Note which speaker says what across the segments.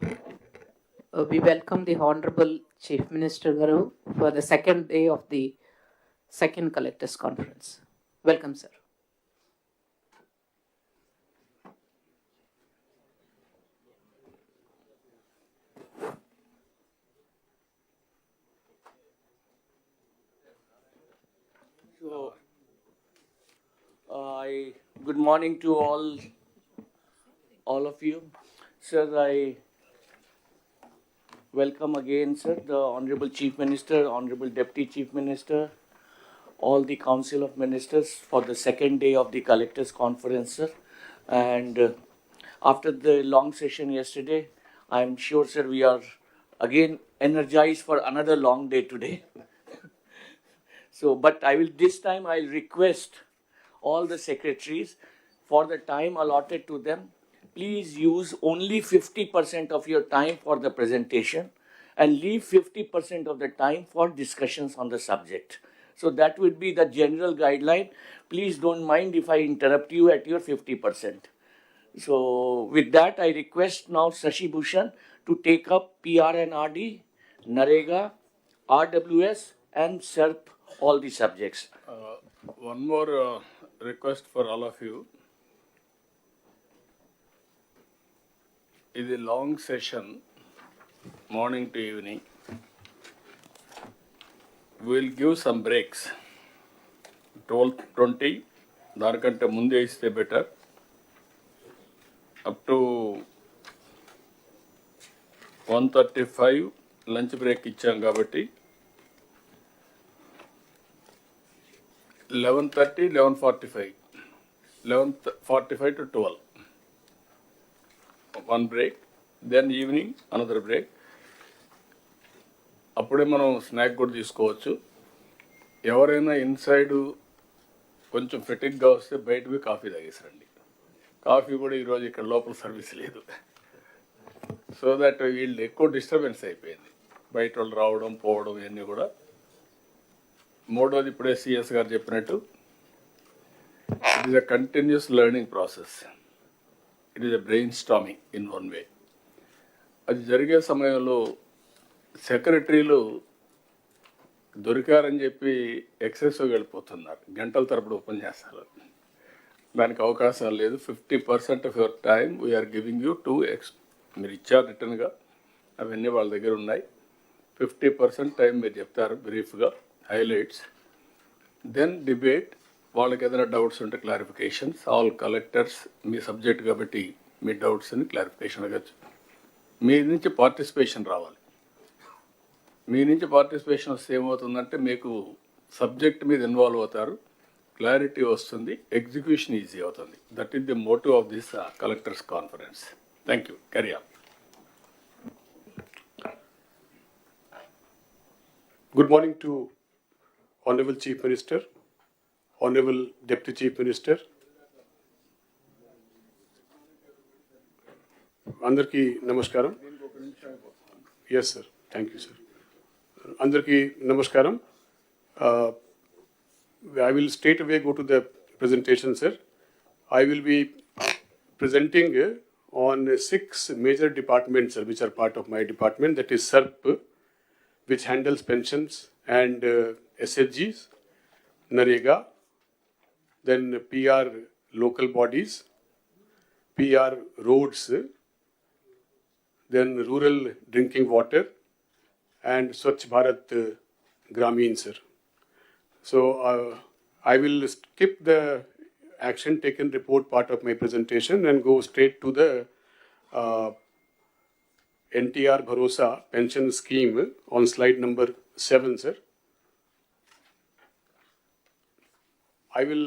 Speaker 1: We welcome the Honorable Chief Minister Garu for the second day of the second Collectors Conference. Welcome, sir.
Speaker 2: So, good morning to all of you. Sir, I welcome again, sir, the Honorable Chief Minister, Honorable Deputy Chief Minister, all the Council of Ministers for the second day of the Collectors Conference, sir. And after the long session yesterday, I'm sure, sir, we are again energized for another long day today. So, but this time I'll request all the secretaries, for the time allotted to them, please use only 50% of your time for the presentation and leave 50% of the time for discussions on the subject. So that would be the general guideline. Please don't mind if I interrupt you at your 50%. So with that, I request now Shashi Bhushan to take up PRNRD, NREGA, RWS and SERP, all the subjects.
Speaker 3: One more request for all of you. It's a long session, morning to evening. We'll give some breaks. 12:20, దానికంటే ముందే ఇస్తే better. Up to 1:35 lunch break ఇచ్చాం కాబట్టి 11:30, 11:45. 11:45 to 12. One break. Then evening, another break. అప్పుడే మనం snack కూడా తీసుకోవచ్చు. ఎవరైనా ఇన్సైడ్ కొంచెం ఫెటిక్గా వస్తే బయటకు కాఫీ తాగేసరండి. కాఫీ కూడా ఈరోజు ఇక్కడ లోపల సర్వీస్ లేదు. సో దట్ వీళ్ళు ఎక్కువ డిస్టర్బెన్స్ అయిపోయింది. బయట వాళ్ళు రావడం పోవడం ఇవన్నీ కూడా. మూడోది ఇప్పుడే సిఎస్ గారు చెప్పినట్టు it is a continuous learning process. It is a brain storming in one way. అది జరిగే సమయంలో సెక్రటరీలు దొరికారని చెప్పి ఎక్సెసివ్గా వెళ్ళిపోతున్నారు. గంటల తరపుడు ఉపన్యాసాలు. దానికి అవకాశం లేదు. 50% of your time we are giving you to మీరు ఇచ్చారు రిటర్న్గా, అవన్నీ వాళ్ళ దగ్గర ఉన్నాయి. 50% టైం మీరు చెప్తారు బ్రీఫ్గా, హైలైట్స్. దెన్ డిబేట్, వాళ్ళకి ఏదైనా డౌట్స్ ఉంటే క్లారిఫికేషన్స్. ఆల్ కలెక్టర్స్ మీ సబ్జెక్ట్ కాబట్టి మీ డౌట్స్ని క్లారిఫికేషన్ అవ్వచ్చు. మీ నుంచి పార్టిసిపేషన్ రావాలి. మీ నుంచి పార్టిసిపేషన్ వస్తే ఏమవుతుందంటే మీకు సబ్జెక్ట్ మీద ఇన్వాల్వ్ అవుతారు, క్లారిటీ వస్తుంది, ఎగ్జిక్యూషన్ ఈజీ అవుతుంది. That is the motive of this collectors conference. Thank you. Carry on.
Speaker 4: Good morning to Honorable Chief Minister, Honorable Deputy Chief Minister, Andarki Namaskaram. Yes, sir. Thank you, sir. Andarki Namaskaram. I will straight away go to the presentation, sir. I will be presenting on 6 major departments, sir, which are part of my department. That is SERP, which handles pensions and SHGs, NREGA, then PR local bodies, PR roads, then rural drinking water, and Swachh Bharat Gramin, sir. So I will skip the action taken report part of my presentation and go straight to the NTR Bharosa pension scheme on slide number 7, sir. I will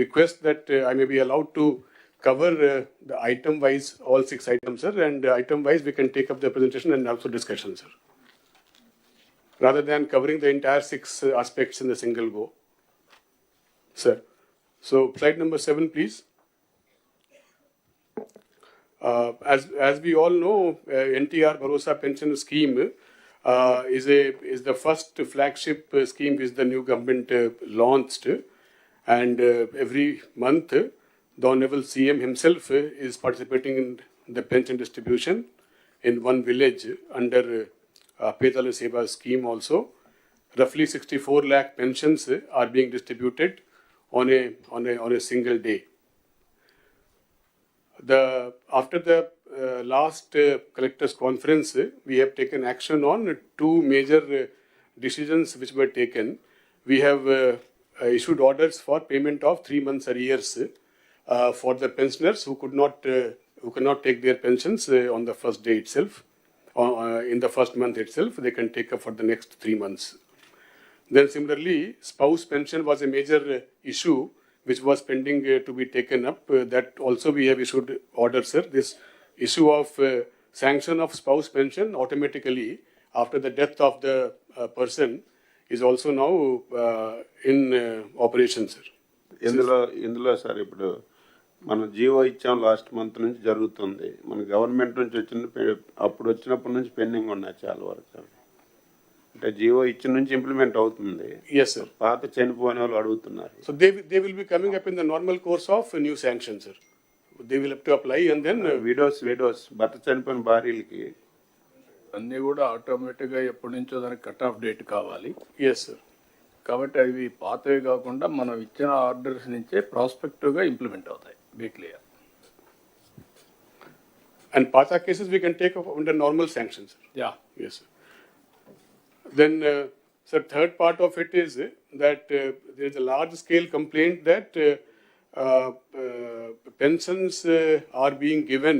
Speaker 4: request that I may be allowed to cover the item-wise, all 6 items, sir, and item-wise we can take up the presentation and also discussion, sir, rather than covering the entire 6 aspects in the single go, sir. So slide number 7, please. As we all know, NTR Bharosa pension scheme is the first flagship scheme which the new government launched, and every month the Honorable CM himself is participating in the pension distribution in one village under Petalu Seva scheme also. Roughly 64 lakh pensions are being distributed on a single day. After the last collectors conference, we have taken action on two major decisions which were taken. We have issued orders for payment of 3 months arrears for the pensioners who cannot take their pensions on the first day itself, in the first month itself. They can take up for the next 3 months. Then similarly, spouse pension was a major issue which was pending to be taken up. That also we have issued orders, sir. This issue of sanction of spouse pension automatically after the death of the person is also now in operation, sir.
Speaker 5: ఇందులో sir ఇప్పుడు మనం GO ఇచ్చాం last month నుంచి జరుగుతుంది. మన government నుంచి వచ్చినప్పటి నుంచి పెండింగ్ ఉన్నాయి చాలా వరకు. అంటే జీవో ఇచ్చిన నుంచి ఇంప్లిమెంట్ అవుతుంది.
Speaker 4: Yes, sir.
Speaker 5: పాత చనిపోయిన వాళ్ళు అడుగుతున్నారు.
Speaker 4: So they will be coming up in the normal course of new sanctions, sir. They will have to apply and then
Speaker 5: widows భర్త చనిపోయిన భార్యలకి
Speaker 3: అన్నీ కూడా ఆటోమేటిక్గా ఎప్పటి నుంచో దానికి కట్ ఆఫ్ డేట్ కావాలి.
Speaker 4: yes, sir.
Speaker 3: కాబట్టి అవి పాతవి కాకుండా మనం ఇచ్చిన ఆర్డర్స్ నుంచే ప్రాస్పెక్టివ్గా ఇంప్లిమెంట్ అవుతాయి. Be clear.
Speaker 4: And Pata cases we can take up under normal sanctions, sir.
Speaker 3: Yeah.
Speaker 4: Yes, sir. Then, sir, third part of it is that there is a large scale complaint that pensions are being given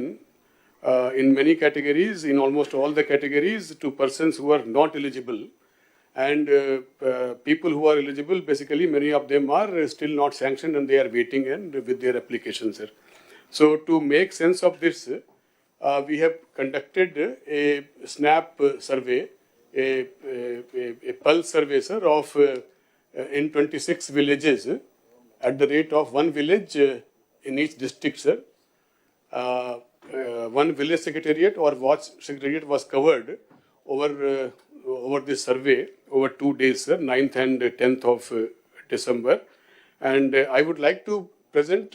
Speaker 4: in many categories, in almost all the categories, to persons who are not eligible. And people who are eligible, basically many of them are still not sanctioned and they are waiting and with their applications, sir. So to make sense of this, we have conducted a SNAP survey, a pulse survey, sir, of in 26 villages at the rate of one village in each district, sir. One village secretariat or watch secretariat was covered over this survey over 2 days, sir, 9th and 10th of December. And I would like to present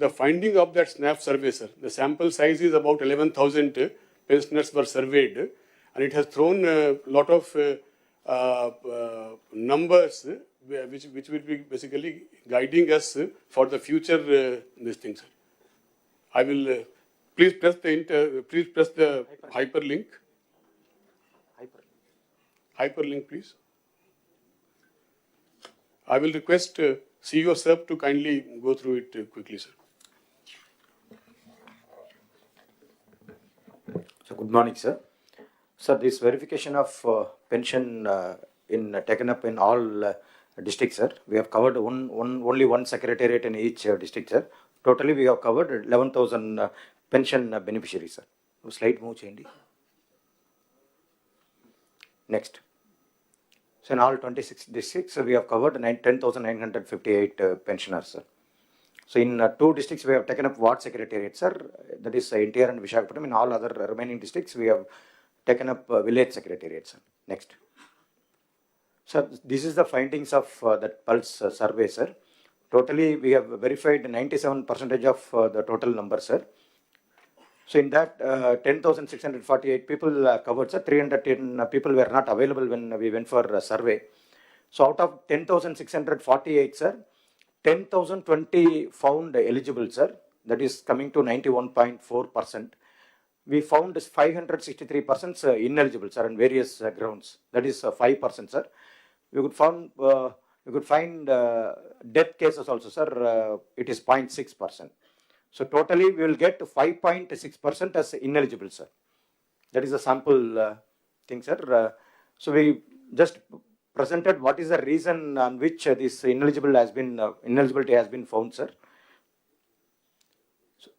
Speaker 4: the finding of that SNAP survey, sir. The sample size is about 11,000 pensioners were surveyed, and it has thrown a lot of numbers which will be basically guiding us for the future these things, sir. I will please press the hyperlink. Hyperlink, please. I will request CEO sir to kindly go through it quickly, sir.
Speaker 6: So good morning, sir. Sir, this verification of pension taken up in all districts, sir. We have covered only one secretariat in each district, sir. Totally, we have covered 11,000 pension beneficiaries, sir. Slide move cheyandi. Next. So in all 26 districts, we have covered 10,958 pensioners, sir. So in 2 districts, we have taken up ward secretariat, sir. That is NTR and Visakhapatnam. In all other remaining districts, we have taken up village secretariat, sir. Next. Sir, this is the findings of that pulse survey, sir. Totally, we have verified 97% of the total number, sir. So in that, 10,648 people covered, sir. 310 people were not available when we went for a survey. So out of 10,648, sir, 10,020 found eligible, sir. That is coming to 91.4%. We found 563 persons ineligible, sir, on various grounds. That is 5%, sir. We could find death cases also, sir. It is 0.6%. So totally we will get 5.6% as ineligible, sir. That is a sample thing, sir. So we just presented what is the reason on which this ineligibility has been found, sir. So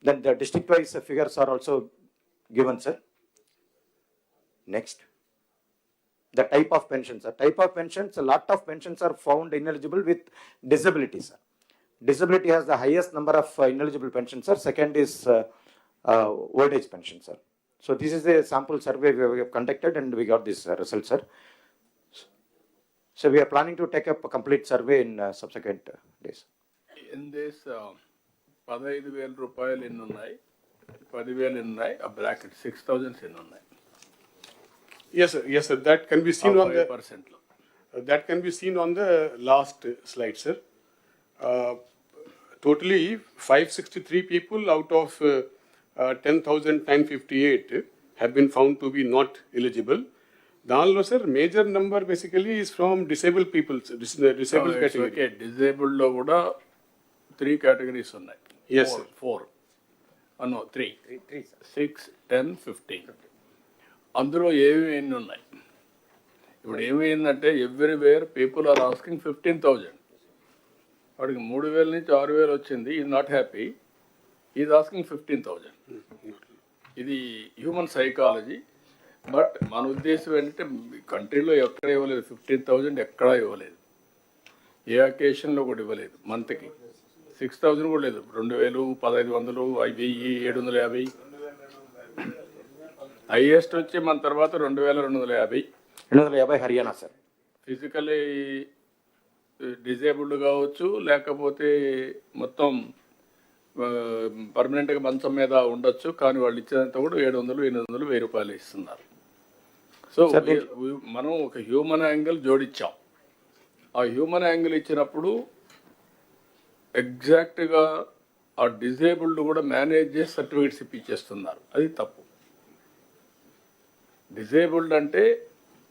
Speaker 6: then the district-wise figures are also given, sir. Next. The type of pensions, sir. Type of pensions, a lot of pensions are found ineligible with disability, sir. Disability has the highest number of ineligible pensions, sir. Second is old age pension, sir. So this is a sample survey we have conducted and we got this result, sir. So we are planning to take up a complete survey in subsequent days.
Speaker 3: In this 15,000 రూపాయలు ఎన్ని ఉన్నాయి? 10,000 ఉన్నాయి, ఆ bracket 6,000 ఎన్ని ఉన్నాయి?
Speaker 4: Yes, sir. Yes, sir. That can be seen on the
Speaker 3: 5%.
Speaker 4: that can be seen on the last slide, sir. Totally 563 people out of 10,958 have been found to be not eligible. Danlo, sir, major number basically is from disabled people, disabled category.
Speaker 3: Okay, డిజేబుల్డ్లో కూడా 3 categories ఉన్నాయి.
Speaker 4: Yes, sir.
Speaker 3: 4 no 3 6 10 15. అందులో ఏవి ఎన్ని ఉన్నాయి? ఇప్పుడు ఏమైందంటే everywhere people are asking 15,000. వాడికి 3,000 నుంచి 6,000 వచ్చింది, is not happy, is asking 15,000. ఇది హ్యూమన్ సైకాలజీ. బట్ మన ఉద్దేశం ఏంటంటే కంట్రీలో ఎక్కడ ఇవ్వలేదు 15,000, ఎక్కడా ఇవ్వలేదు, ఏ అకేషన్లో కూడా ఇవ్వలేదు. మంత్కి 6,000 కూడా లేదు, 2,000, 1,500, 1,000, 750. హైయెస్ట్ వచ్చి మన తర్వాత 2,250.
Speaker 6: 250 హర్యానా సార్.
Speaker 3: ఫిజికలీ డిజేబుల్డ్ కావచ్చు, లేకపోతే మొత్తం పర్మనెంట్గా మంచం మీద ఉండొచ్చు, కానీ వాళ్ళు ఇచ్చేదంతా కూడా 700, 800, 1,000 రూపాయలు ఇస్తున్నారు. సో మనం ఒక హ్యూమన్ యాంగిల్ జోడించాం. ఆ హ్యూమన్ యాంగిల్ ఇచ్చినప్పుడు ఎగ్జాక్ట్గా ఆ డిజేబుల్డ్ కూడా మేనేజ్ చేసి సర్టిఫికేట్స్ ఇప్పించేస్తున్నారు. అది తప్పు. డిజేబుల్డ్ అంటే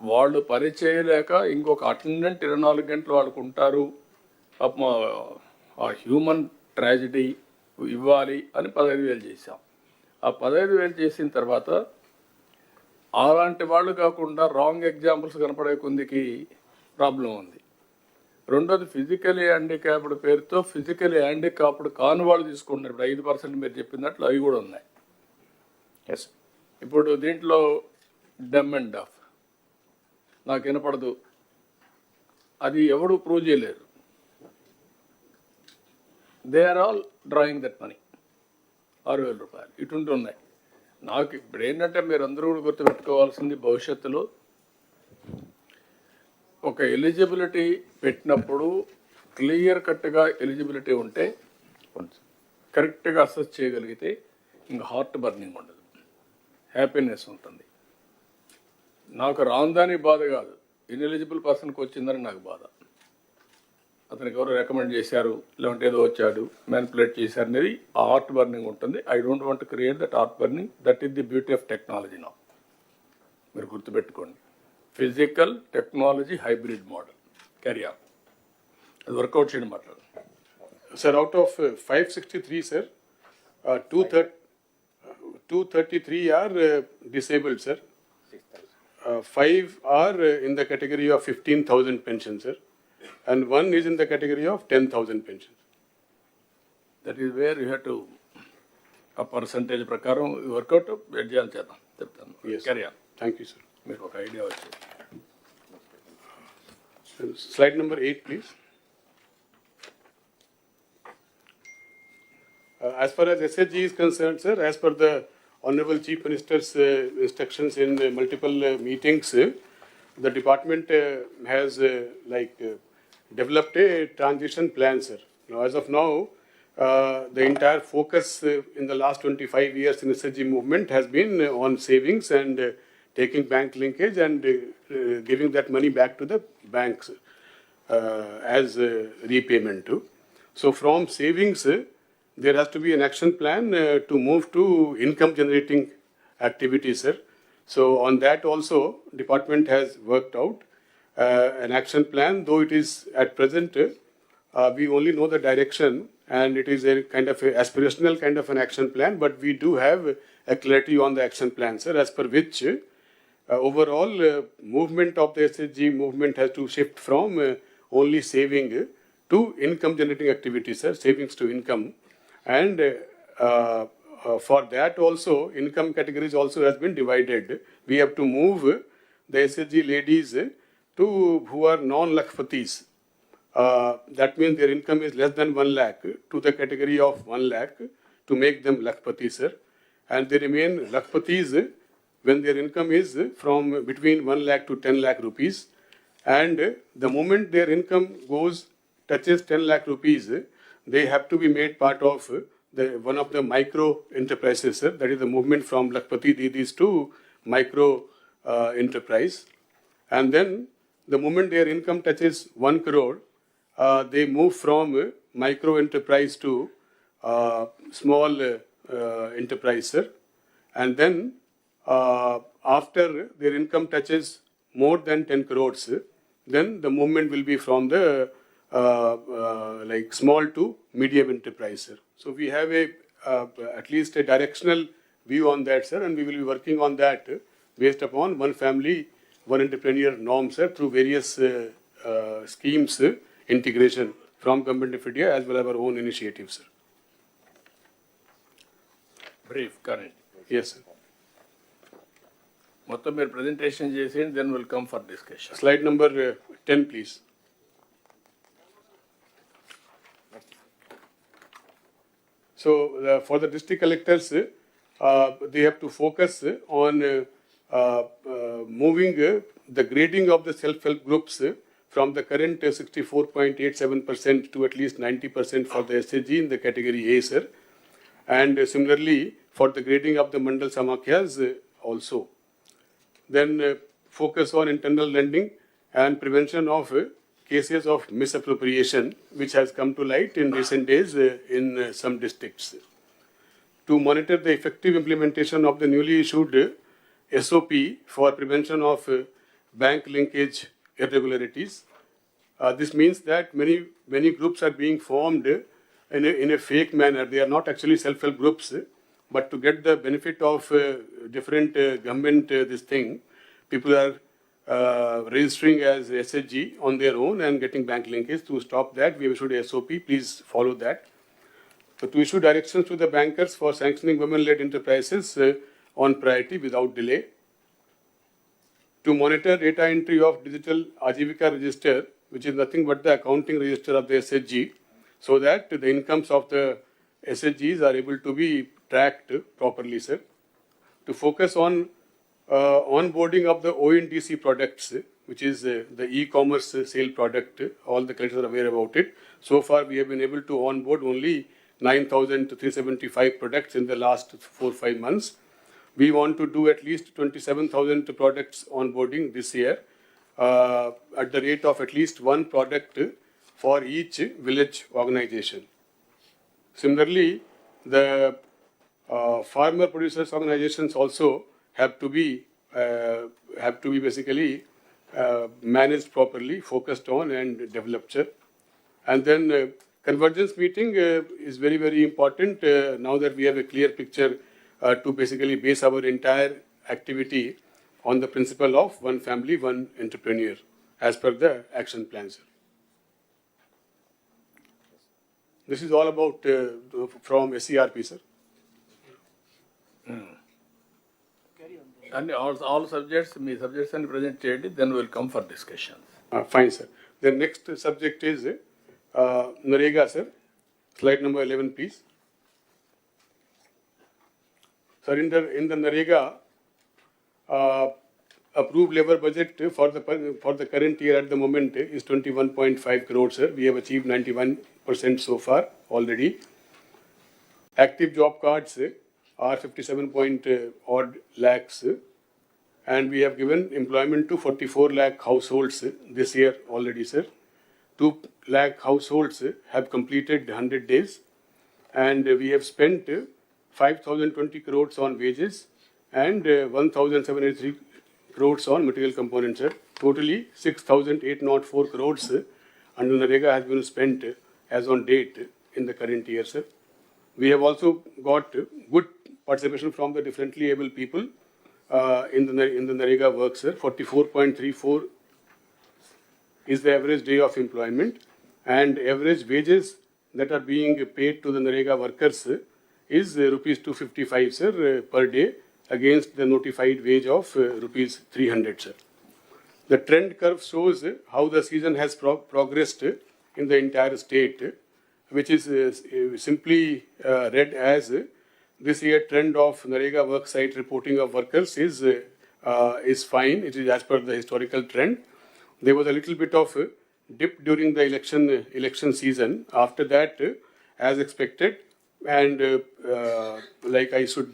Speaker 3: వాళ్ళు పని చేయలేక ఇంకొక అటెండెంట్ 24 గంటలు వాళ్ళకు ఉంటారు, పాపం ఆ హ్యూమన్ ట్రాజడీ ఇవ్వాలి అని 15,000 చేశాం. ఆ 15,000 చేసిన తర్వాత అలాంటి వాళ్ళు కాకుండా రాంగ్ ఎగ్జాంపుల్స్ కనపడే కొందికి ప్రాబ్లం ఉంది. రెండోది ఫిజికలీ హ్యాండిక్యాప్డ్ పేరుతో ఫిజికలీ హ్యాండిక్యాప్డ్ కాని వాళ్ళు తీసుకుంటున్నారు. ఇప్పుడు 5% మీరు చెప్పినట్లు అవి కూడా ఉన్నాయి.
Speaker 6: ఎస్.
Speaker 3: ఇప్పుడు దీంట్లో డమ్ అండ్ డఫ్, నాకు వినపడదు, అది ఎవడు ప్రూవ్ చేయలేరు. They are all drawing that money, 6,000 రూపాయలు ఇటువంటి ఉన్నాయి. నాకు ఇప్పుడు ఏంటంటే మీరు అందరూ కూడా గుర్తుపెట్టుకోవాల్సింది, భవిష్యత్తులో ఒక ఎలిజిబిలిటీ పెట్టినప్పుడు క్లియర్ కట్గా ఎలిజిబిలిటీ ఉంటే, కరెక్ట్గా అసెస్ చేయగలిగితే ఇంకా హార్ట్ బర్నింగ్ ఉండదు, హ్యాపీనెస్ ఉంటుంది. నాకు రాందాని బాధ కాదు, ఇన్ఎలిజిబుల్ పర్సన్కి వచ్చిందని నాకు బాధ. అతనికి ఎవరు రికమెండ్ చేశారు, లేదంటే ఏదో వచ్చాడు మ్యానిపులేట్ చేశారు అనేది ఆ హార్ట్ బర్నింగ్ ఉంటుంది. I don't want to create that heart burning. That is the beauty of technology now. మీరు గుర్తుపెట్టుకోండి, physical technology hybrid model. Carry on, అది వర్కౌట్ చేయడం మాట్లాడు.
Speaker 4: Sir, out of 563, sir, 233 are disabled, sir. 5 are in the category of 15,000 pension, sir, and 1 is in the category of 10,000 pension.
Speaker 3: That is where you have to ఆ percentage ప్రకారం work out చేయాలి, చేద్దాం, చెప్తాను.
Speaker 4: Yes.
Speaker 3: Carry on.
Speaker 4: Thank you, sir.
Speaker 3: మీకు ఒక idea వచ్చింది.
Speaker 4: Slide number 8, please. As far as SHG is concerned, sir, as per the Honorable Chief Minister's instructions in multiple meetings, the department has developed a transition plan, sir. Now, as of now, the entire focus in the last 25 years in SHG movement has been on savings and taking bank linkage and giving that money back to the banks as repayment too. So from savings, there has to be an action plan to move to income generating activities, sir. So on that also, department has worked out an action plan, though it is at present, we only know the direction and it is a kind of a aspirational kind of an action plan, but we do have a clarity on the action plan, sir, as per which overall movement of the SHG movement has to shift from only saving to income generating activities, sir, savings to income. And for that also, income categories also has been divided. We have to move the SHG ladies to who are non-lakhpatis. That means their income is less than 1 lakh to the category of 1 lakh to make them lakhpatis, sir. And they remain lakhpatis when their income is from between 1 lakh to 10 lakh rupees. And the moment their income touches 10 lakh rupees, they have to be made part of one of the micro enterprises, sir. That is the movement from Lakpati Didis to micro enterprise. And then the moment their income touches 1 crore, they move from micro enterprise to small enterprise, sir. And then after their income touches more than 10 crores, then the movement will be from the like small to medium enterprise, sir. So we have a at least a directional view on that, sir, and we will be working on that based upon one family, one entrepreneur norm, sir, through various schemes, integration from Government of India as well as our own initiatives, sir.
Speaker 3: Brief, current.
Speaker 4: Yes, sir.
Speaker 3: మొత్తం మీరు presentation చేసేయండి, then we'll come for discussion.
Speaker 4: Slide number 10, please. So for the district collectors, they have to focus on moving the grading of the self-help groups from the current 64.87% to at least 90% for the SHG in the category A, sir. And similarly for the grading of the Mandal Samakhyas also. Then focus on internal lending and prevention of cases of misappropriation, which has come to light in recent days in some districts. To monitor the effective implementation of the newly issued SOP for prevention of bank linkage irregularities. This means that many groups are being formed in a fake manner. They are not actually self-help groups, but to get the benefit of different government this thing, people are registering as SHG on their own and getting bank linkage. To stop that, we have issued a SOP. Please follow that. So to issue directions to the bankers for sanctioning women-led enterprises on priority without delay. To monitor data entry of digital Ajivika register, which is nothing but the accounting register of the SHG, so that the incomes of the SHGs are able to be tracked properly, sir. To focus on onboarding of the ONDC products, which is the e-commerce sale product. All the collectors are aware about it. So far, we have been able to onboard only 9,375 products in the last 4-5 months. We want to do at least 27,000 products onboarding this year at the rate of at least one product for each village organization. Similarly, the farmer producers organizations also have to be basically managed properly, focused on and developed. And then convergence meeting is very, very important now that we have a clear picture to basically base our entire activity on the principle of one family, one entrepreneur as per the action plan, sir. This is all about from SERP, sir.
Speaker 3: And all subjects, me subjects and present చేయండి, then we'll come for discussions.
Speaker 4: Fine, sir. The next subject is NREGA, sir. Slide number 11, please. Sir, in the NREGA, approved labor budget for the current year at the moment is 21.5 crores, sir. We have achieved 91% so far already. Active job cards are 57 odd lakhs, and we have given employment to 44 lakh households this year already, sir. 2 lakh households have completed 100 days, and we have spent 5,020 crores on wages and 1,783 crores on material components, sir. Totally 6,804 crores under NREGA has been spent as on date in the current year, sir. We have also got good participation from the differently able people in the NREGA work, sir. 44.34 is the average day of employment, and average wages that are being paid to the NREGA workers is rupees 255, sir, per day against the notified wage of rupees 300, sir. The trend curve shows how the season has progressed in the entire state, which is simply read as this year trend of NREGA worksite reporting of workers is fine. It is as per the historical trend. There was a little bit of dip during the election season. After that, as expected, And like I should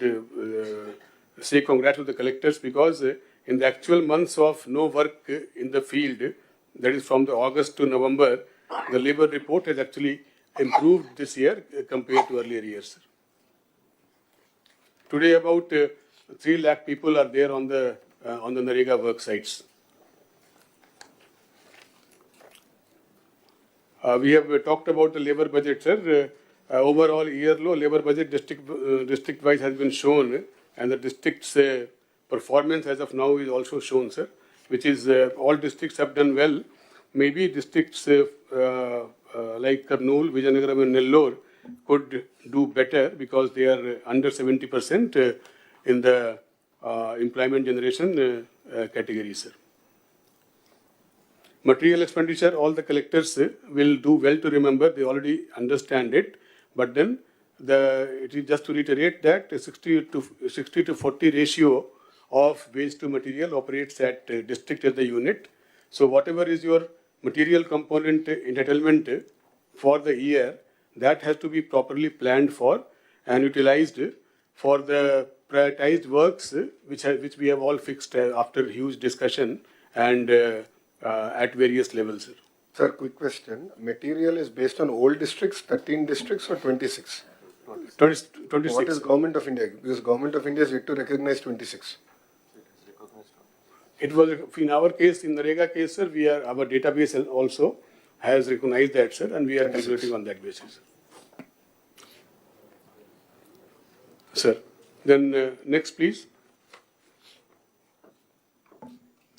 Speaker 4: say congrats to the collectors because in the actual months of no work in the field, that is from the August to November, the labor report has actually improved this year compared to earlier years. Today, about 3 lakh people are there on the NREGA work sites. We have talked about the labor budget, sir. Overall year low labor budget district wise has been shown, and the district's performance as of now is also shown, sir, which is all districts have done well. Maybe districts like Kurnool, Vijayanagar and Nellore could do better because they are under 70% in the employment generation category, sir. Material expenditure, all the collectors will do well to remember, they already understand it, but then it is just to reiterate that 60 to 40 ratio of waste to material operates at district as the unit. So whatever is your material component entitlement for the year, that has to be properly planned for and utilized for the prioritized works which we have all fixed after huge discussion and at various levels.
Speaker 7: Sir, quick question. Material is based on old districts, 13 districts or 26?
Speaker 4: 26.
Speaker 7: What is Government of India? Because Government of India is yet to recognize 26.
Speaker 4: It was in our case, in the NREGA case, sir, our database also has recognized that, sir, and we are calculating on that basis. Sir, then next, please.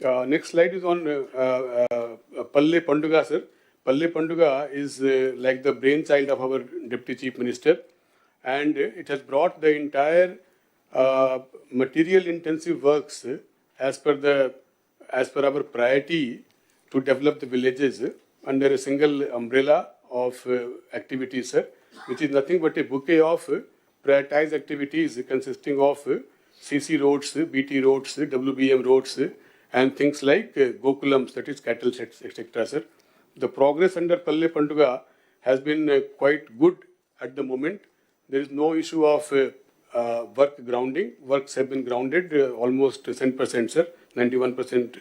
Speaker 4: Next slide is on Palle Panduga, sir. Palle Panduga is like the brainchild of our Deputy Chief Minister, and it has brought the entire material-intensive works as per our priority to develop the villages under a single umbrella of activities, sir, which is nothing but a bouquet of prioritized activities consisting of CC roads, BT roads, WBM roads, and things like Gokulams, that is cattle sheds, etc., sir. The progress under Palle Panduga has been quite good at the moment. There is no issue of work grounding. Works have been grounded almost 10%, sir, 91%.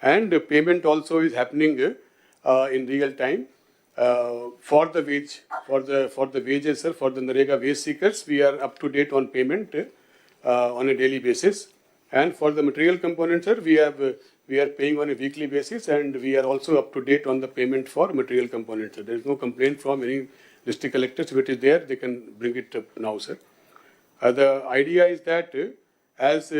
Speaker 4: And payment also is happening in real time. For the wages, sir, for the NREGA wage seekers, we are up to date on payment on a daily basis. And for the material component, sir, we are paying on a weekly basis, and we are also up to date on the payment for material components. There is no complaint from any district collectors. If it is there, they can bring it up now, sir. The idea is that as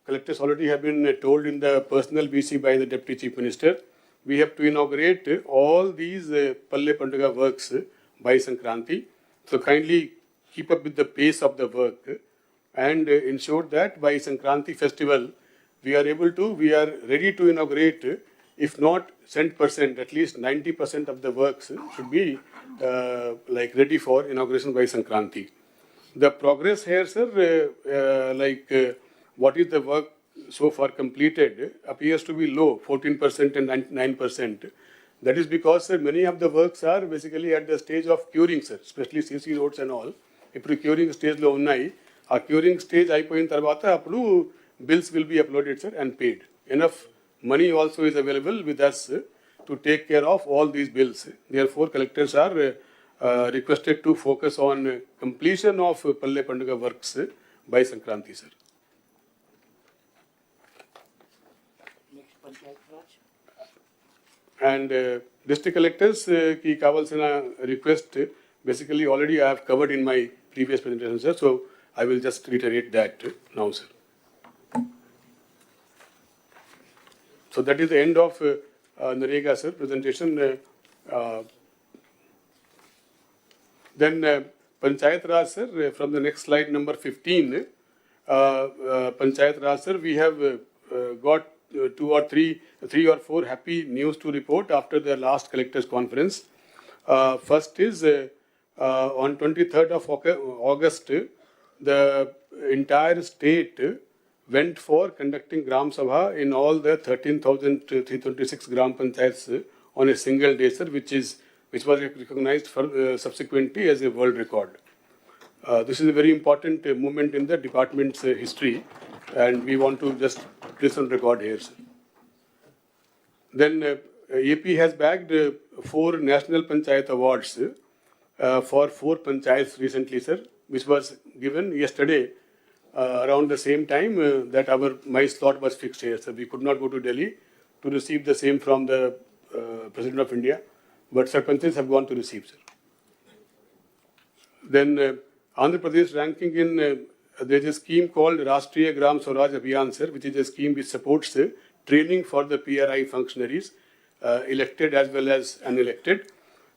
Speaker 4: collectors already have been told in the personal BC by the Deputy Chief Minister, we have to inaugurate all these Palle Panduga works by Sankranti. So kindly keep up with the pace of the work and ensure that by Sankranti festival, we are ready to inaugurate, if not 100%, at least 90% of the works should be ready for inauguration by Sankranti. The progress here, sir, what is the work so far completed appears to be low, 14% and 9%. That is because, sir, many of the works are basically at the stage of curing, sir, especially CC roads and all. If curing stage lo unnai, a curing stage అయిపోయిన తర్వాత అప్పుడు bills will be uploaded, sir, and paid. Enough money also is available with us to take care of all these bills. Therefore, collectors are requested to focus on completion of Palle Panduga works by Sankranti, sir.
Speaker 2: Next, Panchayat Raj.
Speaker 4: And district collectors ki kavalsina request basically already I have covered in my previous presentation, sir. So I will just reiterate that now, sir. So that is the end of NREGA, sir, presentation. Then Panchayat Raj, sir, from the next slide, number 15. Panchayat Raj, sir, we have got three or four happy news to report after the last collectors conference. First is on 23rd of August, the entire state went for conducting Gram Sabha in all the 13,326 Gram Panchayats on a single day, sir, which was recognized subsequently as a world record. This is a very important moment in the department's history, and we want to just place on record here, sir. Then AP has bagged 4 National Panchayat Awards for 4 panchayats recently, sir, which was given yesterday around the same time that my slot was fixed here. So we could not go to Delhi to receive the same from the President of India, but sarpanches have gone to receive, sir. Then Andhra Pradesh ranking in, there is a scheme called Rashtriya Gram Swaraj Abhiyan, sir, which is a scheme which supports training for the PRI functionaries, elected as well as unelected,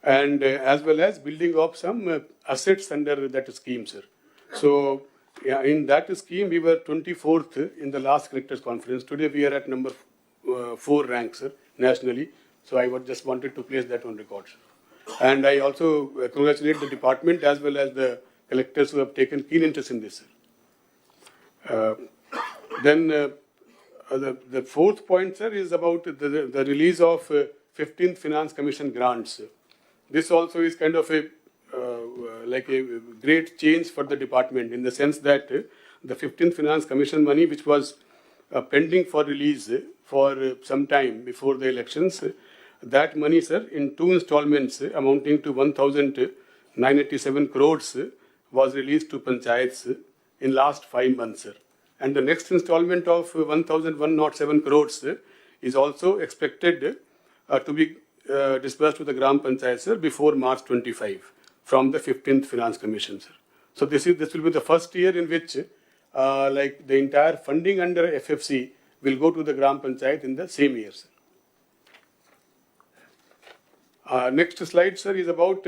Speaker 4: and as well as building up some assets under that scheme, sir. So yeah, in that scheme, we were 24th in the last collectors conference. Today we are at number 4 rank, sir, nationally. So I just wanted to place that on record, sir. And I also congratulate the department as well as the collectors who have taken keen interest in this, sir. Then the 4th point, sir, is about the release of 15th Finance Commission grants. This also is kind of like a great change for the department, in the sense that the 15th Finance Commission money, which was pending for release for some time before the elections, that money, sir, in 2 installments amounting to 1,987 crores was released to panchayats in last 5 months, sir. And the next installment of 1,107 crores is also expected to be disbursed to the Gram Panchayat, sir, before March 25 from the 15th Finance Commission, sir. So this will be the first year in which like the entire funding under FFC will go to the Gram Panchayat in the same year, sir. Next slide, sir, is about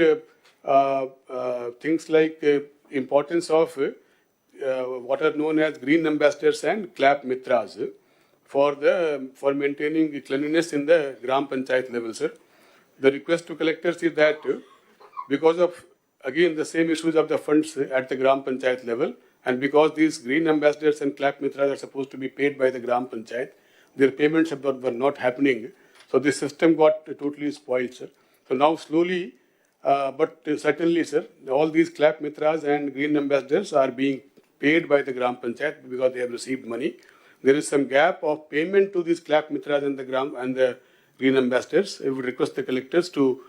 Speaker 4: things like importance of what are known as green ambassadors and clap mitras for maintaining cleanliness in the Gram Panchayat level, sir. The request to collectors is that because of, again, the same issues of the funds at the Gram Panchayat level, and because these green ambassadors and clap mitras are supposed to be paid by the Gram Panchayat, their payments were not happening. So this system got totally spoiled, sir. So now slowly, but certainly, sir, all these clap mitras and green ambassadors are being paid by the Gram Panchayat because they have received money. There is some gap of payment to these clap mitras and the green ambassadors. I would request the collectors to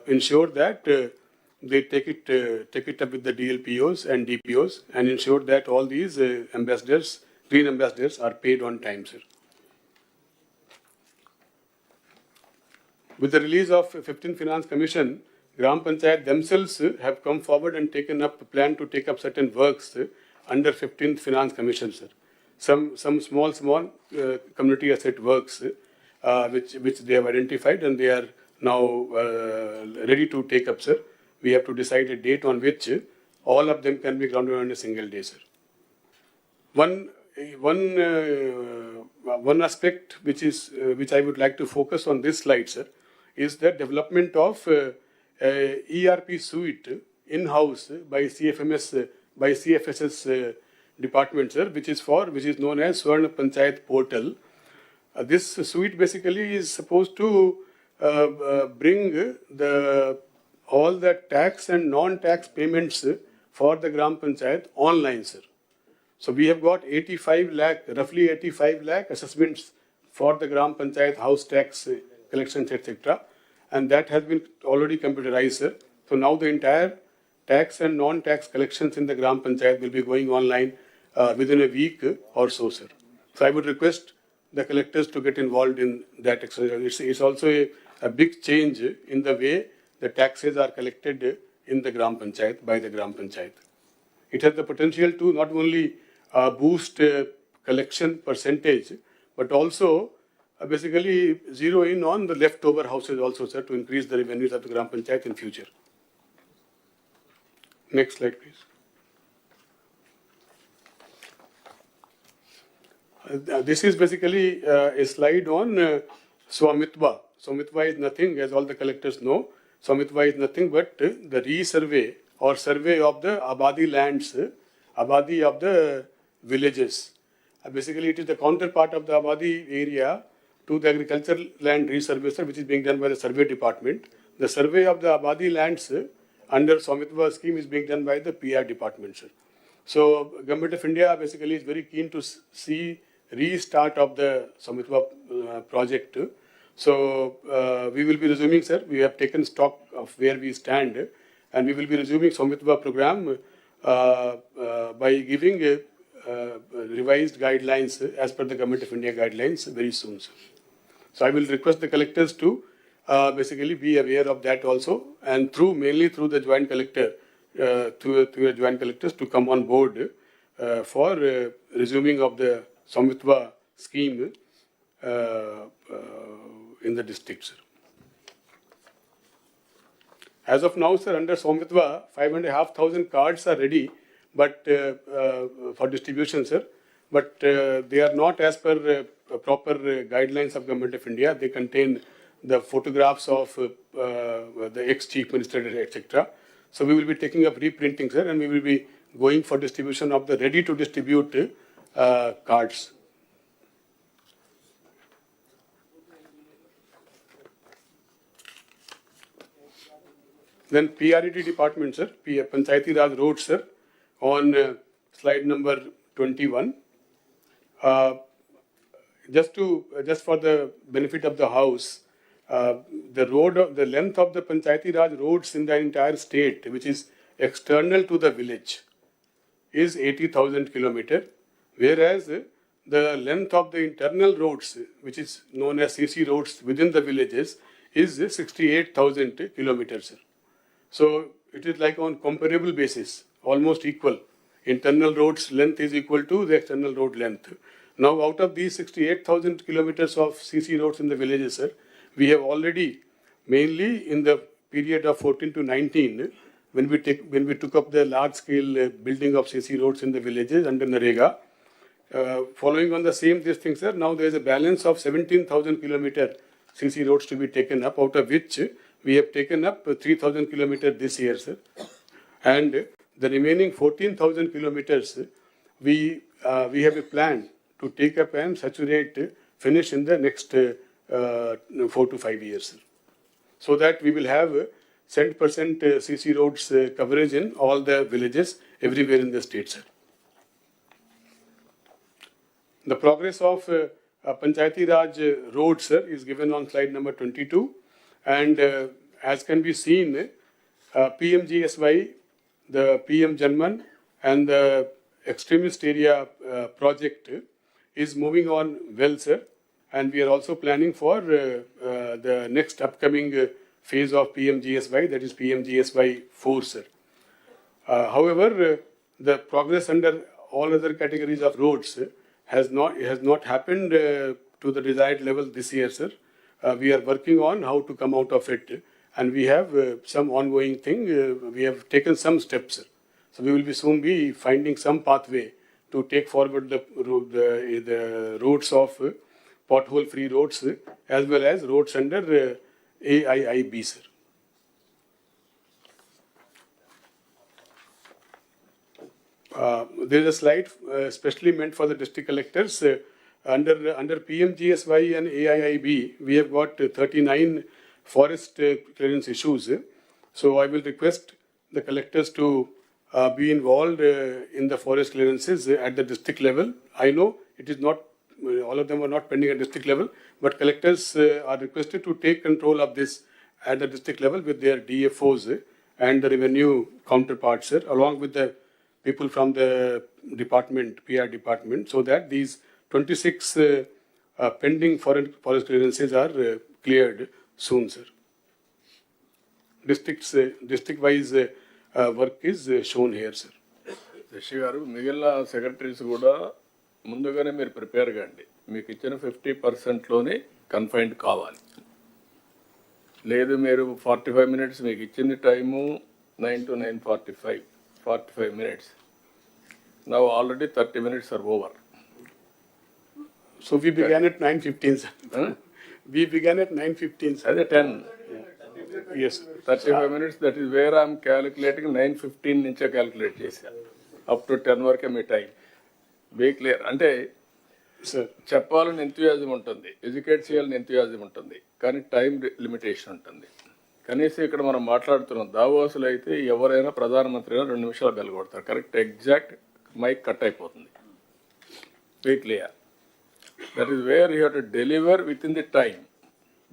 Speaker 4: ensure that they take it up with the DLPOs and DPOs and ensure that all these ambassadors, green ambassadors, are paid on time, sir. With the release of 15th Finance Commission, Gram Panchayat themselves have come forward and taken up a plan to take up certain works under 15th Finance Commission, sir. Some small community asset works which they have identified, and they are now ready to take up, sir. We have to decide a date on which all of them can be grounded on a single day, sir. One aspect which I would like to focus on this slide, sir, is the development of ERP suite in-house by CFS's department, sir, which is known as Swarna Panchayat Portal. This suite basically is supposed to bring all the tax and non-tax payments for the Gram Panchayat online, sir. So we have got roughly 85 lakh assessments for the Gram Panchayat house tax collections, etc. And that has been already computerized, sir. So now the entire tax and non-tax collections in the Gram Panchayat will be going online within a week or so, sir. So I would request the collectors to get involved in that exercise. It's also a big change in the way the taxes are collected in the Gram Panchayat by the Gram Panchayat. It has the potential to not only boost collection percentage, but also basically zero in on the leftover houses also, sir, to increase the revenues of the Gram Panchayat in future. Next slide, please. This is basically a slide on Swamitva. Swamitva is nothing, as all the collectors know. Swamitva is nothing but the resurvey or survey of the Abadi lands, Abadi of the villages. Basically, it is the counterpart of the Abadi area to the agricultural land resurvey, which is being done by the survey department. The survey of the Abadi lands under Swamitva scheme is being done by the PR department, sir. So Government of India basically is very keen to see restart of the Swamitva project. So we will be resuming, sir. We have taken stock of where we stand, and we will be resuming Swamitva program by giving revised guidelines as per the Government of India guidelines very soon, sir. So I will request the collectors to basically be aware of that also, and mainly through the joint collector, through your joint collectors to come on board for resuming of the Swamitva scheme in the district, sir. As of now, sir, under Swamitva, 5,500 cards are ready, but for distribution, sir. But they are not as per proper guidelines of Government of India. They contain the photographs of the ex-chief minister, etc. So we will be taking up reprinting, sir, and we will be going for distribution of the ready-to-distribute cards. Then PRED department, sir, Panchayat Raj road, sir, on slide number 21. Just for the benefit of the house, the length of the Panchayat Raj roads in the entire state, which is external to the village, is 80,000 kilometers, whereas the length of the internal roads, which is known as CC roads within the villages, is 68,000 kilometers, sir. So it is like on comparable basis, almost equal. Internal roads length is equal to the external road length. Now, out of these 68,000 kilometers of CC roads in the villages, sir, we have already, mainly in the period of 14 to 19, when we took up the large-scale building of CC roads in the villages under NREGA, following on the same these things, sir, now there is a balance of 17,000 kilometer CC roads to be taken up, out of which we have taken up 3,000 kilometers this year, sir. And the remaining 14,000 kilometers, we have a plan to take up and saturate, finish in the next 4 to 5 years, sir. So that we will have 100% CC roads coverage in all the villages everywhere in the state, sir. The progress of Panchayati Raj road, sir, is given on slide number 22. And as can be seen, PMGSY, the PM Janman, and the extremist area project is moving on well, sir. And we are also planning for the next upcoming phase of PMGSY, that is PMGSY 4, sir. However, the progress under all other categories of roads has not happened to the desired level this year, sir. We are working on how to come out of it, and we have some ongoing thing. We have taken some steps, sir. So we will be soon be finding some pathway to take forward the roads of pothole-free roads as well as roads under AIIB, sir. There is a slide specially meant for the district collectors. Under PMGSY and AIIB, we have got 39 forest clearance issues. So I will request the collectors to be involved in the forest clearances at the district level. I know it is not, all of them are not pending at district level, but collectors are requested to take control of this at the district level with their DFOs and the revenue counterparts, along with the people from the department, PR department, so that these 26 pending forest clearances are cleared soon, sir. District-wise work is shown here, sir.
Speaker 3: Shashi గారు మిగిలిన secretaries కూడా ముందుగానే మీరు prepare కండి. మీకు ఇచ్చిన 50%లోనే confined కావాలి. లేదు మీరు 45 minutes మీకు ఇచ్చింది time 9 to 9:45, 45 minutes. Now already 30 minutes are over.
Speaker 4: So we began at 9:15, sir. Huh? We began at 9:15, sir.
Speaker 3: That's 10.
Speaker 4: Yes.
Speaker 3: 35 minutes, that is where I'm calculating 9:15 నుంచే క్యాలిక్యులేట్ చేశాను. అప్ టు 10 వరకే మీ time. Be clear. అంటే చెప్పాలని ఎంతూయాజం ఉంటుంది, educate చేయాలని ఎంతూయాజం ఉంటుంది, కానీ time limitation ఉంటుంది. కనీసం ఇక్కడ మనం మాట్లాడుతున్నాం దావోసులు అయితే ఎవరైనా ప్రధానమంత్రి అయినా 2 నిమిషాలు బెల్ కొడతారు. కరెక్ట్ ఎగ్జాక్ట్ మైక్ కట్ అయిపోతుంది. Very clear. That is where you have to deliver with in the time.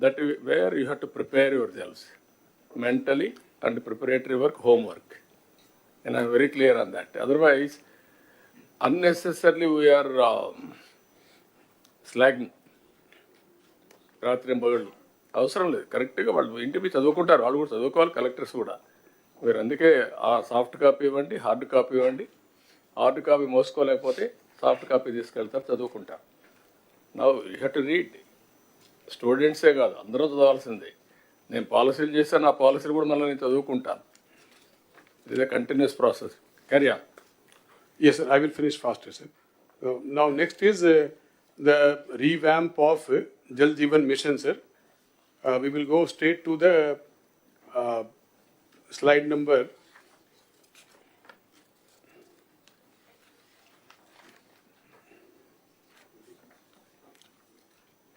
Speaker 3: That is where you have to prepare yourselves mentally and preparatory work, homework. And I'm very clear on that. Otherwise, unnecessarily we are slagging. రాత్రి పగళ్ళు అవసరం లేదు. కరెక్ట్గా వాళ్ళు ఇంటికి చదువుకుంటారు, వాళ్ళు కూడా చదువుకోవాలి, కలెక్టర్స్ కూడా. మీరు అందుకే ఆ సాఫ్ట్ కాపీ ఇవ్వండి, హార్డ్ కాపీ ఇవ్వండి. హార్డ్ కాపీ మోసుకోలేకపోతే సాఫ్ట్ కాపీ తీసుకెళ్తారు, చదువుకుంటారు. Now you have to read. స్టూడెంట్సే కాదు, అందరూ చదవాల్సిందే. నేను పాలసీలు చేశాను, ఆ పాలసీలు కూడా మళ్ళీ నేను చదువుకుంటాను. It is a continuous process. Carry on.
Speaker 4: Yes, sir. I will finish faster, sir. Now, next is the revamp of Jal Jeevan Mission, sir. We will go straight to the slide number.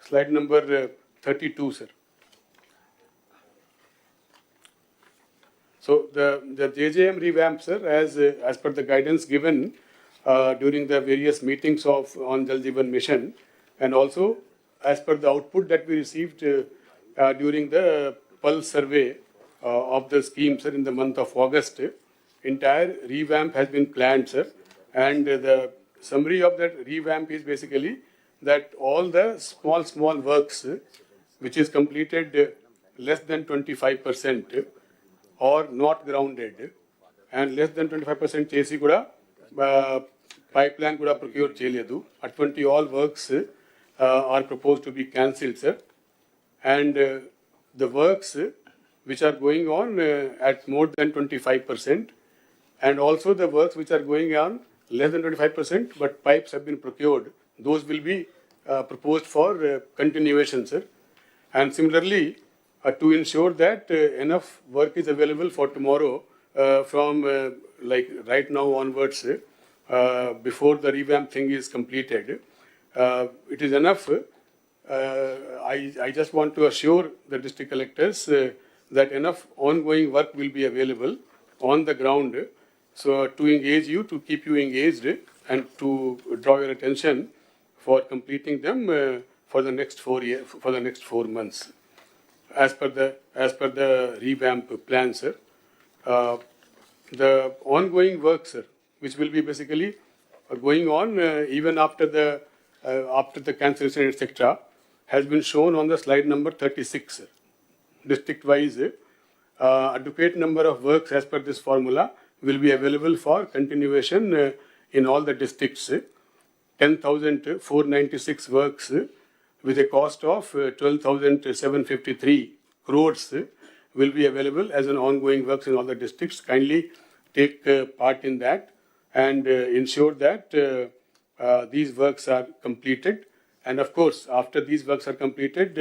Speaker 4: Slide number 32, sir. So the JJM revamp, sir, as per the guidance given during the various meetings on Jal Jeevan Mission, and also as per the output that we received during the pulse survey of the scheme, sir, in the month of August, entire revamp has been planned, sir, and the summary of that revamp is basically that all the small works which is completed less than 25%. Or not grounded, and less than 25% చేసి కూడా pipeline కూడా procure చేయలేదు. అటువంటి all works are proposed to be cancelled, sir. And the works which are going on at more than 25%, and also the works which are going on less than 25%, but pipes have been procured, those will be proposed for continuation, sir. And similarly, to ensure that enough work is available for tomorrow from like right now onwards, before the revamp thing is completed, it is enough. I just want to assure the district collectors that enough ongoing work will be available on the ground, so to engage you, to keep you engaged, and to draw your attention for completing them for the next 4 months. As per the revamp plan, sir, the ongoing work, sir, which will be basically going on even after the cancellation, etc., has been shown on the slide number 36, sir. District-wise, adequate number of works as per this formula will be available for continuation in all the districts. 10,496 works with a cost of 12,753 crores will be available as an ongoing works in all the districts. Kindly take part in that and ensure that these works are completed. And of course, after these works are completed,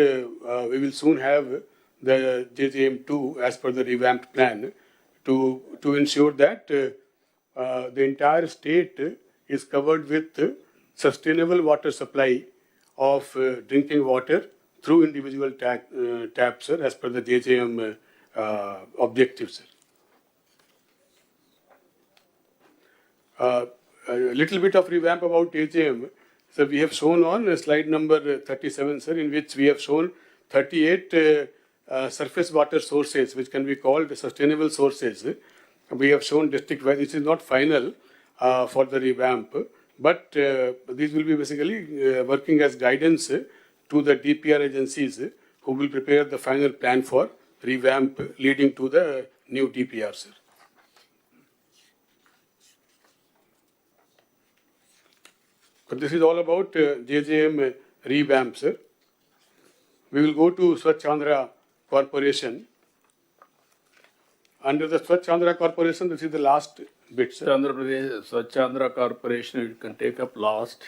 Speaker 4: we will soon have the JJM2 as per the revamped plan to ensure that the entire state is covered with sustainable water supply of drinking water through individual taps, sir, as per the JJM objectives, sir. A little bit of revamp about JJM. So we have shown on slide number 37, sir, in which we have shown 38 surface water sources which can be called sustainable sources. We have shown district-wise. This is not final for the revamp, but these will be basically working as guidance to the DPR agencies who will prepare the final plan for revamp leading to the new DPR, sir. But this is all about JJM revamp, sir. We will go to Swachh Andhra Corporation. Under the Swachh Andhra Corporation, this is the last bit, sir.
Speaker 3: Andhra Pradesh, Swachh Andhra Corporation, you can take up last.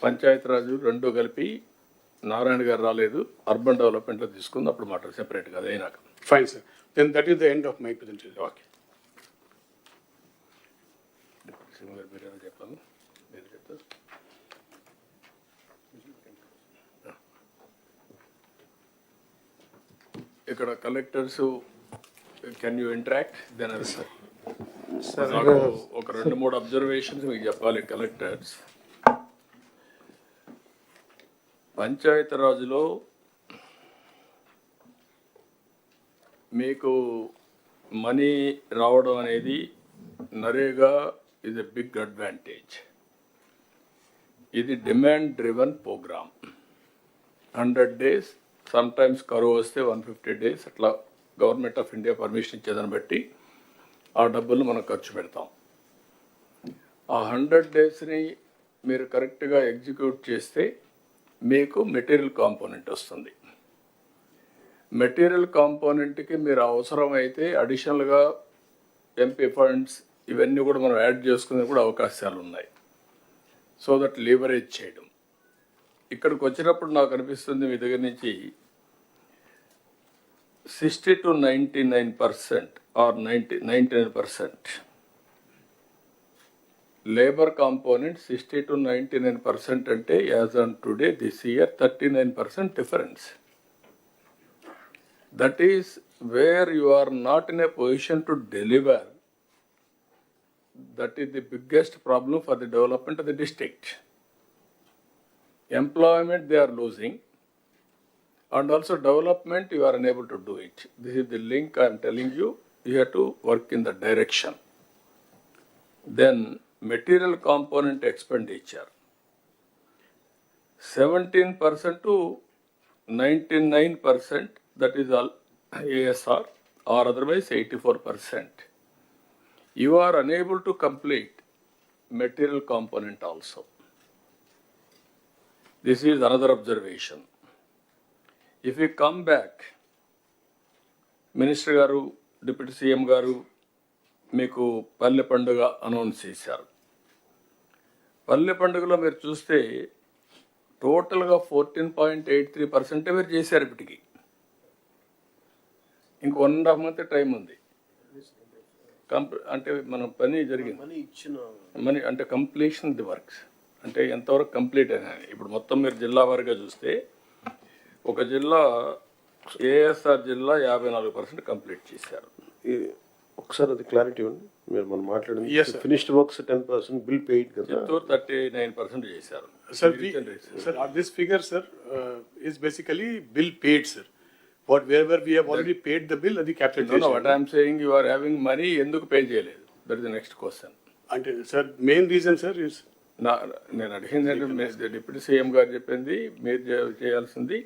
Speaker 3: Panchayat Raj, rendu కలిపి నారాయణ గారు రాలేదు, urban డెవలప్మెంట్లో తీసుకుంది, అప్పుడు మాట సెపరేట్గా అది అయినాక.
Speaker 4: Fine, sir. Then that is the end of my presentation.
Speaker 3: Okay. మీరు చెప్పాలి, మీరు చెప్తారు. ఇక్కడ collectors can you interact then
Speaker 4: Sir,
Speaker 3: నాకు ఒక 2-3 అబ్జర్వేషన్స్ మీకు చెప్పాలి. కలెక్టర్స్ పంచాయతీ రాజ్లో మీకు మనీ రావడం అనేది NREGA is a big advantage. ఇది demand driven program. 100 days, sometimes కరువు వస్తే 150 days అట్లా గవర్నమెంట్ ఆఫ్ ఇండియా పర్మిషన్ ఇచ్చేదాన్ని బట్టి ఆ డబ్బులు మనం ఖర్చు పెడతాం. ఆ 100 daysని మీరు కరెక్ట్గా ఎగ్జిక్యూట్ చేస్తే మీకు మెటీరియల్ కాంపోనెంట్ వస్తుంది. మెటీరియల్ కాంపోనెంట్కి మీరు అవసరమైతే అడిషనల్గా ఎంపీ ఫండ్స్ ఇవన్నీ కూడా మనం యాడ్ చేసుకునే కూడా అవకాశాలు ఉన్నాయి. సో దట్ లీవరేజ్ చేయడం. ఇక్కడికి వచ్చినప్పుడు నాకు అనిపిస్తుంది మీ దగ్గర నుంచి 60 to 99% or 99% labour component 60 to 99% అంటే as on today this year 39% difference. That is where you are not in a position to deliver. That is the biggest problem for the development of the district. Employment they are losing, and also development you are unable to do it. This is the link I am telling you. You have to work in that direction. Then material component expenditure 17% to 99%, that is all ASR, or otherwise 84%. You are unable to complete material component also. This is another observation. If we come back, Minister Garu, Deputy CM Garu, మీకు పల్లె పండుగ announce చేశారు. పల్లె పండుగలో మీరు చూస్తే టోటల్గా 14.83% మీరు చేశారు. ఇప్పటికి ఇంక 1.5 month టైం ఉంది. అంటే మనం పని జరిగింది మనీ అంటే కంప్లీషన్ ది వర్క్స్ అంటే ఎంతవరకు కంప్లీట్ అయినా. ఇప్పుడు మొత్తం మీరు జిల్లా వారిగా చూస్తే ఒక జిల్లా ఏఎస్ఆర్ జిల్లా 54% కంప్లీట్ చేశారు.
Speaker 8: ఒకసారి అది క్లారిటీ ఉంది. మీరు మనం మాట్లాడింది ఫినిష్డ్ వర్క్స్ 10%, బిల్ పెయిడ్ కదా
Speaker 3: 39% చేశారు.
Speaker 4: Sir, this figure, sir, is basically bill paid, sir. Wherever we have already paid the bill, అది capitalization.
Speaker 3: No, what I am saying, you are having money, ఎందుకు pay చేయలేదు? That is the next question.
Speaker 4: అంటే sir main reason sir is
Speaker 3: నేను అడిగిందంటే deputy CM గారు చెప్పింది మీరు చేయాల్సింది.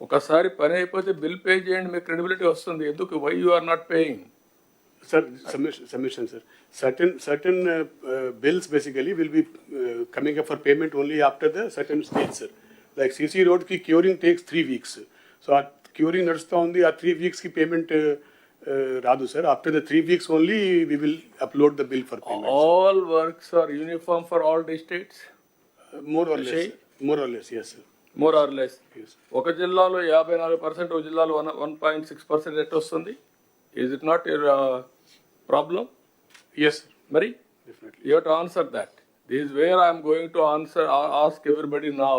Speaker 3: ఒకసారి పని అయిపోతే బిల్ పే చేయండి, మీకు క్రెడిబిలిటీ వస్తుంది. ఎందుకు why you are not paying?
Speaker 4: Sir, submission, sir. Certain bills basically will be coming up for payment only after the certain stage, sir. Like CC road ki curing takes 3 weeks. So our curing నడుస్తూ ఉంది. ఆ 3 weeks ki payment రాదు, sir. After the 3 weeks only we will upload the bill for payment.
Speaker 3: All works are uniform for all districts?
Speaker 4: More or less, yes, sir.
Speaker 3: More or less.
Speaker 4: Yes.
Speaker 3: ఒక జిల్లాలో 54%, ఒక జిల్లాలో 1.6% rate వస్తుంది. Is it not your problem?
Speaker 4: Yes, sir.
Speaker 3: Mari?
Speaker 4: Definitely.
Speaker 3: You have to answer that. This is where I am going to ask everybody now.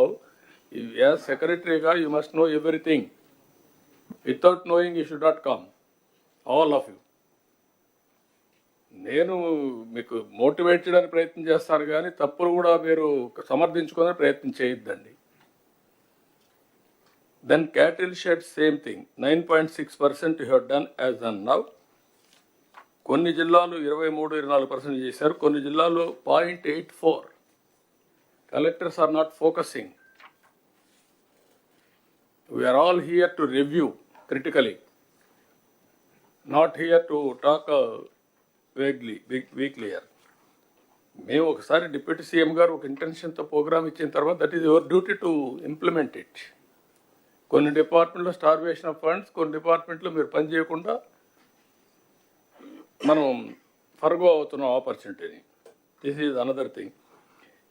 Speaker 3: As secretary, you must know everything. Without knowing, you should not come. All of you. నేను మీకు motivate చేయడానికి ప్రయత్నం చేస్తాను కానీ తప్పులు కూడా మీరు సమర్థించుకోవడానికి ప్రయత్నం చేయొద్దండి. Then cattle shed, same thing. 9.6% you have done as on now. కొన్ని జిల్లాలు 23-24% చేశారు. కొన్ని జిల్లాలు 0.84. Collectors are not focusing. We are all here to review critically, not here to talk vaguely, weakly here. మేము ఒకసారి డిప్యూటీ సీఎం గారు ఒక ఇంటెన్షన్తో programme ఇచ్చిన తర్వాత that is your duty to implement it. కొన్ని డిపార్ట్మెంట్లో స్టార్వేషన్ ఆఫ్ ఫండ్స్, కొన్ని డిపార్ట్మెంట్లో మీరు పని చేయకుండా మనం ఫర్గో అవుతున్నాం ఆపర్చునిటీని. This is another thing.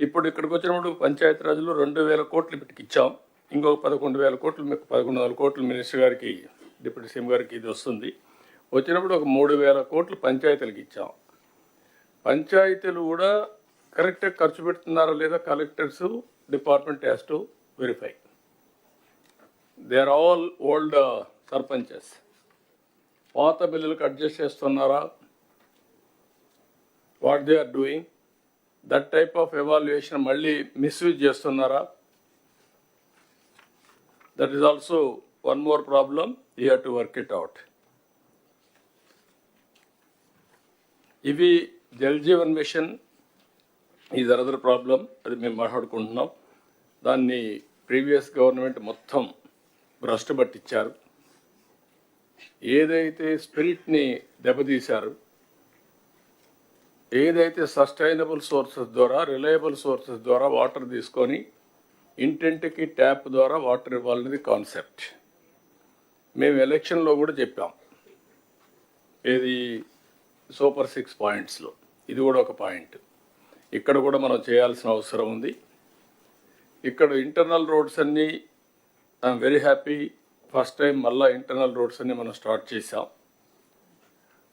Speaker 3: ఇప్పుడు ఇక్కడికి వచ్చినప్పుడు పంచాయతీ రాజ్లో 2,000 కోట్లు ఇప్పటికి ఇచ్చాం. ఇంకొక 11,000 కోట్లు, మీకు 11,000 కోట్లు మినిస్టర్ గారికి, డిప్యూటీ సీఎం గారికి ఇది వస్తుంది. వచ్చినప్పుడు ఒక 3,000 కోట్లు పంచాయతీలకు ఇచ్చాం. పంచాయతీలు కూడా కరెక్ట్గా ఖర్చు పెడుతున్నారా లేదా collectors department has to verify. They are all old sarpanches పాత బిల్లులకు అడ్జస్ట్ చేస్తున్నారా, what they are doing, that type of evaluation మళ్ళీ మిస్యూజ్ చేస్తున్నారా? That is also one more problem, you have to work it out. ఇవి Jal Jeevan mission is another problem, అది మేము మాట్లాడుకుంటున్నాం. దాన్ని ప్రీవియస్ గవర్నమెంట్ మొత్తం భ్రష్టు పట్టించారు. ఏదైతే స్పిరిట్ని దెబ్బతీశారు, ఏదైతే సస్టైనబుల్ సోర్సెస్ ద్వారా, రిలయబుల్ సోర్సెస్ ద్వారా వాటర్ తీసుకొని ఇంటింటికి ట్యాప్ ద్వారా వాటర్ ఇవ్వాలనేది కాన్సెప్ట్. మేము ఎలక్షన్లో కూడా చెప్పాం, ఏది సూపర్ 6 పాయింట్స్లో ఇది కూడా ఒక పాయింట్. ఇక్కడ కూడా మనం చేయాల్సిన అవసరం ఉంది. ఇక్కడ ఇంటర్నల్ రోడ్స్ అన్నీ I'm very happy, first time మళ్ళీ ఇంటర్నల్ రోడ్స్ అన్నీ మనం స్టార్ట్ చేసాం.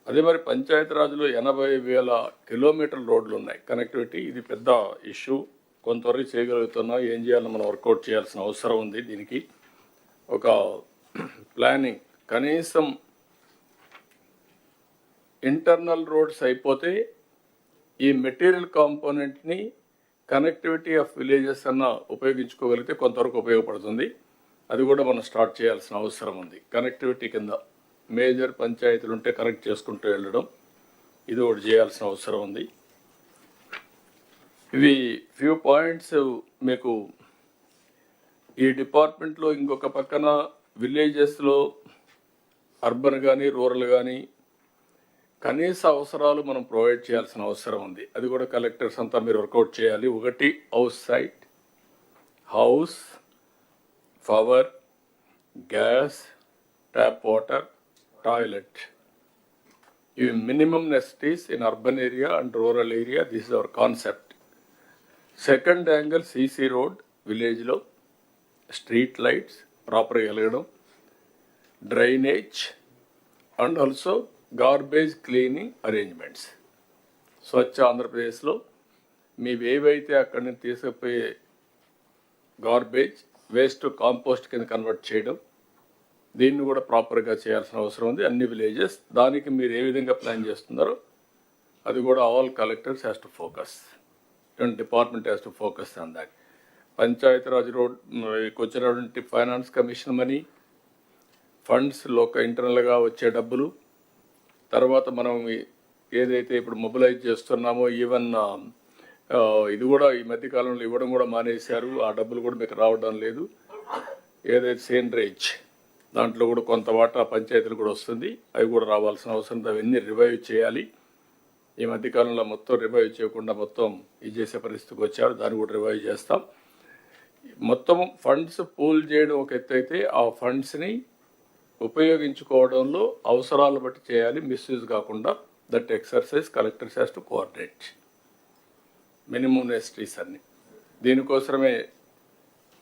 Speaker 3: అదే మరి పంచాయతీ రాజ్లో 80,000 కిలోమీటర్ల రోడ్లు ఉన్నాయి కనెక్టివిటీ. ఇది పెద్ద ఇష్యూ, కొంతవరకు చేయగలుగుతున్నాం. ఏం చేయాలో మనం వర్కౌట్ చేయాల్సిన అవసరం ఉంది. దీనికి ఒక ప్లానింగ్, కనీసం ఇంటర్నల్ రోడ్స్ అయిపోతే ఈ మెటీరియల్ కాంపోనెంట్ని కనెక్టివిటీ ఆఫ్ విలేజెస్ అన్న ఉపయోగించుకోగలిగితే కొంతవరకు ఉపయోగపడుతుంది. అది కూడా మనం స్టార్ట్ చేయాల్సిన అవసరం ఉంది. కనెక్టివిటీ కింద మేజర్ పంచాయతీలు ఉంటే కనెక్ట్ చేసుకుంటూ వెళ్ళడం, ఇది ఒకటి చేయాల్సిన అవసరం ఉంది. ఇవి ఫ్యూ పాయింట్స్ మీకు ఈ డిపార్ట్మెంట్లో. ఇంకొక పక్కన విలేజెస్లో అర్బన్ కానీ రూరల్ కానీ కనీస అవసరాలు మనం ప్రొవైడ్ చేయాల్సిన అవసరం ఉంది. అది కూడా కలెక్టర్స్ అంతా మీరు వర్కౌట్ చేయాలి. ఒకటి house site, house, power, gas, tap water, toilet. ఇవి minimum necessities in urban area and rural area. This is our concept. Second angle CC road విలేజ్లో, స్ట్రీట్ లైట్స్ ప్రాపర్గా వెలగడం, drainage and also garbage cleaning arrangements. Swachh ఆంధ్రప్రదేశ్లో మీవేవైతే అక్కడి నుంచి తీసుకుపోయే garbage waste compost కింద కన్వర్ట్ చేయడం, దీన్ని కూడా ప్రాపర్గా చేయాల్సిన అవసరం ఉంది అన్ని విలేజెస్. దానికి మీరు ఏ విధంగా ప్లాన్ చేస్తున్నారో అది కూడా all collectors has to focus, department has to focus on that. Panchayati Raj road వచ్చినటువంటి ఫైనాన్స్ కమిషన్ మనీ, ఫండ్స్ ఇంటర్నల్గా వచ్చే డబ్బులు, తర్వాత మనం ఏదైతే ఇప్పుడు మొబిలైజ్ చేస్తున్నామో, ఈవెన్ ఇది కూడా ఈ మధ్యకాలంలో ఇవ్వడం కూడా మానేశారు. ఆ డబ్బులు కూడా మీకు రావడం లేదు. ఏదైతే సెన్రేజ్ దాంట్లో కూడా కొంత వాటా పంచాయతీలు కూడా వస్తుంది, అవి కూడా రావాల్సిన అవసరం ఉంది. అవన్నీ రివైవ్ చేయాలి. ఈ మధ్యకాలంలో మొత్తం రివైవ్ చేయకుండా మొత్తం ఇది చేసే పరిస్థితికి వచ్చారు. దాన్ని కూడా రివైవ్ చేస్తాం. మొత్తం ఫండ్స్ పూల్ చేయడం ఒక ఎత్తు అయితే, ఆ ఫండ్స్ని ఉపయోగించుకోవడంలో అవసరాలు బట్టి చేయాలి, మిస్యూజ్ కాకుండా. That exercise collectors has to coordinate minimum నెసిటీస్ అన్ని. దీనికోసమే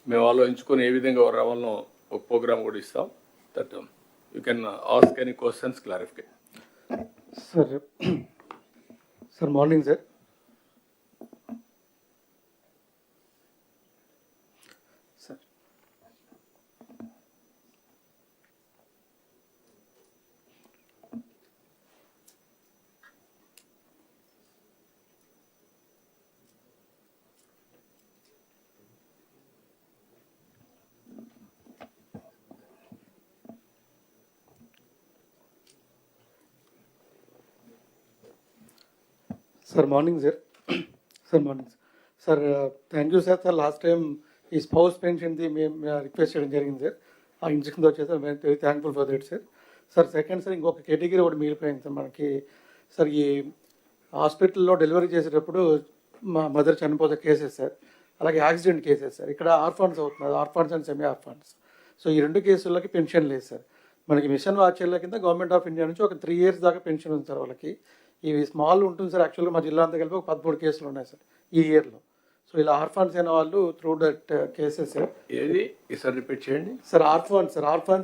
Speaker 3: మేము ఆలోచించుకొని ఏ విధంగా రావాలనో ఒక ప్రోగ్రామ్ కూడా ఇస్తాం. That you can ask any questions, clarify.
Speaker 9: Sir morning sir. Sir morning sir. Sir morning sir. Thank you sir. Sir last time ఈ స్పౌస్ పెన్షన్ది మేము రిక్వెస్ట్ చేయడం జరిగింది సార్. ఆ ఇన్స్ట్రక్షన్తో వచ్చేసి మేము very thankful for that sir. Sir second sir, ఇంకొక category ఒకటి మిగిలిపోయింది సార్ మనకి. సార్ ఈ హాస్పిటల్లో డెలివరీ చేసేటప్పుడు మా మదర్ చనిపోతే కేసెస్ సార్, అలాగే యాక్సిడెంట్ కేసెస్ సార్. ఇక్కడ ఆర్ఫాన్స్ అవుతున్నారు, orphans and semi orphans. So ఈ రెండు కేసులకి పెన్షన్ లేదు సార్. మనకి మిషన్ వాచర్ల కింద గవర్నమెంట్ ఆఫ్ ఇండియా నుంచి ఒక 3 years దాకా పెన్షన్ ఉంది సార్ వాళ్ళకి. ఇవి స్మాల్ ఉంటుంది సార్. యాక్చువల్గా మా జిల్లా అంతా కలిపి ఒక 13 కేసులు ఉన్నాయి సార్ ఈ ఇయర్లో. సో ఇలా ఆర్ఫాన్స్ అయిన వాళ్ళు త్రూ దట్ కేసెస్ సార్.
Speaker 3: ఏది ఈసారి రిపీట్ చేయండి
Speaker 9: sir. Orphans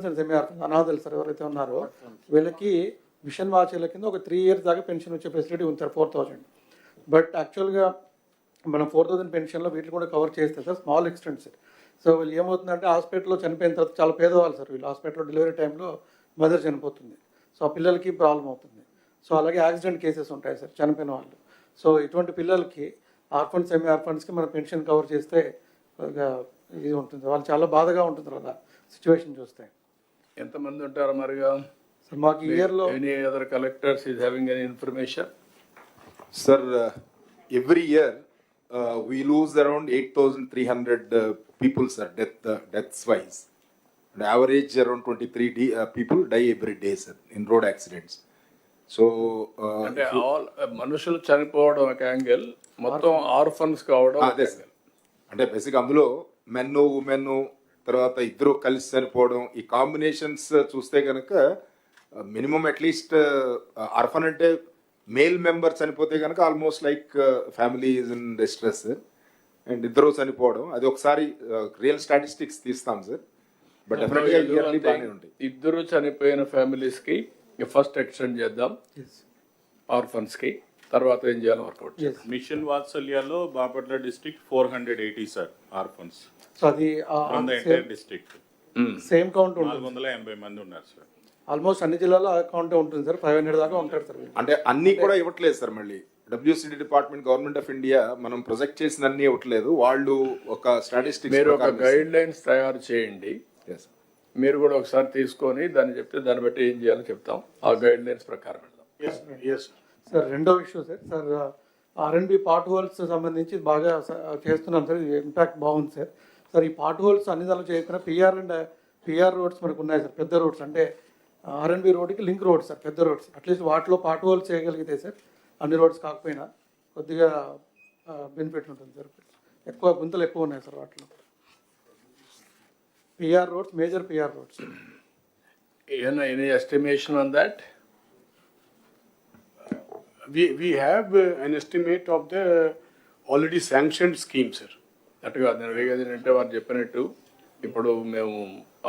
Speaker 9: and semi orphans అనాథలు సార్ ఎవరైతే ఉన్నారో వీళ్ళకి మిషన్ వాచర్ల కింద ఒక 3 years దాకా పెన్షన్ వచ్చే ఫెసిలిటీ ఉంది సార్, 4,000. బట్ యాక్చువల్గా మనం 4,000 పెన్షన్లో వీటిని కూడా కవర్ చేస్తే sir small extent sir. So వీళ్ళు ఏమవుతుందంటే హాస్పిటల్లో చనిపోయిన తర్వాత చాలా పేదవాళ్ళు సార్ వీళ్ళు, హాస్పిటల్లో డెలివరీ టైంలో మదర్ చనిపోతుంది, సో ఆ పిల్లలకి ప్రాబ్లం అవుతుంది. సో అలాగే యాక్సిడెంట్ కేసెస్ ఉంటాయి సార్ చనిపోయిన వాళ్ళు. సో ఇటువంటి పిల్లలకి ఆర్ఫన్స్, సెమీ ఆర్ఫన్స్కి మనం పెన్షన్ కవర్ చేస్తే ఇది ఉంటుంది, వాళ్ళు చాలా బాధగా ఉంటుంది అలా సిచ్యువేషన్ చూస్తే.
Speaker 3: ఎంతమంది ఉంటారు మరిగా
Speaker 9: సార్ మాకు ఈ ఇయర్లో
Speaker 3: any other collectors is having any information?
Speaker 10: Sir, every year we lose around 8,300 people, sir, deaths wise. On average, around 23 people die every day, sir, in road accidents. So,
Speaker 3: అంటే all మనుషులు చనిపోవడం ఒక angle, మొత్తం orphans కావడం
Speaker 10: అదే sir. అంటే basic అందులో men women తర్వాత ఇద్దరు కలిసి చనిపోవడం, ఈ కాంబినేషన్స్ చూస్తే కనుక మినిమం అట్లీస్ట్ ఆర్ఫన్ అంటే మేల్ మెంబర్ చనిపోతే కనుక almost like family is in distress, and ఇద్దరు చనిపోవడం అది ఒకసారి రియల్ స్టాటిస్టిక్స్ తీస్తాం సార్. బట్ డెఫినెట్గా బాగానే ఉంటాయి.
Speaker 3: ఇద్దరు చనిపోయిన ఫ్యామిలీస్కి ఫస్ట్ ఎక్స్టెండ్ చేద్దాం, ఆర్ఫన్స్కి తర్వాత ఏం చేయాలి వర్కౌట్.
Speaker 11: మిషన్ వాత్సల్యాలో Bapatla district 480 sir orphans.
Speaker 9: So అది
Speaker 11: from the entire district
Speaker 9: same count ఉంటుంది,
Speaker 11: 480 మంది ఉన్నారు సార్.
Speaker 9: ఆల్మోస్ట్ అన్ని జిల్లాలో ఆ కౌంటే ఉంటుంది సార్, 500 దాకా ఉంటారు సార్.
Speaker 10: అంటే అన్ని కూడా ఇవ్వట్లేదు సార్, మళ్ళీ WCD department government of India మనం ప్రొజెక్ట్ చేసిన అన్ని ఇవ్వట్లేదు, వాళ్ళు ఒక స్టాటిస్టిక్స్
Speaker 3: మీరు ఒక గైడ్ లైన్స్ తయారు చేయండి, మీరు కూడా ఒకసారి తీసుకొని దాన్ని చెప్తే దాన్ని బట్టి ఏం చేయాలో చెప్తాం, ఆ గైడ్ లైన్స్ ప్రకారం వెళ్దాం.
Speaker 9: సార్ రెండో issue sir R&B part holes సంబంధించి బాగా చేస్తున్నాం సార్, ఇంపాక్ట్ బాగుంది సార్. సార్ ఈ పార్ట్ హోల్స్ అన్ని దానిలో చేయకుండా PR రోడ్స్ మనకు ఉన్నాయి సార్, పెద్ద రోడ్స్ అంటే R&B రోడ్కి లింక్ రోడ్స్ సార్, పెద్ద రోడ్స్. అట్లీస్ట్ వాటిలో పార్ట్ హోల్స్ చేయగలిగితే సార్, అన్ని రోడ్స్ కాకపోయినా కొద్దిగా బెనిఫిట్ ఉంటుంది సార్. ఎక్కువ గుంతలు ఎక్కువ ఉన్నాయి సార్ వాటిలో, PR roads, major PR roads.
Speaker 3: Any estimation on that?
Speaker 4: We have an estimate of the already sanctioned scheme, sir.
Speaker 3: అట్టుగా నేను వేగేదంటే వారు చెప్పినట్టు ఇప్పుడు మేము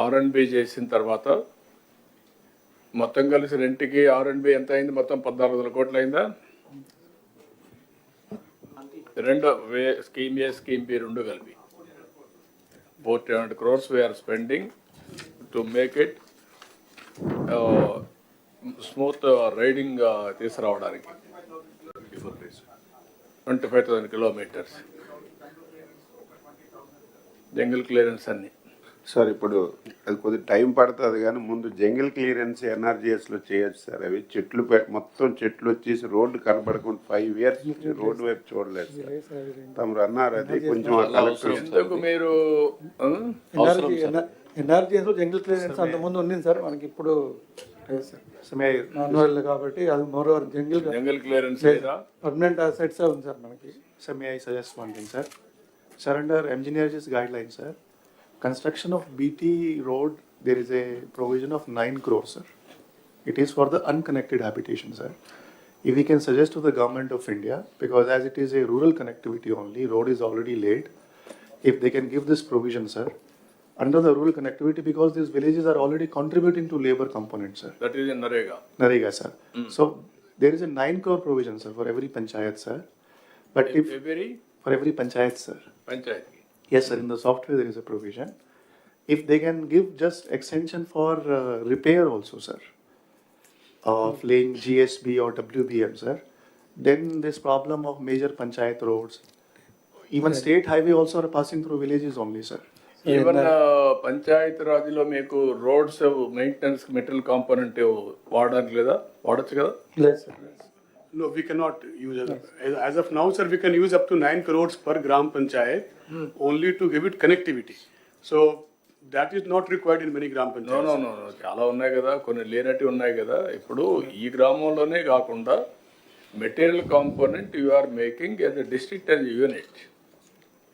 Speaker 3: R&B చేసిన తర్వాత మొత్తం కలిసి రెంట్కి R&B ఎంత అయింది? మొత్తం 1,400 కోట్లు అయిందా? రెండో స్కీమ్ ఏ స్కీమ్ బి రెండు కలిపి 400 crores we are spending to make it smooth riding తీసుకురావడానికి 25,000 kilometers జంగిల్ క్లియరెన్స్ అన్ని.
Speaker 5: సార్ ఇప్పుడు అది కొద్దిగా టైం పడుతుంది కానీ ముందు జంగిల్ క్లియరెన్స్ NRGSలో చేయొచ్చు సార్. అవి చెట్లు మొత్తం చెట్లు వచ్చేసి రోడ్డు కనబడకుండా 5 years రోడ్డు వైపు చూడలేదు సార్. తమరు అన్నారు అది కొంచెం
Speaker 3: ఎందుకు మీరు
Speaker 9: NRGSలో జంగిల్ క్లియరెన్స్ అంతకుముందు ఉంది సార్, మనకి ఇప్పుడు కాబట్టి అది moreover jungle
Speaker 3: clearance
Speaker 9: permanent assets ఉంది సార్ మనకి.
Speaker 12: So may I suggest one thing, sir? Sir, under MGNREGS guidelines, sir, construction of BT road, there is a provision of 9 crores, sir. It is for the unconnected habitation, sir. If we can suggest to the government of India, because as it is a rural connectivity only, road is already laid, if they can give this provision, sir, under the rural connectivity, because these villages are already contributing to labor component, sir.
Speaker 3: That is in Narega.
Speaker 12: Narega, sir. So there is a 9 crore provision, sir, for every panchayat, sir. But if for every panchayat, sir.
Speaker 3: Panchayat.
Speaker 12: Yes, sir. In the software there is a provision. If they can give just extension for repair also, sir, of laying GSB or WBM, sir, then this problem of major panchayat roads, even state highway also are passing through villages only, sir.
Speaker 3: Even panchayat రాజ్లో మీకు roads maintenance material component వాడడానికి లేదా? వాడచ్చు కదా?
Speaker 9: లేదు sir.
Speaker 4: No, we cannot use it. As of now, sir, we can use up to 9 crores per gram panchayat only to give it connectivity. So that is not required in many gram panchayats.
Speaker 3: No. చాలా ఉన్నాయి కదా, కొన్ని లేనట్టు ఉన్నాయి కదా. ఇప్పుడు ఈ గ్రామంలోనే కాకుండా material component you are making as a district and unit.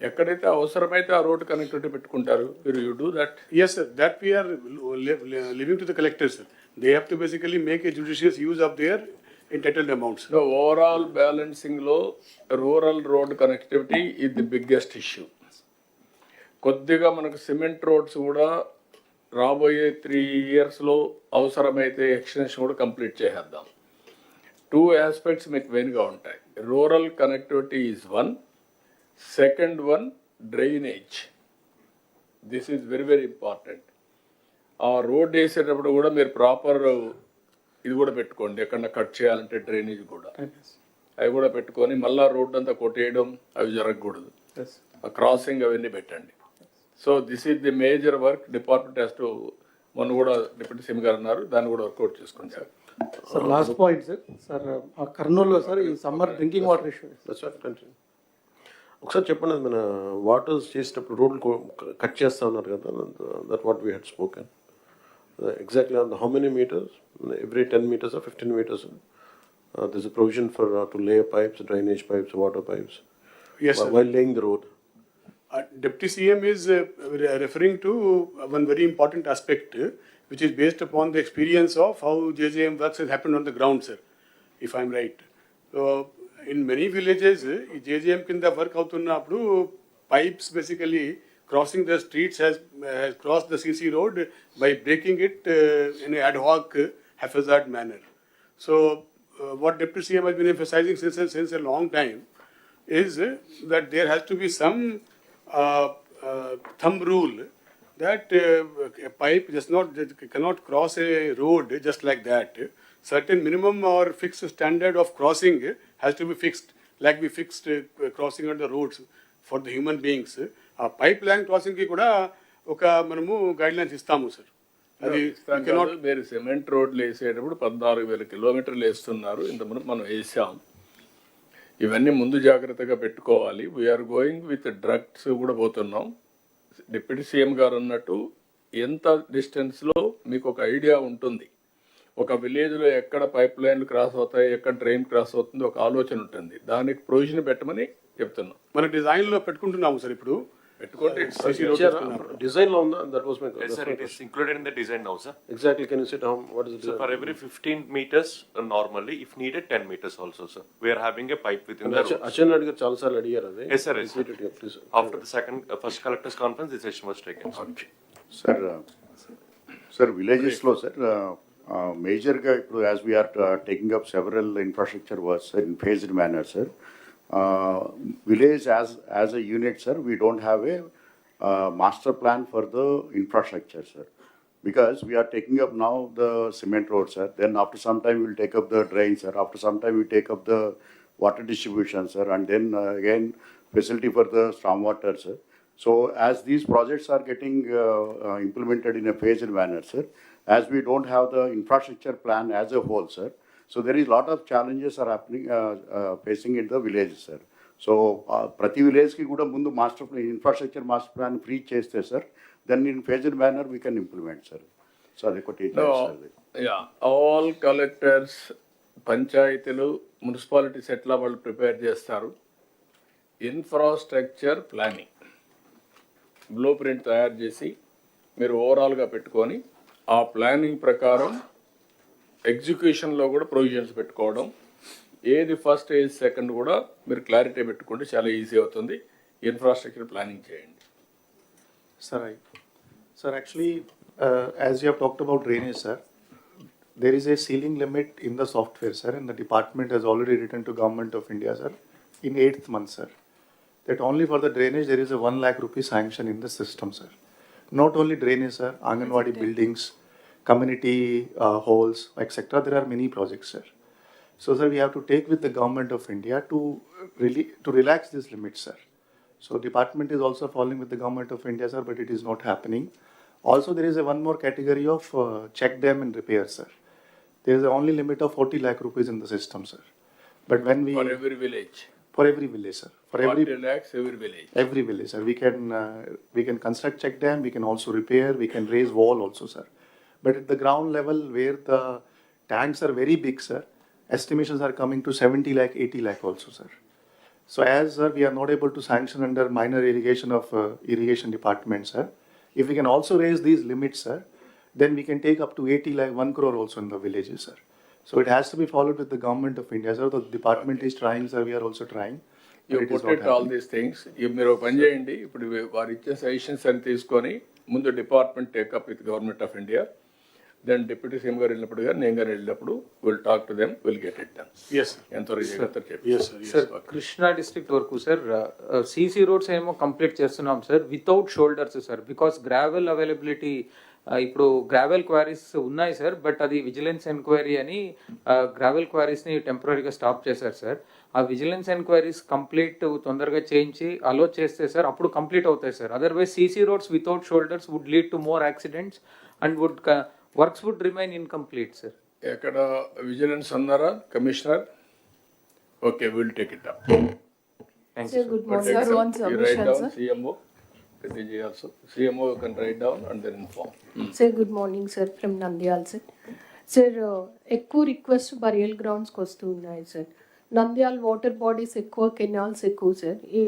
Speaker 3: ఎక్కడైతే అవసరమైతే ఆ రోడ్ కనెక్టివిటీ పెట్టుకుంటారు. You do that?
Speaker 4: Yes, sir. That we are leaving to the collectors, sir. They have to basically make a judicious use of their entitled amounts.
Speaker 3: So overall balancing లో rural road connectivity is the biggest issue. కొద్దిగా మనకు cement roads కూడా రాబోయే 3 yearsలో అవసరమైతే extension కూడా complete చేసేద్దాం. 2 aspects మీకు మెయిన్గా ఉంటాయి. Rural connectivity is one, second one drainage. This is very very important. ఆ రోడ్ వేసేటప్పుడు కూడా మీరు ప్రాపర్ ఇది కూడా పెట్టుకోండి, ఎక్కడన్నా కట్ చేయాలంటే డ్రైనేజ్ కూడా అవి కూడా పెట్టుకొని మళ్ళీ రోడ్ అంతా కొట్టేయడం అవి జరగకూడదు. ఆ క్రాసింగ్ అవన్నీ పెట్టండి. So this is the major work department has to. మొన్న కూడా డిప్యూటీ సీఎం గారు అన్నారు, దాన్ని కూడా వర్కౌట్ చేసుకోండి sir.
Speaker 9: Sir last point sir కర్నూలులో సార్ ఈ సమ్మర్ డ్రింకింగ్ వాటర్ ఇష్యూ
Speaker 8: ఒకసారి చెప్పండి, మన వాటర్స్ చేసేటప్పుడు రోడ్లు కట్ చేస్తా ఉన్నారు కదా, that what we had spoken exactly on how many meters, every 10 meters or 15 meters there's a provision for to lay pipes, drainage pipes, water pipes.
Speaker 4: Yes, sir.
Speaker 8: While laying the road.
Speaker 4: Deputy CM is referring to one very important aspect which is based upon the experience of how JJM works has happened on the ground, sir, if I'm right. So in many villages JJM kinda work avutunnappudu pipes basically crossing the streets has crossed the CC road by breaking it in an ad hoc haphazard manner. So what Deputy CM has been emphasizing since a long time is that there has to be some thumb rule that a pipe cannot cross a road just like that. Certain minimum or fixed standard of crossing has to be fixed, like we fixed crossing on the roads for the human beings. A pipeline crossing ki kuda oka manamu guidelines istamu, sir.
Speaker 3: అది మీరు cement రోడ్లు వేసేటప్పుడు 14,000 kilometers వేస్తున్నారు, ఇంతకుముందు మనం వేసాం. ఇవన్నీ ముందు జాగ్రత్తగా పెట్టుకోవాలి. వీఆర్ గోయింగ్ విత్ డ్రగ్స్ కూడా పోతున్నాం. డిప్యూటీ సీఎం గారు అన్నట్టు ఎంత డిస్టెన్స్లో మీకు ఒక ఐడియా ఉంటుంది. ఒక విలేజ్లో ఎక్కడ పైప్ లైన్లు క్రాస్ అవుతాయి, ఎక్కడ డ్రైన్ క్రాస్ అవుతుంది, ఒక ఆలోచన ఉంటుంది. దానికి ప్రొవిజన్ పెట్టమని చెప్తున్నాం.
Speaker 4: మన డిజైన్లో పెట్టుకుంటున్నాము సార్ ఇప్పుడు.
Speaker 8: Design law, that was my question.
Speaker 13: Yes, sir, it is included in the design now, sir.
Speaker 8: Exactly, can you say what is the design?
Speaker 13: So for every 15 meters normally, if needed 10 meters also, sir. We are having a pipe within the road.
Speaker 8: Achan Reddy garu chaala saarlu adigaru ade.
Speaker 13: Yes, sir, yes, sir. After the first collectors conference, this decision was taken.
Speaker 14: Sir, villages lo, sir, major ga ippudu as we are taking up several infrastructure works in phased manner, sir. Village as a unit, sir, we don't have a master plan for the infrastructure, sir, because we are taking up now the cement road, sir. Then after some time we'll take up the drains, sir. After some time we take up the water distribution, sir, and then again facility for the stormwater, sir. So as these projects are getting implemented in a phased manner, sir, as we don't have the infrastructure plan as a whole, sir, so there is a lot of challenges are happening, facing in the villages, sir. So prati village ki kuda mundu infrastructure master plan free cheste, sir. Then in phased manner we can implement, sir. So adekoti
Speaker 3: all collectors, పంచాయతీలు, municipalities ఎట్లా వాళ్ళు prepare చేస్తారు, infrastructure planning blue print తయారు చేసి మీరు ఓవరాల్గా పెట్టుకొని ఆ ప్లానింగ్ ప్రకారం ఎగ్జిక్యూషన్లో కూడా ప్రొవిజన్స్ పెట్టుకోవడం. ఏది ఫస్ట్ ఏది సెకండ్ కూడా మీరు క్లారిటీ పెట్టుకుంటే చాలా ఈజీ అవుతుంది. ఇన్ఫ్రాస్ట్రక్చర్ ప్లానింగ్ చేయండి.
Speaker 12: Sir, actually, as you have talked about drainage, sir, there is a ceiling limit in the software, sir, and the department has already written to Government of India, sir, in 8th month, sir, that only for the drainage there is a 1 lakh rupee sanction in the system, sir. Not only drainage, sir, Anganwadi buildings, community halls, etc. There are many projects, sir. So, sir, we have to take with the Government of India to relax this limit, sir. So, department is also following with the Government of India, sir, but it is not happening. Also, there is a one more category of check dam and repair, sir. There is a only limit of 40 lakh rupees in the system, sir. But when we
Speaker 3: for every village.
Speaker 12: For every village, sir. For
Speaker 3: 40 lakhs every village.
Speaker 12: Every village, sir. We can construct check dam. We can also repair. We can raise wall also, sir. But at the ground level, where the tanks are very big, sir, estimations are coming to 70 lakh, 80 lakh also, sir. So as, sir, we are not able to sanction under minor irrigation of irrigation department, sir. If we can also raise these limits, sir, then we can take up to 80 lakh, 1 crore also in the villages, sir. So it has to be followed with the Government of India, sir. The department is trying, sir. We are also trying.
Speaker 3: You put it all these things. మీరు ఒక పని చేయండి, ఇప్పుడు వారు ఇచ్చే suggestions అని తీసుకొని ముందు department take up with government of India. Then deputy CM గారు వెళ్ళినప్పుడు కానీ నేను కానీ వెళ్ళినప్పుడు will talk to them, will get it done.
Speaker 4: Yes
Speaker 3: ఎంతవరకు చేయగలుగుతారు చెప్పి.
Speaker 15: సార్ కృష్ణా డిస్ట్రిక్ట్ వరకు సార్ సీసీ రోడ్స్ ఏమో కంప్లీట్ చేస్తున్నాం sir without shoulders sir, because gravel availability ఇప్పుడు గ్రావెల్ క్వారీస్ ఉన్నాయి సార్, బట్ అది విజిలెన్స్ ఎంక్వైరీ అని గ్రావెల్ క్వారీస్ని టెంపరీగా స్టాప్ చేశారు సార్. ఆ విజిలెన్స్ ఎంక్వైరీస్ కంప్లీట్ తొందరగా చేయించి అలో చేస్తే సార్ అప్పుడు కంప్లీట్ అవుతాయి sir. Otherwise CC roads without shoulders would lead to more accidents and works would remain incomplete sir.
Speaker 3: ఎక్కడ విజిలెన్స్ అన్నారా commissioner? Okay, will take it up.
Speaker 16: Sir, good morning, sir. One submission, sir.
Speaker 3: CMO, also. CMO can write down and then inform.
Speaker 16: Sir, good morning, sir. From Nandyal, sir. Sir, ఎక్కువ request burial గ్రౌండ్స్కి వస్తూ ఉన్నాయి sir. Nandyal water bodies ఎక్కువ, canals ఎక్కువ sir. ఈ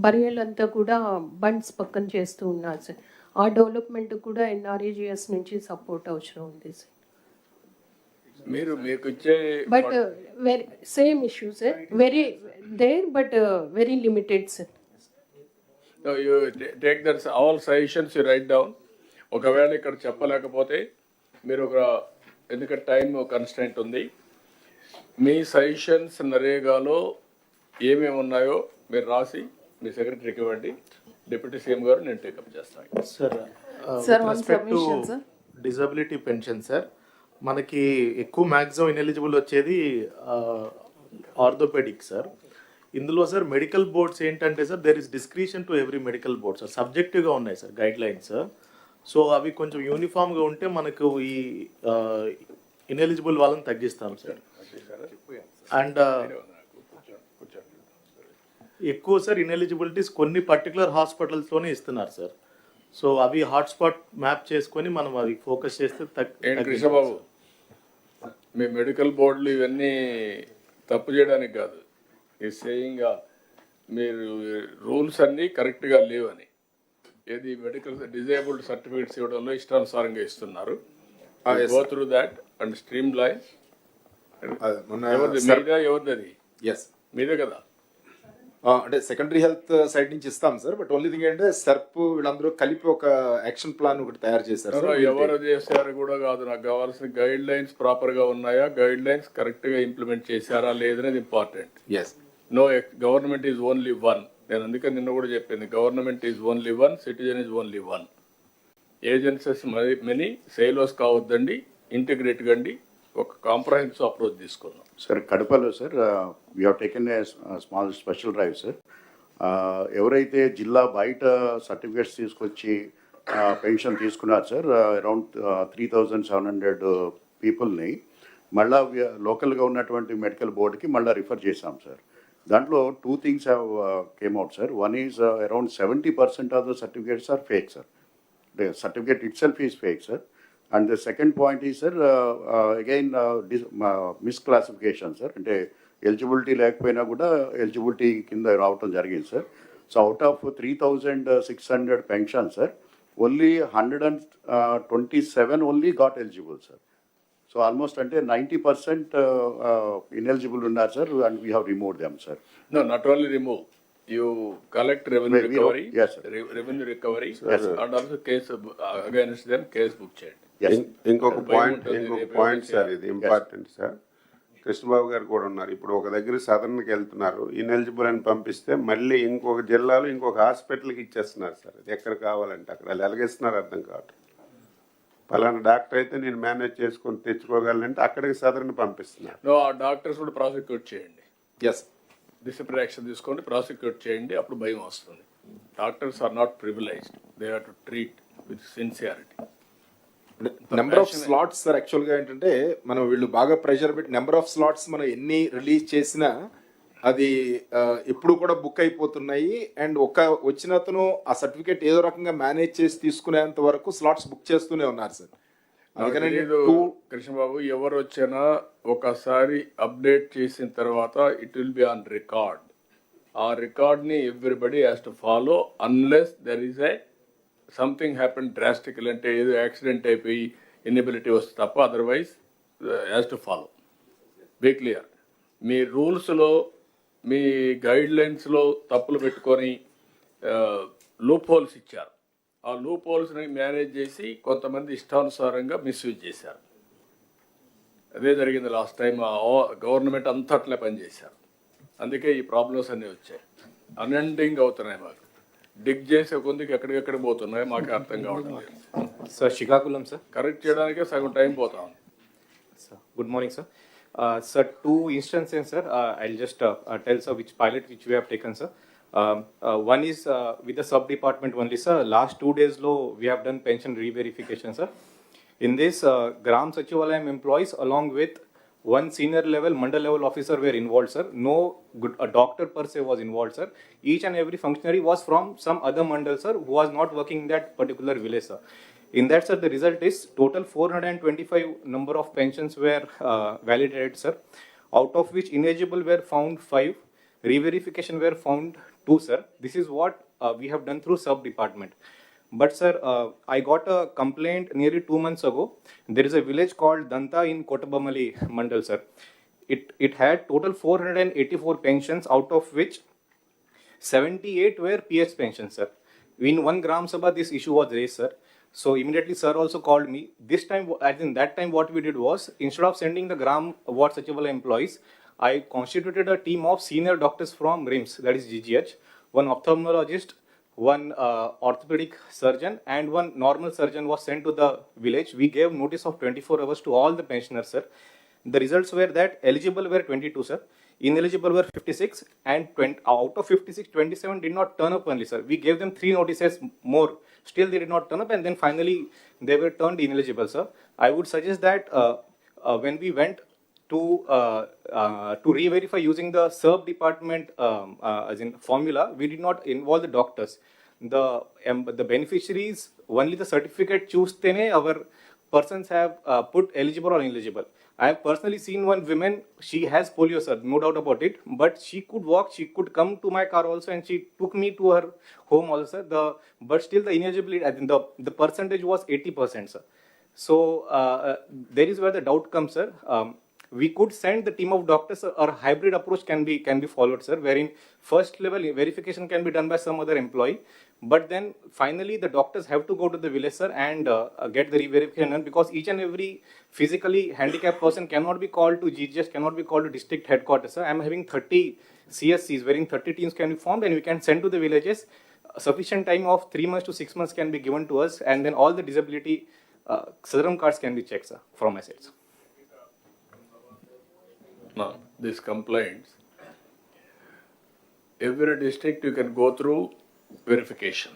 Speaker 16: burial అంతా కూడా bunds పక్కన చేస్తూ ఉన్నారు సార్. ఆ డెవలప్మెంట్ కూడా NREGS నుంచి సపోర్ట్ అవసరం ఉంది సార్.
Speaker 3: మీకు ఇచ్చే
Speaker 16: but very same issue sir, very there but very limited sir.
Speaker 3: You take that all suggestions, you write down. ఒకవేళ ఇక్కడ చెప్పలేకపోతే మీరు ఎందుకంటే టైం కన్స్టెంట్ ఉంది, మీ సజెషన్స్ నరేగాలో ఏమేమి ఉన్నాయో మీరు రాసి మీ సెక్రటరీకి ఇవ్వండి. డిప్యూటీ సీఎం గారు నేను టేకప్ చేస్తాను.
Speaker 16: Sir one submission sir.
Speaker 12: Disability pension sir, మనకి ఎక్కువ మ్యాక్సిమం ఇనెలిజిబుల్ వచ్చేది ఆర్థోపెడిక్ సార్. ఇందులో సార్ మెడికల్ బోర్డ్స్ ఏంటంటే sir there is discretion to every medical board sir, సబ్జెక్టివ్గా ఉన్నాయి సార్ గైడ్ లైన్స్. సో అవి కొంచెం యూనిఫామ్గా ఉంటే మనకు ఈ ఇనెలిజిబుల్ వాళ్ళని తగ్గిస్తాం సార్. అండ్ ఎక్కువ సార్ ఇనెలిజిబిలిటీస్ కొన్ని పర్టికులర్ హాస్పిటల్స్తోనే ఇస్తున్నారు సార్. సో అవి హాట్స్పాట్ మ్యాప్ చేసుకొని మనం అవి ఫోకస్ చేస్తే
Speaker 3: కృష్ణబాబు, మీ మెడికల్ బోర్డులు ఇవన్నీ తప్పు చేయడానికి కాదు, ఈ సేయింగ్ మీరు రూల్స్ అన్నీ కరెక్ట్గా లేవని. ఏది మెడికల్ డిజేబుల్డ్ సర్టిఫికేట్స్ ఇవ్వడంలో ఇష్టానుసారంగా ఇస్తున్నారు. Go through that and stream line. ఎవరిది? మీదే కదా.
Speaker 10: అంటే సెకండరీ హెల్త్ సైడ్ నుంచి ఇస్తాం సార్, బట్ ఓన్లీ థింగ్ ఏంటంటే సర్ప్ వీళ్ళందరూ కలిపి ఒక యాక్షన్ ప్లాన్ ఒకటి తయారు చేశారు.
Speaker 3: ఎవరు చేశారు కూడా కాదు, నాకు కావాల్సిన గైడ్ లైన్స్ ప్రాపర్ గా ఉన్నాయా, గైడ్ లైన్స్ కరెక్ట్ గా ఇంప్లిమెంట్ చేశారా లేదనేది important. No government is only one. నేను అందుకని నిన్న కూడా చెప్పింది, government is only one, citizen is only one. Agencies many, silos కావద్దండి, ఇంటిగ్రేట్ కండి, ఒక కాంప్రహెన్సివ్ అప్రోచ్ తీసుకుందాం.
Speaker 14: సార్ కడపలో sir we have taken a small special drive sir. ఎవరైతే జిల్లా బయట సర్టిఫికేట్స్ తీసుకొచ్చి పెన్షన్ తీసుకున్నారు సార్, అరౌండ్ 3,700 పీపుల్ని మళ్ళా లోకల్గా ఉన్నటువంటి మెడికల్ బోర్డుకి మళ్ళీ రిఫర్ చేశాం సార్. దాంట్లో 2 things have came out sir. One is around 70% of the certificates are fake sir. The certificate itself is fake sir. And the second point is sir, again misclassification sir. అంటే eligibility లేకపోయినా కూడా eligibility కింద రావటం జరిగింది sir. So out of 3,600 pension sir, only 127 only got eligible sir. So almost అంటే 90% ineligible ఉన్నారు sir, and we have remove them sir.
Speaker 3: No, not only remove. You collect revenue recovery,
Speaker 14: yes, sir.
Speaker 3: Revenue recovery,
Speaker 14: yes,
Speaker 3: and also case against them, case book change.
Speaker 14: Yes.
Speaker 5: ఇంకొక point sir, ఇది important sir. Krishnababu గారు కూడా ఉన్నారు. ఇప్పుడు ఒక దగ్గర సదర్న్కి వెళ్తున్నారు, ineligible అని పంపిస్తే మళ్ళీ ఇంకొక జిల్లాలో ఇంకొక హాస్పిటల్కి ఇచ్చేస్తున్నారు సార్. అది ఎక్కడ కావాలంటే అక్కడ వాళ్ళు ఎలాగేస్తున్నారు అర్థం కావట్లేదు. పలానా డాక్టర్ అయితే నేను మేనేజ్ చేసుకొని తెచ్చుకోగలనంటే అక్కడికి సదర్ని పంపిస్తున్నారు.
Speaker 3: ఆ డాక్టర్స్ కూడా ప్రాసిక్యూట్ చేయండి. డిసిప్లినరీ యాక్షన్ తీసుకోండి, ప్రాసిక్యూట్ చేయండి, అప్పుడు భయం వస్తుంది. Doctors are not privileged, they have to treat with sincerity.
Speaker 10: Number of slots sir యాక్చువల్గా ఏంటంటే మనం వీళ్ళు బాగా ప్రెషర్ పెట్టి నెంబర్ ఆఫ్ స్లాట్స్ మనం ఎన్ని రిలీజ్ చేసినా అది ఎప్పుడు కూడా బుక్ అయిపోతున్నాయి. అండ్ వచ్చిన అతను ఆ సర్టిఫికేట్ ఏదో రకంగా మేనేజ్ చేసి తీసుకునేంత వరకు స్లాట్స్ బుక్ చేస్తూనే ఉన్నారు సార్. అందుకని
Speaker 3: కృష్ణబాబు, ఎవరు వచ్చినా ఒకసారి అప్డేట్ చేసిన తర్వాత it will be on record. ఆ రికార్డ్ని everybody has to follow unless there is a something happen drastical, అంటే ఏదో యాక్సిడెంట్ అయిపోయి ఇన్ఎబిలిటీ వస్తే తప్ప, otherwise has to follow. Be clear. మీ రూల్స్లో మీ గైడ్ లైన్స్లో తప్పులు పెట్టుకొని లూప్ హోల్స్ ఇచ్చారు. ఆ లూప్ హోల్స్ని మేనేజ్ చేసి కొంతమంది ఇష్టానుసారంగా మిస్యూజ్ చేశారు. అదే జరిగింది లాస్ట్ టైం. గవర్నమెంట్ అంతా అట్లే పనిచేశారు. అందుకే ఈ ప్రాబ్లమ్స్ అన్నీ వచ్చాయి. అన్ఎండింగ్ అవుతున్నాయి. మాకు డిగ్ చేసే కొందికి ఎక్కడికెక్కడ పోతున్నాయి మాకు అర్థం కావడం లేదు.
Speaker 17: Sir, Shikakulam, sir.
Speaker 3: కరెక్ట్ చేయడానికే సగం టైం పోతా ఉంది.
Speaker 17: Sir, good morning, sir. Sir, two instances, sir. I'll just tell, sir, which pilot which we have taken, sir. One is with the sub department only, sir. Last 2 days low, we have done pension re-verification, sir. In this, Gram Sachivalayam employees along with one senior level, mandal level officer were involved, sir. No a doctor per se was involved, sir. Each and every functionary was from some other mandal, sir, who was not working in that particular village, sir. In that, sir, the result is total 425 number of pensions were validated, sir. Out of which ineligible were found 5, re-verification were found 2, sir. This is what we have done through sub department. But sir, I got a complaint nearly 2 months ago. There is a village called Danta in Kotabamali Mandal, sir. It had total 484 pensions, out of which 78 were PS pensions, sir. In one Gram Sabha, this issue was raised, sir. So immediately, sir also called me. This time, as in that time, what we did was, instead of sending the Gram Ward Sachivala employees, I constituted a team of senior doctors from RIMS, that is GGH, one ophthalmologist, one orthopedic surgeon, and one normal surgeon was sent to the village. We gave notice of 24 hours to all the pensioners, sir. The results were that eligible were 22, sir. Ineligible were 56, and out of 56, 27 did not turn up only, sir. We gave them 3 notices more. Still, they did not turn up, and then finally, they were turned ineligible, sir. I would suggest that when we went to re-verify using the sub department as in formula, we did not involve the doctors. The beneficiaries, only the certificate choose our persons have put eligible or ineligible. I have personally seen one woman, she has polio, sir, no doubt about it, but she could walk, she could come to my car also, and she took me to her home also, sir. But still the ineligibility, I think the percentage was 80%, sir. So there is where the doubt comes, sir. We could send the team of doctors, or hybrid approach can be followed, sir, wherein first level verification can be done by some other employee, but then finally the doctors have to go to the village, sir, and get the re-verification done, because each and every physically handicapped person cannot be called to GGS, cannot be called to district headquarters, sir. I am having 30 CSCs, wherein 30 teams can be formed, and we can send to the villages. Sufficient time of 3 months to 6 months can be given to us, and then all the disability Sadram cards can be checked, sir, from my side, sir.
Speaker 3: Now, these complaints, every district you can go through verification.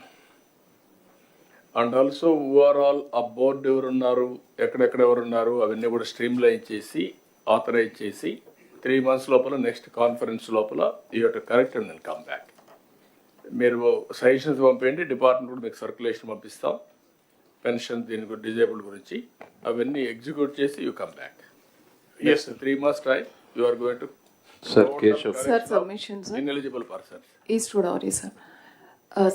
Speaker 3: And also overall ఆ board ఎవరు ఉన్నారు, ఎక్కడెక్కడ ఎవరు ఉన్నారు, అవన్నీ కూడా streamline చేసి authorise చేసి 3 months లోపల నెక్స్ట్ కాన్ఫరెన్స్ లోపల you have to correct and then come back. మీరు సజెషన్స్ పంపేయండి, డిపార్ట్మెంట్ కూడా మీకు సర్క్యులేషన్ పంపిస్తాం. పెన్షన్ దీని డిజేబుల్డ్ గురించి అవన్నీ ఎగ్జిక్యూట్ చేసి you come back. Yes, 3 months time. You are going to
Speaker 18: Sir, Keshav.
Speaker 19: Sir, submission, sir.
Speaker 3: Ineligible persons.
Speaker 19: East Godavari, sir.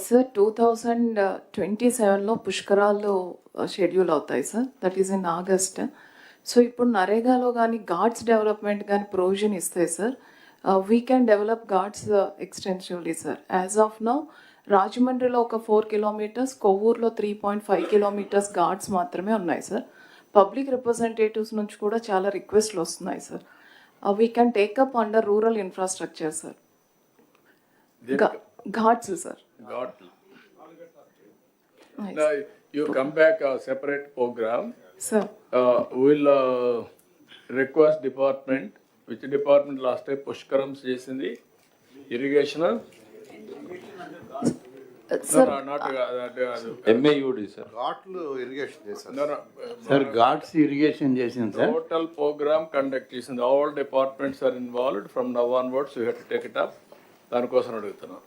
Speaker 19: Sir, 2027 లో పుష్కరాలు షెడ్యూల్ అవుతాయి, sir. That is in August. So ఇప్పుడు నరేగాలో కానీ guards development కానీ provision ఇస్తాయి, sir. We can develop guards extensively, sir. As of now రాజమండ్రిలో ఒక 4 kilometers, కొవ్వూరులో 3.5 kilometers guards మాత్రమే ఉన్నాయి, సార్. పబ్లిక్ రిప్రజెంటేటివ్స్ నుంచి కూడా చాలా రిక్వెస్ట్లు వస్తున్నాయి, sir. We can take up under rural infrastructure, sir. Ghats, sir.
Speaker 3: Got. Now, you come back a separate program.
Speaker 19: Sir.
Speaker 3: We'll request department. Which department last time Pushkaram చేసింది? Irrigation?
Speaker 19: Sir.
Speaker 3: No, not
Speaker 18: MAUD, sir.
Speaker 10: ఘాట్లు irrigation చేశారు.
Speaker 3: No.
Speaker 18: Sir, guards irrigation చేసింది, sir.
Speaker 3: Total program conduct చేసింది. All departments are involved. From now onwards, you have to take it up. దానికోసం అడుగుతున్నాను.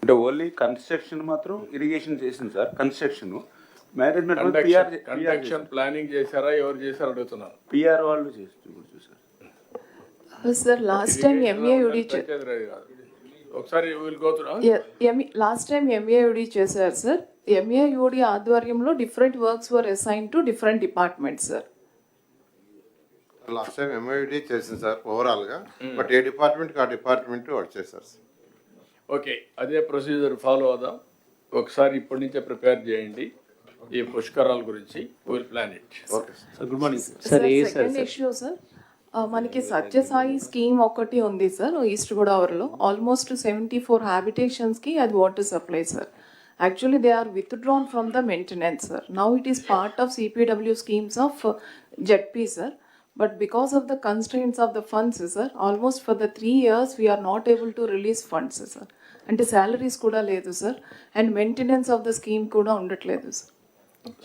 Speaker 5: అంటే only construction మాత్రం irrigation చేసింది, sir. Construction management
Speaker 3: conduction planning చేశారా, ఎవరు చేశారు అడుగుతున్నాను.
Speaker 5: పిఆర్ వాళ్ళు చూసారు.
Speaker 19: Sir, last time MAUD
Speaker 3: ఒకసారి will go through.
Speaker 19: Last time MAUD చేశారు, సార్. MAUD ఆధ్వర్యంలో different works were assign to different departments, sir.
Speaker 10: Last time MAUD చేసింది, సార్, ఓవరాల్గా. బట్ ఏ డిపార్ట్మెంట్కి ఆ డిపార్ట్మెంట్ వాళ్ళు చేశారు, సార్.
Speaker 3: ఓకే, అదే ప్రొసీజర్ ఫాలో అవుదాం. ఒకసారి ఇప్పటి నుంచే ప్రిపేర్ చేయండి ఈ పుష్కరాల గురించి. Will plan it.
Speaker 8: Okay sir, good morning
Speaker 19: sir. Second issue sir, మనకి సత్యసాయి స్కీమ్ ఒకటి ఉంది సార్ ఈస్ట్ గోదావరిలో. ఆల్మోస్ట్ 74 హ్యాబిటేషన్స్కి అది water supply sir. Actually, they are withdrawn from the maintenance, sir. Now it is part of CPW schemes of ZP, sir. But because of the constraints of the funds, sir, almost for the 3 years, we are not able to release funds, sir. And the salaries kuda ledu, sir. And maintenance of the scheme kuda undatledu, sir.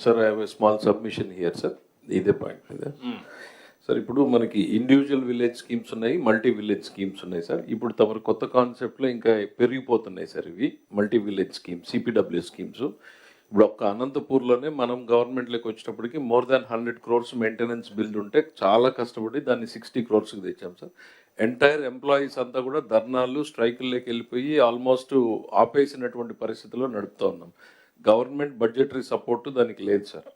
Speaker 18: Sir, I have a small submission here, sir. ఇదే point sir. ఇప్పుడు మనకి individual village schemes ఉన్నాయి, multi village schemes ఉన్నాయి sir. ఇప్పుడు తమరు కొత్త కాన్సెప్ట్లో ఇంకా పెరిగిపోతున్నాయి సార్ ఇవి multi village schemes, CPW schemes. ఇప్పుడు ఒక్క అనంతపూర్లోనే మనం గవర్నమెంట్లోకి వచ్చేటప్పటికి more than 100 crores maintenance bill ఉంటే చాలా కష్టపడి దాన్ని 60 crores తెచ్చాం సార్. ఎంటైర్ ఎంప్లాయీస్ అంతా కూడా ధర్నాలు, స్ట్రైకుల్లోకి వెళ్ళిపోయి ఆల్మోస్ట్ ఆపేసినటువంటి పరిస్థితిలో నడుపుతూ ఉన్నాం. గవర్నమెంట్ బడ్జెటరీ సపోర్టు దానికి లేదు సార్.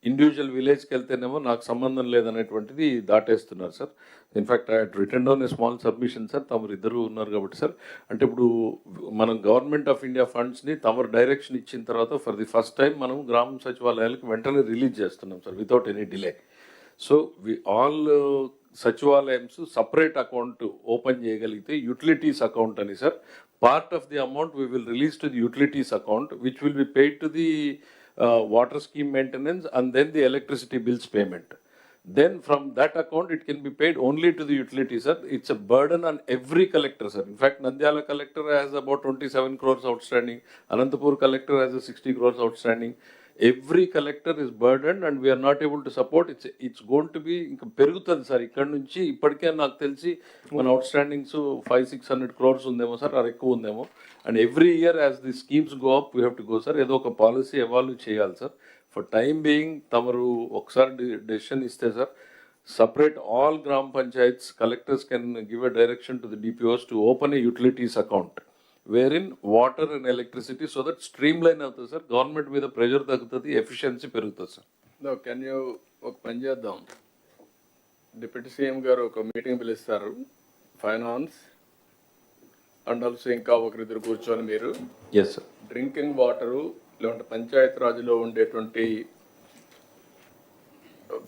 Speaker 18: ఇండివిజువల్ విలేజ్కి వెళ్తేనేమో నాకు సంబంధం లేదనేటువంటిది దాటేస్తున్నారు sir. In fact I return down a small submission sir. తమరు ఇద్దరు ఉన్నారు కాబట్టి సార్, అంటే ఇప్పుడు మనం గవర్నమెంట్ ఆఫ్ ఇండియా ఫండ్స్ని తమరు డైరెక్షన్ ఇచ్చిన తర్వాత ఫర్ ది ఫస్ట్ టైం మనం గ్రామ సచివాలయాలకు వెంటనే రిలీజ్ చేస్తున్నాం sir without any delay. So all sachivalayams separate account open చేయగలిగితే యూటిలిటీస్ అకౌంట్ అని sir, part of the amount we will release to the utilities account which will be paid to the water scheme maintenance and then the electricity bills payment. Then from that account it can be paid only to the utility, sir. It's a burden on every collector, sir. In fact, Nandyala collector has about 27 crores outstanding. Anantapur collector has a 60 crores outstanding. Every collector is burdened and we are not able to support. It's going to be ఇంకా పెరుగుతుంది sir. ఇక్కడ నుంచి ఇప్పటికే నాకు తెలిసి మన అవుట్స్టాండింగ్స్ 500-600 crores ఉందేమో sir, అది ఎక్కువ ఉందేమో. And every year as the schemes go up we have to go sir. ఏదో ఒక పాలసీ ఎవాల్వ్ చేయాలి సార్. ఫర్ టైమ్ బీయింగ్ తమరు ఒకసారి డెసిషన్ ఇస్తే sir, separate all gram panchayats, collectors can give a direction to the DPOs to open a utilities account wherein water and electricity, so that streamline అవుతుంది sir. Government మీద pressure తగ్గుతుంది, efficiency పెరుగుతుంది sir.
Speaker 3: Can you ఒక పని చేద్దాం, deputy CM గారు ఒక meeting పిలుస్తారు, ఫైనాన్స్ అండ్ ఆల్సో ఇంకా ఒకరిద్దరు కూర్చొని మీరు
Speaker 18: ఎస్ సార్
Speaker 3: డ్రింకింగ్ వాటరు లేదంటే పంచాయత్ రాజ్లో ఉండేటువంటి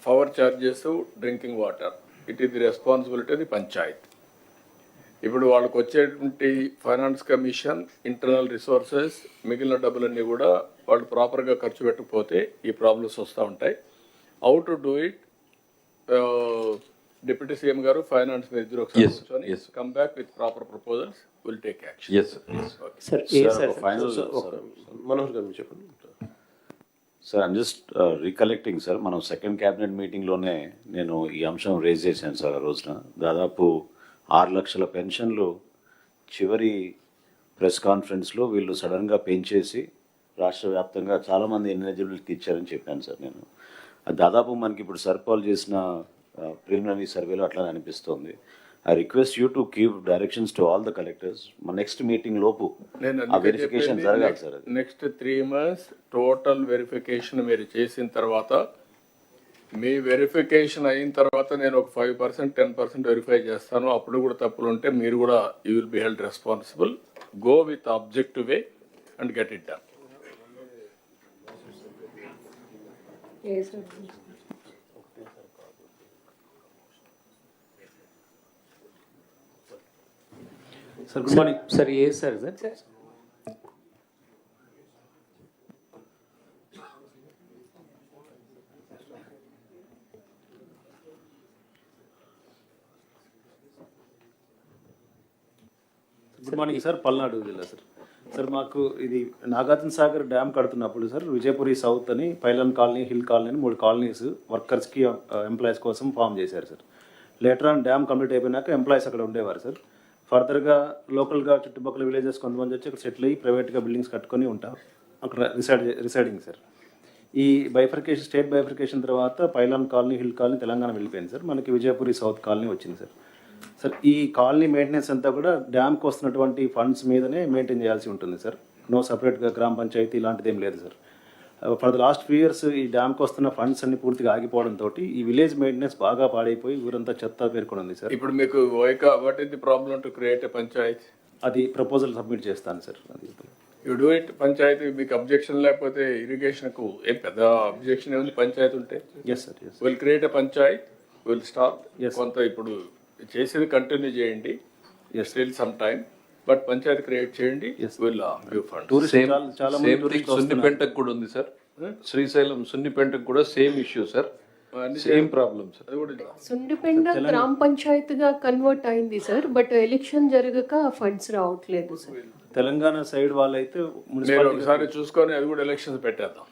Speaker 3: power charges, drinking water, it is the responsibility of the Panchayat. ఇప్పుడు వాళ్ళకు వచ్చేటువంటి ఫైనాన్స్ కమిషన్, ఇంటర్నల్ రిసోర్సెస్, మిగిలిన డబ్బులన్నీ కూడా వాళ్ళు ప్రాపర్గా ఖర్చు పెట్టకపోతే ఈ ప్రాబ్లమ్స్ వస్తూ ఉంటాయి. How to do it, deputy CM గారు ఫైనాన్స్ మీద ఇద్దరు ఒకసారి కూర్చొని come back with proper proposals, will take action.
Speaker 8: Manohar గారు చెప్పండి
Speaker 20: sir. I'm just recollecting sir, మనం సెకండ్ క్యాబినెట్ మీటింగ్లోనే నేను ఈ అంశం రేజ్ చేశాను సార్. ఆ రోజున దాదాపు 6 లక్షల పెన్షన్లు చివరి ప్రెస్ కాన్ఫరెన్స్లో వీళ్ళు సడన్గా పెంచేసి రాష్ట్ర వ్యాప్తంగా చాలామంది ఎలిజిబిలిటీ ఇచ్చారని చెప్పాను సార్ నేను. అది దాదాపు మనకి ఇప్పుడు సర్పాల్ చేసిన ప్రిలిమినరీ సర్వేలో అట్లానే అనిపిస్తుంది. I request you to keep directions to all the collectors. మన నెక్స్ట్ మీటింగ్ లోపు ఆ వెరిఫికేషన్ జరగాలి sir.
Speaker 3: Next 3 months total verification మీరు చేసిన తర్వాత, మీ వెరిఫికేషన్ అయిన తర్వాత నేను ఒక 5%, 10% వెరిఫై చేస్తాను. అప్పుడు కూడా తప్పులు ఉంటే మీరు కూడా you will be held responsible. Go with objective way and get it done.
Speaker 21: Sir good morning sir. ఏ sir sir
Speaker 22: good morning sir. Palnadu జిల్లా సార్. సార్ మాకు ఇది నాగార్జున సాగర్ డ్యామ్ కడుతున్నప్పుడు సార్ విజయపురి సౌత్ అని, పైలన్ కాలనీ, హిల్ కాలనీ అని 3 colonies వర్కర్స్కి, employees కోసం form చేశారు sir. Later on dam complete అయిపోయినాక ఎంప్లాయీస్ అక్కడ ఉండేవారు సార్. ఫర్దర్గా లోకల్గా చుట్టుపక్కల విలేజెస్ కొంతమంది వచ్చి అక్కడ సెటిల్ అయ్యి ప్రైవేట్గా బిల్డింగ్స్ కట్టుకొని ఉంటారు, అక్కడ రిసైడింగ్ సార్. ఈ బైఫర్కేషన్, స్టేట్ బైఫర్కేషన్ తర్వాత pylon colony, hill colony Telangana వెళ్ళిపోయింది సార్. మనకి విజయపురి సౌత్ కాలనీ వచ్చింది సార్. సార్ ఈ కాలనీ మెయింటెనెన్స్ అంతా కూడా డ్యామ్కి వస్తున్నటువంటి ఫండ్స్ మీదనే మెయింటైన్ చేయాల్సి ఉంటుంది సార్. నో సపరేట్గా గ్రామ పంచాయతీ ఇలాంటిది ఏం లేదు sir. For the last 3 years ఈ డ్యామ్కి వస్తున్న ఫండ్స్ అన్ని పూర్తిగా ఆగిపోవడంతో ఈ విలేజ్ మెయింటెనెన్స్ బాగా పాడైపోయి ఊరంతా చెత్త పేర్కొని ఉంది సార్.
Speaker 3: ఇప్పుడు మీకు what is the problem to create a Panchayat?
Speaker 22: అది ప్రపోజల్ సబ్మిట్ చేస్తాను సార్. అది
Speaker 3: యూ డూ ఇట్ పంచాయతీ మీకు అబ్జెక్షన్ లేకపోతే ఇరిగేషన్కు ఏం పెద్ద అబ్జెక్షన్ ఏముంది పంచాయతీ ఉంటే
Speaker 22: yes sir yes
Speaker 3: will create a panchayat will start కొంత ఇప్పుడు చేసేది కంటిన్యూ చేయండి still some time but panchayati create చేయండి will give fund
Speaker 18: same thing సున్నిపెంటకు కూడా ఉంది సార్. శ్రీశైలం సున్నిపెంటకు కూడా same issue sir, same problem sir.
Speaker 16: Sundipenta గ్రామ పంచాయతీగా కన్వర్ట్ అయింది సార్, బట్ ఎలక్షన్ జరగక ఫండ్స్ రావట్లేదు సార్.
Speaker 22: తెలంగాణ సైడ్ వాళ్ళైతే
Speaker 3: మీరు ఒకసారి చూసుకొని అది కూడా ఎలక్షన్స్ పెట్టేద్దాం,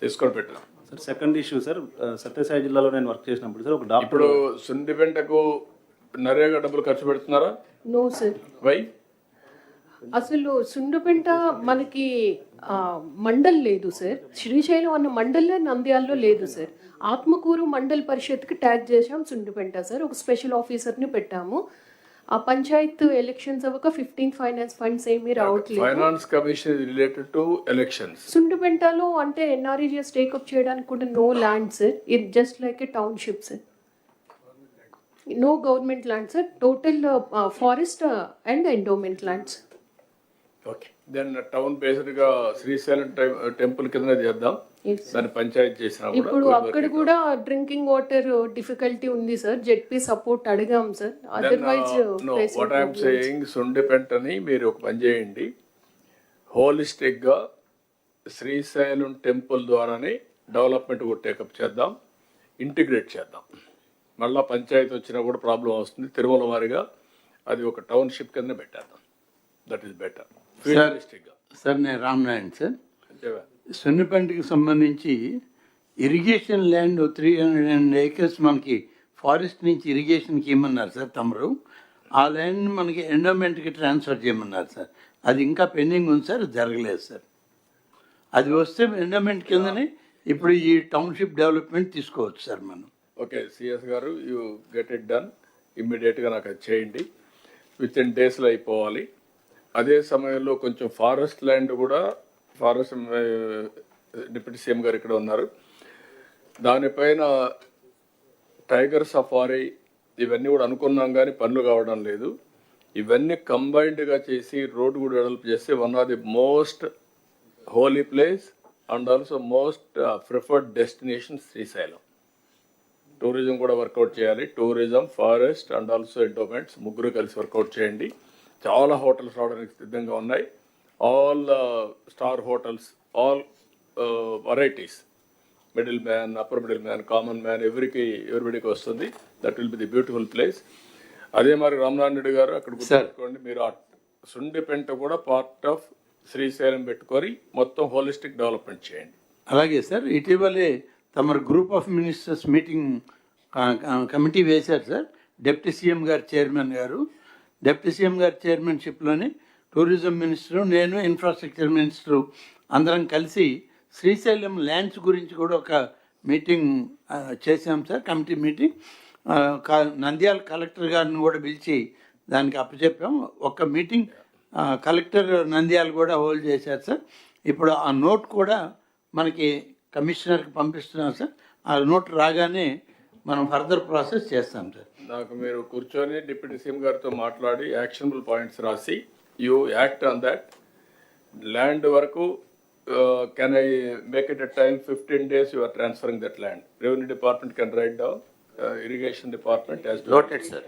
Speaker 3: తీసుకొని పెట్టాం
Speaker 22: sir. Second issue sir, Sathya Sai జిల్లాలో నేను వర్క్ చేసినప్పుడు సార్ ఒక డాక్టర్
Speaker 3: ఇప్పుడు సున్నిపెంటకు నరేగా డబ్బులు ఖర్చు పెడుతున్నారా?
Speaker 16: No sir.
Speaker 3: వై?
Speaker 16: అసలు సుండుపెంట మనకి మండల్ లేదు సార్. శ్రీశైలం అన్న మండలే నంద్యాలలో లేదు సార్. ఆత్మకూరు మండల్ పరిషత్కి ట్యాగ్ చేసాం సుండుపెంట సార్. ఒక స్పెషల్ ఆఫీసర్ని పెట్టాము. ఆ పంచాయత్ ఎలక్షన్స్ అవ్వక 15 ఫైనాన్స్ ఫండ్స్ ఏమీ రావట్లేదు.
Speaker 3: Finance commission related to elections.
Speaker 16: సుండుపెంటలో అంటే ఎన్ఆర్ఈజీఎస్ టేకప్ చేయడానికి కూడా no land sir. It just like a township sir. No government land sir. Total forest and endowment lands.
Speaker 3: Okay, then town based గా Srisailam temple కింద చేద్దాం. దాన్ని పంచాయతీ చేసినా
Speaker 16: ఇప్పుడు అక్కడ కూడా డ్రింకింగ్ వాటర్ డిఫికల్టీ ఉంది సార్. జెడ్పీ సపోర్ట్ అడిగాం sir. Otherwise
Speaker 3: what I'm saying సుండిపెంటని మీరు ఒక పని చేయండి, హోలిస్టిక్ గా శ్రీశైలం టెంపుల్ ద్వారానే డెవలప్మెంట్ కూడా టేకప్ చేద్దాం, ఇంటిగ్రేట్ చేద్దాం. మళ్ళీ పంచాయతీ వచ్చినా కూడా ప్రాబ్లం వస్తుంది. తిరుమల వారిగా అది ఒక టౌన్షిప్ కింద పెట్టేద్దాం. That is better.
Speaker 1: సార్ నేను రామనారాయణ సార్. సున్నిపెంటకి సంబంధించి ఇరిగేషన్ ల్యాండ్ 300 acres మనకి ఫారెస్ట్ నుంచి ఇరిగేషన్కి ఇమ్మన్నారు సార్ తమరు. ఆ ల్యాండ్ మనకి ఎండోమెంట్కి ట్రాన్స్ఫర్ చేయమన్నారు సార్. అది ఇంకా పెండింగ్ ఉంది సార్, జరగలేదు సార్. అది వస్తే ఎండోమెంట్ కిందనే ఇప్పుడు ఈ టౌన్షిప్ డెవలప్మెంట్ తీసుకోవచ్చు సార్ మనం.
Speaker 3: ఓకే సిఎస్ గారు, యూ గెట్ ఇట్ డన్ ఇమ్మీడియట్గా. నాకు అది చేయండి, విత్ ఇన్ డేస్లో అయిపోవాలి. అదే సమయంలో కొంచెం ఫారెస్ట్ ల్యాండ్ కూడా, ఫారెస్ట్ డిప్యూటీ సీఎం గారు ఇక్కడ ఉన్నారు, దానిపైన టైగర్ సఫారీ ఇవన్నీ కూడా అనుకున్నాం కానీ పనులు కావడం లేదు. ఇవన్నీ కంబైన్డ్గా చేసి రోడ్ కూడా డెవలప్ చేస్తే one of the most holy place and also most preferred destination Srisailam. Tourism కూడా వర్కౌట్ చేయాలి. Tourism, forest and also endowments ముగ్గురు కలిసి వర్కౌట్ చేయండి. చాలా హోటల్స్ రావడానికి సిద్ధంగా ఉన్నాయి. All star hotels, all varieties, middle man, upper middle man, common man, ఎవరిబడికి వస్తుంది. That will be the beautiful place. అదే మరి రామనారాయణ రెడ్డి గారు అక్కడ గుర్తుపెట్టుకోండి, మీరు సుండిపెంట కూడా పార్ట్ ఆఫ్ శ్రీశైలం పెట్టుకొని మొత్తం హోలిస్టిక్ డెవలప్మెంట్ చేయండి.
Speaker 1: అలాగే సార్, ఇటీవలే తమరు group of ministers meeting committee వేశారు సార్. డిప్యూటీ సీఎం గారు చైర్మన్ గారు, డిప్యూటీ సీఎం గారి చైర్మన్షిప్లోనే టూరిజం మినిస్టరు, నేను ఇన్ఫ్రాస్ట్రక్చర్ మినిస్టరు అందరం కలిసి శ్రీశైలం ల్యాండ్స్ గురించి కూడా ఒక మీటింగ్ చేశాం sir, committee meeting. Nandyal collector గారిని కూడా పిలిచి దానికి అప్పచెప్పాం. ఒక మీటింగ్ కలెక్టర్ నంద్యాల కూడా హోల్డ్ చేశారు సార్. ఇప్పుడు ఆ నోట్ కూడా మనకి కమిషనర్కి పంపిస్తున్నారు సార్. ఆ నోట్ రాగానే మనం ఫర్దర్ ప్రాసెస్ చేస్తాం సార్.
Speaker 3: నాకు మీరు కూర్చొని డిప్యూటీ సీఎం గారితో మాట్లాడి యాక్షనబుల్ పాయింట్స్ రాసి you act on that. Land వరకు can I make it a time 15 days you are transferring that land. Revenue department can write down, irrigation department has to.
Speaker 1: Noted, sir.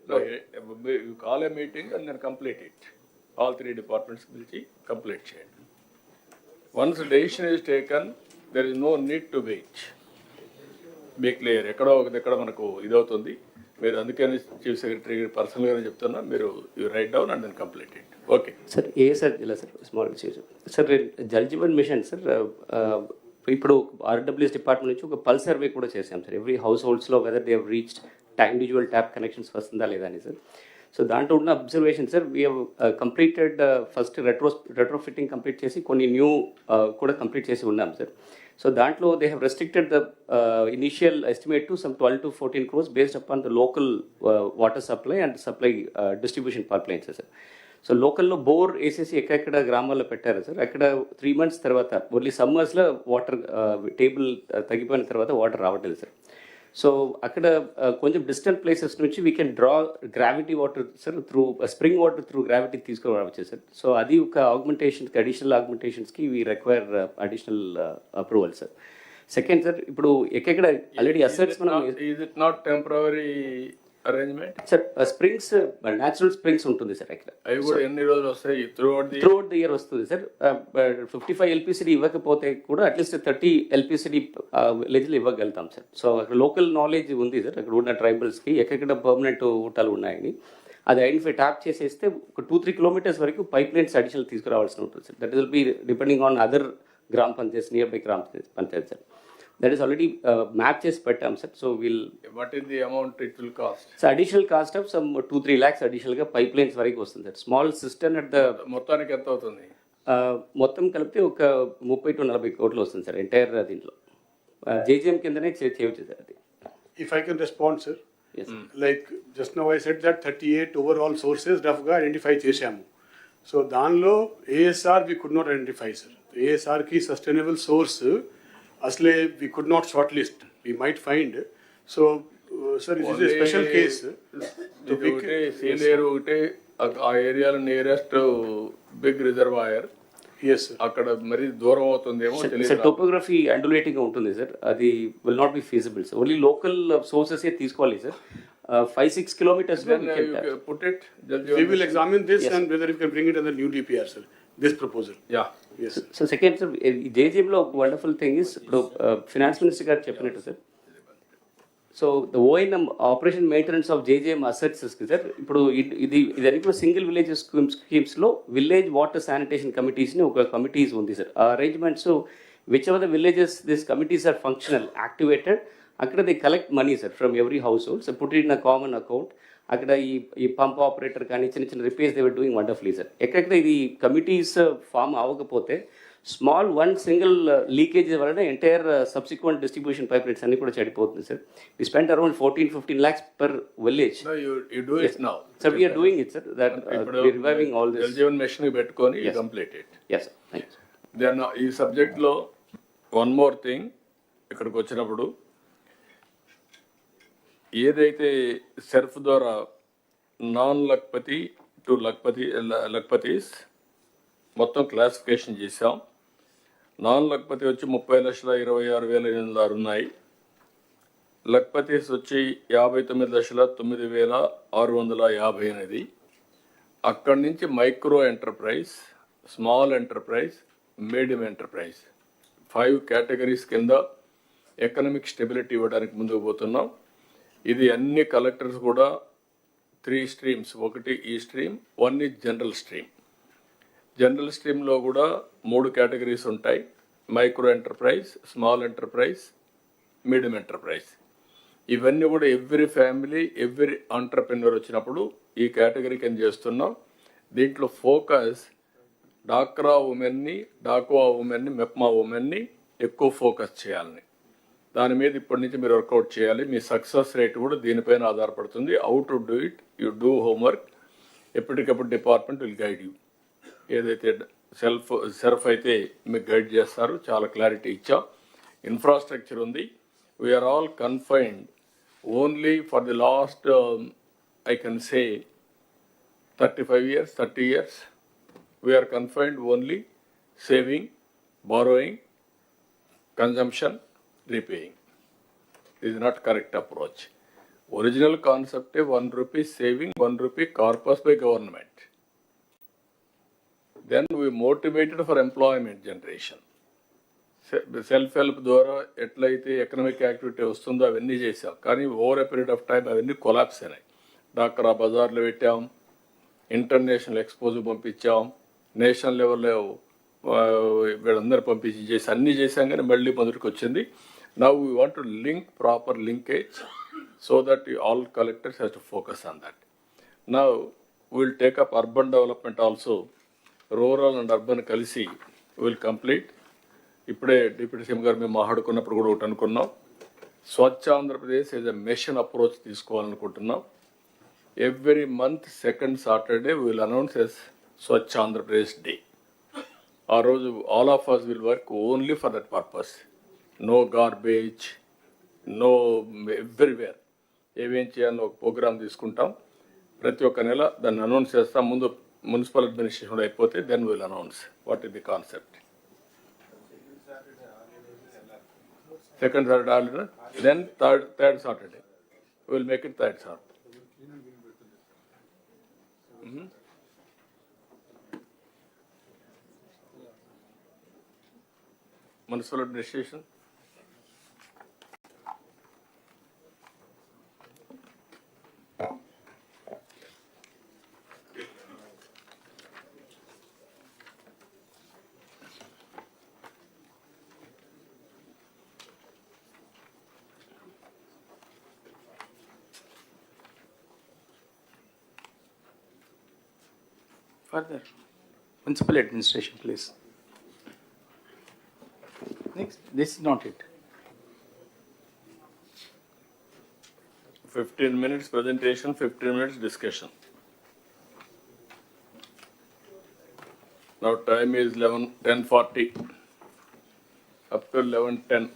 Speaker 3: No, you call a meeting and then complete it. All 3 departments will complete చేయండి. Once a decision is taken, there is no need to wait. Be clear. ఎక్కడో ఒక దగ్గర మనకు ఇదవుతుంది. మీరు అందుకని chief secretary పర్సనల్గానే చెప్తున్నా, మీరు you write down and then complete it. Okay
Speaker 21: sir. Sir ఇలా sir small sir Jal Jeevan mission sir, ఇప్పుడు ఆర్డబ్ల్యూఎస్ డిపార్ట్మెంట్ నుంచి ఒక పల్స్ సర్వే కూడా చేసాం సార్. ఎవ్రీ హౌస్ హోల్డ్స్లో whether they have reached individual tap connections వస్తుందా లేదా అని సార్. సో దాంట్లో ఉన్న observation sir, we have completed first retrofitting complete చేసి కొన్ని న్యూ కూడా కంప్లీట్ చేసి ఉన్నాం సార్. సో దాంట్లో they have restricted the initial estimate to some 12 to 14 crores based upon the local water supply and supply distribution pipelines sir. So లోకల్లో bore వేసేసి ఎక్కడెక్కడ గ్రామాల్లో పెట్టారు సార్. అక్కడ 3 months తర్వాత ఓన్లీ సమ్మర్స్లో వాటర్ టేబుల్ తగ్గిపోయిన తర్వాత వాటర్ రావట్లేదు సార్. సో అక్కడ కొంచెం డిస్టెంట్ ప్లేసెస్ నుంచి we can draw gravity water sir through spring water through gravity తీసుకురావచ్చు సార్. సో అది ఒక ఆగ్మెంటేషన్కి అడిషనల్ ఆగ్మెంటేషన్స్కి we require additional approval sir. Second sir, ఇప్పుడు ఎక్కడ ఆల్రెడీ అసెట్స్ మనం
Speaker 3: is it not temporary arrangement
Speaker 21: sir springs natural springs ఉంటుంది sir అక్కడ.
Speaker 3: అవి కూడా ఎన్ని రోజులు వస్తాయి? త్రూఅవుట్
Speaker 21: ది ఇయర్ వస్తుంది సార్. 55 ఎల్పిసిడి ఇవ్వకపోతే కూడా అట్లీస్ట్ 30 ఎల్పిసిడి విలేజ్లు ఇవ్వగలుగుతాం సార్. సో అక్కడ లోకల్ నాలెడ్జ్ ఉంది సార్, అక్కడ ఉన్న ట్రైబల్స్కి ఎక్కడ పర్మనెంట్ ఊటాలు ఉన్నాయని అది ఐడెంటిఫై ట్యాప్ చేసేస్తే ఒక 2-3 కిలోమీటర్స్ వరకు పైప్ లైన్స్ అడిషనల్ తీసుకురావాల్సి ఉంటుంది sir. That will B depending on other గ్రామ పంచాయత్ నియర్ బై గ్రామ Panchayat sir. That is already map చేసి పెట్టాం sir. So will
Speaker 3: what is the amount it will cost?
Speaker 21: So additional cost of some 2-3 lakhs అడిషనల్గా pipe lines వరకు వస్తుంది sir. Small system at the
Speaker 3: మొత్తానికి ఎంత అవుతుంది?
Speaker 21: మొత్తం కలిపితే ఒక 30-40 కోట్లు వస్తుంది సార్ ఎంటైర్ దీంట్లో. జేజీఎం కిందనే చేయవచ్చు సార్ అది.
Speaker 4: If I can respond, sir.
Speaker 21: Yes.
Speaker 4: Like just now I said that 38 overall sources రఫ్గా ఐడెంటిఫై చేశాము. సో దానిలో ASR we could not identify, sir. ASR కి సస్టైనబుల్ సోర్స్ అసలే we could not shortlist. We might find. So, sir, this is a special case.
Speaker 3: Senior ఒకటే ఆ ఏరియాలో nearest big reservoir.
Speaker 4: Yes, sir.
Speaker 3: అక్కడ మరి దూరం అవుతుందేమో తెలియదు.
Speaker 21: సార్ టోపోగ్రఫీ అండులేటింగ్గా ఉంటుంది సార్, అది will not be feasible sir. Only local sources తీసుకోవాలి sir. 5-6 kilometers
Speaker 3: put it.
Speaker 4: We will examine this and whether we can bring it under new DPR, sir. This proposal.
Speaker 3: Yeah.
Speaker 4: Yes.
Speaker 21: So second sir, జేజీఎంలో wonderful thing is ఇప్పుడు finance minister గారు చెప్పినట్టు sir. So the ఓఎన్ఎం operation maintenance of JGM assets sir. ఇప్పుడు ఇది కూడా single village స్కీమ్స్లో village water sanitation కమిటీస్ని ఒక కమిటీస్ ఉంది సార్. ఆ arrangements which ever the villages this committees are functional activated, అక్కడ they collect money sir from every household. So put it in a common account. అక్కడ ఈ pump operator కానీ చిన్న repairs they were doing wonderfully sir. ఎక్కడెక్కడ ఇది committees form అవ్వకపోతే small single leakage వలన entire subsequent distribution pipe lines అన్ని కూడా చెడిపోతుంది sir. We spend around 14-15 lakhs per village.
Speaker 3: No, you do it now.
Speaker 21: Sir, we are doing it, sir. That we are reviving all this.
Speaker 3: Jal Jeevan Mission పెట్టుకొని complete it.
Speaker 21: Yes, sir. Thank you.
Speaker 3: Then ఈ సబ్జెక్ట్లో one more thing, ఇక్కడికి వచ్చినప్పుడు ఏదైతే సెర్ఫ్ ద్వారా non Lakhpati to లక్పతీస్ మొత్తం classification చేసాం. Non Lakhpati వచ్చి 30,26,806 ఉన్నాయి. లక్పతీస్ వచ్చి 59,09,650. అక్కడి నుంచి micro enterprise, small enterprise, medium enterprise 5 categories కింద ఎకనామిక్ స్టెబిలిటీ ఇవ్వడానికి ముందుకు పోతున్నాం. ఇది అన్ని కలెక్టర్స్ కూడా 3 streams, ఒకటి ఈ స్ట్రీమ్, 1 is జనరల్ స్ట్రీమ్. జనరల్ స్ట్రీమ్లో కూడా 3 కేటగిరీస్ ఉంటాయి: micro enterprise, small enterprise, medium enterprise. ఇవన్నీ కూడా ఎవ్రీ ఫ్యామిలీ, ఎవ్రీ ఎంటర్ప్రెన్యూర్ వచ్చినప్పుడు ఈ కేటగిరీ కింద చేస్తున్నాం. దీంట్లో ఫోకస్ డాక్రా ఉమెన్ని, డాక్వా ఉమెన్ని, మెప్మా ఉమెన్ని ఎక్కువ ఫోకస్ చేయాలని, దాని మీద ఇప్పటి నుంచి మీరు వర్కౌట్ చేయాలి. మీ సక్సెస్ రేట్ కూడా దీనిపైన ఆధారపడుతుంది. How to do it, you do homework. ఎప్పటికప్పుడు డిపార్ట్మెంట్ విల్ గైడ్ యూ. ఏదైతే సెర్ఫ్ అయితే మీకు గైడ్ చేస్తారు. చాలా క్లారిటీ ఇచ్చాం. ఇన్ఫ్రాస్ట్రక్చర్ ఉంది. We're all confined only for the last I can say 35 years, 30 years. We are confined only saving, borrowing, consumption, repaying. This is not correct approach. Original concept is 1 rupee saving, 1 rupee corpus by government. Then we motivated for employment generation. Self-help ద్వారా ఎట్లయితే economic activity వస్తుందో అవన్నీ చేసాం. కానీ over a period of time అవన్నీ collapse అయినాయి. డాక్రా బజార్లో పెట్టాం, ఇంటర్నేషనల్ ఎక్స్పోజ్ పంపించాం, నేషనల్ లెవెల్లో వీళ్ళందరూ పంపించి చేసి అన్నీ చేసాం, కానీ మళ్ళీ మొదటికి వచ్చింది. Now we want to link proper linkage so that all collectors has to focus on that. Now will take up urban development also. Rural and urban కలిసి విల్ కంప్లీట్. ఇప్పుడే డిప్యూటీ సీఎం గారు మేము మాట్లాడుకున్నప్పుడు కూడా ఒకటి అనుకున్నాం, స్వచ్ఛ Andhra Pradesh as a machine approach తీసుకోవాలనుకుంటున్నాం. Every month second Saturday will announce yes Swachh Andhra Pradesh day. ఆ రోజు all of us will work only for that purpose. No garbage, no everywhere ఏమేం చేయాలో ఒక ప్రోగ్రామ్ తీసుకుంటాం. ప్రతి ఒక్క నెల దాన్ని అనౌన్స్ చేస్తాం. ముందు మున్సిపల్ అడ్మినిస్ట్రేషన్ అయిపోతే then will announce what is the concept. Second Saturday alternate, then third Saturday. We will make it third Saturday. Municipal administration.
Speaker 6: Further, municipal administration, please. Next, this is not it.
Speaker 3: 15 minutes presentation, 15 minutes discussion. Now time is 10:40. Up to 11:10.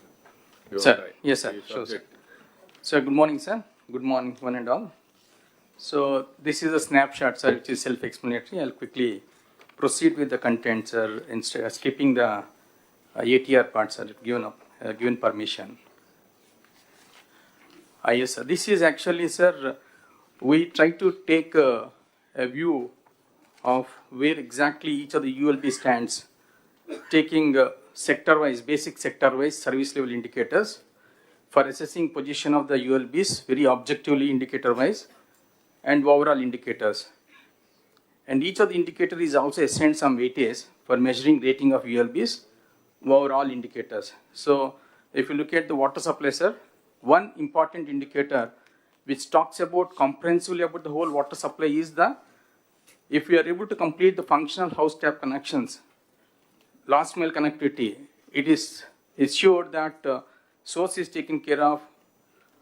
Speaker 6: Sir, yes sir, sure sir. So good morning sir, good morning one and all. So this is a snapshot sir, which is self-explanatory. I'll quickly proceed with the content sir, instead of skipping the ATR part sir, given permission. Yes sir, this is actually sir, we try to take a view of where exactly each of the ULB stands, taking sector-wise, basic sector-wise service level indicators for assessing position of the ULBs very objectively indicator-wise and overall indicators. And each of the indicator is also assigned some weightage for measuring rating of ULBs overall indicators. So if you look at the water supply sir, one important indicator which talks about comprehensively about the whole water supply is the, if we are able to complete the functional house tap connections, last mile connectivity, it is sure that source is taken care of,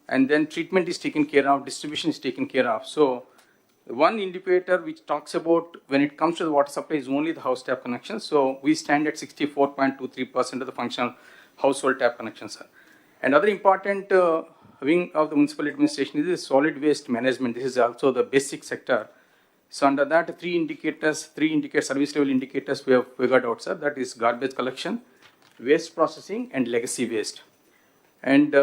Speaker 6: and then treatment is taken care of, distribution is taken care of. So one indicator which talks about when it comes to the water supply is only the house tap connections. So we stand at 64.23% of the functional household tap connections. Another important wing of the municipal administration is the solid waste management. This is also the basic sector. So under that, three service level indicators we have figured out, sir. That is garbage collection, waste processing, and legacy waste. And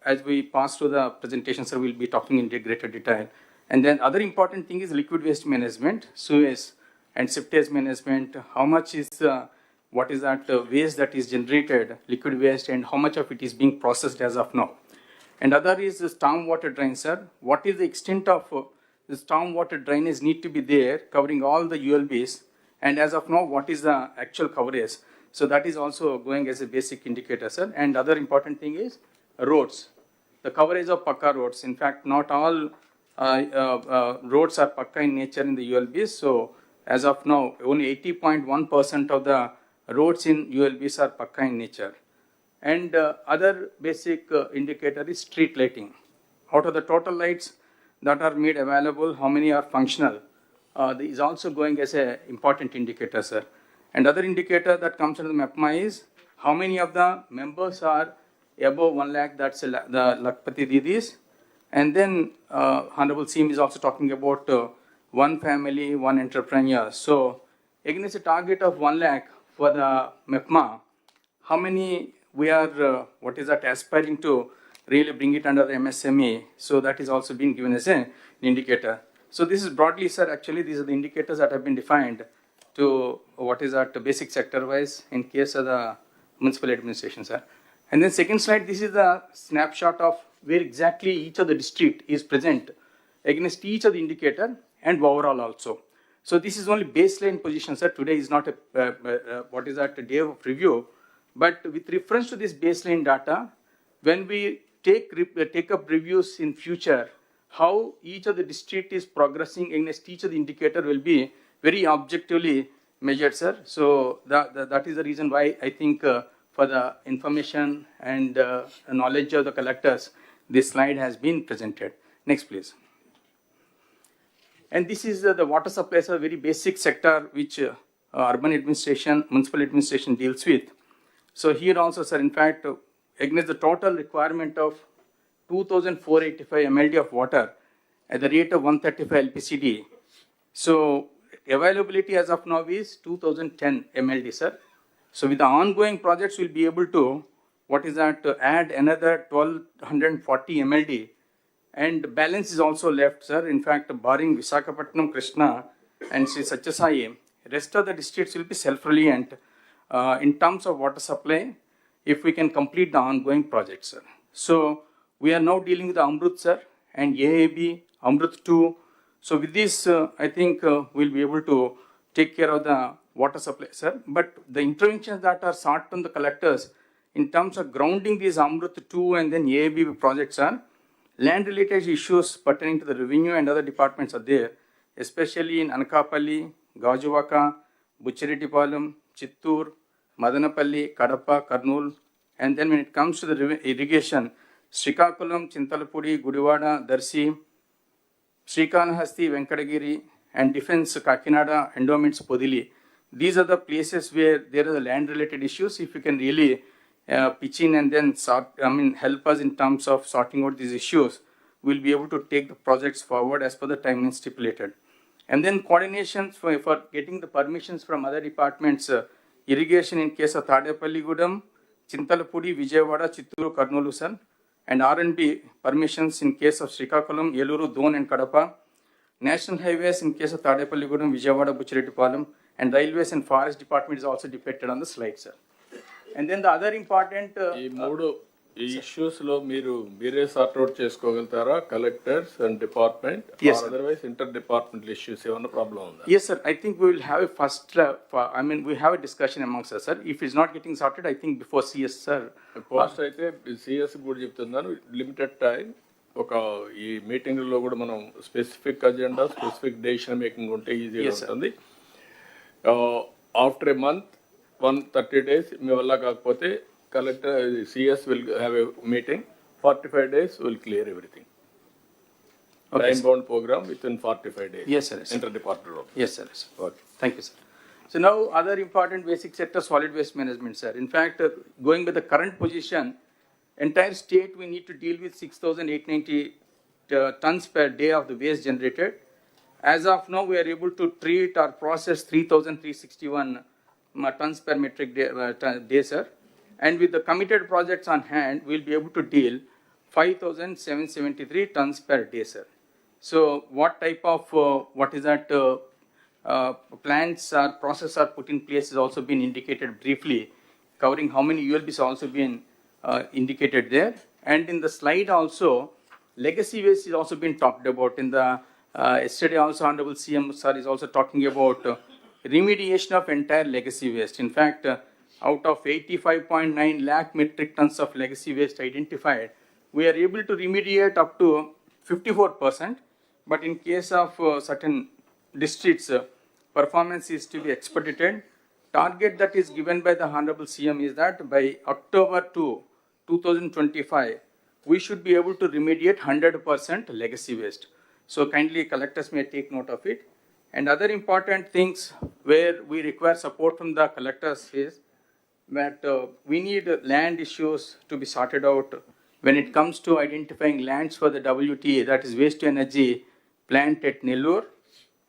Speaker 6: as we pass through the presentation, sir, we'll be talking in greater detail. And then other important thing is liquid waste management, sewage and septage management. How much is what is that waste that is generated, liquid waste, and how much of it is being processed as of now. And other is the storm water drain, sir. What is the extent of the storm water drainage need to be there, covering all the ULBs, and as of now, what is the actual coverage? So that is also going as a basic indicator, sir. And other important thing is roads, the coverage of Pakka roads. In fact, not all roads are Pakka in nature in the ULBs. So as of now, only 80.1% of the roads in ULBs are Pakka in nature. And other basic indicator is street lighting. Out of the total lights that are made available, how many are functional? Is also going as an important indicator, sir. And other indicator that comes into the MAPMA is how many of the members are above 1 lakh, that's the Lakpati Didis. And then Honorable CM is also talking about one family, one entrepreneur. So against a target of 1 lakh for the MAPMA, how many we are, what is that, aspiring to really bring it under the MSME. So that is also being given as an indicator. So this is broadly, sir, actually these are the indicators that have been defined to what is that basic sector wise in case of the municipal administration, sir. And then second slide, this is the snapshot of where exactly each of the district is present against each of the indicator and overall also. So this is only baseline position, sir. Today is not a, what is that, a day of review. But with reference to this baseline data, when we take up reviews in future, how each of the district is progressing against each of the indicator will be very objectively measured, sir. So that is the reason why I think for the information and knowledge of the collectors, this slide has been presented. Next, please. And this is the water supply, a very basic sector which urban administration, municipal administration deals with. So here also, sir, in fact, against the total requirement of 2,485 MLD of water at the rate of 135 LPCD. So availability as of now is 2010 MLD, sir. So with the ongoing projects, we'll be able to, add another 1,240 MLD, and balance is also left, sir. In fact, barring Visakhapatnam, Krishna, and Sri Satyasai, rest of the districts will be self-reliant in terms of water supply if we can complete the ongoing projects, sir. So we are now dealing with the Amrut, sir, and AAB, Amrut 2. So with this, I think we'll be able to take care of the water supply, sir. But the interventions that are sought from the collectors in terms of grounding these Amrut 2 and then AAB projects are land-related issues pertaining to the revenue and other departments are there, especially in Anakapalli, Gajuvaka, Buchiritipalam, Chittur, Madanapalli, Kadapa, Kurnool. And then when it comes to the irrigation, Srikakulam, Chintalapudi, Gudivada, Darsi, Srikanahasti, Venkatagiri, and Defense, Kakinada, Endowments, Podili. These are the places where there are land-related issues. If you can really pitch in and then help us in terms of sorting out these issues, we'll be able to take the projects forward as per the timeline stipulated. And then coordinations for getting the permissions from other departments, irrigation in case of Tadepalli Gudam, Chintalapudi, Vijayawada, Chitturu, Kurnool, sir, and R&B permissions in case of Srikakulam, Yeluru, Don, and Kadapa, national highways in case of Tadepalli Gudam, Vijayawada, Buchiritipalam, and railways and forest department is also depicted on the slide, sir. And then the other important
Speaker 3: issues lo mere sort out cheskogaltara, collectors and department,
Speaker 6: yes,
Speaker 3: or otherwise interdepartmental issues evana problem unda?
Speaker 6: Yes, sir. I think we will have a we have a discussion amongst us, sir. If it's not getting sorted, I think before CS, sir.
Speaker 3: Post అయితే CS కూడా చెప్తున్నాను, limited time ఒక ఈ మీటింగ్లో కూడా మనం specific agenda, specific decision making ఉంటే ఈజీగా ఉంటుంది. ఆఫ్టర్ ఏ మంత్ 130 days మీ వల్ల కాకపోతే collector CS will have a meeting. 45 days will clear everything. Okay, time bound program within 45 days.
Speaker 6: Yes, sir.
Speaker 3: Interdepartmental.
Speaker 6: Yes, sir. Okay. Thank you, sir. So now other important basic sector, solid waste management, sir. In fact, going with the current position, entire state we need to deal with 6,890 tons per day of the waste generated. As of now, we are able to treat or process 3,361 tons per metric day, sir. And with the committed projects on hand, we'll be able to deal 5,773 tons per day, sir. So what type of, plants or process are put in place has also been indicated briefly, covering how many ULBs also been indicated there. And in the slide also, legacy waste is also been talked about. In the yesterday also, Honorable CM sir is also talking about remediation of entire legacy waste. In fact, out of 85.9 lakh metric tons of legacy waste identified, we are able to remediate up to 54%. But in case of certain districts, performance is to be expedited. Target that is given by the Honorable CM is that by October 2025, we should be able to remediate 100% legacy waste. So kindly collectors may take note of it. And other important things where we require support from the collectors is that we need land issues to be sorted out when it comes to identifying lands for the WTA, that is waste to energy plant at Nellore,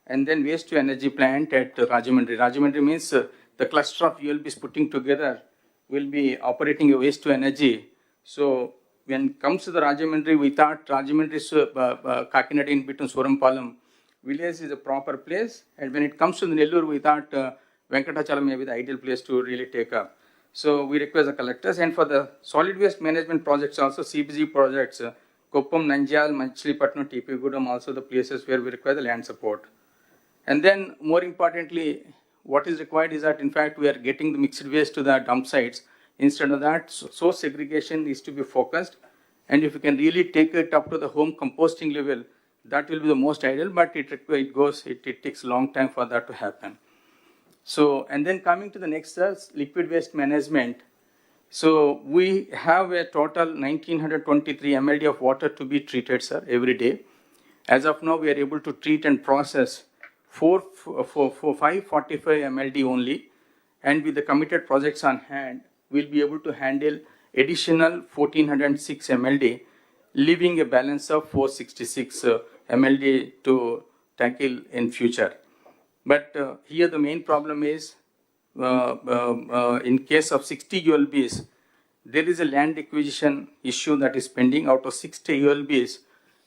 Speaker 6: and then waste to energy plant at Rajahmundry. Rajahmundry means the cluster of ULBs putting together will be operating a waste to energy. So when it comes to the Rajahmundry, we thought Rajahmundry's Kakinada in between Surampalam village is a proper place, and when it comes to the Nellore, we thought Venkatachalam may be the ideal place to really take up. So we request the collectors, and for the solid waste management projects also, CBG projects, Koppam, Nanjal, Machilipatnam, TP Gudam, also the places where we require the land support. And then more importantly, what is required is that in fact we are getting the mixed waste to the dump sites. Instead of that, source segregation is to be focused, and if you can really take it up to the home composting level, that will be the most ideal, but it takes a long time for that to happen. So, and then coming to the next, liquid waste management. So we have a total 1,923 MLD of water to be treated, sir, every day. As of now, we are able to treat and process 545 MLD only, and with the committed projects on hand, we'll be able to handle additional 1,406 MLD. leaving a balance of 466 MLD to tackle in future. But here the main problem is, in case of 60 ULBs, there is a land acquisition issue that is pending. Out of 60 ULBs,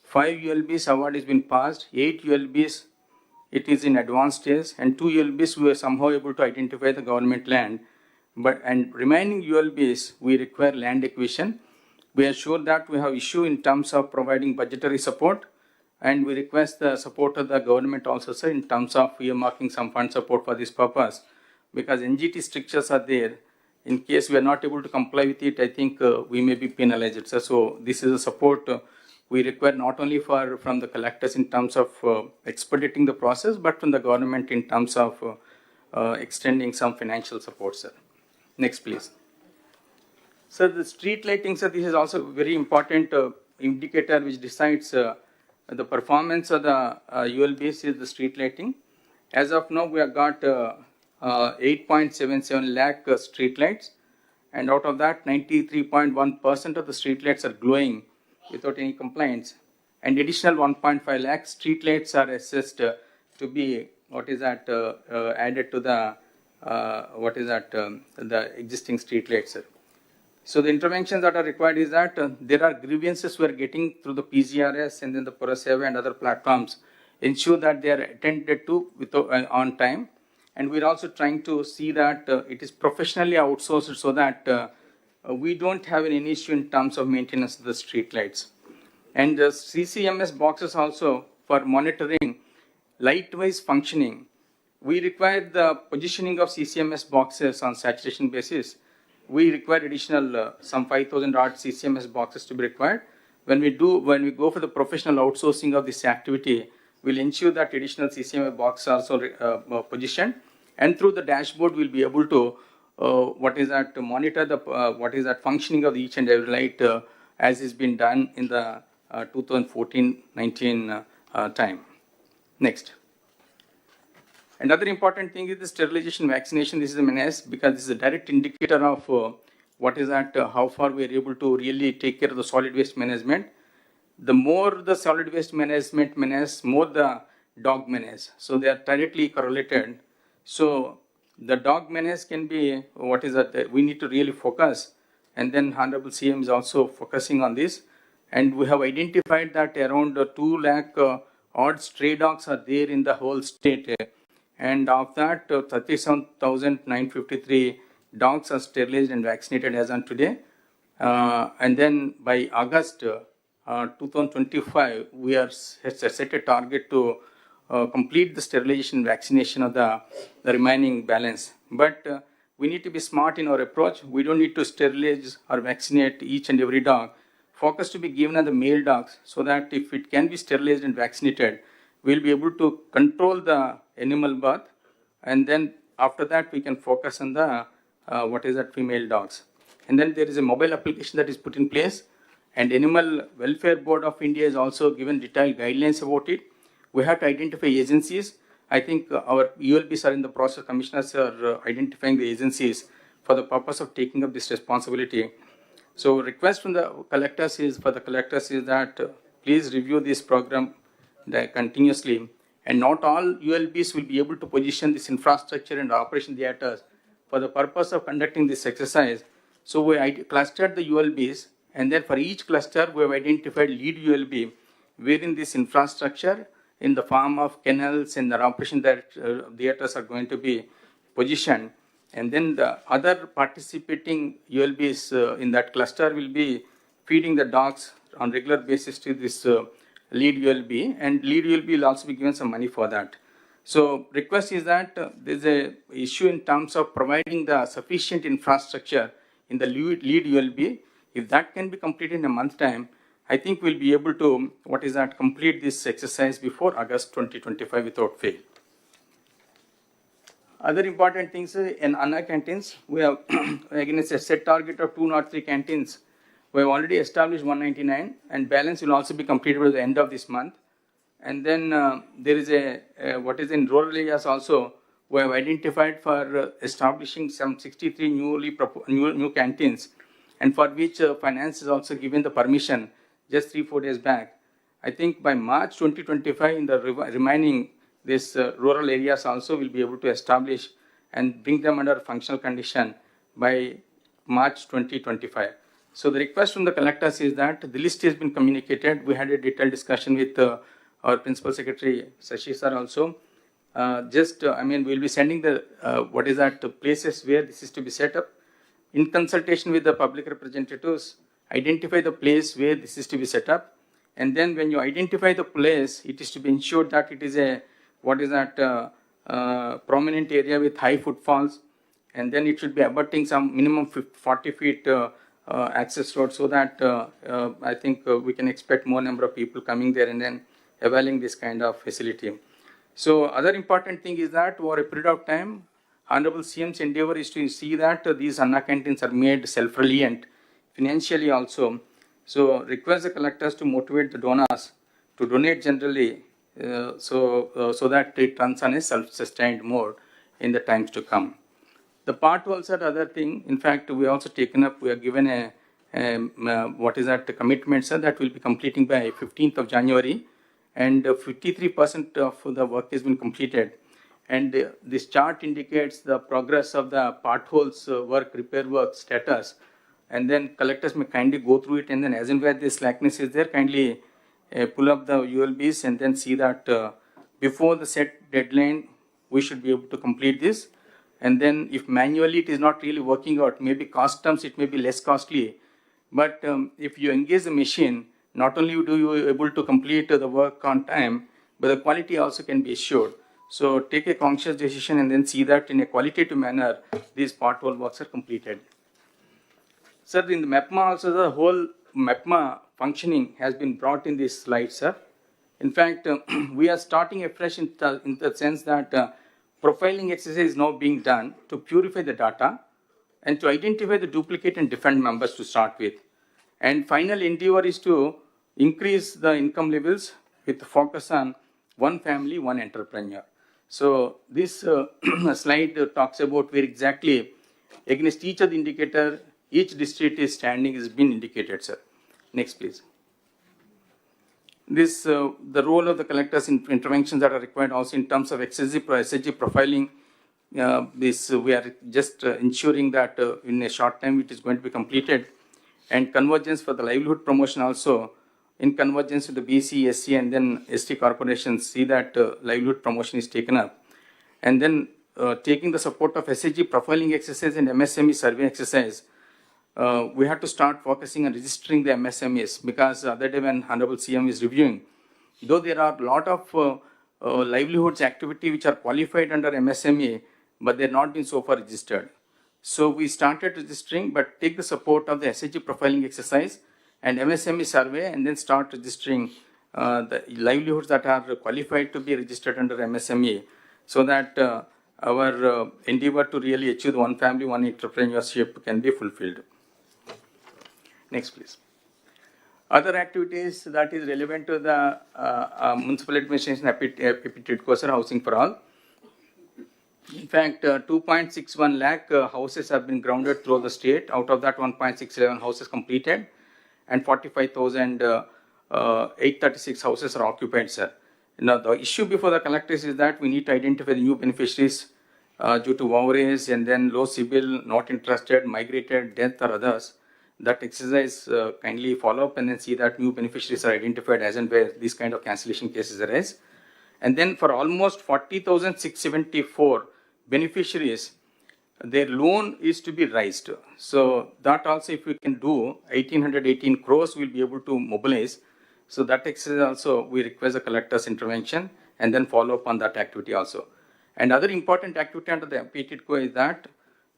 Speaker 6: 5 ULBs award has been passed, 8 ULBs it is in advanced stage, and 2 ULBs we were somehow able to identify the government land. And remaining ULBs, we require land acquisition. We are sure that we have issue in terms of providing budgetary support, and we request the support of the government also, sir, in terms of earmarking some fund support for this purpose, because NGT strictures are there. In case we are not able to comply with it, I think we may be penalized, sir. So this is a support we require not only from the collectors in terms of expediting the process, but from the government in terms of extending some financial support, sir. Next, please. Sir, the street lighting, sir, this is also a very important indicator which decides the performance of the ULBs is the street lighting. As of now, we have got 8.77 lakh street lights, and out of that, 93.1% of the street lights are glowing without any complaints, and additional 1.5 lakh street lights are assessed to be added to the the existing street lights, sir. So the interventions that are required is that there are grievances we are getting through the PGRS and then the Puraseva and other platforms. Ensure that they are attended to on time, and we are also trying to see that it is professionally outsourced so that we don't have any issue in terms of maintenance of the street lights. And the CCMS boxes also for monitoring light-wise functioning. We require the positioning of CCMS boxes on saturation basis. We require additional some 5,000 odd CCMS boxes to be required. When we go for the professional outsourcing of this activity, we'll ensure that additional CCMS boxes are also positioned, and through the dashboard we'll be able to monitor the functioning of each and every light as is been done in the 2014-19 time. Next. Another important thing is the sterilization vaccination. This is a menace because this is a direct indicator of how far we are able to really take care of the solid waste management. The more the solid waste management menace, more the dog menace. So they are directly correlated. So the dog menace can be we need to really focus, and then Honorable CM is also focusing on this, and we have identified that around 2 lakh odd stray dogs are there in the whole state. And of that, 37,953 dogs are sterilized and vaccinated as on today. And then by August 2025, we are set a target to complete the sterilization vaccination of the remaining balance. But we need to be smart in our approach. We don't need to sterilize or vaccinate each and every dog. Focus to be given on the male dogs so that if it can be sterilized and vaccinated, we'll be able to control the animal birth, and then after that we can focus on the female dogs. And then there is a mobile application that is put in place, and Animal Welfare Board of India is also given detailed guidelines about it. We have to identify agencies. I think our ULBs are in the process, commissioners are identifying the agencies for the purpose of taking up this responsibility. So request from the collectors is that please review this program continuously, and not all ULBs will be able to position this infrastructure and operation theaters for the purpose of conducting this exercise. So we clustered the ULBs, and then for each cluster we have identified lead ULB wherein this infrastructure in the form of kennels and the operation theaters are going to be positioned, and then the other participating ULBs in that cluster will be feeding the dogs on regular basis to this lead ULB, and lead ULB will also be given some money for that. So request is that there is a issue in terms of providing the sufficient infrastructure in the lead ULB. If that can be completed in a month time, I think we'll be able to complete this exercise before August 2025 without fail. Other important things in Anna canteens, we have against a set target of 203 canteens. We have already established 199, and balance will also be completed by the end of this month. And then there is in rural areas also, we have identified for establishing some 63 new canteens, and for which finance is also given the permission. just 3-4 days back. I think by March 2025, in the remaining these rural areas also will be able to establish and bring them under functional condition by March 2025. So the request from the collectors is that the list has been communicated. We had a detailed discussion with our Principal Secretary, Sashi sir also. We'll be sending the, places where this is to be set up. In consultation with the public representatives, identify the place where this is to be set up. And then when you identify the place, it is to be ensured that it is a, prominent area with high footfalls. And then it should be abutting some minimum 40 feet access road, so that I think we can expect more number of people coming there and then availing this kind of facility. So other important thing is that over a period of time, Honorable CM's endeavor is to see that these Anna canteens are made self-reliant financially also. So request the collectors to motivate the donors to donate generally, so that it runs on a self-sustained mode in the times to come. The part also, the other thing, in fact, we also taken up, we are given a commitment, sir, that will be completing by 15th of January, and 53% of the work has been completed. And this chart indicates the progress of the potholes work, repair work status. And then collectors may kindly go through it, and then as and where this slackness is there, kindly pull up the ULBs and then see that before the set deadline, we should be able to complete this. And then if manually it is not really working out, maybe cost terms, it may be less costly. But if you engage the machine, not only do you able to complete the work on time, but the quality also can be assured. So take a conscious decision and then see that in a qualitative manner, these pothole works are completed. Sir, in the MEPMA also, the whole MEPMA functioning has been brought in this slide, sir. In fact, we are starting afresh in the sense that profiling exercise is now being done to purify the data and to identify the duplicate and defend members to start with. And final endeavor is to increase the income levels with the focus on one family, one entrepreneur. So this slide talks about where exactly against each of the indicator, each district is standing has been indicated, sir. Next, please. This, the role of the collectors in interventions that are required also in terms of SHG profiling. We are just ensuring that in a short time it is going to be completed. And convergence for the livelihood promotion also, in convergence with the BC, SC, and then ST corporations, see that livelihood promotion is taken up. And then taking the support of SHG profiling exercise and MSME survey exercise, we have to start focusing on registering the MSMEs, because the other day when Honorable CM is reviewing, though there are a lot of livelihoods activity which are qualified under MSME, but they have not been so far registered. So we started registering, but take the support of the SHG profiling exercise and MSME survey, and then start registering the livelihoods that are qualified to be registered under MSME, so that our endeavor to really achieve the one family, one entrepreneurship can be fulfilled. Next, please. Other activities that is relevant to the municipal administration aptitude housing for all. In fact, 2.61 lakh houses have been grounded through the state. Out of that, 1.611 houses completed, and 45,836 houses are occupied, sir. Now, the issue before the collectors is that we need to identify the new beneficiaries due to overage and then low CIBIL, not interested, migrated, death, or others. That exercise kindly follow up and then see that new beneficiaries are identified as and where these kind of cancellation cases arise. And then for almost 40,674 beneficiaries, their loan is to be raised. So that also, if we can do, 1,818 crores we'll be able to mobilize. So that exercise also, we request the collector's intervention and then follow up on that activity also. And other important activity under the PTCO is that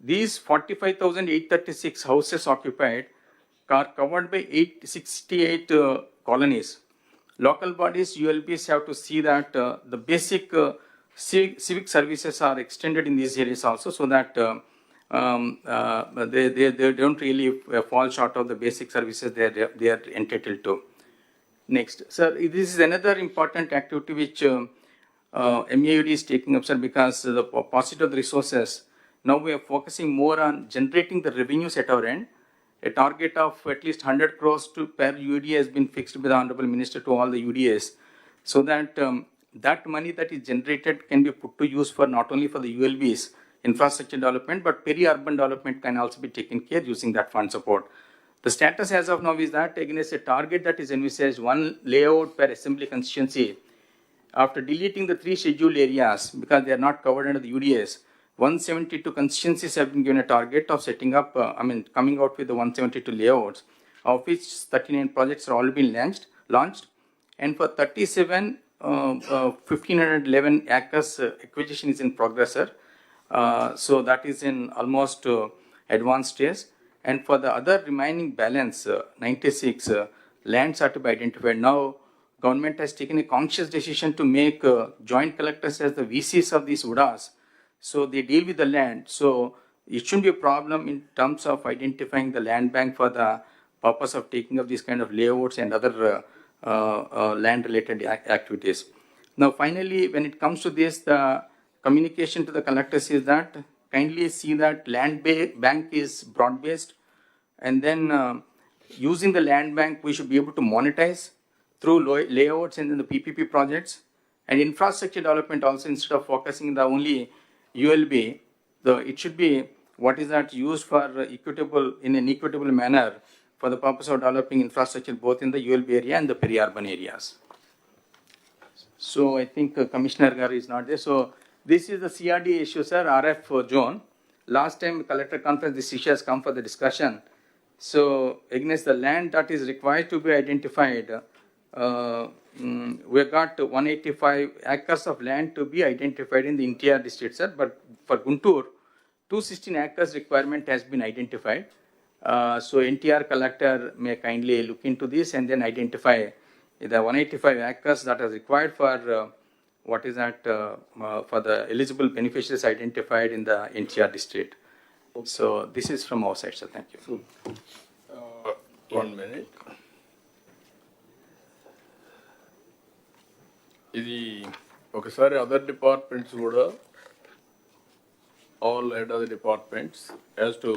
Speaker 6: these 45,836 houses occupied are covered by 868 colonies. Local bodies, ULBs have to see that the basic civic services are extended in these areas also, so that they don't really fall short of the basic services they are entitled to. Next, sir, this is another important activity which MAUD is taking up, sir, because the paucity of the resources. Now we are focusing more on generating the revenues at our end, a target of at least 100 crores per UDA has been fixed by the Honorable Minister to all the UDAs, so that that money that is generated can be put to use for not only for the ULBs, infrastructure development, but peri-urban development can also be taken care using that fund support. The status as of now is that against a target that is envisaged, one layout per assembly constituency, after deleting the 3 scheduled areas because they are not covered under the UDAs, 172 constituencies have been given a target of setting up, coming out with the 172 layouts, of which 39 projects are already been launched. And for 37, 1,511 acres acquisition is in progress, sir. So that is in almost advanced stage. And for the other remaining balance, 96 lands are to be identified. Now, government has taken a conscious decision to make joint collectors as the VCs of these UDAs. So they deal with the land. So it shouldn't be a problem in terms of identifying the land bank for the purpose of taking up these kind of layouts and other land-related activities. Now, finally, when it comes to this, the communication to the collectors is that kindly see that land bank is broad-based, and then using the land bank, we should be able to monetize through layouts and then the PPP projects, and infrastructure development also, instead of focusing the only ULB, it should be what is that used for in an equitable manner for the purpose of developing infrastructure both in the ULB area and the peri-urban areas. So I think Commissioner Garu is not there. So this is the CRD issue, sir, RF zone. Last time collector conference, this issue has come for the discussion. So against the land that is required to be identified, we got 185 acres of land to be identified in the entire district, sir. But for Guntur, 216 acres requirement has been identified. So NTR collector may kindly look into this and then identify the 185 acres that are required for what is that for the eligible beneficiaries identified in the NTR district. So this is from our side, sir. Thank you.
Speaker 3: 1 minute. ఇది ఒకసారి other departments కూడా all head of the departments has to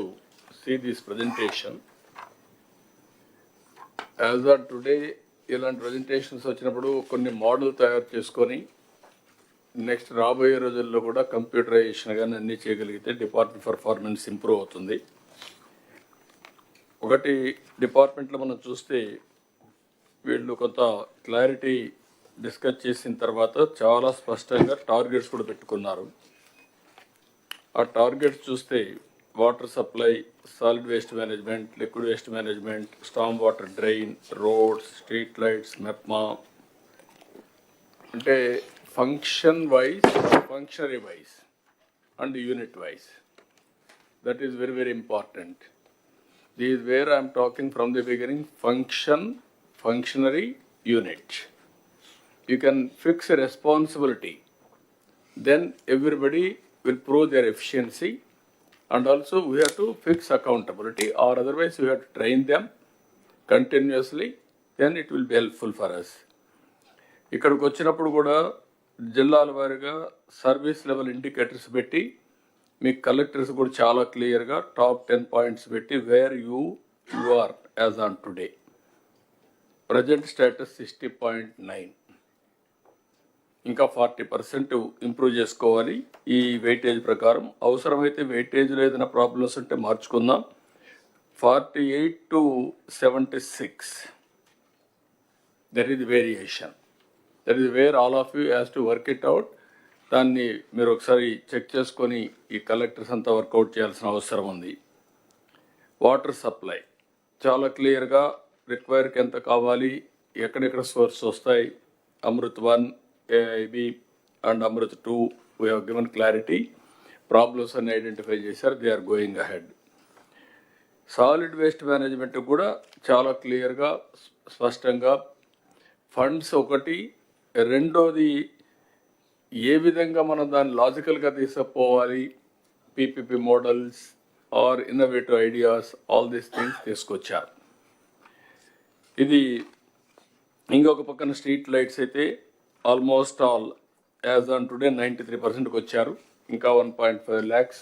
Speaker 3: see this presentation. As of today, ఇలాంటి presentations వచ్చినప్పుడు కొన్ని model తయారు చేసుకొని next రాబోయే రోజుల్లో కూడా కంప్యూటరైజేషన్ కానీ అన్నీ చేయగలిగితే డిపార్ట్మెంట్ పర్ఫార్మెన్స్ ఇంప్రూవ్ అవుతుంది. ఒకటి డిపార్ట్మెంట్లో మనం చూస్తే వీళ్ళు కొంత క్లారిటీ డిస్కస్ చేసిన తర్వాత చాలా స్పష్టంగా టార్గెట్స్ కూడా పెట్టుకున్నారు. ఆ టార్గెట్స్ చూస్తే water supply, solid waste management, liquid waste management, storm water drain, roads, street lights, MEPMA, అంటే function wise, functionary wise and unit wise. That is very, very important. This is where I am talking from the beginning, functionary unit. You can fix a responsibility, then everybody will prove their efficiency, and also we have to fix accountability, or otherwise we have to train them continuously, then it will be helpful for us. ఇక్కడికి వచ్చినప్పుడు కూడా జిల్లాల వారీగా service level indicators పెట్టి మీకు collectors కూడా చాలా క్లియర్గా టాప్ 10 పాయింట్స్ పెట్టి where you are as on today. Present status 60.9, ఇంకా 40% ఇంప్రూవ్ చేసుకోవాలి ఈ వెయిటేజ్ ప్రకారం. అవసరమైతే వెయిటేజ్లో ఏదైనా ప్రాబ్లమ్స్ ఉంటే మార్చుకుందాం. 48 to 76, that is variation. That is wear all of you has to work it out. దాన్ని మీరు ఒకసారి చెక్ చేసుకొని ఈ కలెక్టర్స్ అంతా వర్కౌట్ చేయాల్సిన అవసరం ఉంది. వాటర్ సప్లై చాలా క్లియర్గా రిక్వైర్కి ఎంత కావాలి, ఎక్కడెక్కడ సోర్స్ వస్తాయి. Amrut 1, AIB and Amrut 2 we have given clarity. Problems అన్ని ఐడెంటిఫై చేశారు, they are going ahead. Solid waste management కూడా చాలా క్లియర్గా స్పష్టంగా ఫండ్స్ ఒకటి, రెండోది ఏ విధంగా మనం దాన్ని లాజికల్గా తీసుకుపోవాలి, PPP models or innovative ideas, all these things తీసుకొచ్చారు. ఇది ఇంకొక పక్కన స్ట్రీట్ లైట్స్ అయితే almost all as on today 93%కి వచ్చారు. ఇంకా 1.5 lakhs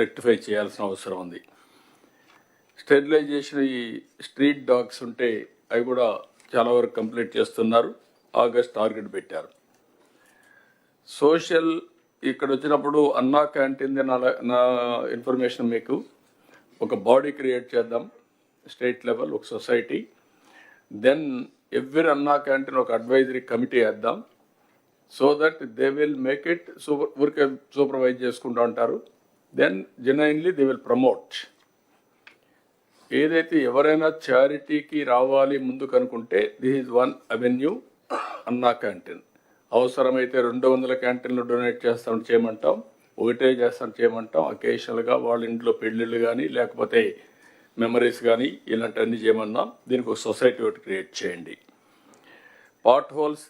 Speaker 3: రెక్టిఫై చేయాల్సిన అవసరం ఉంది. స్టెరిలైజేషన్ ఈ స్ట్రీట్ డాగ్స్ ఉంటే అవి కూడా చాలా వరకు కంప్లీట్ చేస్తున్నారు. ఆగస్ట్ టార్గెట్ పెట్టారు. సోషల్ ఇక్కడ వచ్చినప్పుడు అన్నా క్యాంటీన్ నా ఇన్ఫర్మేషన్ మీకు ఒక బాడీ క్రియేట్ చేద్దాం స్టేట్ లెవెల్, ఒక society. Then every Anna canteen ఒక అడ్వైజరీ కమిటీ వేద్దాం. So that they will make it ఊరికే సూపర్వైజ్ చేసుకుంటూ ఉంటారు. Then genuinely they will promote. ఏదైతే ఎవరైనా చారిటీకి రావాలి ముందుకు అనుకుంటే this is one avenue Anna canteen. అవసరమైతే 200 క్యాంటీన్లు డొనేట్ చేస్తాం చేయమంటాం, ఒకటే చేస్తాం చేయమంటాం. అకేషనల్గా వాళ్ళ ఇంట్లో పెళ్ళిళ్ళు కానీ లేకపోతే మెమరీస్ కానీ ఇలాంటివన్నీ చేయమన్నాం. దీనికి ఒక సొసైటీ ఒకటి క్రియేట్ చేయండి. పాట్ హోల్స్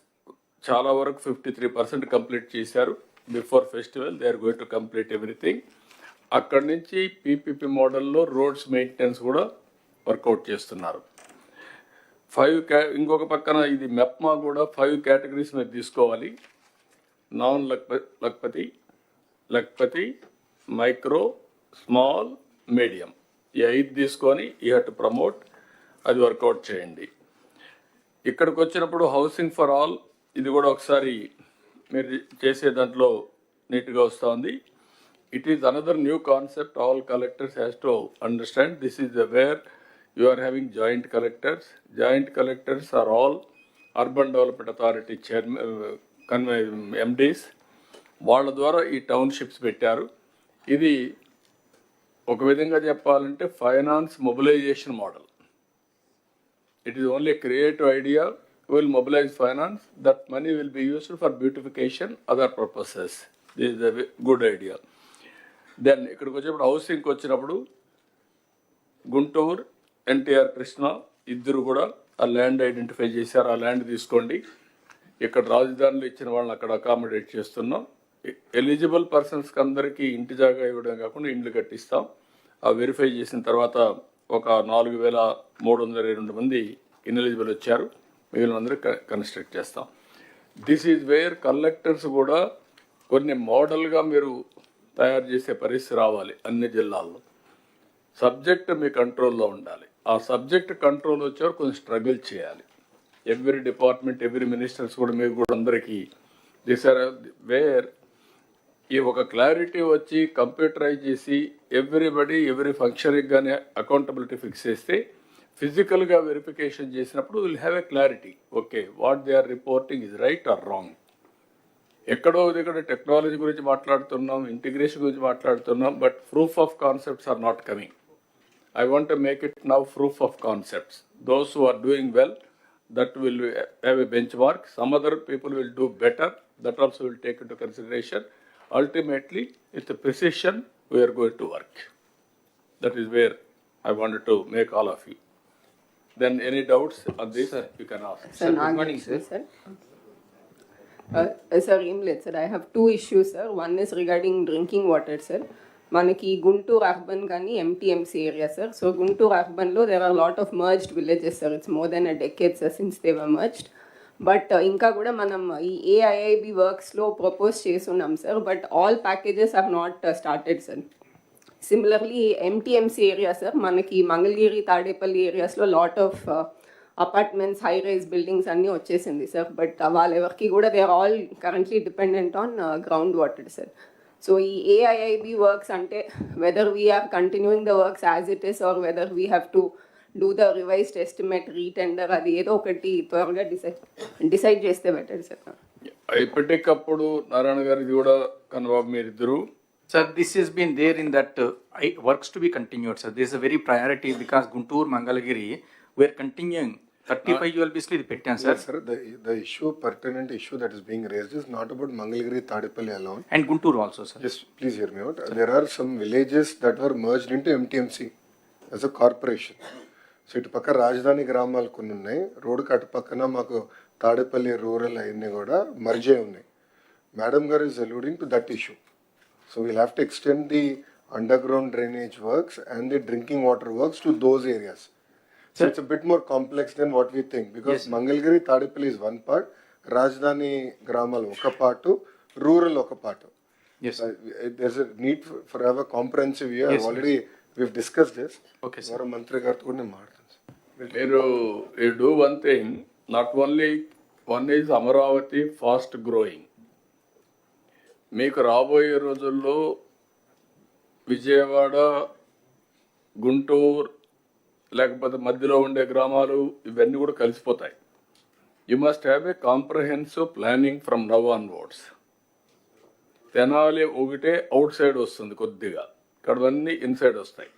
Speaker 3: చాలా వరకు 53% కంప్లీట్ చేశారు. Before festival they are going to complete everything. అక్కడి నుంచి పీపీపీ మోడల్లో రోడ్స్ మెయింటెనెన్స్ కూడా వర్కౌట్ చేస్తున్నారు. 5 ఇంకొక పక్కన ఇది మెప్మా కూడా 5 కేటగిరీస్ మీద తీసుకోవాలి. Non Lakhpati, micro, small, medium, ఈ 5 తీసుకొని యూ హ్యావ్ టు ప్రమోట్. అది వర్కౌట్ చేయండి. ఇక్కడికి వచ్చినప్పుడు హౌసింగ్ ఫర్ ఆల్ ఇది కూడా ఒకసారి మీరు చేసే దాంట్లో నీట్గా వస్తుంది. It is another new concept. All collectors has to understand. This is where you are having joint collectors. Joint collectors are all urban development authority chairman, MDs. వాళ్ళ ద్వారా ఈ టౌన్షిప్స్ పెట్టారు. ఇది ఒక విధంగా చెప్పాలంటే finance mobilisation model. It is only a creative idea. We will mobilize finance. That money will be used for beautification, other purposes. This is a good idea. Then ఇక్కడికి వచ్చేప్పుడు హౌసింగ్కి వచ్చినప్పుడు గుంటూరు, ఎన్టీఆర్, కృష్ణ ఇద్దరు కూడా ఆ ల్యాండ్ ఐడెంటిఫై చేశారు. ఆ ల్యాండ్ తీసుకోండి. ఇక్కడ రాజధానిలో ఇచ్చిన వాళ్ళని అక్కడ అకామిడేట్ చేస్తున్నాం. ఎలిజిబుల్ పర్సన్స్కి అందరికీ ఇంటి జాగా ఇవ్వడం కాకుండా ఇండ్లు కట్టిస్తాం. ఆ వెరిఫై చేసిన తర్వాత ఒక 4,322 మంది ఇన్ఎలిజిబుల్ వచ్చారు. మిగిలిన అందరూ కన్స్ట్రక్ట్ చేస్తాం. దిస్ ఈజ్ వేర్ కలెక్టర్స్ కూడా కొన్ని మోడల్గా మీరు తయారు చేసే పరిస్థితి రావాలి అన్ని జిల్లాల్లో. సబ్జెక్ట్ మీ కంట్రోల్లో ఉండాలి. ఆ సబ్జెక్ట్ కంట్రోల్ వచ్చేవారు కొంచెం స్ట్రగుల్ చేయాలి. ఎవ్రీ డిపార్ట్మెంట్, ఎవ్రీ మినిస్టర్స్ కూడా మీకు కూడా అందరికీ దిస్ ఆర్ వేర్ ఈ ఒక క్లారిటీ వచ్చి కంప్యూటరైజ్ చేసి ఎవ్రీ ఫంక్షన్కి కానీ అకౌంటబిలిటీ ఫిక్స్ చేస్తే ఫిజికల్గా వెరిఫికేషన్ చేసినప్పుడు will have a clarity. Okay, what they are reporting is right or wrong. ఎక్కడో దగ్గర టెక్నాలజీ గురించి మాట్లాడుతున్నాం, ఇంటిగ్రేషన్ గురించి మాట్లాడుతున్నాం, but proof of concepts are not coming. I want to make it now proof of concepts. Those who are doing well, that will have a benchmark. Some other people will do better. That also will take into consideration. Ultimately, with the precision, we are going to work. That is where I wanted to make all of you. Then any doubts on this, sir, you can ask.
Speaker 2: Sir, good morning, sir. Sir, sir, I have 2 issues, sir. One is regarding drinking water, sir. మనకి Guntur urban కానీ MTMC area sir. So Guntur అర్బన్లో there are lot of merged villages sir. It's more than a decade sir since they were merged. But ఇంకా కూడా మనం ఈ AIIB వర్క్స్లో propose చేస్తున్నాం sir. But all packages are not started sir. Similarly MTMC area sir, మనకి మంగళగిరి, తాడేపల్లి ఏరియాస్లో lot of apartments, high rise buildings అన్నీ వచ్చేసింది సార్. బట్ వాళ్ళెవరికి కూడా they are all currently dependent on ground water sir. So AIIB works ante whether we are continuing the works as it is or whether we have to do the revised estimate, retender, adi edo okati tvarga decide cheste better sir.
Speaker 3: ఇప్పటికప్పుడు నారాయణ గారు ఇది కూడా కన్నబాబు మీరిద్దరు.
Speaker 6: Sir, this has been there in that works to be continued, sir. This is a very priority because Guntur, Mangalagiri, we are continuing. 35 ULBs ఇది పెట్టాం sir.
Speaker 7: Sir, the pertinent issue that is being raised is not about Mangalagiri, Tadipalli alone.
Speaker 6: And Guntur also, sir.
Speaker 7: Just please hear me out. There are some villages that were merged into MTMC as a corporation. So ఇటు పక్క రాజధాని గ్రామాలు కొన్ని ఉన్నాయి, రోడ్డుకి అటు పక్కన మాకు తాడేపల్లి రూరల్ అవన్నీ కూడా మర్జ్ అయి ఉన్నాయి. మేడం గారు is alluding to that issue. So we'll have to extend the underground drainage works and the drinking water works to those areas. So it's a bit more complex than what we think, because Mangalgiri, Tadipalli is one part, Rajdhani Gramal oka part, rural oka part.
Speaker 6: Yes.
Speaker 7: There's a need for have a comprehensive view. I've already we've discussed this.
Speaker 6: Okay, sir.
Speaker 7: గౌరవ మంత్రి గారితో కూడా నేను మాట్లాడతాను sir.
Speaker 3: మీరు you do one thing, not only one is Amaravati fast growing. మీకు రాబోయే రోజుల్లో విజయవాడ, గుంటూరు లేకపోతే మధ్యలో ఉండే గ్రామాలు ఇవన్నీ కూడా కలిసిపోతాయి. You must have a comprehensive planning from now onwards. Tenali ఒకటే అవుట్ సైడ్ వస్తుంది కొద్దిగా, ఇక్కడవన్నీ ఇన్సైడ్ వస్తాయి.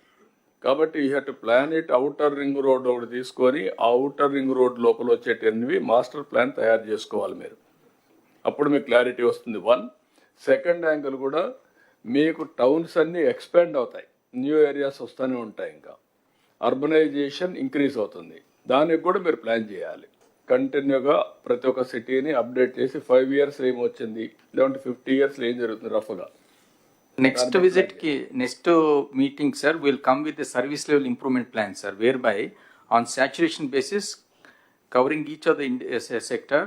Speaker 3: కాబట్టి you have to plan it. Outer ring road ఒకటి తీసుకొని ఆ అవుటర్ రింగ్ రోడ్ లోపల వచ్చేటవి మాస్టర్ ప్లాన్ తయారు చేసుకోవాలి మీరు. అప్పుడు మీకు క్లారిటీ వస్తుంది. వన్. సెకండ్ యాంగిల్ కూడా మీకు టౌన్స్ అన్నీ ఎక్స్పాండ్ అవుతాయి, న్యూ ఏరియాస్ వస్తూనే ఉంటాయి, ఇంకా అర్బనైజేషన్ ఇంక్రీజ్ అవుతుంది. దానికి కూడా మీరు ప్లాన్ చేయాలి. కంటిన్యూగా ప్రతి ఒక్క సిటీని అప్డేట్ చేసి 5 years ఏమొచ్చింది, లేదంటే 50 years ఏం జరుగుతుంది రఫ్గా.
Speaker 6: Next visit ki, next meeting, sir, will come with a service level improvement plan, sir, whereby on saturation basis, covering each of the sector,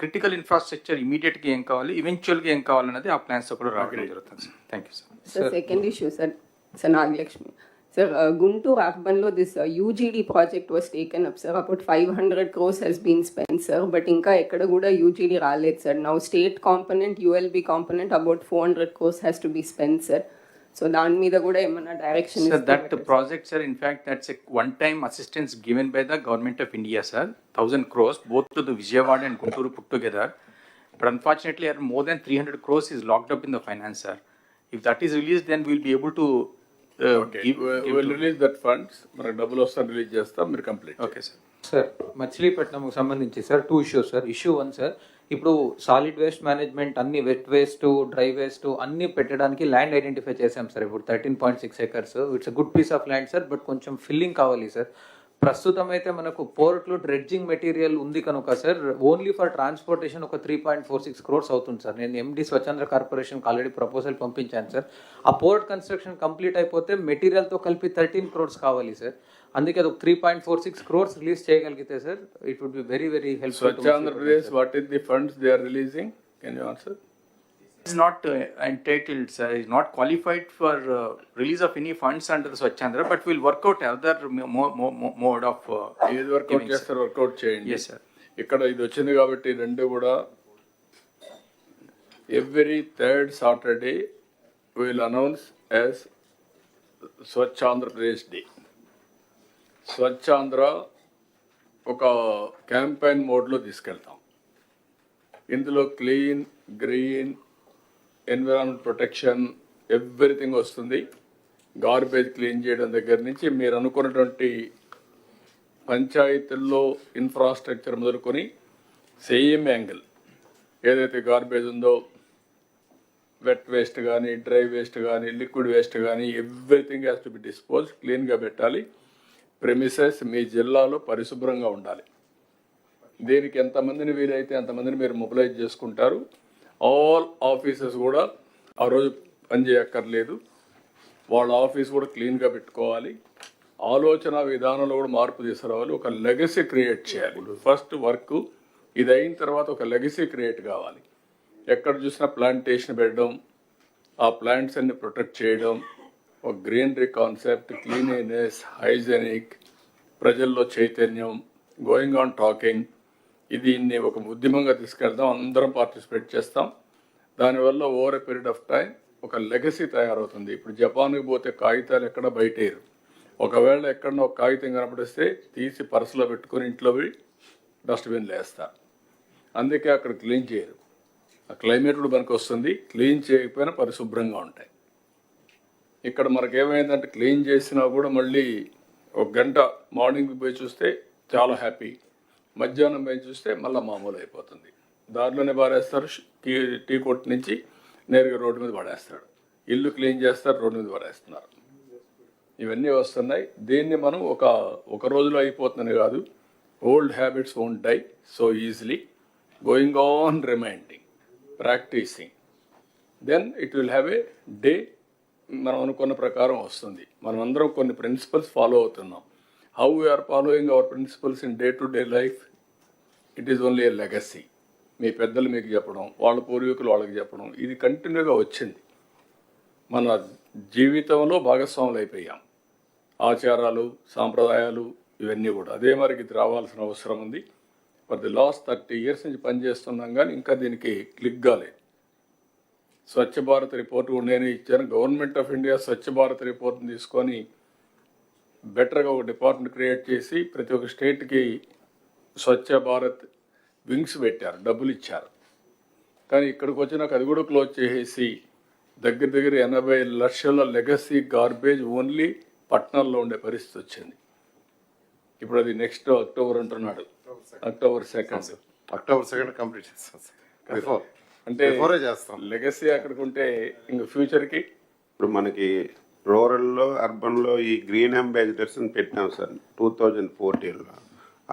Speaker 6: critical infrastructure immediate ki em kavali, eventual ki em kavali anadi aa plans kuda raagam jarugutundi, sir. Thank you, sir.
Speaker 2: Sir, second issue, sir, Nagalakshmi. Sir, Guntur urbanlo this UGD project was taken up, sir. About 500 crores has been spent, sir. But inka ekkada kuda UGD raలేదు, sir. Now state component, ULB component, about 400 crores has to be spent, sir. So దాని మీద కూడా ఏమన్నా direction
Speaker 6: Sir, that project, sir, in fact, that's a one-time assistance given by the government of India, sir. 1,000 crores, both to the Vijayawada and Guntur put together. But unfortunately, more than 300 crores is locked up in the finance, sir. If that is released, then we'll be able to
Speaker 3: will release that funds. మనకు డబ్బులు వస్తాను release చేస్తాం, మీరు complete.
Speaker 6: Okay sir.
Speaker 15: Sir, మచిలీపట్నంకు సంబంధించి sir 2 issues, సార్. Issue 1, sir, ఇప్పుడు solid waste management అన్ని వెట్ వేస్ట్, డ్రై వేస్ట్ అన్ని పెట్టడానికి ల్యాండ్ ఐడెంటిఫై చేశాం సార్. ఇప్పుడు 13.6 acres. It's a good piece of land, sir. But కొంచెం ఫిల్లింగ్ కావాలి, సార్. ప్రస్తుతం అయితే మనకు పోర్ట్లో డ్రెడ్జింగ్ మెటీరియల్ ఉంది కనుక, సార్, ఓన్లీ ఫర్ ట్రాన్స్పోర్టేషన్ ఒక 3.46 crores అవుతుంది, సార్. నేను ఎండి స్వచ్ఛంద్ర కార్పొరేషన్కి ఆల్రెడీ ప్రపోజల్ పంపించాను, సార్. ఆ పోర్ట్ కన్స్ట్రక్షన్ కంప్లీట్ అయిపోతే మెటీరియల్తో కలిపి 13 crores కావాలి, సార్. అందుకే అది ఒక 3.46 crores రిలీజ్ చేయగలిగితే, sir, it would be very very helpful.
Speaker 3: Swachh Andhra Pradesh, what is the funds they are releasing? Can you answer?
Speaker 6: Is not entitled, sir, is not qualified for release of any funds under the Swachhandra, but we'll work out other mode of
Speaker 3: ఏది work out చేస్తారు, work out చేయండి.
Speaker 6: Yes, sir.
Speaker 3: ఇక్కడ ఇది వచ్చింది కాబట్టి రెండు కూడా every 3rd Saturday will announce as Swachh Andhra Pradesh day. Swachh Andhra ఒక క్యాంపెయిన్ మోడ్లో తీసుకెళ్తాం. ఇందులో clean, green, environment protection, everything వస్తుంది. గార్బేజ్ క్లీన్ చేయడం దగ్గర నుంచి మీరు అనుకున్నటువంటి పంచాయతీల్లో ఇన్ఫ్రాస్ట్రక్చర్ మొదలుకొని సేమ్ యాంగిల్ ఏదైతే గార్బేజ్ ఉందో, వెట్ వేస్ట్ కానీ, డ్రై వేస్ట్ కానీ, లిక్విడ్ వేస్ట్ కానీ, everything has to be dispose. క్లీన్గా పెట్టాలి. ప్రెమిసెస్ మీ జిల్లాలో పరిశుభ్రంగా ఉండాలి. దీనికి ఎంతమందిని వీలైతే అంతమందిని మీరు మొబిలైజ్ చేసుకుంటారు. ఆల్ ఆఫీసెస్ కూడా ఆ రోజు పనిచేయక్కర్లేదు, వాళ్ళ ఆఫీస్ కూడా క్లీన్గా పెట్టుకోవాలి. ఆలోచన విధానంలో కూడా మార్పు తీసుకురావాలి. ఒక లెగసీ క్రియేట్ చేయాలి. ఫస్ట్ వర్క్ ఇది అయిన తర్వాత ఒక లెగసీ క్రియేట్ కావాలి. ఎక్కడ చూసినా ప్లాంటేషన్ పెట్టడం, ఆ ప్లాంట్స్ అన్ని ప్రొటెక్ట్ చేయడం, ఒక గ్రీనరీ కాన్సెప్ట్, క్లీనినెస్, హైజెనిక్, ప్రజల్లో చైతన్యం, గోయింగ్ ఆన్ టాకింగ్, దీన్ని ఒక ఉద్యమంగా తీసుకెళ్దాం. అందరం పార్టిసిపేట్ చేస్తాం. దానివల్ల over a period of time ఒక లెగసీ తయారవుతుంది. ఇప్పుడు జపాన్కి పోతే కాగితాలు ఎక్కడ బయటేరు. ఒకవేళ ఎక్కడన్నా ఒక కాగితం కనపడిస్తే తీసి పర్సులో పెట్టుకొని ఇంట్లో పోయి డస్ట్బిన్లో వేస్తారు. అందుకే అక్కడ క్లీన్ చేయరు. ఆ క్లైమేట్ కూడా మనకు వస్తుంది. క్లీన్ చేయకపోయినా పరిశుభ్రంగా ఉంటాయి. ఇక్కడ మనకేమైందంటే క్లీన్ చేసినా కూడా మళ్ళీ 1 గంట మార్నింగ్ పోయి చూస్తే చాలా హ్యాపీ, మధ్యాహ్నం పోయి చూస్తే మళ్ళీ మామూలు అయిపోతుంది. దారిలోనే పారేస్తారు. టీ కొట్టు నుంచి నేరుగా రోడ్డు మీద పడేస్తాడు. ఇల్లు క్లీన్ చేస్తారు, రోడ్డు మీద పడేస్తున్నారు. ఇవన్నీ వస్తున్నాయి. దీన్ని మనం ఒక రోజులో అయిపోతుందని కాదు. Old habits won't die so easily. Going on reminding, practising, then it will have a day. మనం అనుకున్న ప్రకారం వస్తుంది. మనం అందరం కొన్ని ప్రిన్సిపల్స్ ఫాలో అవుతున్నాం. How we are following our principles in day to day life, it is only a legacy. మీ పెద్దలు మీకు చెప్పడం, వాళ్ళ పూర్వీకులు వాళ్ళకి చెప్పడం, ఇది కంటిన్యూగా వచ్చింది. మన జీవితంలో భాగస్వాములు అయిపోయాం. ఆచారాలు, సాంప్రదాయాలు ఇవన్నీ కూడా అదే మరికి ఇది రావాల్సిన అవసరం ఉంది. ఫర్ ది లాస్ట్ 30 years నుంచి పనిచేస్తున్నాం కానీ ఇంకా దీనికి క్లిక్ కాలేదు. స్వచ్ఛ భారత్ రిపోర్ట్ కూడా నేనే ఇచ్చాను. Government of India Swachh Bharat రిపోర్ట్ని తీసుకొని బెటర్గా ఒక డిపార్ట్మెంట్ క్రియేట్ చేసి ప్రతి ఒక్క స్టేట్కి స్వచ్ఛ భారత్ వింగ్స్ పెట్టారు, డబ్బులు ఇచ్చారు. కానీ ఇక్కడికి వచ్చినాక అది కూడా క్లోజ్ చేసేసి దగ్గర 80 లక్షల లెగసీ గార్బేజ్ ఓన్లీ పట్టణాల్లో ఉండే పరిస్థితి వచ్చింది. ఇప్పుడు అది నెక్స్ట్ అక్టోబర్ అంటున్నాడు, October 2nd.
Speaker 5: October 2nd complete చేస్తాం సార్.
Speaker 3: అంటే
Speaker 5: చేస్తాం.
Speaker 3: లెగసీ అక్కడికి ఉంటే ఇంక ఫ్యూచర్కి
Speaker 5: ఇప్పుడు మనకి రూరల్లో, అర్బన్లో ఈ గ్రీన్ అంబాసిడర్స్ అని పెట్టినాం సార్ 2014లో.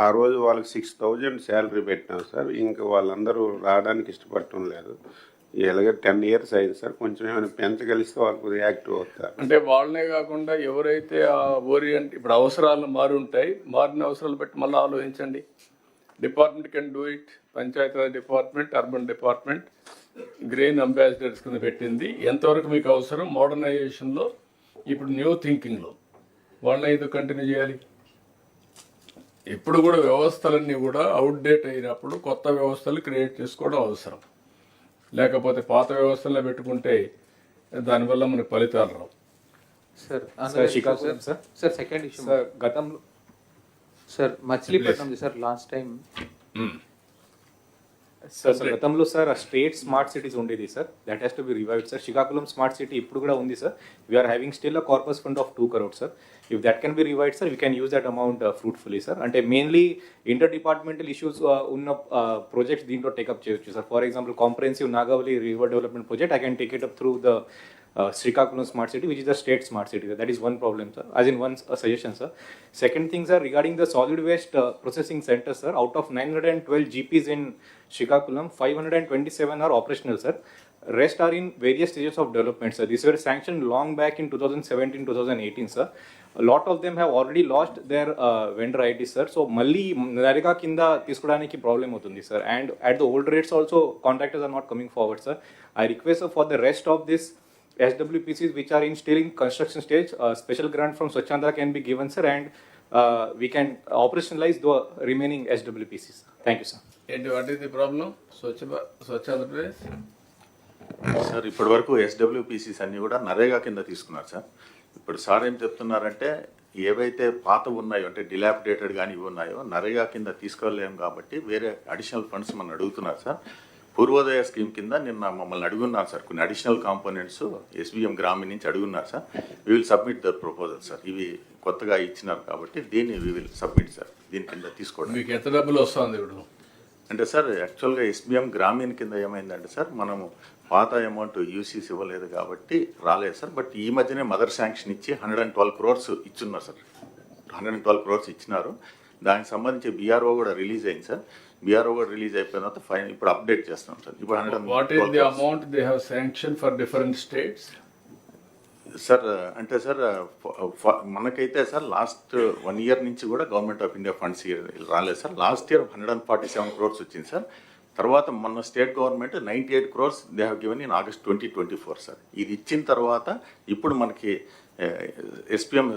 Speaker 5: ఆ రోజు వాళ్ళకి 6,000 శాలరీ పెట్టినాం సార్. ఇంకా వాళ్ళందరూ రావడానికి ఇష్టపడటం లేదు. ఇలాగే 10 years అయింది సార్. కొంచెం ఏమైనా పెంచగలిస్తే వాళ్ళకు యాక్టివ్ అవుతారు.
Speaker 3: అంటే వాళ్ళనే కాకుండా ఎవరైతే ఆ ఓరియంట్ ఇప్పుడు అవసరాలు మారుంటాయి, మారిన అవసరాలు బట్టి మళ్ళీ ఆలోచించండి. Department can do it. Panchayat Raj department, urban department green ambassadors కింద పెట్టింది. ఎంతవరకు మీకు అవసరం మోడర్నైజేషన్లో, ఇప్పుడు న్యూ థింకింగ్లో వాళ్ళని ఇది కంటిన్యూ చేయాలి. ఇప్పుడు కూడా వ్యవస్థలన్నీ కూడా అవుట్డేట్ అయినప్పుడు కొత్త వ్యవస్థలు క్రియేట్ చేసుకోవడం అవసరం. లేకపోతే పాత వ్యవస్థల్లో పెట్టుకుంటే దానివల్ల మనకు ఫలితాలు రావు.
Speaker 15: సార్ సెకండ్ ఇష్యూ సార్, గతంలో sir Machilipatnam sir last time sir గతంలో సార్ స్టేట్ స్మార్ట్ సిటీస్ ఉండేది sir, that has to be revived sir. Srikakulam smart city ఇప్పుడు కూడా ఉంది sir. We are having still a corpus fund of 2 crores sir. If that can be revived sir, we can use that amount fruitfully sir. అంటే mainly inter departmental issues ఉన్న projects దీంట్లో take up చేయొచ్చు sir. For example comprehensive Nagavali river development project, I can take it up through the Srikakulam smart city, which is the state smart city. That is one problem, sir. As in one suggestion, sir. Second thing, sir, regarding the solid waste processing center, sir. Out of 912 GPs in Srikakulam, 527 are operational, sir. Rest are in various stages of development, sir. These were sanctioned long back in 2017-2018, sir. A lot of them have already lost their vendor IDs, sir. So, malli narega kinda తీసుకోవడానికి problem అవుతుంది, sir. And at the old rates also, contractors are not coming forward, sir. I request, sir, for the rest of this SWPCs which are in still in construction stage, special grant from Swachandra can be given, sir, and we can operationalize the remaining SWPCs. Thank you, sir.
Speaker 3: And what is the problem? Swachandra place?
Speaker 9: Sir ఇప్పటి వరకు SWPCs అన్నీ కూడా నరేగా కింద తీసుకున్నారు sir. ఇప్పుడు sir ఏం చెప్తున్నారంటే ఏవైతే పాత ఉన్నాయో అంటే డిలాపిడేటెడ్ కానీ ఇవి ఉన్నాయో నరేగా కింద తీసుకోలేము కాబట్టి వేరే అడిషనల్ ఫండ్స్ మనం అడుగుతున్నారు సార్. పూర్వోదయ స్కీమ్ కింద నిన్న మమ్మల్ని అడుగున్నారు సార్, కొన్ని అడిషనల్ కాంపోనెంట్స్ SBM గ్రామీణ నుంచి అడుగున్నారు sir. We will submit the proposal sir. ఇవి కొత్తగా ఇచ్చినారు కాబట్టి దీన్ని వీ విల్ సబ్మిట్ సార్. దీని కింద తీసుకోవడం
Speaker 3: మీకు ఎంత డబ్బులు వస్తుంది ఇప్పుడు
Speaker 9: అంటే సార్ యాక్చువల్గా SBM గ్రామీణ కింద ఏమైందంటే సార్ మనము పాత అమౌంట్ యూసీస్ ఇవ్వలేదు కాబట్టి రాలేదు సార్. బట్ ఈ మధ్యనే మదర్ శాంక్షన్ ఇచ్చి 112 crores ఇచ్చున్నారు సార్. 112 crores ఇచ్చినారు. దానికి సంబంధించి BRO కూడా రిలీజ్ అయింది సార్. BRO కూడా రిలీజ్ అయిపోయిన తర్వాత ఫైన్ ఇప్పుడు అప్డేట్ చేస్తాం సార్. ఇప్పుడు
Speaker 3: what is the amount they have sanction for different states
Speaker 9: sir? అంటే సార్ మనకైతే సార్ లాస్ట్ 1 year నుంచి కూడా గవర్నమెంట్ ఆఫ్ ఇండియా ఫండ్స్ రాలేదు సార్. లాస్ట్ ఇయర్ 147 crores వచ్చింది సార్. తర్వాత మొన్న state government 98 crores they have given in August 2024 sir. ఇది ఇచ్చిన తర్వాత ఇప్పుడు మనకి SPM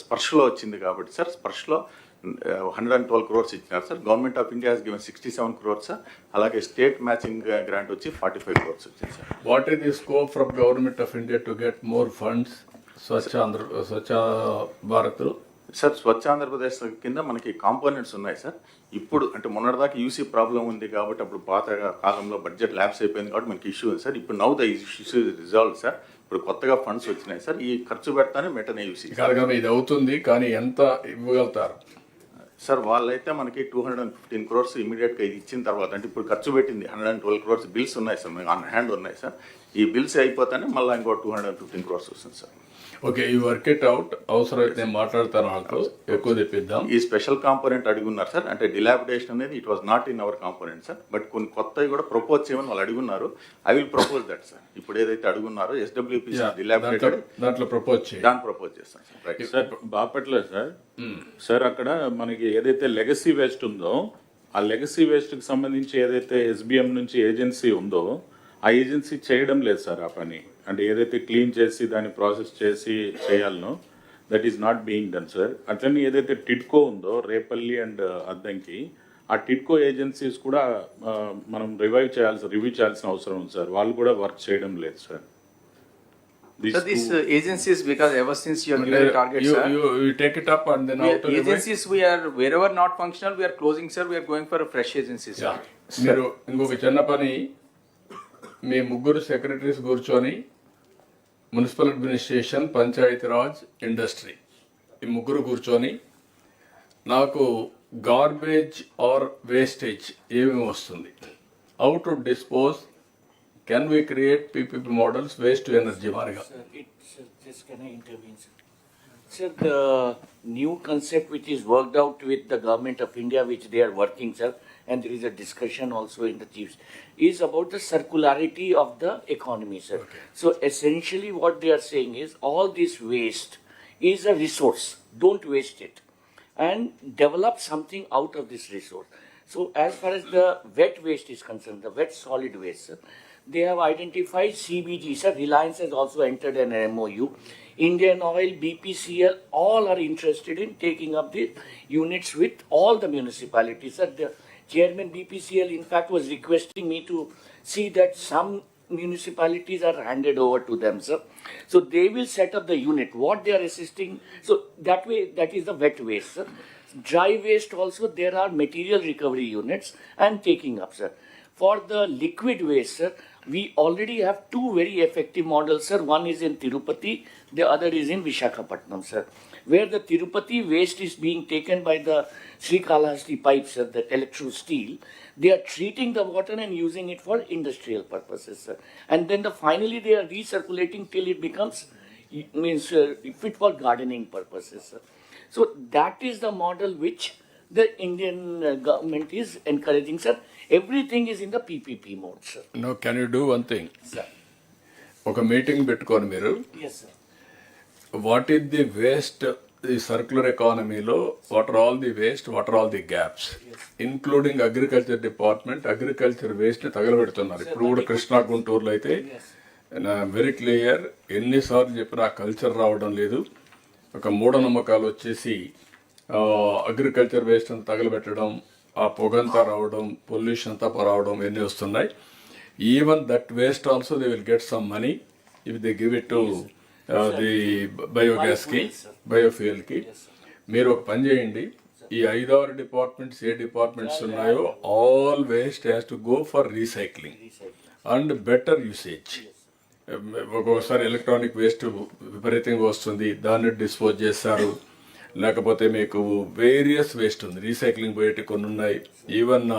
Speaker 9: స్పర్శలో వచ్చింది కాబట్టి సార్ స్పర్శలో 112 crores ఇచ్చినారు sir. Government of India given 67 crores sir. అలాగే స్టేట్ మ్యాచింగ్ గ్రాంట్ వచ్చి 45 crores వచ్చింది sir.
Speaker 3: What is the scope from government of India to get more funds Swachh Bharat?
Speaker 9: Sir Swachh Andhra Pradesh కింద మనకి కాంపోనెంట్స్ ఉన్నాయి సార్. ఇప్పుడు అంటే మొన్నటిదాకా యూసీ ప్రాబ్లం ఉంది కాబట్టి అప్పుడు పాత కాలంలో బడ్జెట్ ల్యాబ్స్ అయిపోయింది కాబట్టి మనకి ఇష్యూ ఉంది సార్. ఇప్పుడు now the issue resolve sir. ఇప్పుడు కొత్తగా ఫండ్స్ వచ్చినాయి సార్. ఈ ఖర్చు పెడతానే వెంటనే యూసీ
Speaker 3: ఇది అవుతుంది కానీ ఎంత ఇవ్వగలుగుతారు
Speaker 9: సార్? వాళ్ళైతే మనకి 215 crores ఇమీడియట్గా ఇది ఇచ్చిన తర్వాత అంటే ఇప్పుడు ఖర్చు పెట్టింది 112 crores బిల్స్ ఉన్నాయి సార్, మనకి ఆన్ హ్యాండ్ ఉన్నాయి సార్. ఈ బిల్స్ అయిపోతానే మళ్ళీ ఇంకో 215 crores వస్తుంది సార్.
Speaker 3: ఓకే, ఈ వర్క్ ఇట్ అవుట్. అవసరమైతే నేను మాట్లాడతాను, వాళ్ళతో ఎక్కువ తెప్పిద్దాం.
Speaker 9: ఈ స్పెషల్ కాంపోనెంట్ అడుగున్నారు సార్. అంటే డిలాపిడేషన్ అనేది it was not in our component sir. But కొన్ని కొత్తవి కూడా ప్రపోజ్ చేయమని వాళ్ళు అడుగున్నారు. I will propose that sir. ఇప్పుడు ఏదైతే అడుగున్నారో SWPC డిలాపిడేటెడ్
Speaker 3: దాంట్లో ప్రపోజ్ చేయండి.
Speaker 9: దాన్ని ప్రపోజ్ చేస్తాను sir. Right
Speaker 11: sir. Bapatla sir sir అక్కడ మనకి ఏదైతే లెగసీ వేస్ట్ ఉందో ఆ లెగసీ వేస్ట్కి సంబంధించి ఏదైతే SBM నుంచి ఏజెన్సీ ఉందో ఆ ఏజెన్సీ చేయడం లేదు సార్ ఆ పని. అంటే ఏదైతే క్లీన్ చేసి దాన్ని ప్రాసెస్ చేసి చేయాలనో that is not being done sir. అట్లనే ఏదైతే టిడ్కో ఉందో రేపల్లి అండ్ అద్దంకి, ఆ టిడ్కో ఏజెన్సీస్ కూడా మనం రివ్యూ చేయాల్సిన అవసరం ఉంది సార్. వాళ్ళు కూడా వర్క్ చేయడం లేదు sir.
Speaker 6: So these agencies, because ever since you are given a target, sir,
Speaker 3: you take it up and then
Speaker 6: agencies we are wherever not functional, we are closing, sir. We are going for a fresh agency, sir.
Speaker 3: మీరు ఇంకొక చిన్న పని, మీ ముగ్గురు secretaries కూర్చొని municipal administration, Panchayat Raj, industry ఈ ముగ్గురు కూర్చొని నాకు గార్బేజ్ ఆర్ వేస్టేజ్ ఏమేమి వస్తుంది, how to dispose, can we create PPP models, waste to energy marga?
Speaker 12: Just can I intervene, sir? Sir, the new concept which is worked out with the government of India, which they are working, sir, and there is a discussion also in the chiefs, is about the circularity of the economy, sir. Okay. So essentially what they are saying is all this waste is a resource. Don't waste it and develop something out of this resource. So as far as the wet waste is concerned, the wet solid waste, sir, they have identified CBG, sir. Reliance has also entered an MOU. Indian Oil, BPCL, all are interested in taking up the units with all the municipalities. Sir, the chairman BPCL, in fact, was requesting me to see that some municipalities are handed over to them, sir. So they will set up the unit. What they are assisting, so that way, that is the wet waste, sir. Dry waste also, there are material recovery units and taking up, sir. For the liquid waste, sir, we already have two very effective models, sir. One is in Tirupati, the other is in Visakhapatnam, sir. Where the Tirupati waste is being taken by the Srikalahasti pipes, sir, the electro steel, they are treating the water and using it for industrial purposes, sir. And then finally they are recirculating till it becomes fit for gardening purposes, sir. So that is the model which the Indian government is encouraging, sir. Everything is in the PPP mode, sir.
Speaker 3: No, can you do one thing?
Speaker 12: Sir.
Speaker 3: ఒక meeting పెట్టుకొని మీరు,
Speaker 12: Yes, sir.
Speaker 3: What is the waste, ఈ circular ఎకానమీలో what are all the waste, what are all the gaps, including agriculture department, agriculture waste తగలబెడుతున్నారు. ఇప్పుడు కూడా కృష్ణా గుంటూరులో అయితే వెరీ క్లియర్, ఎన్నిసార్లు చెప్పినా కల్చర్ రావడం లేదు. ఒక మూఢనమ్మకాలు వచ్చేసి అగ్రికల్చర్ వేస్ట్ అంతా తగలబెట్టడం, ఆ పొగంతా రావడం, పొల్యూషన్ అంతా రావడం, ఇవన్నీ వస్తున్నాయి. Even that waste also they will get some money if they give it to the బయోగ్యాస్కి, బయోఫ్యూయల్కి. మీరు ఒక పని చేయండి, ఈ 5-6 డిపార్ట్మెంట్స్ ఏ డిపార్ట్మెంట్స్ ఉన్నాయో all waste has to go for recycling and better usage. ఒక్కొక్కసారి ఎలక్ట్రానిక్ వేస్ట్ విపరీతంగా వస్తుంది, దాన్ని డిస్పోజ్ చేస్తారు. లేకపోతే మీకు వేరియస్ వేస్ట్ ఉంది, రీసైక్లింగ్ పోయేటి కొన్ని ఉన్నాయి, ఈవెన్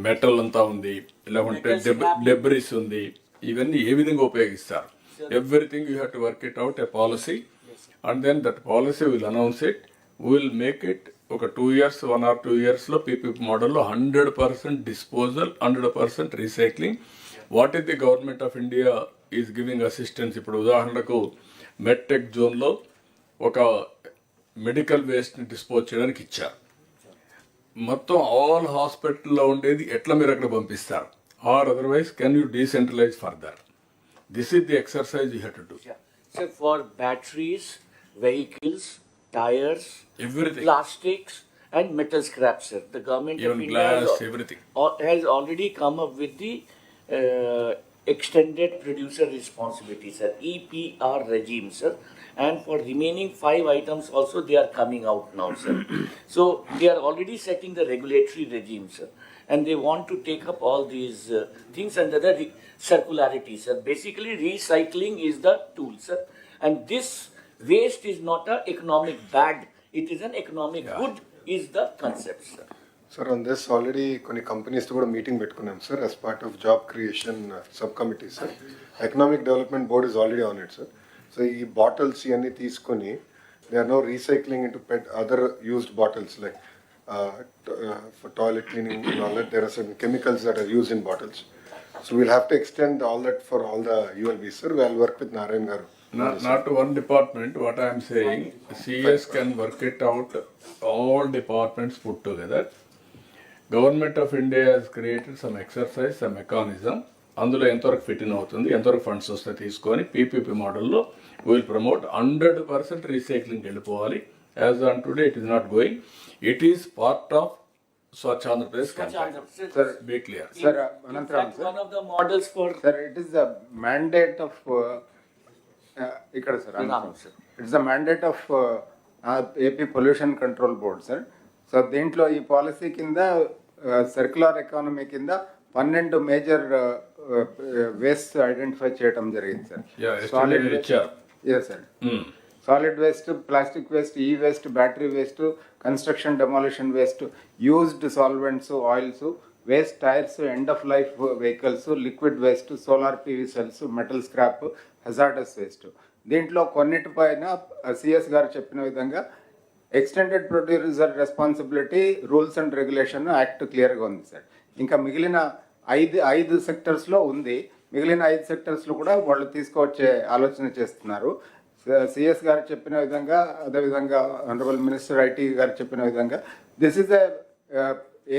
Speaker 3: మెటల్ అంతా ఉంది, లేకుంటే డెబ్రిస్ ఉంది. ఇవన్నీ ఏ విధంగా ఉపయోగిస్తారు? Everything you have to work it out a policy and then that policy will announce it, will make it. ఒక 2 years, 1 or 2 yearsలో పీపీపీ మోడల్లో 100% disposal, 100% recycling. What is the government of India is giving assistance? ఇప్పుడు ఉదాహరణకు medtech జోన్లో ఒక medical వేస్ట్ని dispose చేయడానికి ఇచ్చారు. మొత్తం all హాస్పిటల్లో ఉండేది ఎట్లా మీరు అక్కడ పంపిస్తారు? Or otherwise can you decentralise further? This is the exercise you have to do.
Speaker 12: So for batteries, vehicles, tires,
Speaker 3: everything,
Speaker 12: plastics and metal scrap, sir, the government
Speaker 3: even
Speaker 12: of
Speaker 3: glass,
Speaker 12: India
Speaker 3: everything
Speaker 12: has already come up with the extended producer responsibility, sir, EPR regime, sir. And for remaining 5 items also they are coming out now, sir. So they are already setting the regulatory regime, sir, and they want to take up all these things under the circularity, sir. Basically recycling is the tool, sir, and this waste is not an economic bad, it is an economic good is the concept, sir.
Speaker 7: Sir on this already కొన్ని కంపెనీస్తో కూడా meeting పెట్టుకున్నాం sir, as part of job creation sub committee sir. Economic development board is already on it sir. So ఈ bottles ఇవన్నీ తీసుకొని they are no recycling into PET other used bottles like for toilet cleaning and all that. There are some chemicals that are used in bottles. So we'll have to extend all that for all the ULBs, sir. We'll work with Narayan garu.
Speaker 3: Not one department, what I am saying, CS can work it out, all departments put together. Government of India has created some exercise, some mechanism. అందులో ఎంతవరకు fit in అవుతుంది, ఎంతవరకు funds వస్తాయి తీసుకొని PPP మోడల్లో will promote 100% recycling వెళ్ళిపోవాలి. As on today it is not going. It is part of Swachh Andhra Pradesh campaign.
Speaker 13: Sir,
Speaker 3: be clear.
Speaker 13: Sir, Anantaram, sir.
Speaker 12: One of the models for...
Speaker 13: Sir, it is the mandate of... sir, it's the mandate of AP Pollution Control Board, sir. So, దీంట్లో ఈ policy కింద circular economy కింద 12 major waste identify చేయడం జరిగింది sir. Solid yes sir. Solid waste, plastic waste, e-waste, battery waste, construction demolition waste, used solvents, oils, waste tires, end of life vehicles, liquid waste, solar PV cells, metal scrap, hazardous waste. దీంట్లో కొన్నిటిపైన CS గారు చెప్పిన విధంగా extended producer responsibility rules and regulation act క్లియర్గా ఉంది sir. ఇంకా మిగిలిన ఐదు సెక్టర్స్లో ఉంది. మిగిలిన 5 సెక్టర్స్లో కూడా వాళ్ళు తీసుకువచ్చే ఆలోచన చేస్తున్నారు. సిఎస్ గారు చెప్పిన విధంగా, అదేవిధంగా ఆనరబుల్ మినిస్టర్ ఐటీ గారు చెప్పిన విధంగా, this is a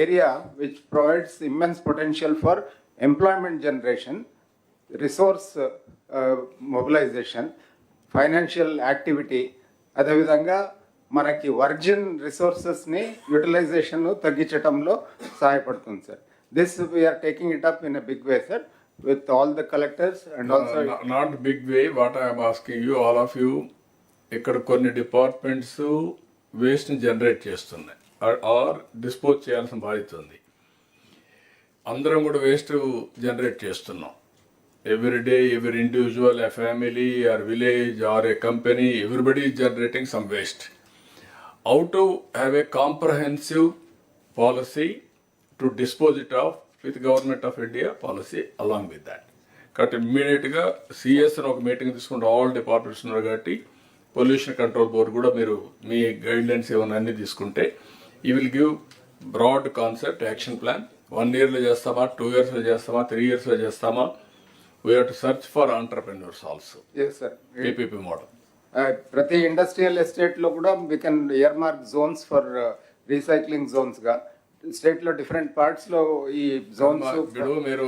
Speaker 13: area which provides immense potential for employment generation, resource mobilisation, financial activity, అదేవిధంగా మనకి వర్జిన్ రిసోర్సెస్ని యూటిలైజేషన్ తగ్గించడంలో సహాయపడుతుంది sir. This we're taking it up in a big way sir, with all the collectors and also
Speaker 3: not big way. What I am asking you, all of you, ఇక్కడ కొన్ని departments waste ని generate చేస్తున్నాయి or dispose చేయాల్సిన బాధ్యత ఉంది. అందరం కూడా waste generate చేస్తున్నాం. Every day every individual, a family or village or a company, everybody is generating some waste. How to have a comprehensive policy to dispose it off with Government of India policy along with that. కాబట్టి ఇమ్మీడియట్గా CS ఒక meeting తీసుకుంటే all departments ఉన్నారు కాబట్టి pollution control board కూడా మీరు మీ guide lines ఏమైనా అన్నీ తీసుకుంటే you will give broad concept action plan. 1 yearలో చేస్తామా, 2 yearsలో చేస్తామా, 3 yearsలో చేస్తామా. We have to search for entrepreneurs also.
Speaker 13: Yes sir,
Speaker 3: PPP model.
Speaker 13: ప్రతి ఇండస్ట్రియల్ ఎస్టేట్లో కూడా we can earmark zones for recycling జోన్స్గా. స్టేట్లో డిఫరెంట్ పార్ట్స్లో ఈ జోన్స్.
Speaker 3: ఇప్పుడు మీరు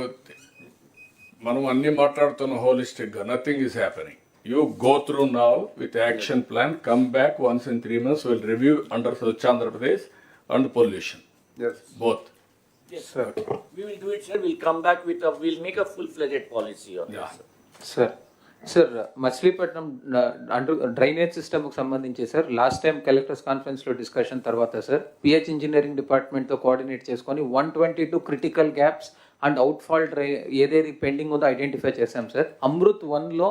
Speaker 3: మనం అన్ని మాట్లాడుతున్న హోలిస్టిక్గా, nothing is happening. You go through now with action plan, come back once in 3 months, will review under Swachh Andhra Pradesh and pollution. Both.
Speaker 12: Yes, sir. We will do it, sir. We'll come back with we'll make a full-fledged policy on this.
Speaker 15: Sir Machilipatnam drainage సిస్టమ్కి సంబంధించి sir last time collectors కాన్ఫరెన్స్లో discussion తర్వాత sir PH engineering డిపార్ట్మెంట్తో coordinate చేసుకొని 122 critical gaps and outfall ఏదేది pending ఉందో identify చేశాం sir. Amrut 1లో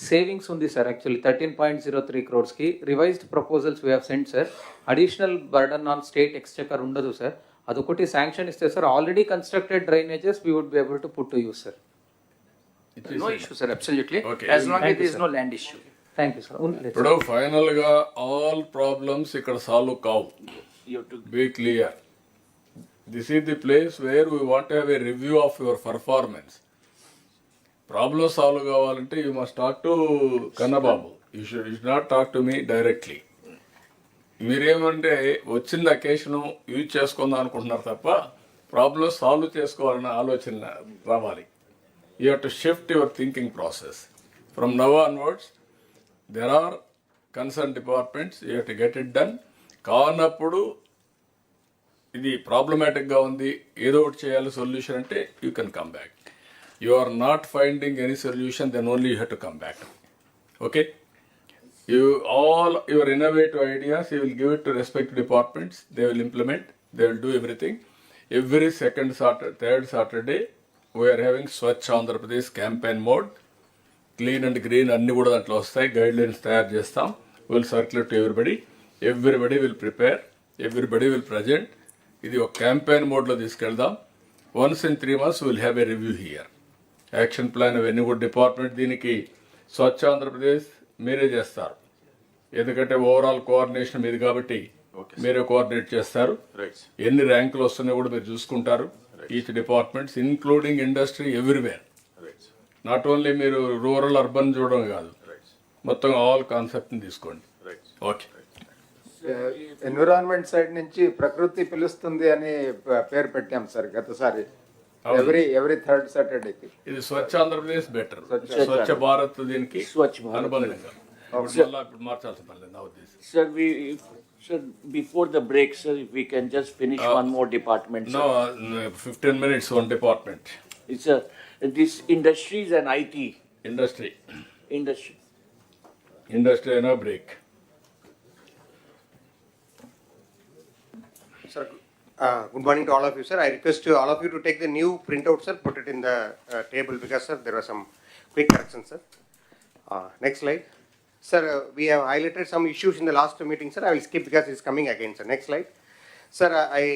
Speaker 15: సేవింగ్స్ ఉంది sir. Actually 13.03 crores revised proposals we have sent sir. Additional burden on state exchequer ఉండదు సార్. అదొకటి శాంక్షన్ ఇస్తే sir already constructed drainages we would be able to put to use sir.
Speaker 6: No issue, sir. Absolutely. Okay. As long as there is no land issue.
Speaker 15: Thank you, sir.
Speaker 3: ఇప్పుడు final గా all problems ఇక్కడ solve కావు. Be clear. This is the place where we want have a review of your performance. Problem solve కావాలంటే you must talk to Kannababu. You should not talk to me directly. మీరేమంటే వచ్చిన occasion use చేసుకుందాం అనుకుంటున్నారు తప్ప problem solve చేసుకోవాలన్న ఆలోచన రావాలి. You have to shift your thinking process. From now onwards, there are concerned departments, you have to get it done. కానప్పుడు ఇది ప్రాబ్లమాటిక్గా ఉంది, ఏదో ఒకటి చేయాలి సొల్యూషన్ అంటే you can come back. You are not finding any solution, then only you have to come back. Okay, you all your innovative ideas, you will give it to respective departments, they will implement, they will do everything. Every second Saturday, third Saturday, we are having Swachh Andhra Pradesh campaign mode. Clean and green అన్ని కూడా దాంట్లో వస్తాయి. Guide lines తయారు చేస్తాం. Will circulate to everybody will prepare, everybody will present. ఇది ఒక campaign మోడ్లో తీసుకెళ్దాం. Once in 3 months will have a review here. Action plan అవన్నీ కూడా డిపార్ట్మెంట్ దీనికి స్వచ్ఛ ఆంధ్రప్రదేశ్ మీరే చేస్తారు. ఎందుకంటే ఓవరాల్ కోఆర్డినేషన్ మీది కాబట్టి మీరే కోఆర్డినేట్ చేస్తారు. ఎన్ని ర్యాంకులు వస్తున్నాయో కూడా మీరు చూసుకుంటారు. Each departments including industry everywhere. Not only మీరు రూరల్ అర్బన్ చూడడం కాదు, మొత్తం ఆల్ కాన్సెప్ట్ని తీసుకోండి. ఓకే.
Speaker 13: ఎన్విరాన్మెంట్ సైడ్ నుంచి ప్రకృతి పిలుస్తుంది అని పేరు పెట్టాం సార్ గతసారి. every third Saturday.
Speaker 3: ఇది స్వచ్ఛ ఆంధ్రప్రదేశ్ బెటర్, స్వచ్ఛ భారత్ దీనికి అనుబంధంగా ఇప్పుడు మార్చాల్సిన పని లేదు నా ఉద్దేశం.
Speaker 12: Sir, before the break, sir, if we can just finish one more department.
Speaker 3: No, 15 minutes one department.
Speaker 12: It's this industries and IT.
Speaker 3: Industry.
Speaker 12: Industry
Speaker 3: and a break.
Speaker 14: Sir, good morning to all of you, sir. I request all of you to take the new printout, sir, put it in the table because, sir, there was some quick corrections, sir. Next slide. Sir, we have highlighted some issues in the last meeting, sir. I will skip because it's coming again, sir. Next slide. Sir, I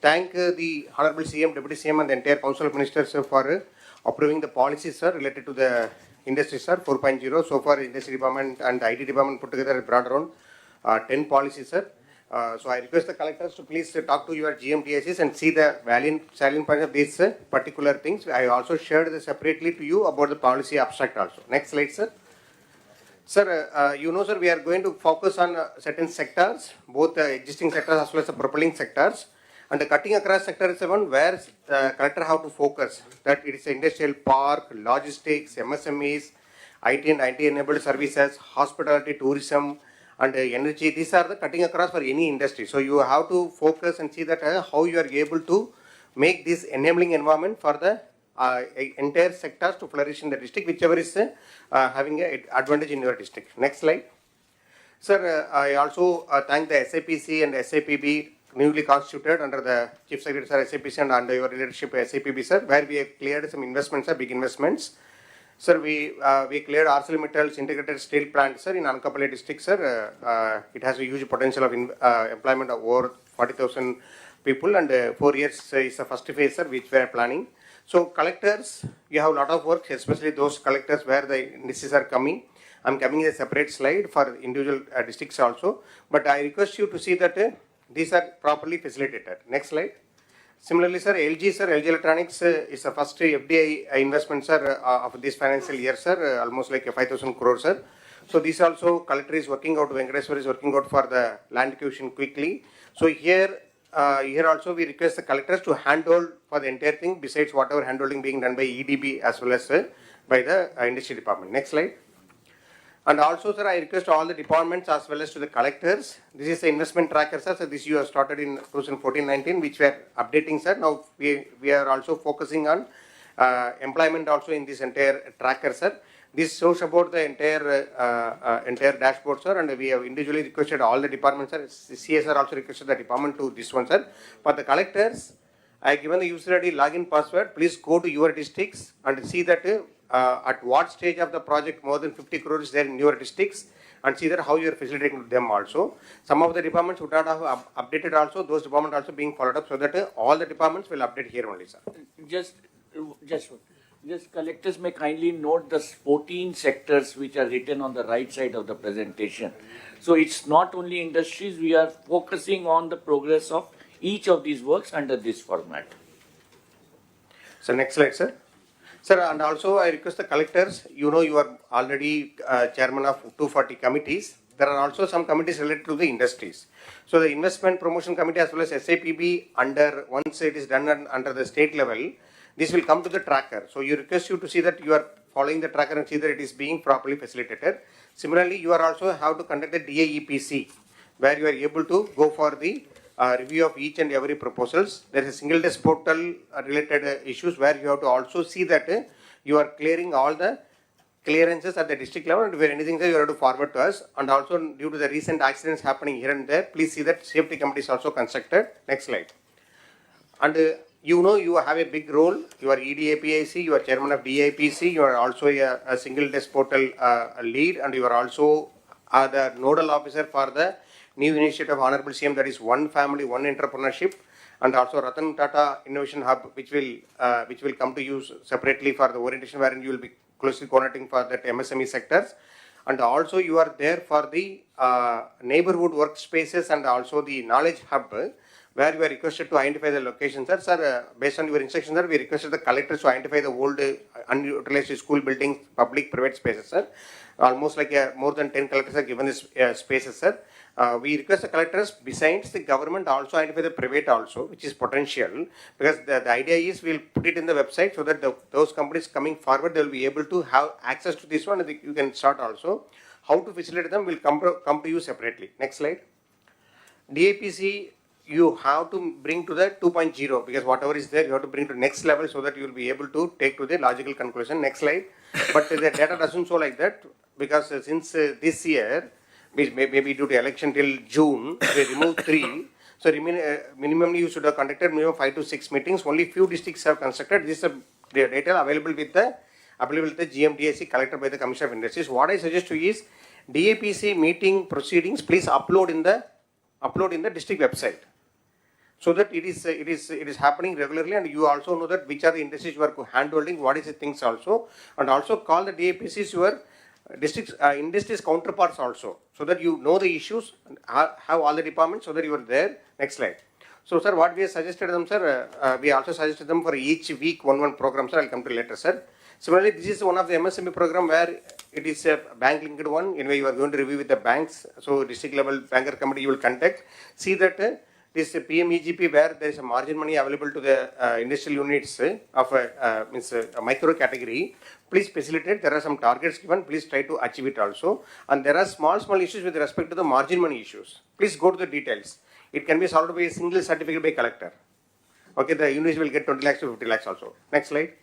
Speaker 14: thank the Honorable CM, Deputy CM and the entire Council of Ministers, sir, for approving the policies, sir, related to the industry, sir, 4.0. So far, Industry Department and the IT Department put together brought around 10 policies, sir. So I request the collectors to please talk to your GMTSs and see the salient points of these particular things. I also shared this separately to you about the policy abstract also. Next slide, sir. Sir, you know, sir, we are going to focus on certain sectors, both existing sectors as well as the propelling sectors. And the cutting across sector is the one where the collector have to focus. That it is industrial park, logistics, MSMEs, IT and IT-enabled services, hospitality, tourism, and energy. These are the cutting across for any industry. So you have to focus and see that how you are able to make this enabling environment for the entire sectors to flourish in the district, whichever is having an advantage in your district. Next slide. Sir, I also thank the SAPC and SAPB newly constituted under the Chief Secretary, sir, SAPC and under your leadership, SAPB, sir, where we have cleared some investments, sir, big investments. Sir, we cleared ArcelorMittal's integrated steel plant, sir, in Anakapalli district, sir. It has a huge potential of employment of over 40,000 people, and 4 years is the first phase, sir, which we are planning. So collectors, you have a lot of work, especially those collectors where the indices are coming. I'm coming a separate slide for individual districts also, but I request you to see that these are properly facilitated. Next slide. Similarly, sir, LG Electronics is the first FDI investment, sir, of this financial year, sir, almost like 5,000 crores, sir. So this also collector is working out, Venkateswar is working out for the land acquisition quickly. So here also we request the collectors to handhold for the entire thing besides whatever handholding being done by EDB as well as by the industry department. Next slide. And also, sir, I request all the departments as well as to the collectors. This is the investment tracker, sir. So this you have started in 2014-19, which we are updating, sir. Now we are also focusing on employment also in this entire tracker, sir. This shows about the entire dashboard, sir, and we have individually requested all the departments, sir. CSR also requested the department to this one, sir. For the collectors, I have given the user ID login password. Please go to your districts and see that at what stage of the project more than 50 crores is there in your districts, and see that how you are facilitating them also. Some of the departments would not have updated also, those departments also being followed up, so that all the departments will update here only, sir.
Speaker 12: Just collectors may kindly note the 14 sectors which are written on the right side of the presentation. So it's not only industries, we are focusing on the progress of each of these works under this format.
Speaker 14: So next slide, sir. Sir, and also I request the collectors, you know you are already chairman of 240 committees. There are also some committees related to the industries. So the investment promotion committee as well as SAPB, once it is done under the state level, this will come to the tracker. So you request you to see that you are following the tracker and see that it is being properly facilitated. Similarly, you are also have to conduct the DAEPC, where you are able to go for the review of each and every proposals. There is a single desk portal related issues where you have to also see that you are clearing all the clearances at the district level, and where anything there you have to forward to us. And also due to the recent accidents happening here and there, please see that safety committee is also constructed. Next slide. And you know you have a big role. You are EDAPIC, you are chairman of DIPC, you are also a single desk portal lead, and you are also the nodal officer for the new initiative of Honorable CM, that is one family, one entrepreneurship, and also Ratan Tata Innovation Hub, which will come to use separately for the orientation, wherein you will be closely coordinating for that MSME sectors. And also you are there for the neighborhood workspaces and also the knowledge hub, where we are requested to identify the locations. Sir, based on your instructions, sir, we requested the collectors to identify the old unutilized school buildings, public, private spaces, sir. almost like more than 10 collectors are given this spaces, sir. We request the collectors, besides the government, also identify the private also, which is potential, because the idea is we'll put it in the website so that those companies coming forward, they'll be able to have access to this one, and you can start also. How to facilitate them will come to you separately. Next slide. DAPC, you have to bring to the 2.0, because whatever is there, you have to bring to next level so that you will be able to take to the logical conclusion. Next slide. But the data doesn't show like that, because since this year, maybe due to election till June, we removed 3. So minimally you should have conducted minimum 5 to 6 meetings. Only few districts have constructed. This is the data available with the GMDAC collected by the Commissioner of Industries. What I suggest to you is DAPC meeting proceedings, please upload in the district website, so that it is happening regularly, and you also know that which are the industries you are handholding, what is the things also, and also call the DAPCs your districts industries counterparts also, so that you know the issues and have all the departments, so that you are there. Next slide. So sir, what we have suggested them, sir, we also suggested them for each week one program, sir. I'll come to later, sir. Similarly, this is one of the MSME program where it is a bank linked one. Anyway, you are going to review with the banks. So district level banker committee you will contact. See that this PMEGP, where there is a margin money available to the industrial units of a micro category, please facilitate. There are some targets given. Please try to achieve it also. And there are small issues with respect to the margin money issues. Please go to the details. It can be solved by a single certificate by collector. Okay, the units will get 20 lakhs to 50 lakhs also. Next slide.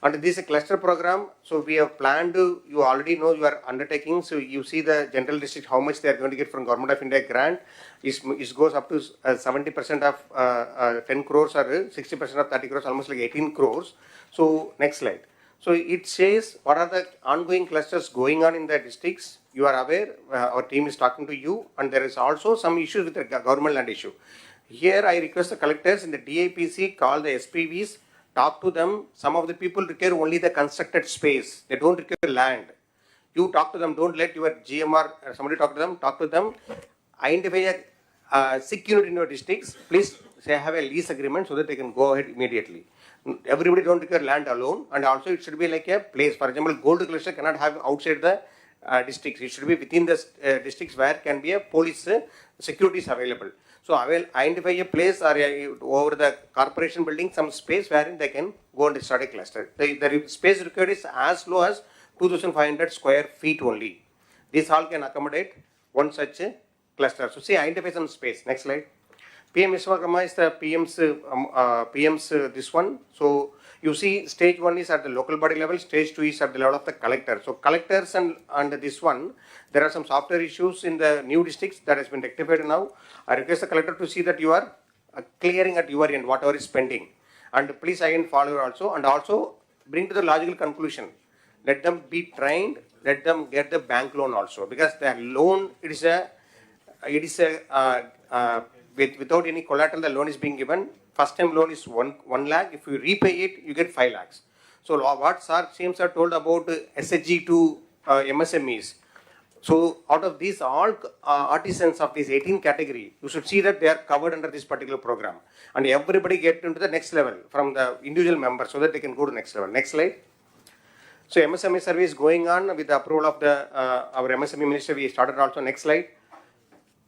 Speaker 14: And this is a cluster program. So we have planned to, you already know you are undertaking. So you see the general district, how much they are going to get from Government of India grant. It goes up to 70% of 10 crores or 60% of 30 crores, almost like 18 crores. So next slide. So it says what are the ongoing clusters going on in the districts. You are aware, our team is talking to you, and there is also some issues with the government land issue. Here I request the collectors in the DAPC call the SPVs, talk to them. Some of the people require only the constructed space. They don't require land. You talk to them. Don't let your GMR or somebody talk to them. Identify a sick unit in your districts. Please say have a lease agreement so that they can go ahead immediately. Everybody don't require land alone, and also it should be like a place. For example, gold cluster cannot have outside the districts. It should be within the districts where can be a police securities available. So I will identify a place or over the corporation building some space wherein they can go and start a cluster. The space required is as low as 2,500 square feet only. This all can accommodate one such cluster. So see, identify some space. Next slide. PM Vishwakarma is the PM's this one. So you see stage 1 is at the local body level, stage 2 is at the level of the collector. So collectors and this one, there are some software issues in the new districts that has been rectified now. I request the collector to see that you are clearing at your end whatever is pending. And please again follow also, and also bring to the logical conclusion. Let them be trained, let them get the bank loan also, because the loan, without any collateral, the loan is being given. First time loan is 1 lakh. If you repay it, you get 5 lakhs. So what CMs are told about SHG to MSMEs. So out of these all artisans of this 18 category, you should see that they are covered under this particular program. And everybody get into the next level from the individual members so that they can go to next level. Next slide. So MSME survey is going on with the approval of our MSME minister. We started also. Next slide.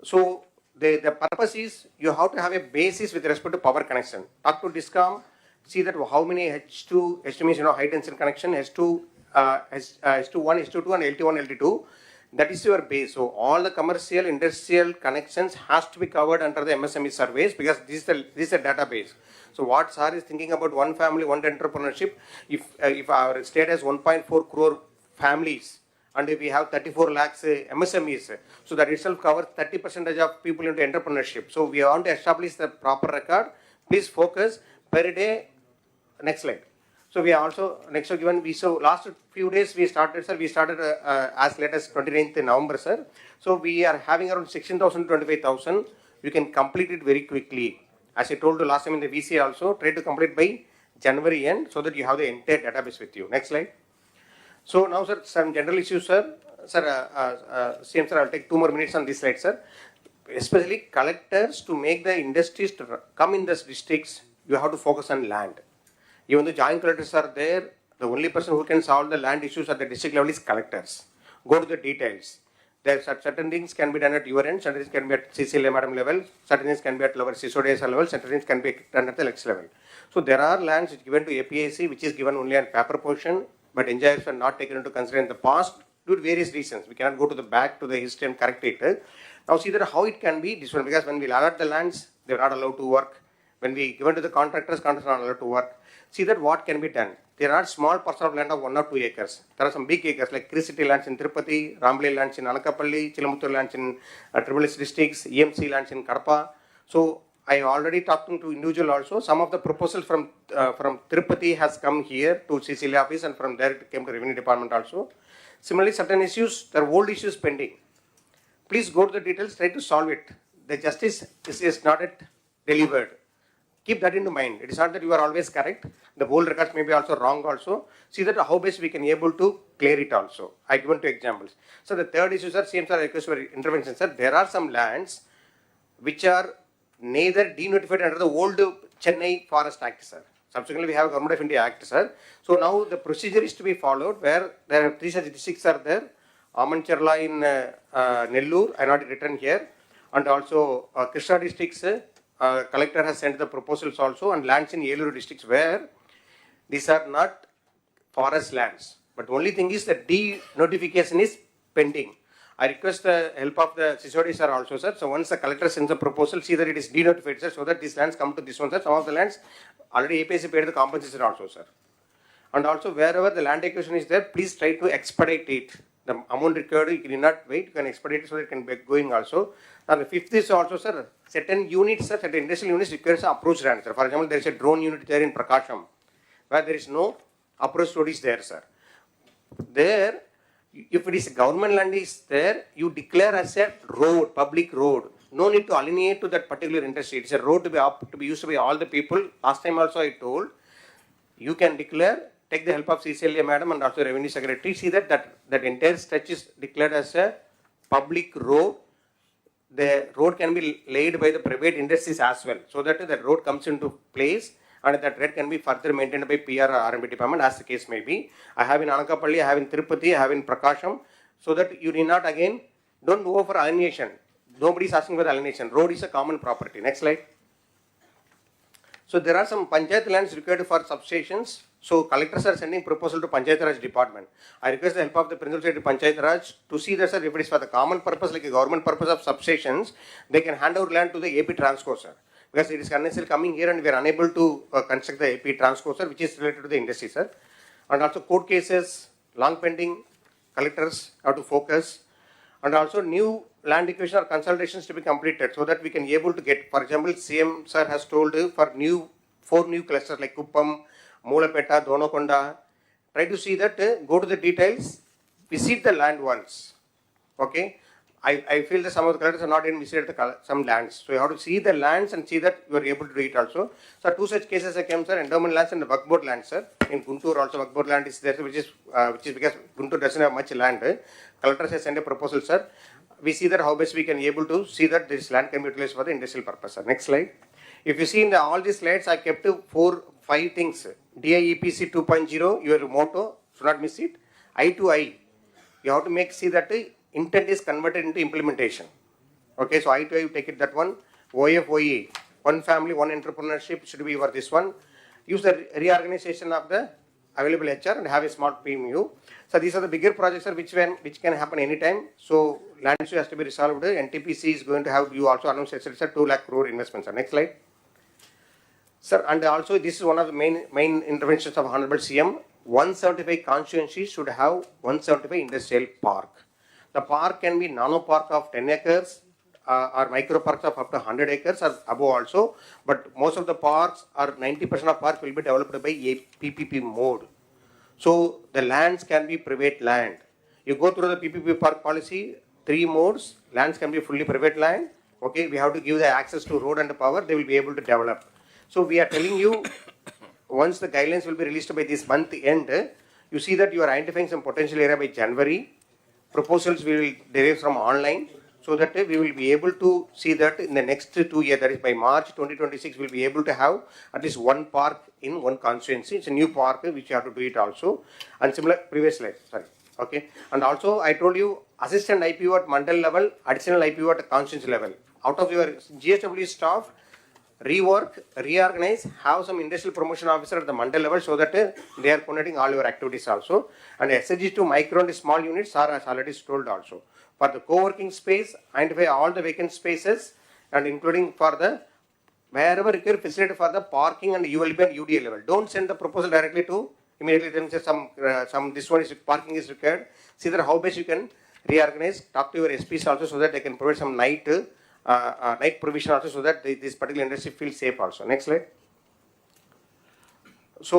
Speaker 14: So the purpose is you have to have a basis with respect to power connection. Talk to DISCOM, see that how many H2 means high density connection, H2, H1, H2 and LT1, LT2. That is your base. So all the commercial, industrial connections has to be covered under the MSME surveys, because this is a database. So what SAR is thinking about one family, one entrepreneurship. If our state has 1.4 crore families, and we have 34 lakhs MSMEs, so that itself covers 30% of people into entrepreneurship. So we want to establish the proper record. Please focus per day. Next slide. So we are also next given. So last few days we started, sir. We started as late as 29th November, sir. So we are having around 16,000 to 25,000. You can complete it very quickly. As I told you last time in the VC also, try to complete by January end so that you have the entire database with you. Next slide. So now, sir, some general issues, sir. CM sir, I'll take 2 more minutes on this slide, sir. Especially collectors, to make the industries to come in these districts, you have to focus on land. Even though joint collectors are there, the only person who can solve the land issues at the district level is collectors. go to the details. There are certain things can be done at your end, certain things can be at CCLA madam level, certain things can be at lower CSODS level, certain things can be done at the next level. So there are lands which given to APIC, which is given only on paper portion, but NGNREGS were not taken into consideration in the past due to various reasons. We cannot go to the back to the history and correct it. Now see that how it can be this one, because when we allot the lands, they are not allowed to work. When we given to the contractors, contractors are not allowed to work. See that what can be done. There are small parcels of land of 1 or 2 acres. There are some big acres like City lands in Tirupati, Ramble lands in Anakapalli, Chilamuttur lands in Tribal districts, EMC lands in Kadapa. So I already talking to individual also. Some of the proposals from Tirupati has come here to CCLA office, and from there it came to Revenue Department also. Similarly, certain issues, there are old issues pending. Please go to the details, try to solve it. The justice is not yet delivered. Keep that into mind. It is not that you are always correct. The whole records may be also wrong also. See that how best we can able to clear it also. I given 2 examples. So the third issue, sir, same sir, request for intervention, sir. There are some lands which are neither denotified under the old Chennai Forest Act, sir. Subsequently, we have a Government of India Act, sir. So now the procedure is to be followed where there are 3 such districts are there. Amancherla in Nellore, I not written here, and also Krishna districts. Collector has sent the proposals also, and lands in Yellow districts where these are not forest lands. But only thing is that denotification is pending. I request the help of the CSOD sir also, sir. So once the collector sends a proposal, see that it is denotified, sir, so that these lands come to this one, sir. Some of the lands already APC paid the compensation also, sir. And also wherever the land acquisition is there, please try to expedite it. The amount required, you cannot wait, you can expedite it so that it can be going also. Now the fifth is also, sir, certain units, sir, certain industrial units requires approach land, sir. For example, there is a drone unit there in Prakasham, where there is no approach road is there, sir. There, if it is government land is there, you declare as a road, public road. No need to alienate to that particular industry. It's a road to be used by all the people. Last time also I told, you can declare, take the help of CCLA madam and also Revenue Secretary, see that entire stretch is declared as a public road. The road can be laid by the private industries as well, so that the road comes into place and that road can be further maintained by PR or R&B department as the case may be. I have in Anakapalli, I have in Tirupati, I have in Prakasham, so that you need not again, don't go for alienation. Nobody is asking for alienation. Road is a common property. Next slide. So there are some Panchayat lands required for substations. So collectors are sending proposal to Panchayat Raj department. I request the help of the Principal Secretary Panchayat Raj to see that, sir, if it is for the common purpose like a government purpose of substations, they can hand over land to the AP Transco, sir. Because it is unnecessarily coming here and we are unable to construct the AP Transco, sir, which is related to the industry, sir. And also court cases, long pending, collectors have to focus. And also new land acquisition or consultations to be completed so that we can be able to get, for example, CM sir has told for 4 new clusters like Kuppam, Moolapeta, Donakonda. Try to see that, go to the details, visit the land once. Okay? I feel that some of the collectors are not even visited some lands. So you have to see the lands and see that you are able to do it also. So 2 such cases I came, sir, endowment lands and the Waqf board land, sir. In Guntur also Waqf board land is there, which is because Guntur doesn't have much land. Collectors has sent a proposal, sir. We see that how best we can be able to see that this land can be utilized for the industrial purpose, sir. Next slide. If you see in all these slides, I kept 4-5 things. DIEPC 2.0, your motto, should not miss it. I to I. You have to see that intent is converted into implementation. Okay, so I to I, you take it that one. OFOE, one family, one entrepreneurship should be for this one. Use the reorganization of the available HR and have a smart PMU. So these are the bigger projects, sir, which can happen anytime. So land issue has to be resolved. NTPC is going to have, you also announced, sir, 2 lakh crore investments. Sir. Next slide. Sir, and also this is one of the main interventions of Honorable CM. 175 constituencies should have 175 industrial park. The park can be nano park of 10 acres or micro parks of up to 100 acres or above also. But most of the parks or 90% of park will be developed by a PPP mode. So the lands can be private land. You go through the PPP park policy, 3 modes. Lands can be fully private land. Okay, we have to give the access to road and power. They will be able to develop. So we are telling you, once the guidelines will be released by this month end, you see that you are identifying some potential area by January. Proposals will derive from online, so that we will be able to see that in the next 2 years, that is by March 2026, we will be able to have at least 1 park in 1 constituency. It's a new park which you have to do it also. And similar, previous slide, sorry. Okay, and also I told you assistant IPO at mandal level, additional IPO at constituency level. Out of your GSW staff, rework, reorganize, have some industrial promotion officer at the mandal level so that they are coordinating all your activities also. And SHG to micro and small units are as already told also. For the co-working space, identify all the vacant spaces and including for the wherever required facility for the parking and ULB and UDA level. Don't send the proposal directly to immediately then say some this one is parking is required. See that how best you can reorganize. Talk to your SPs also so that they can provide some night provision also so that this particular industry feels safe also. Next slide. So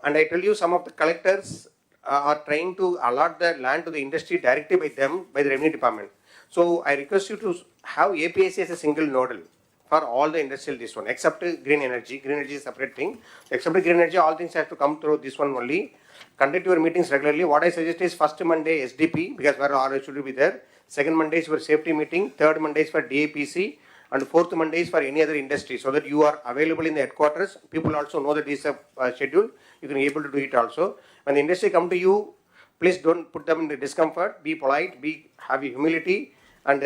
Speaker 14: and I tell you some of the collectors are trying to allot the land to the industry directly by them by the revenue department. So I request you to have APIC as a single nodal for all the industrial this one except green energy. Green energy is a separate thing. Except green energy, all things have to come through this one only. Conduct your meetings regularly. What I suggest is first Monday SDP because where all should be there. Second Monday is for safety meeting. Third Monday is for DAPC. And fourth Monday is for any other industry so that you are available in the headquarters. People also know that this is a schedule. You can be able to do it also. When the industry come to you, please don't put them in the discomfort. Be polite. Have humility. And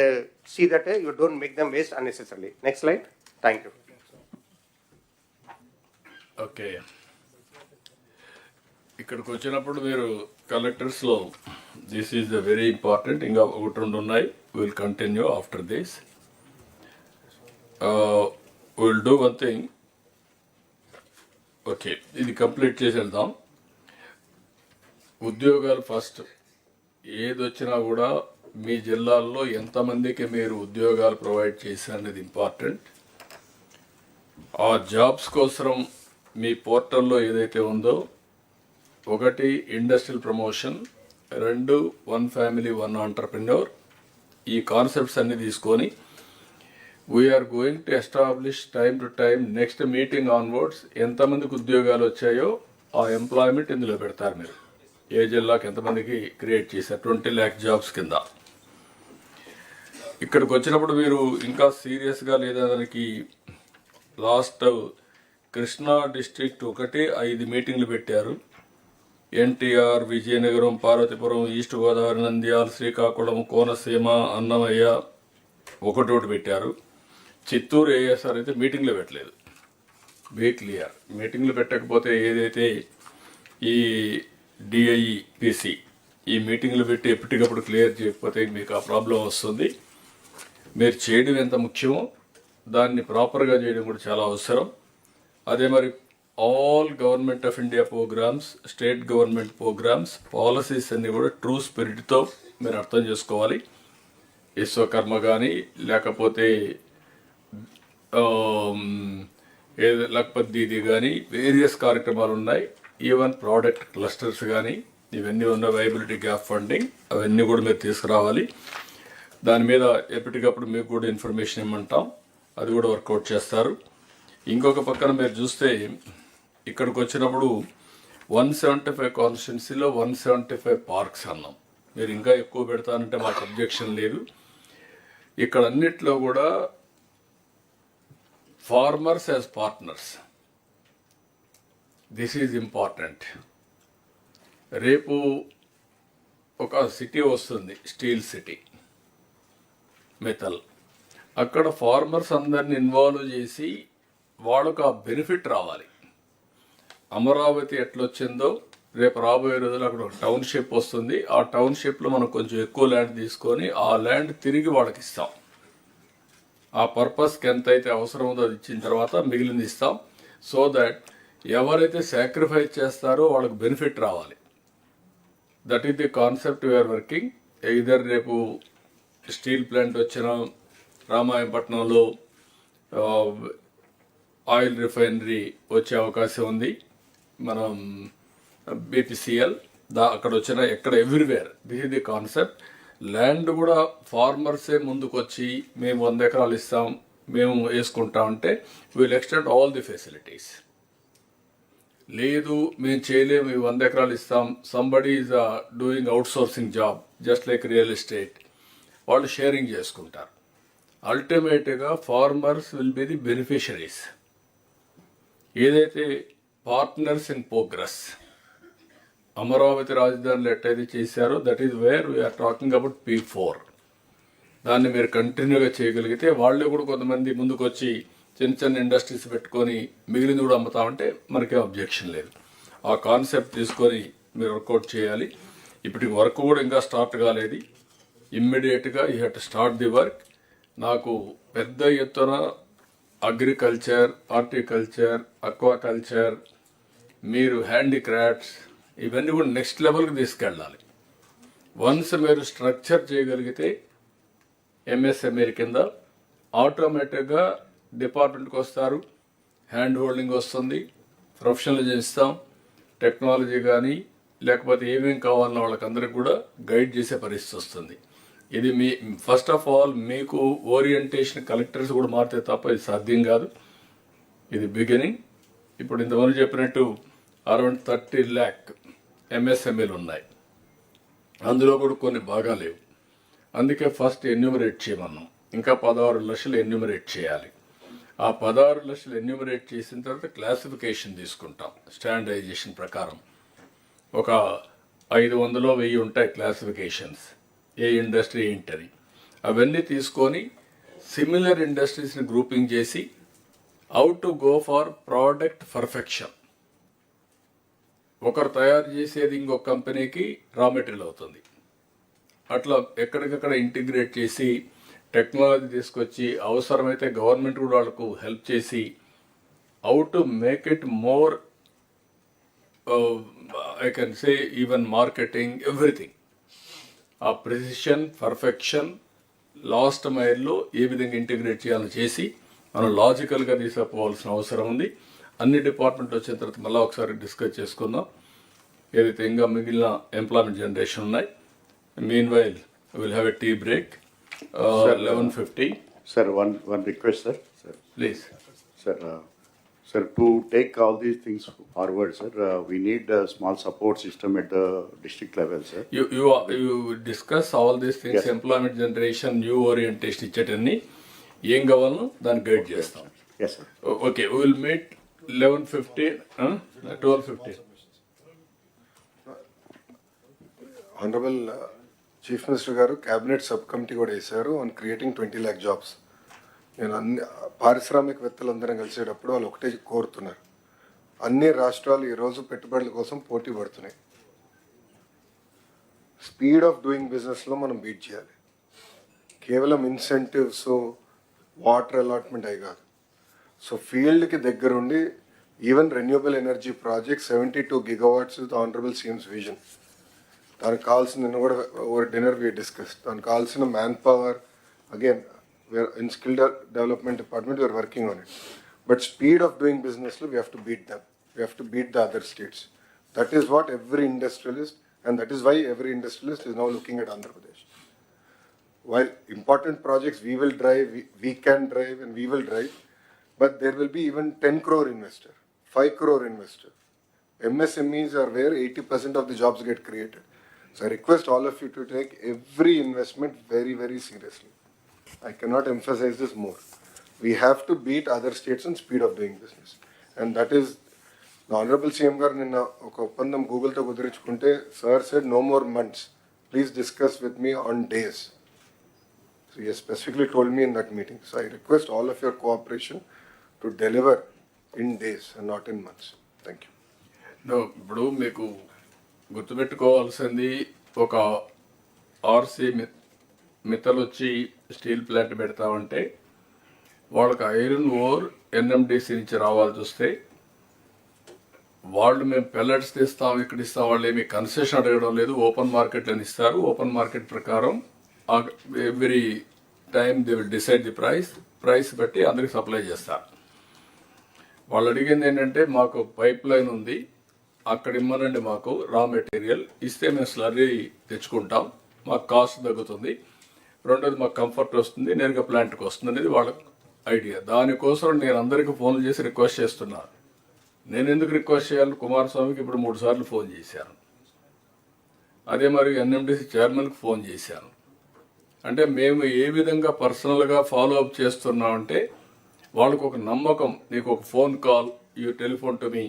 Speaker 14: see that you don't make them waste unnecessarily. Next slide. Thank you.
Speaker 3: Okay, ఇక్కడికి వచ్చినప్పుడు మీరు కలెక్టర్స్లో this is the very important. ఇంకా ఒకటి రెండు ఉన్నాయి. Will continue after this. Will do one thing. Okay, ఇది complete చేసేద్దాం. ఉద్యోగాలు ఫస్ట్. ఏది వచ్చినా కూడా మీ జిల్లాల్లో ఎంతమందికి మీరు ఉద్యోగాలు ప్రొవైడ్ చేశారనేది ఇంపార్టెంట్. ఆ జాబ్స్ కోసం మీ పోర్టల్లో ఏదైతే ఉందో, ఒకటి ఇండస్ట్రియల్ ప్రమోషన్, రెండు వన్ ఫ్యామిలీ వన్ ఆంటర్ప్రెన్యూర్, ఈ కాన్సెప్ట్స్ అన్ని తీసుకొని we're going to establish time to time next meeting onwards ఎంతమందికి ఉద్యోగాలు వచ్చాయో ఆ ఎంప్లాయ్మెంట్ ఇందులో పెడతారు. మీరు ఏ జిల్లాకి ఎంతమందికి క్రియేట్ చేశారు 20 lakh జాబ్స్ కింద. ఇక్కడికి వచ్చినప్పుడు మీరు ఇంకా సీరియస్గా లేదా దానికి లాస్ట్ కృష్ణా డిస్ట్రిక్ట్ ఒకటి 5 మీటింగ్లు పెట్టారు. ఎన్టీఆర్, విజయనగరం, పార్వతీపురం, ఈస్ట్ గోదావరి, నంద్యాల, శ్రీకాకుళం, కోనసీమ, అన్నమయ్య ఒకటోటి పెట్టారు. చిత్తూరు ఏఎస్ఆర్ అయితే మీటింగ్లు పెట్టలేదు. Be clear. మీటింగ్లు పెట్టకపోతే ఏదైతే ఈ డిఐపిసి ఈ మీటింగ్లు పెట్టి ఎప్పటికప్పుడు క్లియర్ చేయకపోతే మీకు ఆ ప్రాబ్లం వస్తుంది. మీరు చేయడం ఎంత ముఖ్యమో దాన్ని ప్రాపర్గా చేయడం కూడా చాలా అవసరం. అదే మరి all government of India programmes, state government programmes, policies అన్నీ కూడా ట్రూ స్పిరిట్తో మీరు అర్థం చేసుకోవాలి. విశ్వకర్మ కానీ లేకపోతే లక్పత్ దీది కానీ వేరియస్ కార్యక్రమాలు ఉన్నాయి. ఈవెన్ ప్రోడక్ట్ క్లస్టర్స్ కానీ ఇవన్నీ ఉన్న వైబిలిటీ గ్యాప్ ఫండింగ్ అవన్నీ కూడా మీరు తీసుకురావాలి. దాని మీద ఎప్పటికప్పుడు మీకు కూడా ఇన్ఫర్మేషన్ ఇమ్మంటాం. అది కూడా వర్కౌట్ చేస్తారు. ఇంకొక పక్కన మీరు చూస్తే ఇక్కడికి వచ్చినప్పుడు 175 కాన్స్టిట్యున్సీలో 175 పార్క్స్ అన్నాం. మీరు ఇంకా ఎక్కువ పెడతానంటే మాకు అబ్జెక్షన్ లేదు. ఇక్కడ అన్నిట్లో కూడా farmers as partners, this is important. రేపు ఒక సిటీ వస్తుంది, స్టీల్ సిటీ, మెటల్. అక్కడ ఫార్మర్స్ అందరిని ఇన్వాల్వ్ చేసి వాళ్ళకు ఆ బెనిఫిట్ రావాలి. అమరావతి ఎట్లొచ్చిందో రేపు రాబోయే రోజుల్లో అక్కడ ఒక టౌన్షిప్ వస్తుంది. ఆ టౌన్షిప్లో మనం కొంచెం ఎక్కువ ల్యాండ్ తీసుకొని ఆ ల్యాండ్ తిరిగి వాళ్ళకి ఇస్తాం. ఆ పర్పస్కి ఎంతైతే అవసరం ఉందో అది ఇచ్చిన తర్వాత మిగిలింది ఇస్తాం. సో దట్ ఎవరైతే సాక్రిఫైస్ చేస్తారో వాళ్ళకి బెనిఫిట్ రావాలి. That is the concept we're working. ఇదర్ రేపు స్టీల్ ప్లాంట్ వచ్చిన రామాయపట్నంలో ఆయిల్ రిఫైనరీ వచ్చే అవకాశం ఉంది. మనం బీపీసీఎల్ అక్కడ వచ్చిన ఎక్కడ everywhere this is the concept. Land కూడా ఫార్మర్సే ముందుకు వచ్చి మేము 100 ఎకరాలు ఇస్తాం, మేము వేసుకుంటామంటే will extend all the facilities. లేదు మేము చేయలేము, 100 ఎకరాలు ఇస్తాం, somebody is doing outsourcing job just like real estate, వాళ్ళు షేరింగ్ చేసుకుంటారు. అల్టిమేట్గా farmers will be the beneficiaries. ఏదైతే పార్ట్నర్స్ ఇన్ ప్రోగ్రెస్ అమరావతి రాజధానిలో ఎట్టయితే చేశారో that is where we are talking about P4. దాన్ని మీరు కంటిన్యూగా చేయగలిగితే వాళ్ళే కూడా కొంతమంది ముందుకు వచ్చి చిన్న చిన్న ఇండస్ట్రీస్ పెట్టుకొని మిగిలింది కూడా అమ్ముతామంటే మనకేం అబ్జెక్షన్ లేదు. ఆ కాన్సెప్ట్ తీసుకొని మీరు వర్కౌట్ చేయాలి. ఇప్పటికి వర్క్ కూడా ఇంకా స్టార్ట్ కాలేదు. ఇమ్మీడియట్గా you have to start the work. నాకు పెద్ద ఎత్తున అగ్రికల్చర్, హార్టికల్చర్, అక్వాకల్చర్, మీరు హ్యాండీక్రాఫ్ట్స్ ఇవన్నీ కూడా నెక్స్ట్ లెవెల్కి తీసుకెళ్ళాలి. వన్స్ మీరు స్ట్రక్చర్ చేయగలిగితే MSME కింద ఆటోమేటిక్గా డిపార్ట్మెంట్కి వస్తారు, హ్యాండ్ హోల్డింగ్ వస్తుంది, ప్రొఫెషనల్ ఇస్తాం, టెక్నాలజీ కానీ లేకపోతే ఏమేం కావాలన్న వాళ్ళకందరికి కూడా గైడ్ చేసే పరిస్థితి వస్తుంది. ఇది మీ ఫస్ట్ ఆఫ్ ఆల్ మీకు ఓరియంటేషన్ కలెక్టర్స్ కూడా మారితే తప్ప ఇది సాధ్యం కాదు. ఇది బిగినింగ్. ఇప్పుడు ఇంతమంది చెప్పినట్టు అరౌండ్ 30 lakh MSMEలు ఉన్నాయి. అందులో కూడా కొన్ని బాగా లేవు. అందుకే ఫస్ట్ ఎన్యూమరేట్ చేయమన్నాం. ఇంకా 16 లక్షలు ఎన్యూమరేట్ చేయాలి. ఆ 16 లక్షలు ఎన్యూమరేట్ చేసిన తర్వాత క్లాసిఫికేషన్ తీసుకుంటాం. స్టాండర్డైజేషన్ ప్రకారం ఒక 500-1000 ఉంటాయి క్లాసిఫికేషన్స్, ఏ ఇండస్ట్రీ ఏంటని. అవన్నీ తీసుకొని సిమిలర్ ఇండస్ట్రీస్ని గ్రూపింగ్ చేసి how to go for product perfection. ఒకరు తయారు చేసేది ఇంకొక కంపెనీకి రా మెటీరియల్ అవుతుంది. అట్లా ఎక్కడికక్కడ ఇంటిగ్రేట్ చేసి టెక్నాలజీ తీసుకొచ్చి అవసరమైతే గవర్నమెంట్ కూడా వాళ్ళకు హెల్ప్ చేసి how to make it more I can say even marketing everything. ఆ ప్రిసిషన్, పర్ఫెక్షన్ లాస్ట్ మైల్లో ఏ విధంగా ఇంటిగ్రేట్ చేయాలని చేసి మనం లాజికల్గా తీసుకుపోవాల్సిన అవసరం ఉంది. అన్ని డిపార్ట్మెంట్ వచ్చిన తర్వాత మళ్ళీ ఒకసారి డిస్కస్ చేసుకుందాం. ఏదైతే ఇంకా మిగిలిన ఎంప్లాయ్మెంట్ జనరేషన్ ఉన్నాయి. Meanwhile will have a tea break 11:50.
Speaker 10: Sir, one request, sir.
Speaker 3: Please.
Speaker 10: Sir, to take all these things forward, sir, we need a small support system at the district level, sir.
Speaker 3: You discuss all these things,
Speaker 10: Yes.
Speaker 3: employment generation, new orientation ఇచ్చేటన్ని ఏం కావాలో దాన్ని guide చేస్తాం.
Speaker 10: Yes, sir.
Speaker 3: Okay, we will meet 11:50, 12:50.
Speaker 7: Honourable chief minister గారు cabinet sub committee కూడా వేశారు on creating 20 lakh jobs. నేను అన్ని పారిశ్రామికవేత్తలందరం కలిసేటప్పుడు వాళ్ళు ఒకటే కోరుతున్నారు, అన్ని రాష్ట్రాలు ఈరోజు పెట్టుబడుల కోసం పోటీ పడుతున్నాయి. స్పీడ్ ఆఫ్ డూయింగ్ బిజినెస్లో మనం బీట్ చేయాలి. కేవలం ఇన్సెంటివ్స్, వాటర్ అలాట్మెంట్ అయి కాదు. సో ఫీల్డ్కి దగ్గరుండి even renewable energy project 72 gigawatts with honourable CMs vision. దానికి కావాల్సిన నిన్న కూడా ఓవర్ డిన్నర్ వి డిస్కస్. దానికి కావాల్సిన manpower again we are in skill development department we are working on it. But speed of doing బిజినెస్లో we have to beat them. We have to beat the other states. That is what every industrialist and that is why every industrialist is now looking at Andhra Pradesh. While important projects we will drive, we can drive and we will drive, but there will be even 10 crore investor, 5 crore investor. MSMEs are where 80% of the jobs get created. So I request all of you to take every investment very, very seriously. I cannot emphasize this more. We have to beat other states on speed of doing business. And that is, the Honorable CM garu ninna oka oppandam Google to kudirichukunte, sir said no more months. Please discuss with me on days. So he has specifically told me in that meeting. So I request all of your cooperation to deliver in days and not in months. Thank you.
Speaker 3: No, ఇప్పుడు మీకు గుర్తుపెట్టుకోవాల్సింది ఒక RC మిత్తలు వచ్చి steel plant పెడతామంటే వాళ్ళకి iron ore NMDC నుంచి రావాల్సి వస్తే వాళ్ళు మేము పెల్లెట్స్ తీస్తాం, ఇక్కడ ఇస్తాం, వాళ్ళు ఏమి కన్సెషన్ అడగడం లేదు. ఓపెన్ మార్కెట్ అని ఇస్తారు. ఓపెన్ మార్కెట్ ప్రకారం every time they will decide the price బట్టి అందరికి సప్లై చేస్తారు. వాళ్ళు అడిగింది ఏంటంటే మాకు పైప్ లైన్ ఉంది, అక్కడ ఇమ్మనండి, మాకు రా మెటీరియల్ ఇస్తే మేము స్లర్రీ తెచ్చుకుంటాం, మాకు కాస్ట్ తగ్గుతుంది, రెండోది మాకు కంఫర్ట్ వస్తుంది, నేరుగా ప్లాంట్కి వస్తుంది అనేది వాళ్ళ ఐడియా. దానికోసం నేను అందరికీ ఫోన్లు చేసి రిక్వెస్ట్ చేస్తున్నాను. నేను ఎందుకు రిక్వెస్ట్ చేయాలి? కుమారస్వామికి ఇప్పుడు 3 సార్లు ఫోన్ చేశాను. అదే మరి ఎన్ఎండిసి చైర్మన్కి ఫోన్ చేశాను. అంటే మేము ఏ విధంగా పర్సనల్గా ఫాలో అప్ చేస్తున్నామంటే వాళ్ళకు ఒక నమ్మకం, నీకు ఒక phone call, you telephone to me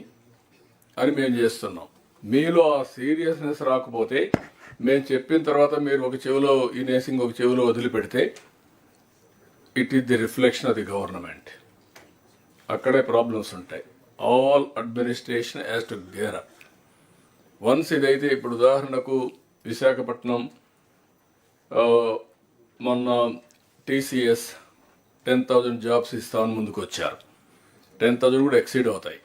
Speaker 3: అని మేము చేస్తున్నాం. మీలో ఆ సీరియస్నెస్ రాకపోతే, మేము చెప్పిన తర్వాత మీరు ఒక చెవిలో వినేసి ఇంకొక చెవిలో వదిలిపెడితే, it is the reflection of the government. అక్కడే ప్రాబ్లమ్స్ ఉంటాయి. All administration has to gear up. Once ఇదైతే, ఇప్పుడు ఉదాహరణకు విశాఖపట్నం మొన్న TCS 10,000 జాబ్స్ ఇస్తామని ముందుకు వచ్చారు. 10,000 కూడా ఎక్సీడ్ అవుతాయి.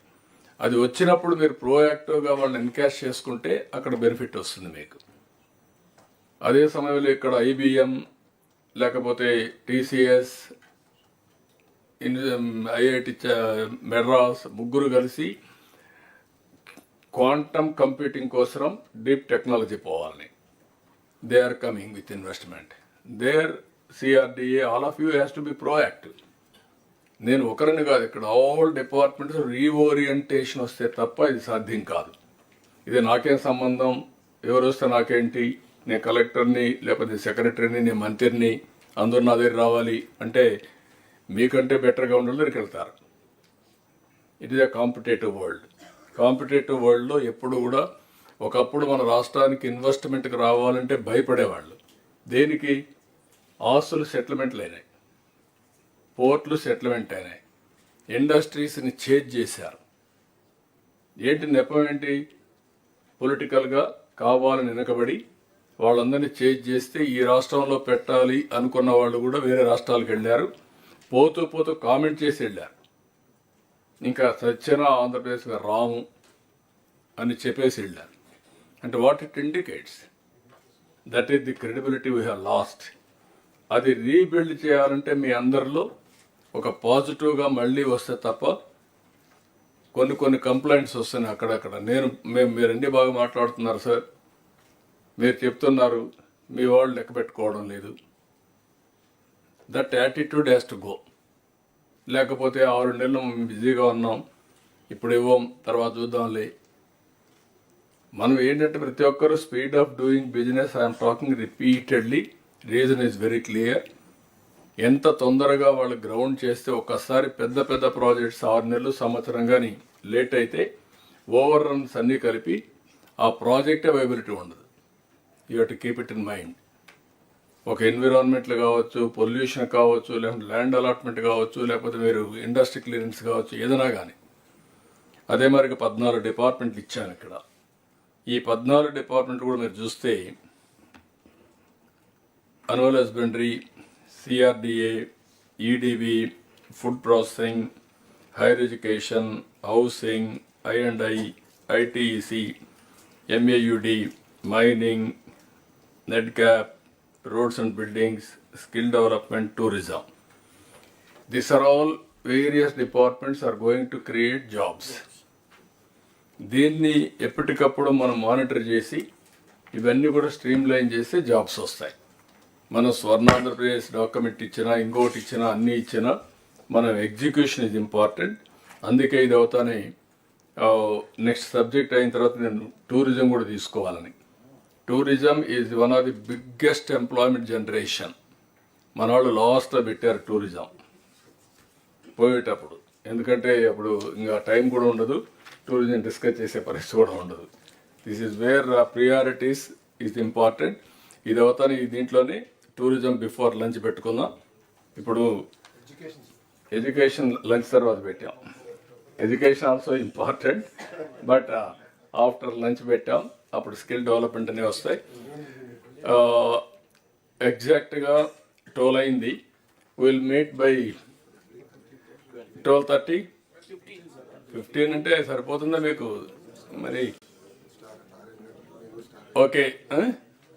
Speaker 3: అది వచ్చినప్పుడు మీరు ప్రోయాక్టివ్గా వాళ్ళని ఎన్కాష్ చేసుకుంటే అక్కడ బెనిఫిట్ వస్తుంది మీకు. అదే సమయంలో ఇక్కడ IBM లేకపోతే TCS, IIT మెడ్రాస్ ముగ్గురు కలిసి క్వాంటమ్ కంప్యూటింగ్ కోసం డీప్ టెక్నాలజీ పోవాలని. They are coming with investment. There CRDA, all of you has to be proactive. నేను ఒకరిని కాదు, ఇక్కడ ఆల్ డిపార్ట్మెంట్స్ రీఓరియంటేషన్ వస్తే తప్ప ఇది సాధ్యం కాదు. ఇది నాకేం సంబంధం, ఎవరు వస్తే నాకేంటి, నేను కలెక్టర్ని లేకపోతే సెక్రటరీని, నేను మంత్రిని, అందరూ నా దగ్గర రావాలి అంటే మీకంటే బెటర్గా ఉండే దగ్గరికి వెళ్తారు. It is a competitive world. Competitive వరల్డ్లో ఎప్పుడు కూడా, ఒకప్పుడు మన రాష్ట్రానికి ఇన్వెస్ట్మెంట్కి రావాలంటే భయపడేవాళ్ళు. దేనికి? ఆస్తులు సెటిల్మెంట్లు అయినాయి, పోర్ట్లు సెటిల్మెంట్ అయినాయి, ఇండస్ట్రీస్ని చేంజ్ చేశారు. ఏంటి నెపం ఏంటి? పొలిటికల్గా కావాలని వెనకబడి వాళ్ళందరినీ చేంజ్ చేస్తే ఈ రాష్ట్రంలో పెట్టాలి అనుకున్న వాళ్ళు కూడా వేరే రాష్ట్రాలకు వెళ్ళారు. పోతూ పోతూ కామెంట్ చేసి వెళ్ళారు. ఇంకా సత్యన ఆంధ్రప్రదేశ్గా రాము అని చెప్పేసి వెళ్ళారు. అంటే what it indicates? That is the credibility we have lost. అది రీబిల్డ్ చేయాలంటే మీ అందరిలో ఒక పాజిటివ్గా మళ్ళీ వస్తే తప్ప, కొన్ని కంప్లైంట్స్ వస్తున్నాయి అక్కడక్కడ. మీరు అన్ని బాగా మాట్లాడుతున్నారు సార్, మీరు చెప్తున్నారు, మీ వాళ్ళు లెక్క పెట్టుకోవడం లేదు. That attitude has to go. లేకపోతే 6 నెలలు బిజీగా ఉన్నాం, ఇప్పుడు ఇవ్వం, తర్వాత చూద్దాంలే. మనం ఏంటంటే ప్రతి ఒక్కరు speed of doing business, I'm talking repeatedly, reason is very clear. ఎంత తొందరగా వాళ్ళు గ్రౌండ్ చేస్తే, ఒక్కసారి పెద్ద పెద్ద ప్రాజెక్ట్స్ 6 నెలలు సంవత్సరం కానీ లేట్ అయితే ఓవర్ రన్స్ అన్నీ కలిపి ఆ ప్రాజెక్ట్ అవైలబిలిటీ ఉండదు. You have to keep it in mind. ఒక ఎన్విరాన్మెంట్లు కావచ్చు, పొల్యూషన్ కావచ్చు, లేకపోతే ల్యాండ్ అలాట్మెంట్ కావచ్చు, లేకపోతే మీరు ఇండస్ట్రీ క్లియరెన్స్ కావచ్చు, ఏదైనా కానీ. అదే మరికి 14 డిపార్ట్మెంట్లు ఇచ్చాను ఇక్కడ. ఈ 14 డిపార్ట్మెంట్లు కూడా మీరు చూస్తే, animal husbandry, CRDA, EDB, food processing, higher education, housing, I&I, ITEC, MAUD, mining, NEDCAP, roads and buildings, skill development, tourism. These are all various departments are going to create jobs. దీన్ని ఎప్పటికప్పుడు మనం మానిటర్ చేసి ఇవన్నీ కూడా streamline చేస్తే jobs వస్తాయి. మనం Swarnandhra Pradesh document ఇచ్చినా, ఇంకోటి ఇచ్చినా, అన్నీ ఇచ్చినా, మనం ఎగ్జిక్యూషన్ ఇస్ ఇంపార్టెంట్. అందుకే ఇది అవుతానే నెక్స్ట్ సబ్జెక్ట్ అయిన తర్వాత నేను టూరిజం కూడా తీసుకోవాలని. Tourism is one of the biggest employment generation. మన వాళ్ళు లాస్ట్లో పెట్టారు టూరిజం పోయేటప్పుడు. ఎందుకంటే అప్పుడు ఇంకా టైం కూడా ఉండదు, టూరిజం డిస్కస్ చేసే పరిస్థితి కూడా ఉండదు. This is wear priorities is important. ఇది అవుతానే ఈ దీంట్లోనే టూరిజం బిఫోర్ లంచ్ పెట్టుకుందాం. ఇప్పుడు ఎడ్యుకేషన్ లంచ్ తర్వాత పెట్టాం. Education also important, but after lunch పెట్టాం. అప్పుడు స్కిల్ డెవలప్మెంట్ అనేవి వస్తాయి. ఎగ్జాక్ట్గా 12 అయింది. Will meet by 12:30. 15 అంటే సరిపోతుందా మీకు? మరి ఓకే,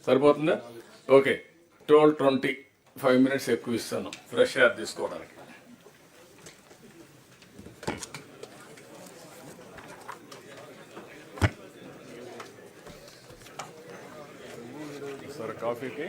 Speaker 3: సరిపోతుందా? ఓకే, 12:20, 5 minutes ఎక్కువ ఇస్తాను ఫ్రెష్ ఎయిర్ తీసుకోవడానికి. సరే, కాఫీకి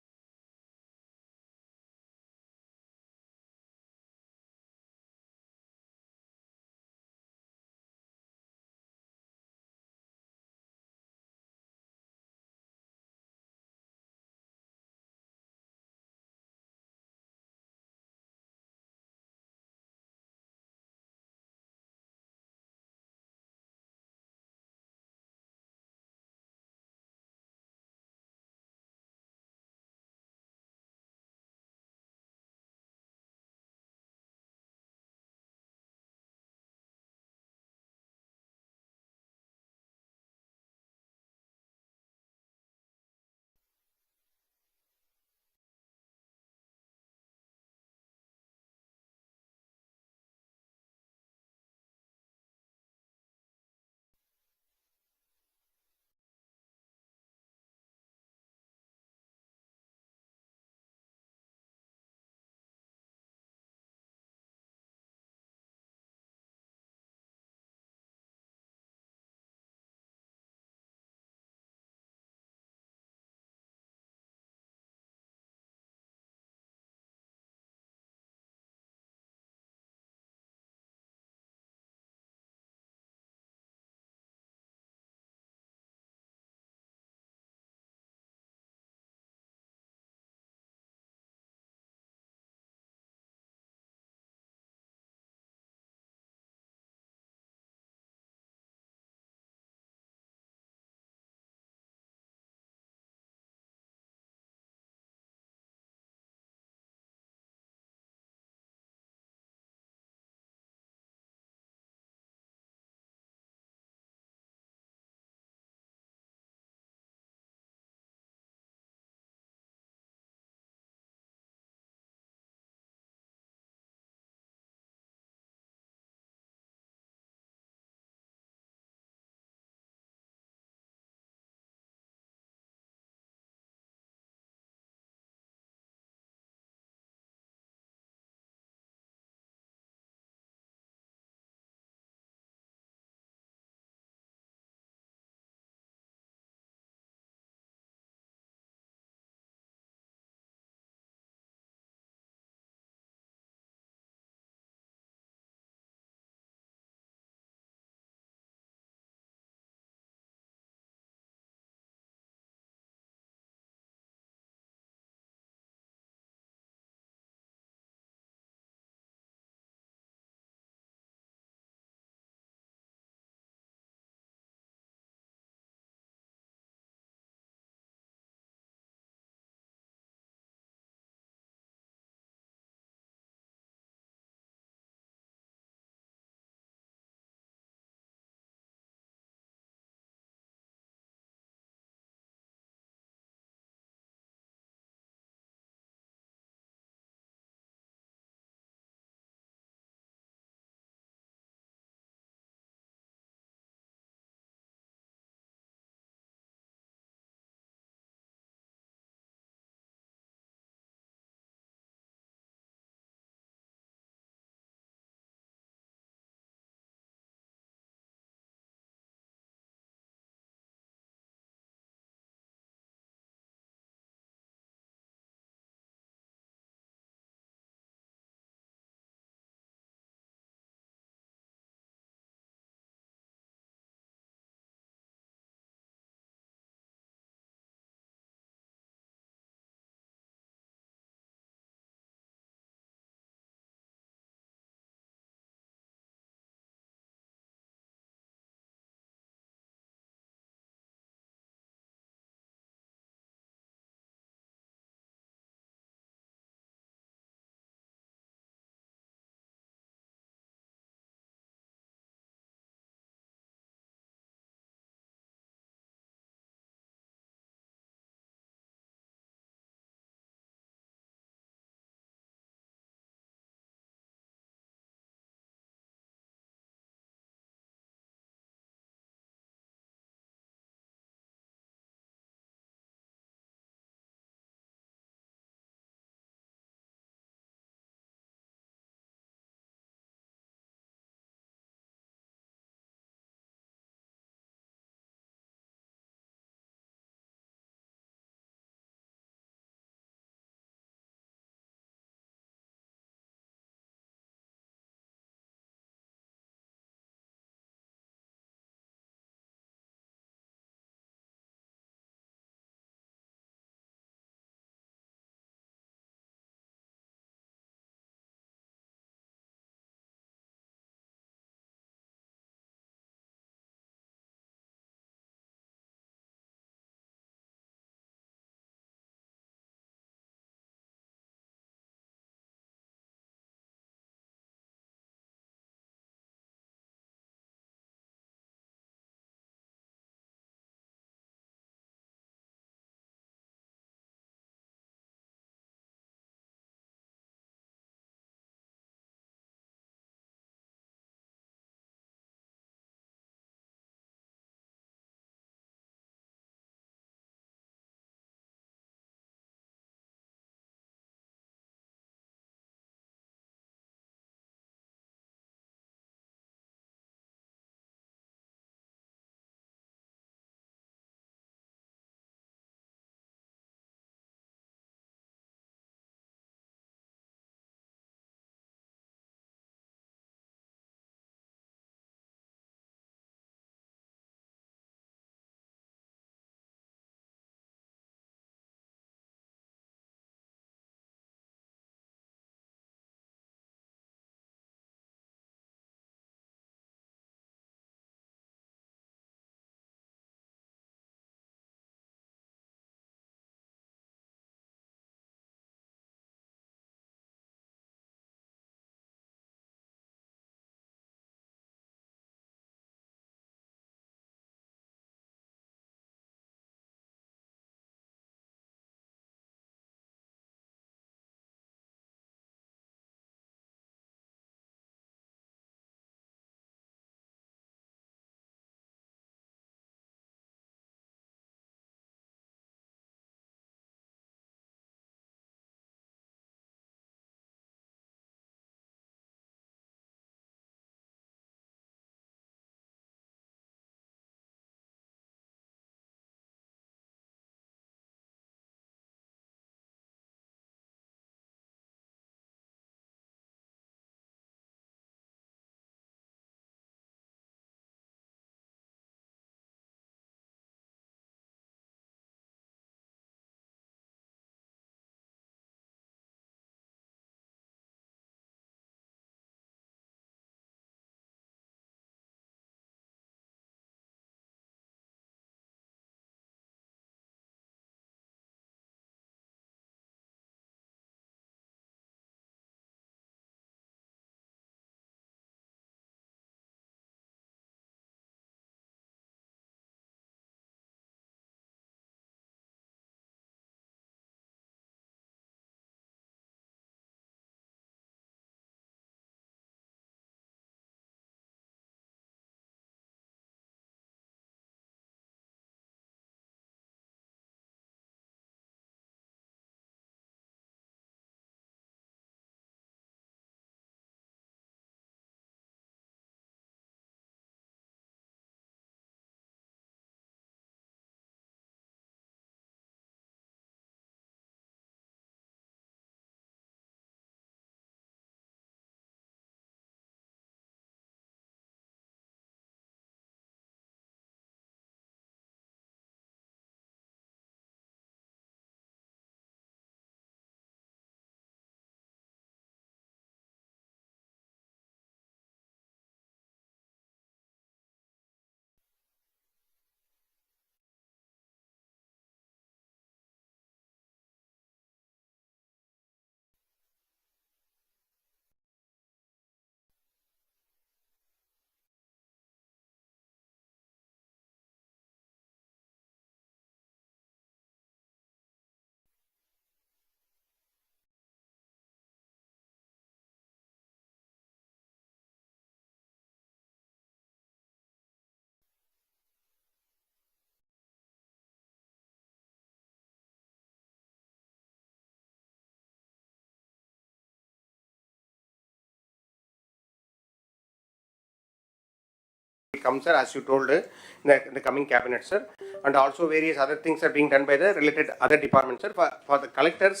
Speaker 14: come, sir, as you told in the coming cabinet, sir. And also various other things are being done by the related other departments, sir. For the collectors,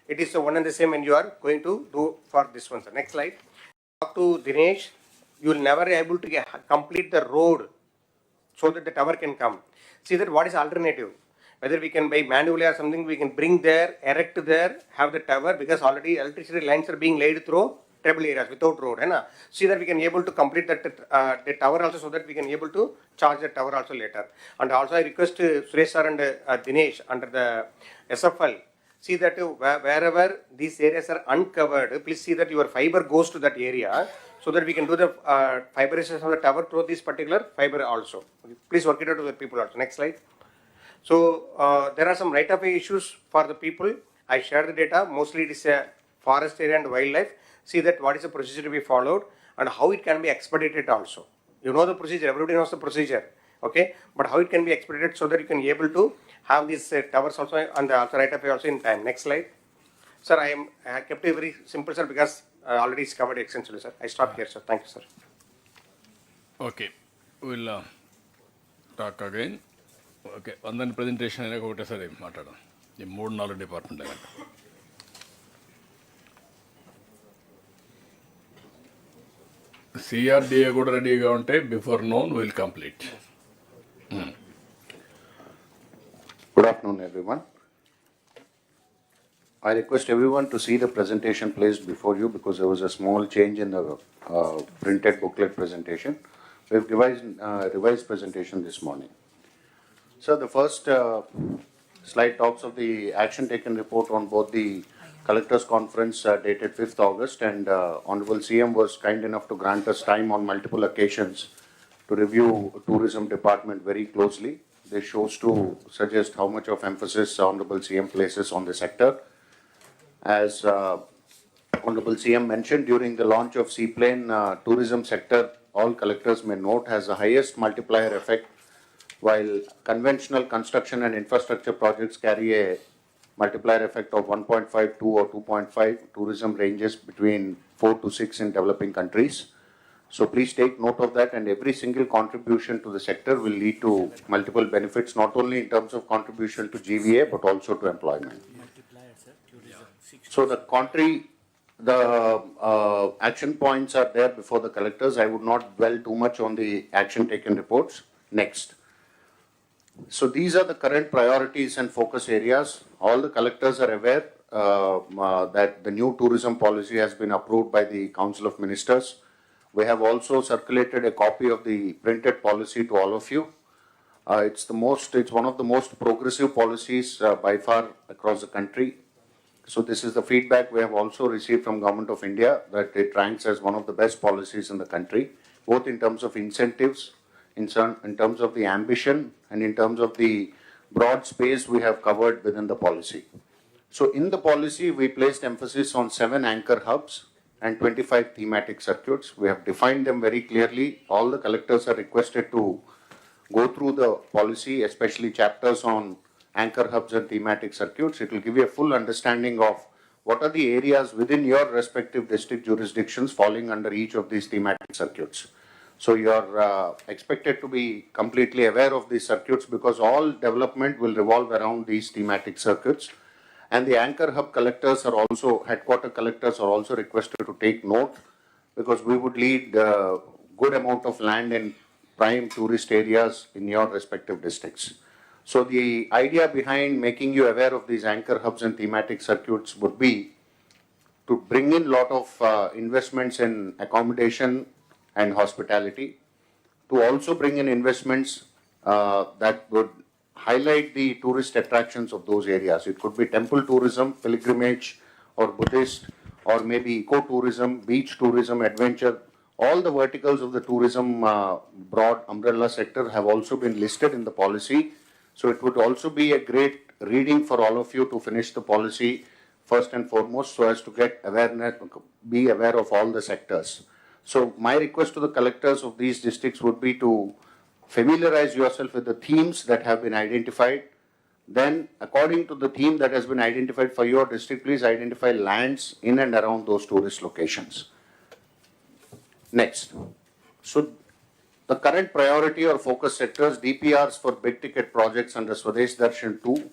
Speaker 14: it is the one and the same when you are going to do for this one, sir. Next slide. Talk to Dinesh. You will never be able to complete the road so that the tower can come. See that what is alternative? Whether we can by manually or something, we can bring there, erect there, have the tower, because already electricity lines are being laid through tribal areas without road. See that we can able to complete that the tower also, so that we can able to charge the tower also later. And also I request Suresh sir and Dinesh under the SFL, see that wherever these areas are uncovered, please see that your fiber goes to that area, so that we can do the fiberization of the tower through this particular fiber also. Please work it out to the people also. Next slide. So there are some right-of-way issues for the people. I shared the data. Mostly it is a forest area and wildlife. See that what is the procedure to be followed and how it can be expedited also. You know the procedure. Everybody knows the procedure. Okay, but how it can be expedited so that you can be able to have these towers also and the right-of-way also in time. Next slide. Sir, I kept it very simple, sir, because already it's covered extensively, sir. I stop here, sir. Thank you, sir.
Speaker 3: Okay, we'll talk again. Okay, అందరి presentation అయినా ఒకటేసారి మాట్లాడదాం ఈ 3-4 department అయినా. CRDA కూడా రెడీగా ఉంటే before known will complete.
Speaker 10: Good afternoon, everyone. I request everyone to see the presentation placed before you, because there was a small change in the printed booklet presentation. We have revised presentation this morning. So the first slide talks of the action taken report on both the collectors conference dated 5th August, and Honorable CM was kind enough to grant us time on multiple occasions to review tourism department very closely. This shows to suggest how much of emphasis Honorable CM places on the sector. As Honorable CM mentioned, during the launch of Seaplane, tourism sector, all collectors may note, has the highest multiplier effect, while conventional construction and infrastructure projects carry a multiplier effect of 1.5, 2 or 2.5. Tourism ranges between 4 to 6 in developing countries. So please take note of that, and every single contribution to the sector will lead to multiple benefits, not only in terms of contribution to GVA, but also to employment. So the action points are there before the collectors. I would not dwell too much on the action taken reports. Next. So these are the current priorities and focus areas. All the collectors are aware that the new tourism policy has been approved by the Council of Ministers. We have also circulated a copy of the printed policy to all of you. It's one of the most progressive policies by far across the country. So this is the feedback we have also received from Government of India, that it ranks as one of the best policies in the country, both in terms of incentives, in terms of the ambition, and in terms of the broad space we have covered within the policy. So in the policy, we placed emphasis on 7 anchor hubs and 25 thematic circuits. We have defined them very clearly. All the collectors are requested to go through the policy, especially chapters on anchor hubs and thematic circuits. It will give you a full understanding of what are the areas within your respective district jurisdictions falling under each of these thematic circuits. So you are expected to be completely aware of these circuits, because all development will revolve around these thematic circuits. And the anchor hub collectors are also, headquarter collectors are also requested to take note, because we would lead a good amount of land in prime tourist areas in your respective districts. So the idea behind making you aware of these anchor hubs and thematic circuits would be to bring in a lot of investments in accommodation and hospitality, to also bring in investments that would highlight the tourist attractions of those areas. It could be temple tourism, pilgrimage, or Buddhist, or maybe ecotourism, beach tourism, adventure. All the verticals of the tourism broad umbrella sector have also been listed in the policy. So it would also be a great reading for all of you to finish the policy first and foremost, so as to get awareness, be aware of all the sectors. So my request to the collectors of these districts would be to familiarize yourself with the themes that have been identified. Then, according to the theme that has been identified for your district, please identify lands in and around those tourist locations. Next. So The current priority or focus sectors, DPRs for big ticket projects under Swadesh Darshan 2.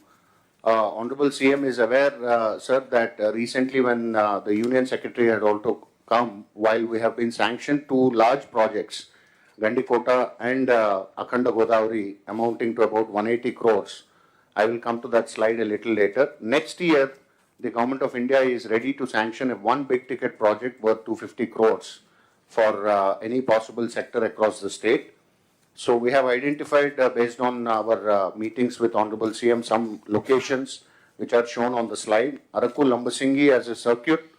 Speaker 10: Honorable CM is aware, sir, that recently when the Union Secretary had also come, while we have been sanctioned 2 large projects, Gandikota and Akhanda Godavari, amounting to about 180 crores. I will come to that slide a little later. Next year, the Government of India is ready to sanction one big ticket project worth 250 crores for any possible sector across the state. So we have identified, based on our meetings with Honorable CM, some locations which are shown on the slide. Araku Lambasingi as a circuit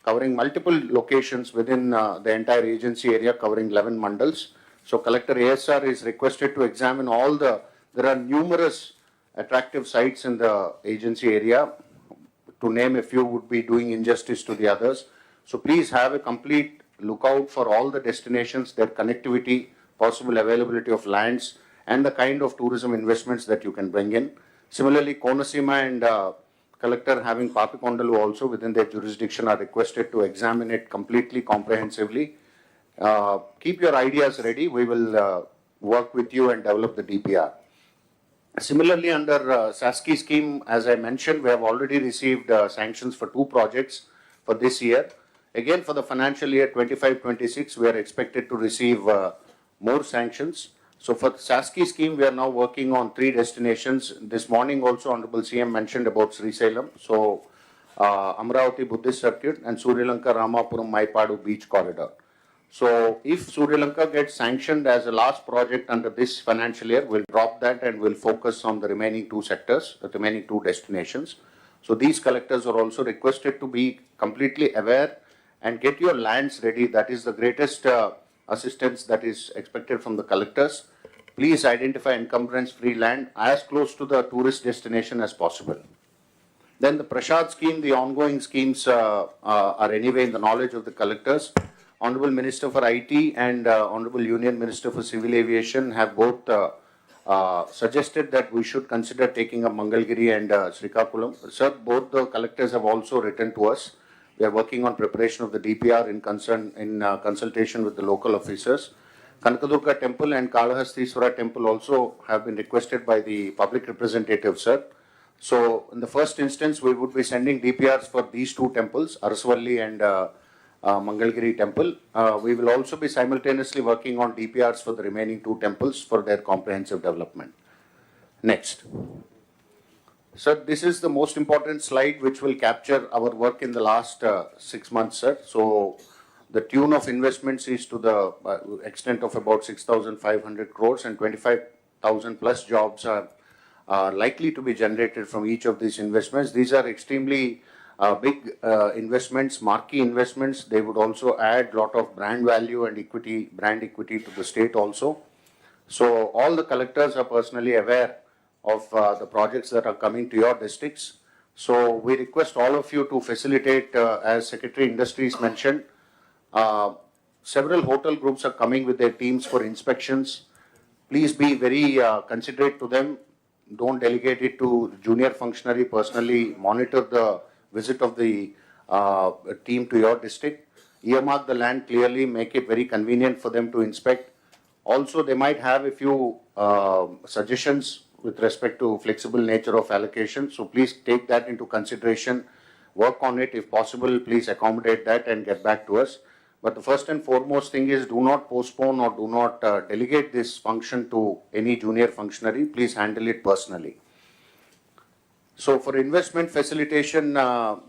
Speaker 10: covering multiple locations within the entire agency area, covering 11 mandals. So Collector ASR is requested to examine there are numerous attractive sites in the agency area. To name a few would be doing injustice to the others. So please have a complete lookout for all the destinations, their connectivity, possible availability of lands, and the kind of tourism investments that you can bring in. Similarly, Konasima and Collector having Papikondalu also within their jurisdiction are requested to examine it completely, comprehensively. Keep your ideas ready. We will work with you and develop the DPR. Similarly, under SASKI scheme, as I mentioned, we have already received sanctions for 2 projects for this year. Again, for the financial year 25-26, we are expected to receive more sanctions. So for the SASKI scheme, we are now working on 3 destinations. This morning also, Honorable CM mentioned about Sri Salem. So Amaravati Buddhist Circuit and Sri Lanka Ramapuram Maipadu Beach Corridor. So if Sri Lanka gets sanctioned as a last project under this financial year, we'll drop that and we'll focus on the remaining 2 sectors, the remaining 2 destinations. So these collectors are also requested to be completely aware and get your lands ready. That is the greatest assistance that is expected from the collectors. Please identify encumbrance-free land as close to the tourist destination as possible. Then the Prashad scheme, the ongoing schemes are anyway in the knowledge of the collectors. Honorable Minister for IT and Honorable Union Minister for Civil Aviation have both suggested that we should consider taking up Mangalgiri and Srikakulam. Sir, both the collectors have also written to us. We are working on preparation of the DPR in consultation with the local officers. Kanakadurga Temple and Kalahastiswara Temple also have been requested by the public representative, sir. So in the first instance, we would be sending DPRs for these 2 temples, Arasvalli and Mangalgiri Temple. We will also be simultaneously working on DPRs for the remaining 2 temples for their comprehensive development. Next. Sir, this is the most important slide which will capture our work in the last 6 months, sir. So the tune of investments is to the extent of about 6,500 crores and 25,000 plus jobs are likely to be generated from each of these investments. These are extremely big investments, marquee investments. They would also add a lot of brand value and equity, brand equity to the state also. So all the collectors are personally aware of the projects that are coming to your districts. So we request all of you to facilitate, as Secretary Industries mentioned, several hotel groups are coming with their teams for inspections. Please be very considerate to them. Don't delegate it to junior functionary. Personally monitor the visit of the team to your district. Earmark the land clearly, make it very convenient for them to inspect. Also, they might have a few suggestions with respect to flexible nature of allocation. So please take that into consideration, work on it. If possible, please accommodate that and get back to us. But the first and foremost thing is do not postpone or do not delegate this function to any junior functionary. Please handle it personally. So for investment facilitation,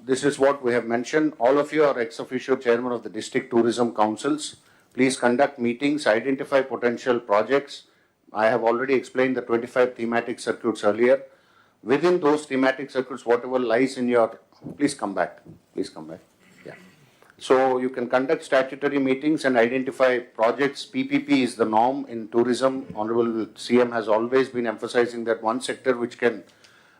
Speaker 10: this is what we have mentioned. All of you are ex officio chairman of the district tourism councils. Please conduct meetings, identify potential projects. I have already explained the 25 thematic circuits earlier. Within those thematic circuits, whatever lies in your, please come back. Please come back. Yeah. So you can conduct statutory meetings and identify projects. PPP is the norm in tourism. Honorable CM has always been emphasizing that one sector which can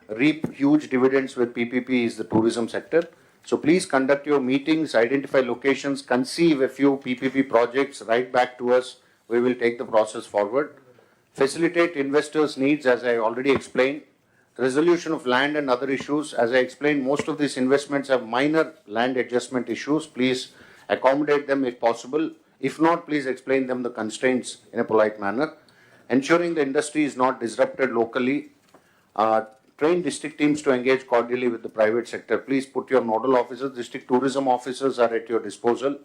Speaker 10: reap huge dividends with PPP is the tourism sector. So please conduct your meetings, identify locations, conceive a few PPP projects, write back to us. We will take the process forward. Facilitate investors' needs, as I already explained. Resolution of land and other issues. As I explained, most of these investments have minor land adjustment issues. Please accommodate them if possible. If not, please explain them the constraints in a polite manner. Ensuring the industry is not disrupted locally. Train district teams to engage cordially with the private sector. Please put your nodal officers, district tourism officers are at your disposal.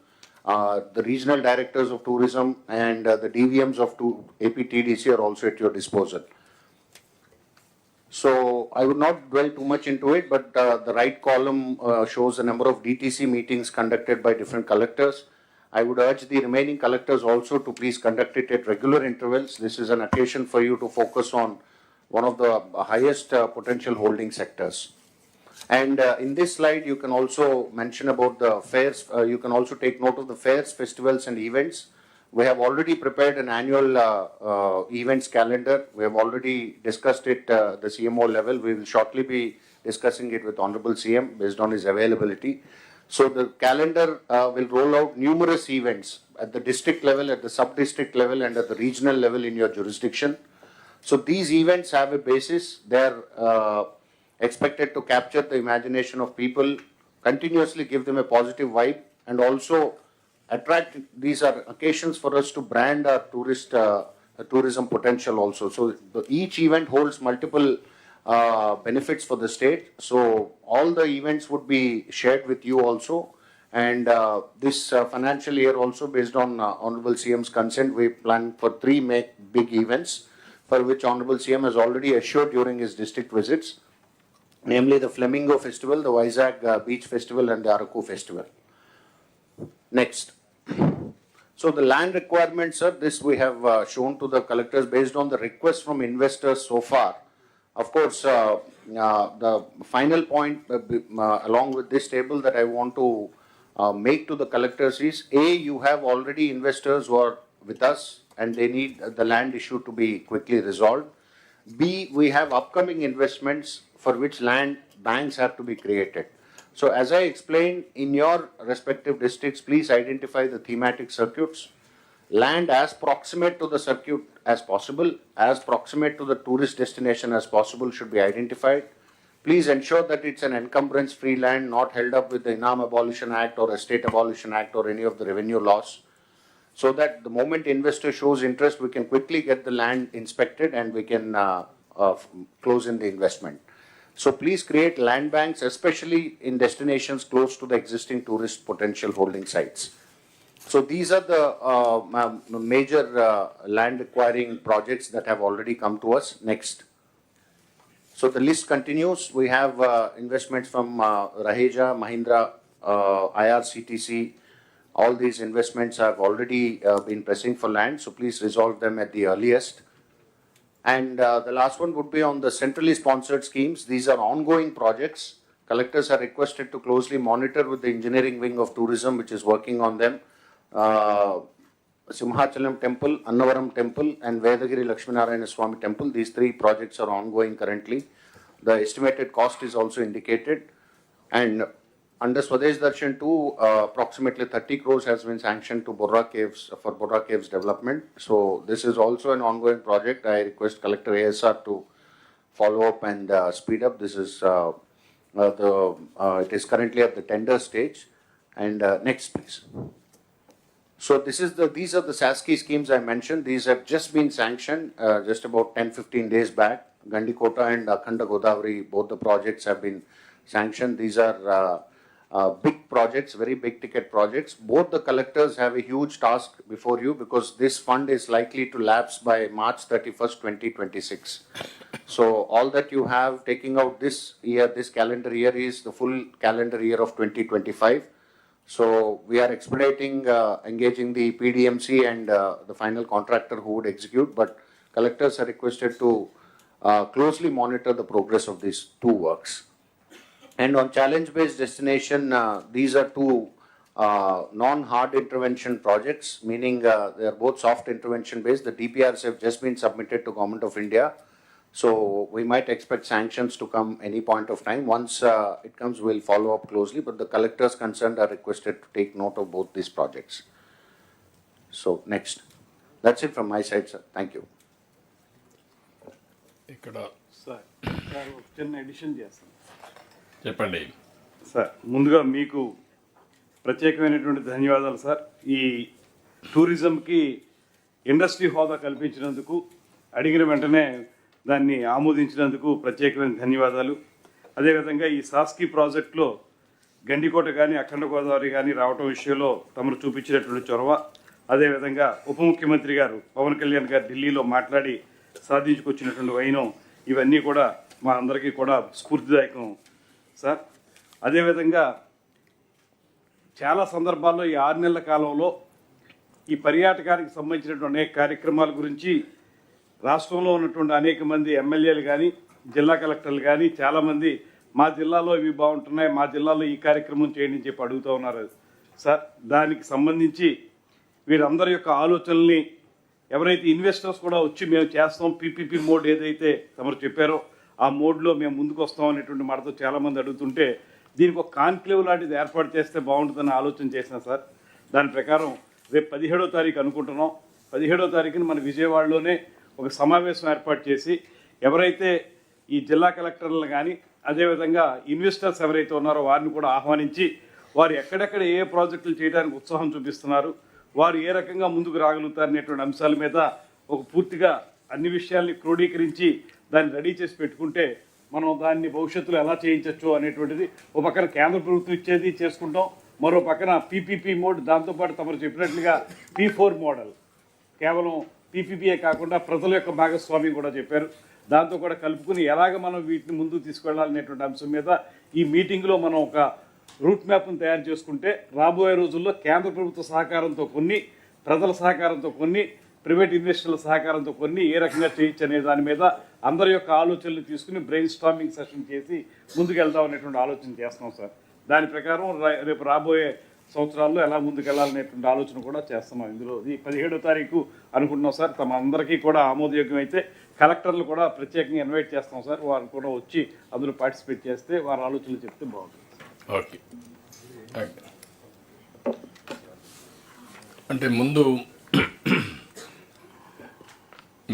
Speaker 10: The regional directors of tourism and the DVMs of APTDC are also at your disposal. So I would not dwell too much into it, but the right column shows the number of DTC meetings conducted by different collectors. I would urge the remaining collectors also to please conduct it at regular intervals. This is an occasion for you to focus on one of the highest potential holding sectors. And in this slide, you can also mention about the fairs. You can also take note of the fairs, festivals, and events. We have already prepared an annual events calendar. We have already discussed it at the CMO level. We will shortly be discussing it with Honorable CM based on his availability. So the calendar will roll out numerous events at the district level, at the sub-district level, and at the regional level in your jurisdiction. So these events have a basis. They are expected to capture the imagination of people, continuously give them a positive vibe, and also attract. These are occasions for us to brand our tourism potential also. So each event holds multiple benefits for the state. So all the events would be shared with you also. And this financial year also, based on Honorable CM's consent, we plan for 3 big events, for which Honorable CM has already assured during his district visits, namely the Flamingo Festival, the Vizag Beach Festival, and the Araku Festival. Next. So the land requirements, sir, this we have shown to the collectors based on the request from investors so far. Of course, the final point along with this table that I want to make to the collectors is, A, you have already investors who are with us and they need the land issue to be quickly resolved. B, we have upcoming investments for which land banks have to be created. So as I explained, in your respective districts, please identify the thematic circuits. Land as proximate to the circuit as possible, as proximate to the tourist destination as possible should be identified. Please ensure that it's an encumbrance-free land, not held up with the Inam Abolition Act or Estate Abolition Act or any of the revenue laws, so that the moment investor shows interest, we can quickly get the land inspected and we can close in the investment. So please create land banks, especially in destinations close to the existing tourist potential holding sites. So these are the major land acquiring projects that have already come to us. Next. So the list continues. We have investments from Raheja, Mahindra, IRCTC. All these investments have already been pressing for land, so please resolve them at the earliest. And the last one would be on the centrally sponsored schemes. These are ongoing projects. Collectors are requested to closely monitor with the engineering wing of tourism, which is working on them. Simhachalam Temple, Annavaram Temple, and Vedagiri Lakshminarayana Swami Temple. These 3 projects are ongoing currently. The estimated cost is also indicated. And under Swadesh Darshan 2, approximately 30 crores has been sanctioned to Borra Caves for Borra Caves development. So this is also an ongoing project. I request Collector ASR to follow up and speed up. This is it is currently at the tender stage. And next, please. So these are the SASKI schemes I mentioned. These have just been sanctioned just about 10-15 days back. Gandikota and Akhanda Godavari, both the projects have been sanctioned. These are big projects, very big ticket projects. Both the collectors have a huge task before you because this fund is likely to lapse by March 31st, 2026. So all that you have taking out this year, this calendar year, is the full calendar year of 2025. So we are expediting, engaging the PDMC and the final contractor who would execute, but collectors are requested to closely monitor the progress of these 2 works. And on challenge-based destination, these are 2 non-hard intervention projects, meaning they are both soft intervention-based. The DPRs have just been submitted to Government of India. So we might expect sanctions to come any point of time. Once it comes, we'll follow up closely, but the collectors concerned are requested to take note of both these projects. So next. That's it from my side, sir. Thank you.
Speaker 22: Sir చిన్న edition చేస్తాను.
Speaker 11: చెప్పండి
Speaker 22: sir ముందుగా మీకు ప్రత్యేకమైనటువంటి ధన్యవాదాలు sir. ఈ టూరిజంకి industry హోదా కల్పించినందుకు, అడిగిన వెంటనే దాన్ని ఆమోదించినందుకు ప్రత్యేకమైన ధన్యవాదాలు. అదేవిధంగా ఈ సాస్కీ ప్రాజెక్టులో గండికోట కానీ అఖండ గోదావరి కానీ రావటం విషయంలో తమరు చూపించినటువంటి చొరవ, అదేవిధంగా ఉప ముఖ్యమంత్రి గారు పవన్ కళ్యాణ్ గారు ఢిల్లీలో మాట్లాడి సాధించుకొచ్చినటువంటి వైనం, ఇవన్నీ కూడా మా అందరికీ కూడా స్ఫూర్తిదాయకం సార్. అదేవిధంగా చాలా సందర్భాల్లో ఈ 6 నెలల కాలంలో ఈ పర్యాటకానికి సంబంధించినటువంటి అనేక కార్యక్రమాల గురించి రాష్ట్రంలో ఉన్నటువంటి అనేక మంది ఎమ్మెల్యేలు కానీ జిల్లా కలెక్టర్లు కానీ చాలామంది మా జిల్లాలో ఇవి బాగుంటున్నాయి, మా జిల్లాలో ఈ కార్యక్రమం చేయండి అని చెప్పి అడుగుతూ ఉన్నారు సార్. దానికి సంబంధించి వీరందరి యొక్క ఆలోచనల్ని ఎవరైతే ఇన్వెస్టర్స్ కూడా వచ్చి మేము చేస్తాం, పీపీపీ మోడ్ ఏదైతే తమరు చెప్పారో ఆ మోడ్లో మేము ముందుకు వస్తాం అనేటువంటి మాటతో చాలామంది అడుగుతుంటే దీనికి ఒక కాన్క్లేవ్ లాంటిది ఏర్పాటు చేస్తే బాగుంటుందని ఆలోచన చేసిన సార్. దాని ప్రకారం రేపు 17వ తారీఖు అనుకుంటున్నాం. 17వ తారీఖున మన విజయవాడలోనే ఒక సమావేశం ఏర్పాటు చేసి ఎవరైతే ఈ జిల్లా కలెక్టర్లను కానీ అదేవిధంగా ఇన్వెస్టర్స్ ఎవరైతే ఉన్నారో వారిని కూడా ఆహ్వానించి వారు ఎక్కడెక్కడ ఏ ప్రాజెక్టులు చేయడానికి ఉత్సాహం చూపిస్తున్నారు, వారు ఏ రకంగా ముందుకు రాగలుగుతారనేటువంటి అంశాల మీద ఒక పూర్తిగా అన్ని విషయాల్ని క్రోడీకరించి దాన్ని రెడీ చేసి పెట్టుకుంటే మనం దాన్ని భవిష్యత్తులో ఎలా చేయించవచ్చు అనేటువంటిది ఒక పక్కన కేంద్ర ప్రభుత్వం ఇచ్చేది చేసుకుంటాం, మరో పక్కన పీపీపీ మోడ్, దాంతోపాటు తమరు చెప్పినట్లుగా P4 మోడల్, కేవలం పీపీపీఏ కాకుండా ప్రజల యొక్క భాగస్వామ్యం కూడా చెప్పారు, దాంతో కూడా కలుపుకుని ఎలాగ మనం వీటిని ముందుకు తీసుకెళ్లాలనేటువంటి అంశం మీద ఈ మీటింగ్లో మనం ఒక రూట్ మ్యాప్ను తయారు చేసుకుంటే రాబోయే రోజుల్లో కేంద్ర ప్రభుత్వ సహకారంతో కొన్ని, ప్రజల సహకారంతో కొన్ని, ప్రైవేట్ ఇన్వెస్టర్ల సహకారంతో కొన్ని ఏ రకంగా చేయొచ్చు అనే దాని మీద అందరి యొక్క ఆలోచనలు తీసుకుని బ్రెయిన్ స్టార్మింగ్ సెషన్ చేసి ముందుకు వెళ్దాం అనేటువంటి ఆలోచన చేస్తున్నాం సార్. దాని ప్రకారం రేపు రాబోయే సంవత్సరాల్లో ఎలా ముందుకు వెళ్ళాలనేటువంటి ఆలోచన కూడా చేస్తున్నాం. ఇందులో ఈ 17వ తారీఖు అనుకుంటున్నాం సార్. తమ అందరికీ కూడా ఆమోదయోగ్యం అయితే కలెక్టర్లు కూడా ప్రత్యేకంగా ఇన్వైట్ చేస్తాం సార్. వారు కూడా వచ్చి అందులో పార్టిసిపేట్ చేస్తే వారి ఆలోచనలు చెప్తే బాగుంటుంది.
Speaker 3: ఓకే, అంటే ముందు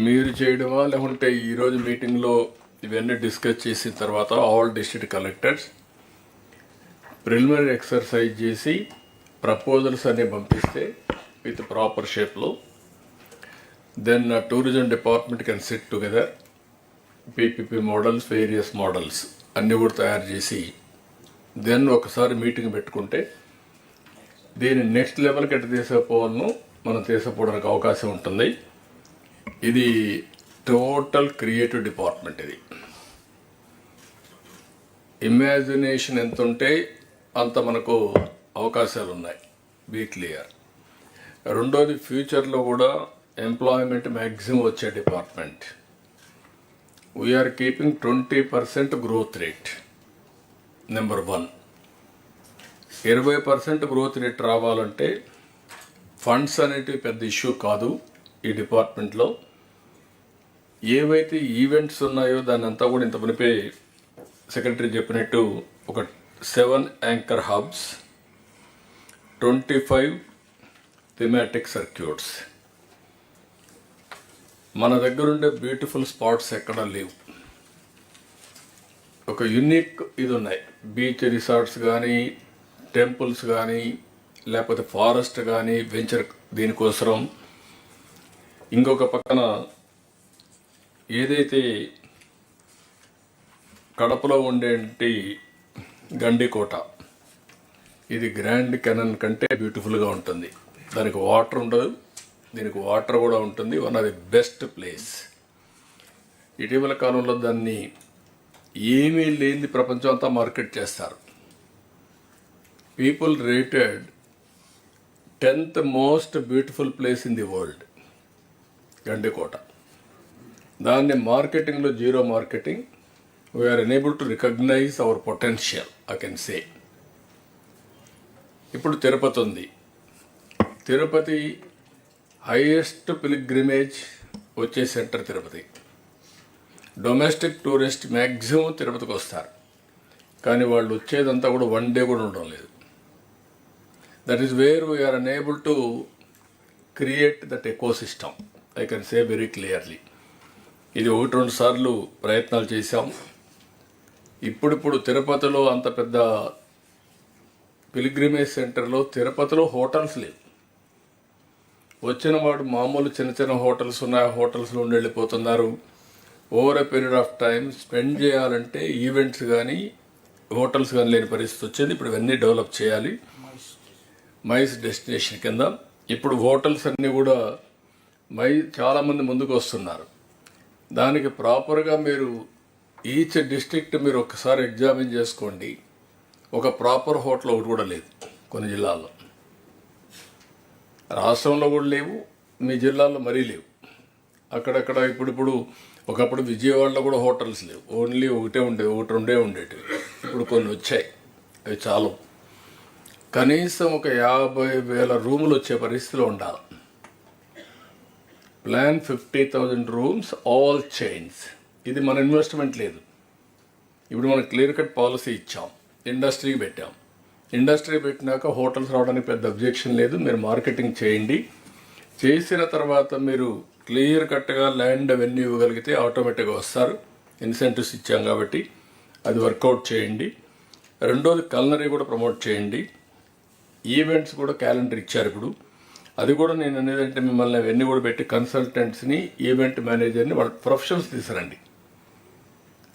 Speaker 3: మీరు చేయడమా లేకుంటే ఈరోజు మీటింగ్లో ఇవన్నీ డిస్కస్ చేసిన తర్వాత all district collectors preliminary exercise చేసి ప్రపోజల్స్ అన్నీ పంపిస్తే విత్ ప్రాపర్ షేప్లో, then tourism department can sit together PPP models, various models అన్నీ కూడా తయారు చేసి దెన్ ఒకసారి మీటింగ్ పెట్టుకుంటే దీన్ని నెక్స్ట్ లెవెల్కి ఎట్లా తీసుకుపోవాలను మనం తీసుకుపోవడానికి అవకాశం ఉంటుంది. ఇది టోటల్ క్రియేటివ్ డిపార్ట్మెంట్. ఇది ఇమాజినేషన్ ఎంత ఉంటే అంత మనకు అవకాశాలు ఉన్నాయి, బీ క్లియర్. రెండోది ఫ్యూచర్లో కూడా ఎంప్లాయ్మెంట్ మ్యాక్సిమం వచ్చే department. We're keeping 20% growth rate. Number 1. 20% growth rate రావాలంటే ఫండ్స్ అనేటివి పెద్ద ఇష్యూ కాదు. ఈ డిపార్ట్మెంట్లో ఏవైతే ఈవెంట్స్ ఉన్నాయో దాన్ని అంతా కూడా ఇంత మునిపే సెక్రటరీ చెప్పినట్టు ఒక 7 యాంకర్ హబ్స్, 25 థీమాటిక్ సర్క్యూట్స్. మన దగ్గర ఉండే బ్యూటిఫుల్ స్పాట్స్ ఎక్కడా లేవు. ఒక యూనిక్ ఇది ఉన్నాయి. బీచ్ రిసార్ట్స్ కానీ, టెంపుల్స్ కానీ, లేకపోతే ఫారెస్ట్ కానీ వెంచర్ దీనికోసం. ఇంకొక పక్కన ఏదైతే కడపలో ఉండేటి గండికోట, ఇది గ్రాండ్ కెనన్ కంటే బ్యూటిఫుల్గా ఉంటుంది. దానికి వాటర్ ఉండదు, దీనికి వాటర్ కూడా ఉంటుంది. One of the best place. ఇటీవల కాలంలో దాన్ని ఏమీ లేని ప్రపంచం అంతా మార్కెట్ చేస్తారు. People rated 10th most beautiful place in the world Gandikota. దాన్ని మార్కెటింగ్లో zero marketing. We are enable to recognize our potential, I can say. ఇప్పుడు తిరుపతి ఉంది. తిరుపతి హైయెస్ట్ పిలిగ్రిమేజ్ వచ్చే centre Tirupati. Domestic tourist maximum తిరుపతికి వస్తారు, కానీ వాళ్ళు వచ్చేదంతా కూడా 1 డే కూడా ఉండడం లేదు. That is where we're unable to create that ecosystem, I can say very clearly. ఇది 1-2 సార్లు ప్రయత్నాలు చేశాం. ఇప్పుడిప్పుడు తిరుపతిలో అంత పెద్ద పిలిగ్రిమేజ్ సెంటర్లో తిరుపతిలో హోటల్స్ లేవు. వచ్చిన వాడు మామూలు చిన్న చిన్న హోటల్స్ ఉన్నాయి, ఆ హోటల్స్లో ఉండి వెళ్ళిపోతున్నారు. Over a period of time spend చేయాలంటే ఈవెంట్స్ కానీ హోటల్స్ కానీ లేని పరిస్థితి వచ్చింది. ఇప్పుడు ఇవన్నీ డెవలప్ చేయాలి మైస్ డెస్టినేషన్ కింద. ఇప్పుడు హోటల్స్ అన్నీ కూడా చాలామంది ముందుకు వస్తున్నారు. దానికి ప్రాపర్గా మీరు ఈచ్ డిస్ట్రిక్ట్ మీరు ఒకసారి ఎగ్జామిన్ చేసుకోండి. ఒక ప్రాపర్ హోటల్ ఒకటి కూడా లేదు కొన్ని జిల్లాల్లో. రాష్ట్రంలో కూడా లేవు, మీ జిల్లాల్లో మరీ లేవు. అక్కడక్కడ ఇప్పుడు ఒకప్పుడు విజయవాడలో కూడా హోటల్స్ లేవు, ఓన్లీ ఒకటి రెండే ఉండేటివి. ఇప్పుడు కొన్ని వచ్చాయి, అవి చాలు. కనీసం ఒక 50,000 రూములు వచ్చే పరిస్థితిలో ఉండాలి. Plan 50,000 rooms, all chains. ఇది మన ఇన్వెస్ట్మెంట్ లేదు. ఇప్పుడు మనం క్లియర్ కట్ పాలసీ ఇచ్చాం, ఇండస్ట్రీకి పెట్టాం. ఇండస్ట్రీ పెట్టినాక హోటల్స్ రావడానికి పెద్ద అబ్జెక్షన్ లేదు. మీరు మార్కెటింగ్ చేయండి. చేసిన తర్వాత మీరు క్లియర్ కట్గా ల్యాండ్ అవన్నీ ఇవ్వగలిగితే ఆటోమేటిక్గా వస్తారు. ఇన్సెంటివ్స్ ఇచ్చాం కాబట్టి అది వర్కౌట్ చేయండి. రెండోది కల్నరీ కూడా ప్రమోట్ చేయండి. ఈవెంట్స్ కూడా క్యాలెండర్ ఇచ్చారు ఇప్పుడు. అది కూడా నేను అనేదంటే మిమ్మల్ని అవన్నీ కూడా పెట్టి కన్సల్టెంట్స్ని, ఈవెంట్ మేనేజర్ని, వాళ్ళ ప్రొఫెషనల్స్ తీసుకురండి.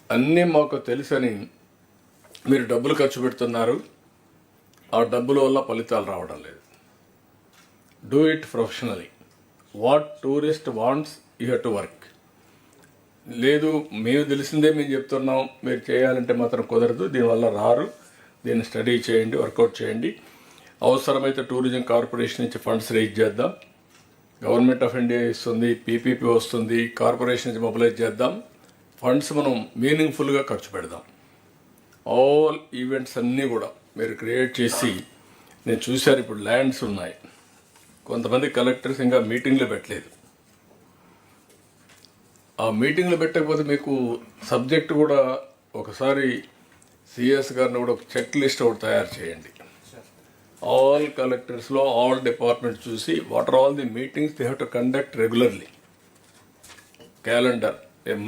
Speaker 3: అన్నీ మాకు తెలుసని మీరు డబ్బులు ఖర్చు పెడుతున్నారు, ఆ డబ్బుల వల్ల ఫలితాలు రావడం లేదు. Do it professionally. What tourist wants you have to work. లేదు మేము తెలిసిందే మేము చెప్తున్నాం, మీరు చేయాలంటే మాత్రం కుదరదు, దీనివల్ల రారు. దీన్ని స్టడీ చేయండి, వర్కౌట్ చేయండి. అవసరమైతే టూరిజం కార్పొరేషన్ నుంచి ఫండ్స్ రేజ్ చేద్దాం. గవర్నమెంట్ ఆఫ్ ఇండియా ఇస్తుంది, పీపీపీ వస్తుంది, కార్పొరేషన్ నుంచి మొబిలైజ్ చేద్దాం. ఫండ్స్ మనం మీనింగ్ఫుల్గా ఖర్చు పెడదాం. ఆల్ ఈవెంట్స్ అన్నీ కూడా మీరు క్రియేట్ చేసి, నేను చూశాను ఇప్పుడు ల్యాండ్స్ ఉన్నాయి. కొంతమంది కలెక్టర్స్ ఇంకా మీటింగ్లు పెట్టలేదు. ఆ మీటింగ్లు పెట్టకపోతే మీకు సబ్జెక్ట్ కూడా ఒకసారి సిఎస్ గారిని కూడా ఒక చెక్ లిస్ట్ ఒకటి తయారు చేయండి. ఆల్ కలెక్టర్స్లో ఆల్ డిపార్ట్మెంట్స్ చూసి what are all the meetings they have to conduct regularly. Calendar,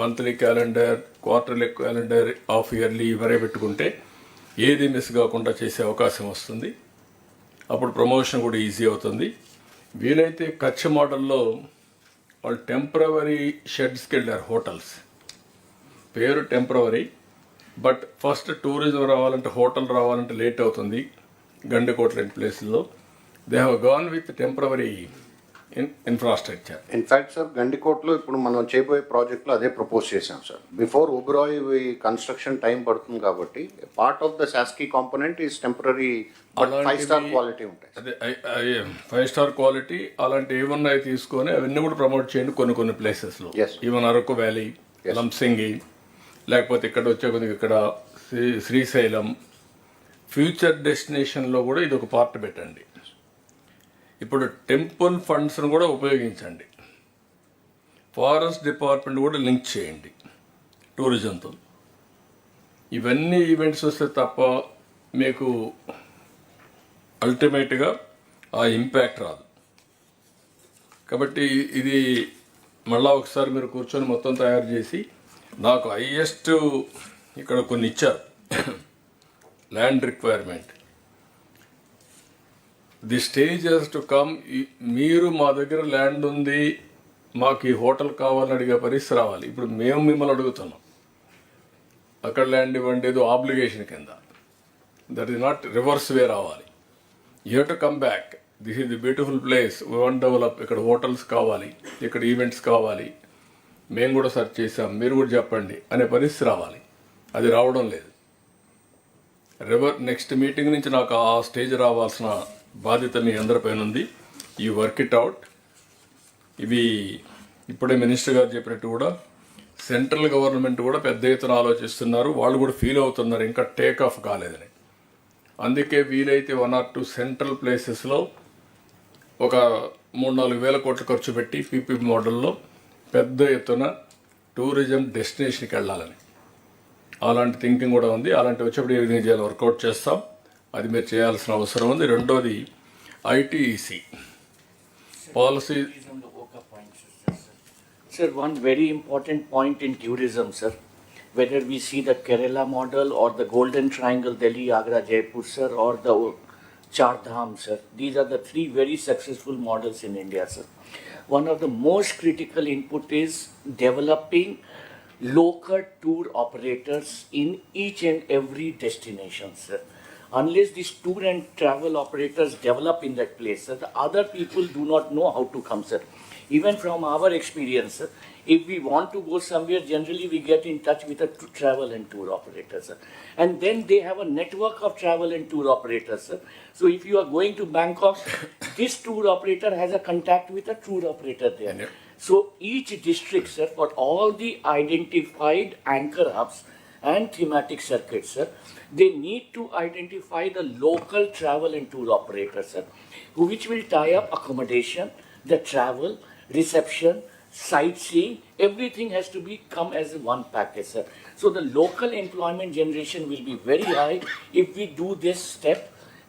Speaker 3: monthly calendar, quarterly calendar, half yearly ఇవరే పెట్టుకుంటే ఏది మిస్ కాకుండా చేసే అవకాశం వస్తుంది. అప్పుడు ప్రమోషన్ కూడా ఈజీ అవుతుంది. వీలైతే కచ్ మోడల్లో వాళ్ళు టెంపరవరీ షెడ్స్కి వెళ్ళారు. హోటల్స్ పేరు టెంపరవరీ, బట్ ఫస్ట్ టూరిజం రావాలంటే, హోటల్ రావాలంటే లేట్ అవుతుంది. గండికోట లాంటి ప్లేసుల్లో they have gone with temporary infrastructure.
Speaker 10: In fact sir, గండికోటలో ఇప్పుడు మనం చేయబోయే ప్రాజెక్ట్లో అదే ప్రపోజ్ చేసాం sir. Before Oberoi construction time పడుతుంది కాబట్టి part of the SASCI component is temporary, 5-star quality ఉంటాయి.
Speaker 3: అదే 5-star క్వాలిటీ అలాంటి ఏమన్నా తీసుకొని అవన్నీ కూడా ప్రమోట్ చేయండి కొన్ని ప్లేసెస్లో. ఈవెన్ అరకు వ్యాలీ, లంసింగి, లేకపోతే ఇక్కడ వచ్చే కొద్దిగా ఇక్కడ శ్రీశైలం. ఫ్యూచర్ డెస్టినేషన్లో కూడా ఇది ఒక పార్ట్ పెట్టండి. ఇప్పుడు టెంపుల్ ఫండ్స్ను కూడా ఉపయోగించండి. ఫారెస్ట్ డిపార్ట్మెంట్ కూడా లింక్ చేయండి టూరిజంతో. ఇవన్నీ ఈవెంట్స్ వస్తే తప్ప మీకు అల్టిమేట్గా ఆ ఇంపాక్ట్ రాదు. కాబట్టి ఇది మళ్ళా ఒకసారి మీరు కూర్చొని మొత్తం తయారు చేసి, నాకు హైయెస్ట్ ఇక్కడ కొన్ని ఇచ్చారు land requirement. The stage has to come. మీరు మా దగ్గర ల్యాండ్ ఉంది, మాకు ఈ హోటల్ కావాలని అడిగే పరిస్థితి రావాలి. ఇప్పుడు మేము మిమ్మల్ని అడుగుతున్నాం, అక్కడ ల్యాండ్ ఇవ్వండి, ఏదో ఆబ్లిగేషన్ కింద. దట్ ఈస్ నాట్ రివర్స్ వే రావాలి. You have to come back. This is the beautiful place, we want develop. ఇక్కడ హోటల్స్ కావాలి, ఇక్కడ ఈవెంట్స్ కావాలి, మేము కూడా సెర్చ్ చేసాం, మీరు కూడా చెప్పండి అనే పరిస్థితి రావాలి. అది రావడం లేదు. నెక్స్ట్ మీటింగ్ నుంచి నాకు ఆ స్టేజ్ రావాల్సిన బాధ్యత మీ అందరిపైన ఉంది. ఈ వర్క్ ఇట్ అవుట్. ఇవి ఇప్పుడే మినిస్టర్ గారు చెప్పినట్టు కూడా సెంట్రల్ గవర్నమెంట్ కూడా పెద్ద ఎత్తున ఆలోచిస్తున్నారు. వాళ్ళు కూడా ఫీల్ అవుతున్నారు ఇంకా టేక్ ఆఫ్ కాలేదని. అందుకే వీలైతే 1 or 2 సెంట్రల్ ప్లేసెస్లో ఒక 3-4 వేల కోట్లు ఖర్చు పెట్టి పీపీపీ మోడల్లో పెద్ద ఎత్తున టూరిజం డెస్టినేషన్కి వెళ్ళాలని అలాంటి థింకింగ్ కూడా ఉంది. అలాంటి వచ్చేప్పుడు ఏ విధంగా చేయాలి వర్కౌట్ చేస్తాం. అది మీరు చేయాల్సిన అవసరం ఉంది. రెండోది ITEC policy.
Speaker 12: Sir, one very important point in tourism, sir. Whether we see the Kerala model or the Golden Triangle, Delhi, Agra, Jaipur, sir, or the Char Dham, sir. These are the three very successful models in India, sir. One of the most critical input is developing local tour operators in each and every destination, sir. Unless these tour and travel operators develop in that place, sir, the other people do not know how to come, sir. Even from our experience, sir, if we want to go somewhere, generally we get in touch with a travel and tour operator, sir. And then they have a network of travel and tour operators, sir. So if you are going to Bangkok, this tour operator has a contact with a tour operator there. So each district, sir, for all the identified anchor hubs and thematic circuits, sir, they need to identify the local travel and tour operators, sir, which will tie up accommodation, the travel, reception, sightseeing, everything has to be come as one package, sir. So the local employment generation will be very high if we do this step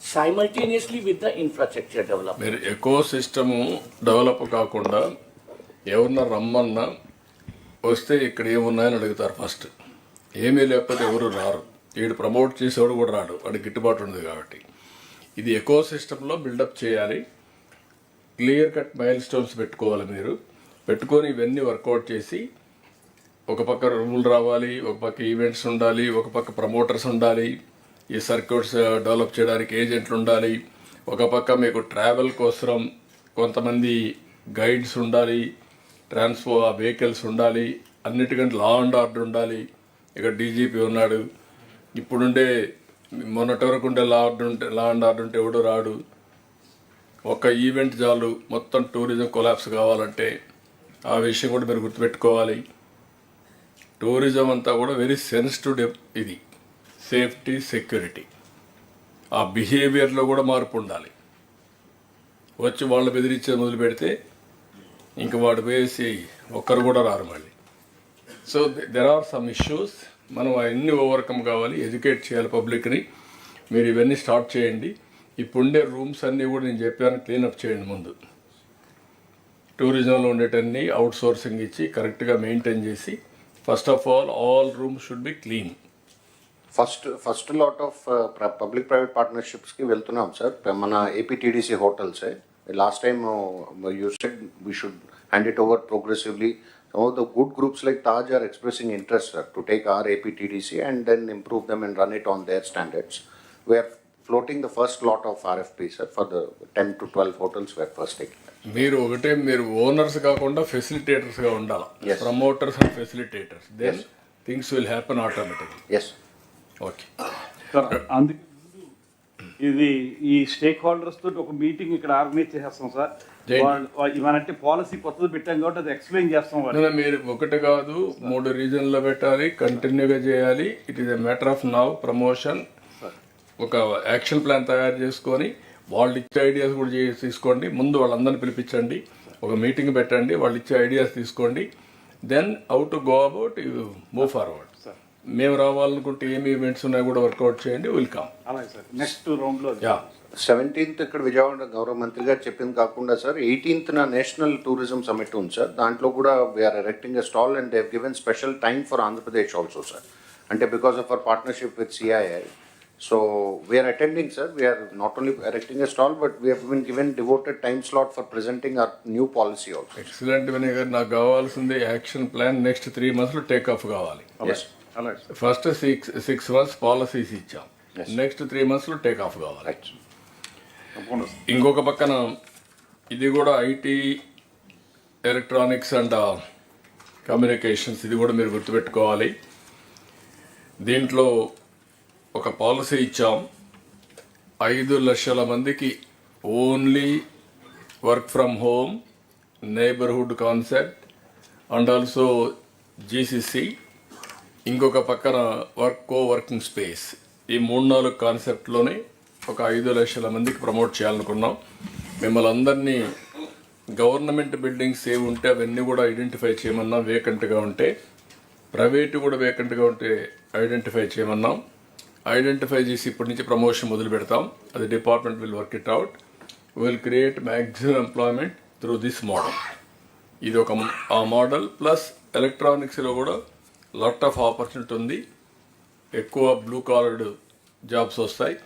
Speaker 12: simultaneously with the infrastructure development.
Speaker 3: మీరు eco system develop కాకుండా ఎవరన్నా రమ్మన్నా వస్తే ఇక్కడ ఏమున్నాయని అడుగుతారు first. ఏమీ లేకపోతే ఎవరు రారు. వీడు ప్రమోట్ చేసేవాడు కూడా రాడు, వాడికి గిట్టుబాటు ఉంది కాబట్టి. ఇది ఎకో సిస్టంలో బిల్డప్ చేయాలి. క్లియర్ కట్ మైల్ స్టోన్స్ పెట్టుకోవాలి. మీరు పెట్టుకొని ఇవన్నీ వర్కౌట్ చేసి ఒక పక్క రూల్ రావాలి, ఒక పక్క ఈవెంట్స్ ఉండాలి, ఒక పక్క ప్రమోటర్స్ ఉండాలి, ఈ సర్క్యూట్స్ డెవలప్ చేయడానికి ఏజెంట్లు ఉండాలి, ఒక పక్క మీకు ట్రావెల్ కోసం కొంతమంది గైడ్స్ ఉండాలి, వెహికల్స్ ఉండాలి, అన్నిటికంటే లా అండ్ ఆర్డర్ ఉండాలి. ఇక్కడ డీజీపీ ఉన్నాడు. ఇప్పుడుండే మొన్నటి వరకు ఉండే లా అండ్ ఆర్డర్ ఉంటే ఎవడు రాడు. ఒక ఈవెంట్ చాలు మొత్తం టూరిజం కొలాప్స్ కావాలంటే. ఆ విషయం కూడా మీరు గుర్తుపెట్టుకోవాలి. టూరిజం అంతా కూడా వెరీ సెన్సిటివ్ ఇది, సేఫ్టీ సెక్యూరిటీ. ఆ బిహేవియర్లో కూడా మార్పు ఉండాలి. వచ్చి వాళ్ళు బెదిరించేది మొదలు పెడితే ఇంక వాడు వేసి ఒక్కరు కూడా రారు మళ్ళీ. So there are some issues. మనం అవన్నీ ఓవర్కమ్ కావాలి, ఎడ్యుకేట్ చేయాలి పబ్లిక్ని. మీరు ఇవన్నీ స్టార్ట్ చేయండి. ఇప్పుడుండే రూమ్స్ అన్నీ కూడా నేను చెప్పాను క్లీనప్ చేయండి ముందు. టూరిజంలో ఉండేటన్నీ అవుట్ సోర్సింగ్ ఇచ్చి కరెక్ట్గా మెయింటైన్ చేసి first of all rooms should be clean.
Speaker 10: First lot of public private పార్ట్నర్షిప్స్కి వెళ్తున్నాం సార్. మన ఏపీటీడీసీ హోటల్సే last time you said we should hand it over progressively. Some of the good groups like Taj are expressing interest, sir, to take our APTDC and then improve them and run it on their standards. We are floating the first lot of RFP, sir, for the 10 to 12 hotels we are first taking.
Speaker 3: మీరు owners కాకుండా ఫెసిలిటేటర్స్గా ఉండాలి. Promoters and facilitators. Then things will happen automatically.
Speaker 10: Yes.
Speaker 3: Okay.
Speaker 22: అందుకే ఇది ఈ stake holders తోటి ఒక meeting ఇక్కడ ఆర్గనైజ్ చేసేస్తాం సార్. ఇవనంటే పాలసీ కొత్తది పెట్టాం కాబట్టి అది ఎక్స్ప్లెయిన్ చేస్తాం.
Speaker 3: మీరు ఒకటి కాదు 3 రీజన్లో పెట్టాలి, కంటిన్యూగా చేయాలి. It is a matter of now promotion. ఒక యాక్షన్ ప్లాన్ తయారు చేసుకొని వాళ్ళు ఇచ్చే ఐడియాస్ కూడా తీసుకోండి. ముందు వాళ్ళందరినీ పిలిపించండి, ఒక మీటింగ్ పెట్టండి, వాళ్ళు ఇచ్చే ఐడియాస్ తీసుకోండి. Then how to go about you move forward. మేము రావాలనుకుంటే ఏమి ఈవెంట్స్ ఉన్నాయి కూడా వర్కౌట్ చేయండి. వెల్కమ్.
Speaker 22: అలాగే సార్. నెక్స్ట్ రౌండ్లో
Speaker 10: 17th ఇక్కడ విజయవాడ గౌరవ మంత్రి గారు చెప్పింది కాకుండా sir 18th national tourism summit ఉంది సార్. దాంట్లో కూడా we are erecting a stall and they given special time for Andhra Pradesh also sir. అంటే because of our partnership with CII. So we are attending, sir. We are not only erecting a stall, but we have been given devoted time slot for presenting our new policy also.
Speaker 3: Excellent, Vinay garu. నాకు కావాల్సింది action plan next 3 months take off కావాలి. First 6 months policies ఇచ్చాం. Next 3 months take off కావాలి. ఇంకొక పక్కన ఇది కూడా IT, electronics and communications, ఇది కూడా మీరు గుర్తుపెట్టుకోవాలి. దీంట్లో ఒక పాలసీ ఇచ్చాం. 5 లక్షల మందికి only work from home, neighbourhood concept and also GCC. ఇంకొక పక్కన వర్కింగ్ స్పేస్. ఈ 3-4 కాన్సెప్ట్లోనే ఒక 5 లక్షల మందికి ప్రమోట్ చేయాలనుకున్నాం. మిమ్మల్ని అందరినీ గవర్నమెంట్ బిల్డింగ్స్ ఏవి ఉంటే అవన్నీ కూడా ఐడెంటిఫై చేయమన్నాం. వేకెంట్గా ఉంటే, ప్రైవేటు కూడా వేకెంట్గా ఉంటే ఐడెంటిఫై చేయమన్నాం. ఐడెంటిఫై చేసి ఇప్పటి నుంచి ప్రమోషన్ మొదలు పెడతాం. అది department will work it out. Will create maximum employment through this model. ఇది ఒక ఆ మోడల్. ప్లస్ ఎలక్ట్రానిక్స్లో కూడా లాట్ ఆఫ్ ఆపర్చునిటీ ఉంది. ఎక్కువ బ్లూ కాలర్డ్ జాబ్స్ వస్తాయి.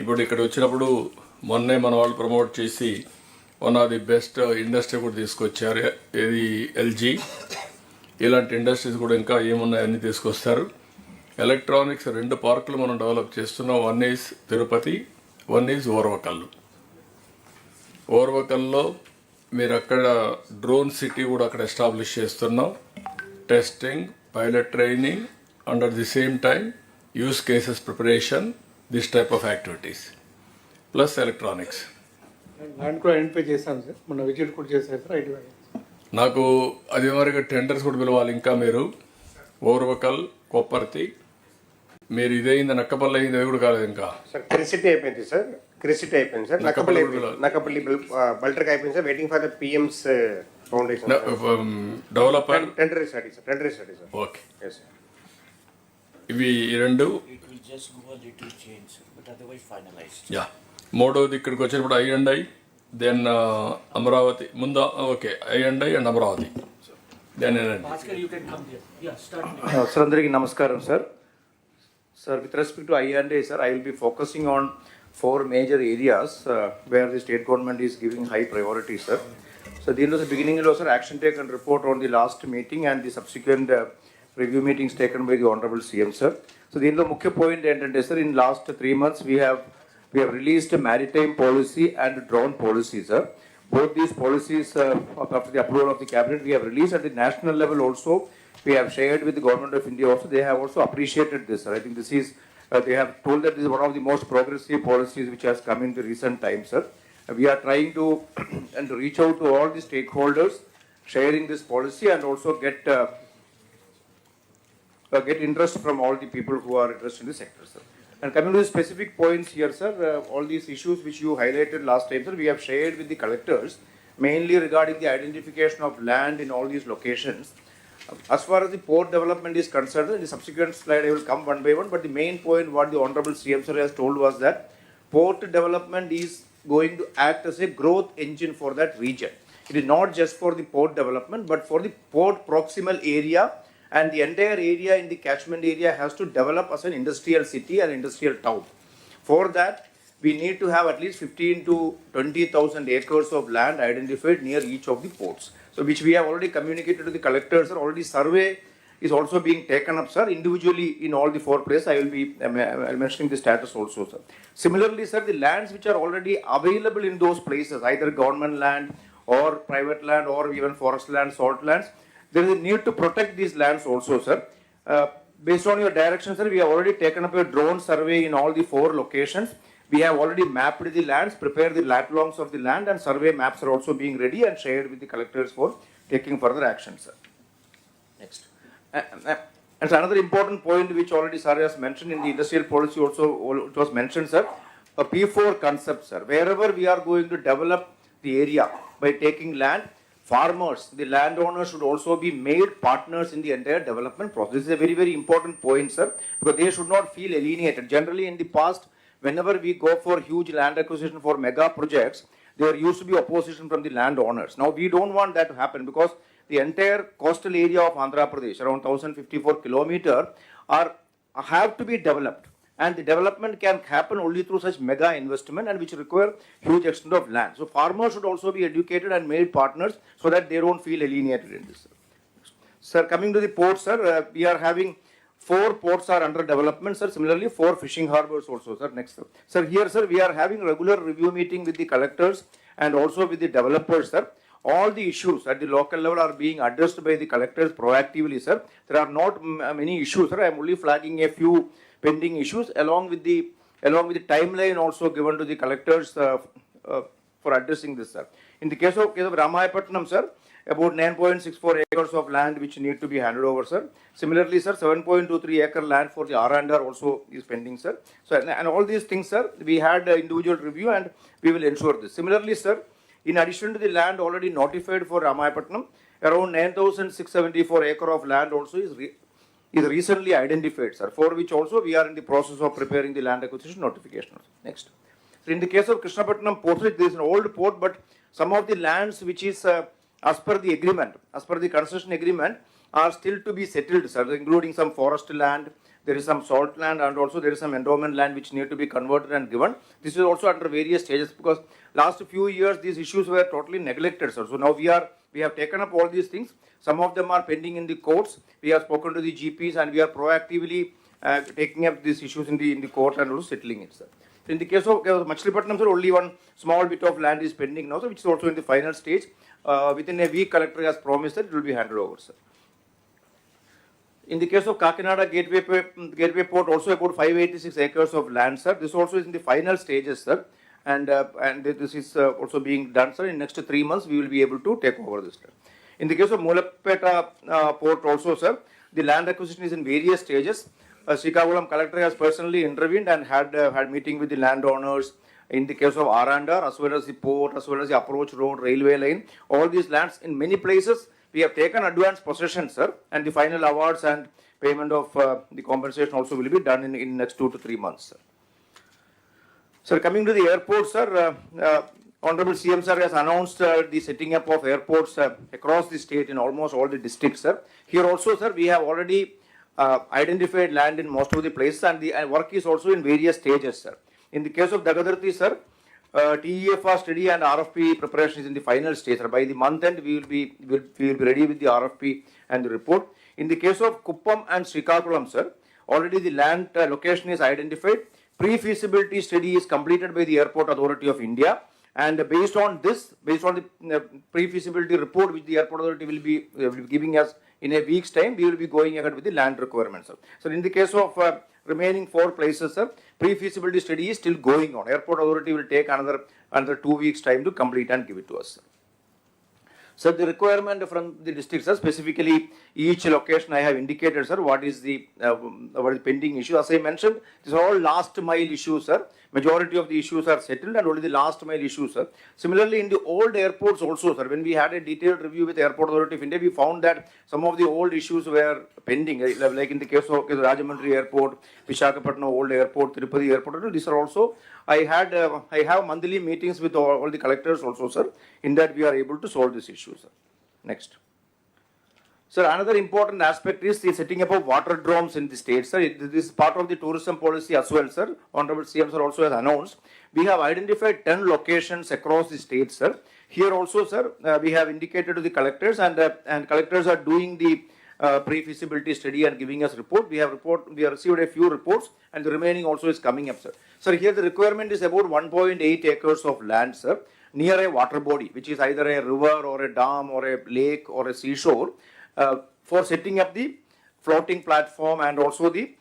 Speaker 3: ఇప్పుడు ఇక్కడ వచ్చినప్పుడు మొన్నే మన వాళ్ళు ప్రమోట్ చేసి one of the best industry కూడా తీసుకొచ్చారు. ఇది ఎల్జీ. ఇలాంటి ఇండస్ట్రీస్ కూడా ఇంకా ఏమున్నాయని తీసుకొస్తారు. ఎలక్ట్రానిక్స్ 2 పార్కులు మనం డెవలప్ చేస్తున్నాం. One is Tirupati, one is Orvakal. ఓర్వకల్లో మీరు అక్కడ డ్రోన్ సిటీ కూడా అక్కడ ఎస్టాబ్లిష్ చేస్తున్నాం. Testing, pilot training, under the same time use cases preparation, this type of activities plus electronics.
Speaker 17: Land కూడా ఐడెంటిఫై చేశాను సార్, మొన్న విజిట్ కూడా చేశారు సార్. ఐటీ
Speaker 3: నాకు అది వరకు టెండర్స్ కూడా పిలవాలి. ఇంకా మీరు ఓర్వకల్, కొప్పర్తి, మీరు ఇదైంది నక్కపల్లి అయింది, అది కూడా కాలేదు ఇంకా.
Speaker 14: సార్ క్రిసిటీ అయిపోయింది సార్, క్రిసిటీ అయిపోయింది సార్. నక్కపల్లి బల్టర్కి అయిపోయింది sir. Waiting for the PMs foundation
Speaker 3: developer
Speaker 14: tender study sir. Tender study sir.
Speaker 3: Okay. ఇవి 2. యా, మూడోది ఇక్కడికి వచ్చినప్పుడు ఐ&ఐ, దెన్ అమరావతి ముందు. ఓకే, ఐ&ఐ అండ్ అమరావతి. దెన్
Speaker 19: సార్ అందరికీ నమస్కారం sir. Sir, with respect to I&A, sir, I will be focusing on 4 major areas where the state government is giving high priority, sir. So, the beginning, sir, action taken report on the last meeting and the subsequent review meetings taken by the Honorable CM, sir. So, the mukhya point, sir, in last 3 months, we have released a maritime policy and drone policy, sir. Both these policies, after the approval of the cabinet, we have released at the national level also. We have shared with the government of India also. They have also appreciated this, sir. I think this is, they have told that this is one of the most progressive policies which has come in the recent times, sir. We are trying to and to reach out to all the stakeholders, sharing this policy and also get interest from all the people who are interested in the sector, sir. And coming to the specific points here, sir, all these issues which you highlighted last time, sir, we have shared with the collectors, mainly regarding the identification of land in all these locations. As far as the port development is concerned, in the subsequent slide I will come one by one, but the main point what the Honorable CM sir has told was that port development is going to act as a growth engine for that region. It is not just for the port development, but for the port proximal area, and the entire area in the catchment area has to develop as an industrial city and industrial town. For that, we need to have at least 15 to 20,000 acres of land identified near each of the ports. So, which we have already communicated to the collectors, sir. Already survey is also being taken up, sir, individually in all the 4 places. I will be mentioning the status also, sir. Similarly, sir, the lands which are already available in those places, either government land or private land or even forest land, salt lands, there is a need to protect these lands also, sir. Based on your direction, sir, we have already taken up a drone survey in all the 4 locations. We have already mapped the lands, prepared the lat longs of the land, and survey maps are also being ready and shared with the collectors for taking further action, sir. Next. And another important point which already sir has mentioned in the industrial policy also, it was mentioned, sir, a P4 concept, sir. Wherever we are going to develop the area by taking land, farmers, the landowners should also be made partners in the entire development process. This is a very, very important point, sir, because they should not feel alienated. Generally, in the past, whenever we go for huge land acquisition for mega projects, there used to be opposition from the landowners. Now, we don't want that to happen because the entire coastal area of Andhra Pradesh, around 1054 kilometers, have to be developed. And the development can happen only through such mega investment and which require huge extent of land. So, farmers should also be educated and made partners so that they don't feel alienated in this. Sir, coming to the ports, sir, we are having 4 ports are under development, sir. Similarly, 4 fishing harbors also, sir. Next, sir. Sir, here, sir, we are having regular review meeting with the collectors and also with the developers, sir. All the issues at the local level are being addressed by the collectors proactively, sir. There are not many issues, sir. I am only flagging a few pending issues along with the timeline also given to the collectors for addressing this, sir. In the case of Ramahapatnam, sir, about 9.64 acres of land which need to be handed over, sir. Similarly, sir, 7.23 acre land for the R&R also is pending, sir. So, and all these things, sir, we had individual review and we will ensure this. Similarly, sir, in addition to the land already notified for Ramahapatnam, around 9,674 acre of land also is recently identified, sir, for which also we are in the process of preparing the land acquisition notification. Next. So, in the case of Krishnapatnam port, there is an old port, but some of the lands which is as per the agreement, as per the concession agreement, are still to be settled, sir, including some forest land, There is some salt land and also there is some endowment land which need to be converted and given. This is also under various stages because last few years these issues were totally neglected, sir. So now we have taken up all these things. Some of them are pending in the courts. We have spoken to the GPs and we are proactively taking up these issues in the court and also settling it, sir. So in the case of Machilipatnam, sir, only one small bit of land is pending now, sir, which is also in the final stage. Within a week, collector has promised that it will be handed over, sir. In the case of Kakinada Gateway Port, also about 586 acres of land, sir. This also is in the final stages, sir. And this is also being done, sir. In next 3 months, we will be able to take over this, sir. In the case of Mulapeta Port also, sir, the land acquisition is in various stages. Srikakulam collector has personally intervened and had meeting with the landowners in the case of Arandar, as well as the port, as well as the approach road, railway line. All these lands, in many places, we have taken advance possession, sir, and the final awards and payment of the compensation also will be done in next 2 to 3 months, sir. Sir, coming to the airport, sir, Honorable CM sir has announced the setting up of airports across the state in almost all the districts, sir. Here also, sir, we have already identified land in most of the places and the work is also in various stages, sir. In the case of Dagadarthi, sir, TEFR study and RFP preparation is in the final stage, sir. By the month end, we will be ready with the RFP and the report. In the case of Kuppam and Srikakulam, sir, already the land location is identified. Pre-feasibility study is completed by the Airport Authority of India. And based on the pre-feasibility report which the Airport Authority will be giving us in a week's time, we will be going ahead with the land requirements, sir. So in the case of remaining 4 places, sir, pre-feasibility study is still going on. Airport Authority will take another 2 weeks time to complete and give it to us, sir. So the requirement from the districts, sir, specifically each location I have indicated, sir, what is the pending issue. As I mentioned, these are all last mile issues, sir. Majority of the issues are settled and only the last mile issues, sir. Similarly, in the old airports also, sir, when we had a detailed review with the Airport Authority of India, we found that some of the old issues were pending, like in the case of Rajahmundry Airport, Visakhapatnam Old Airport, Tirupati Airport. These are also, I have monthly meetings with all the collectors also, sir. In that we are able to solve this issue, sir. Next. Sir, another important aspect is the setting up of water drones in the state, sir. This is part of the tourism policy as well, sir. Honorable CM sir also has announced. We have identified 10 locations across the state, sir. Here also, sir, we have indicated to the collectors and collectors are doing the pre-feasibility study and giving us report. We have received a few reports and the remaining also is coming up, sir. Sir, here the requirement is about 1.8 acres of land, sir, near a water body, which is either a river or a dam or a lake or a seashore, for setting up the floating platform and also the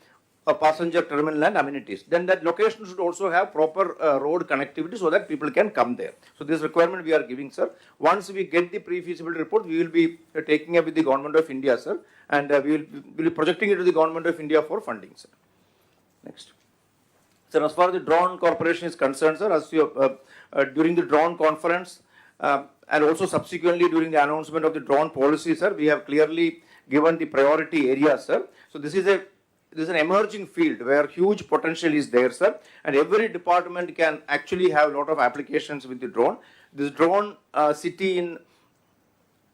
Speaker 19: passenger terminal and amenities. Then that location should also have proper road connectivity so that people can come there. So this requirement we are giving, sir. Once we get the pre-feasibility report, we will be taking up with the Government of India, sir, and we will be projecting it to the Government of India for funding, sir. Next. Sir, as far as the drone corporation is concerned, sir, as you, during the drone conference and also subsequently during the announcement of the drone policy, sir, we have clearly given the priority areas, sir. So this is an emerging field where huge potential is there, sir, and every department can actually have a lot of applications with the drone. This drone city in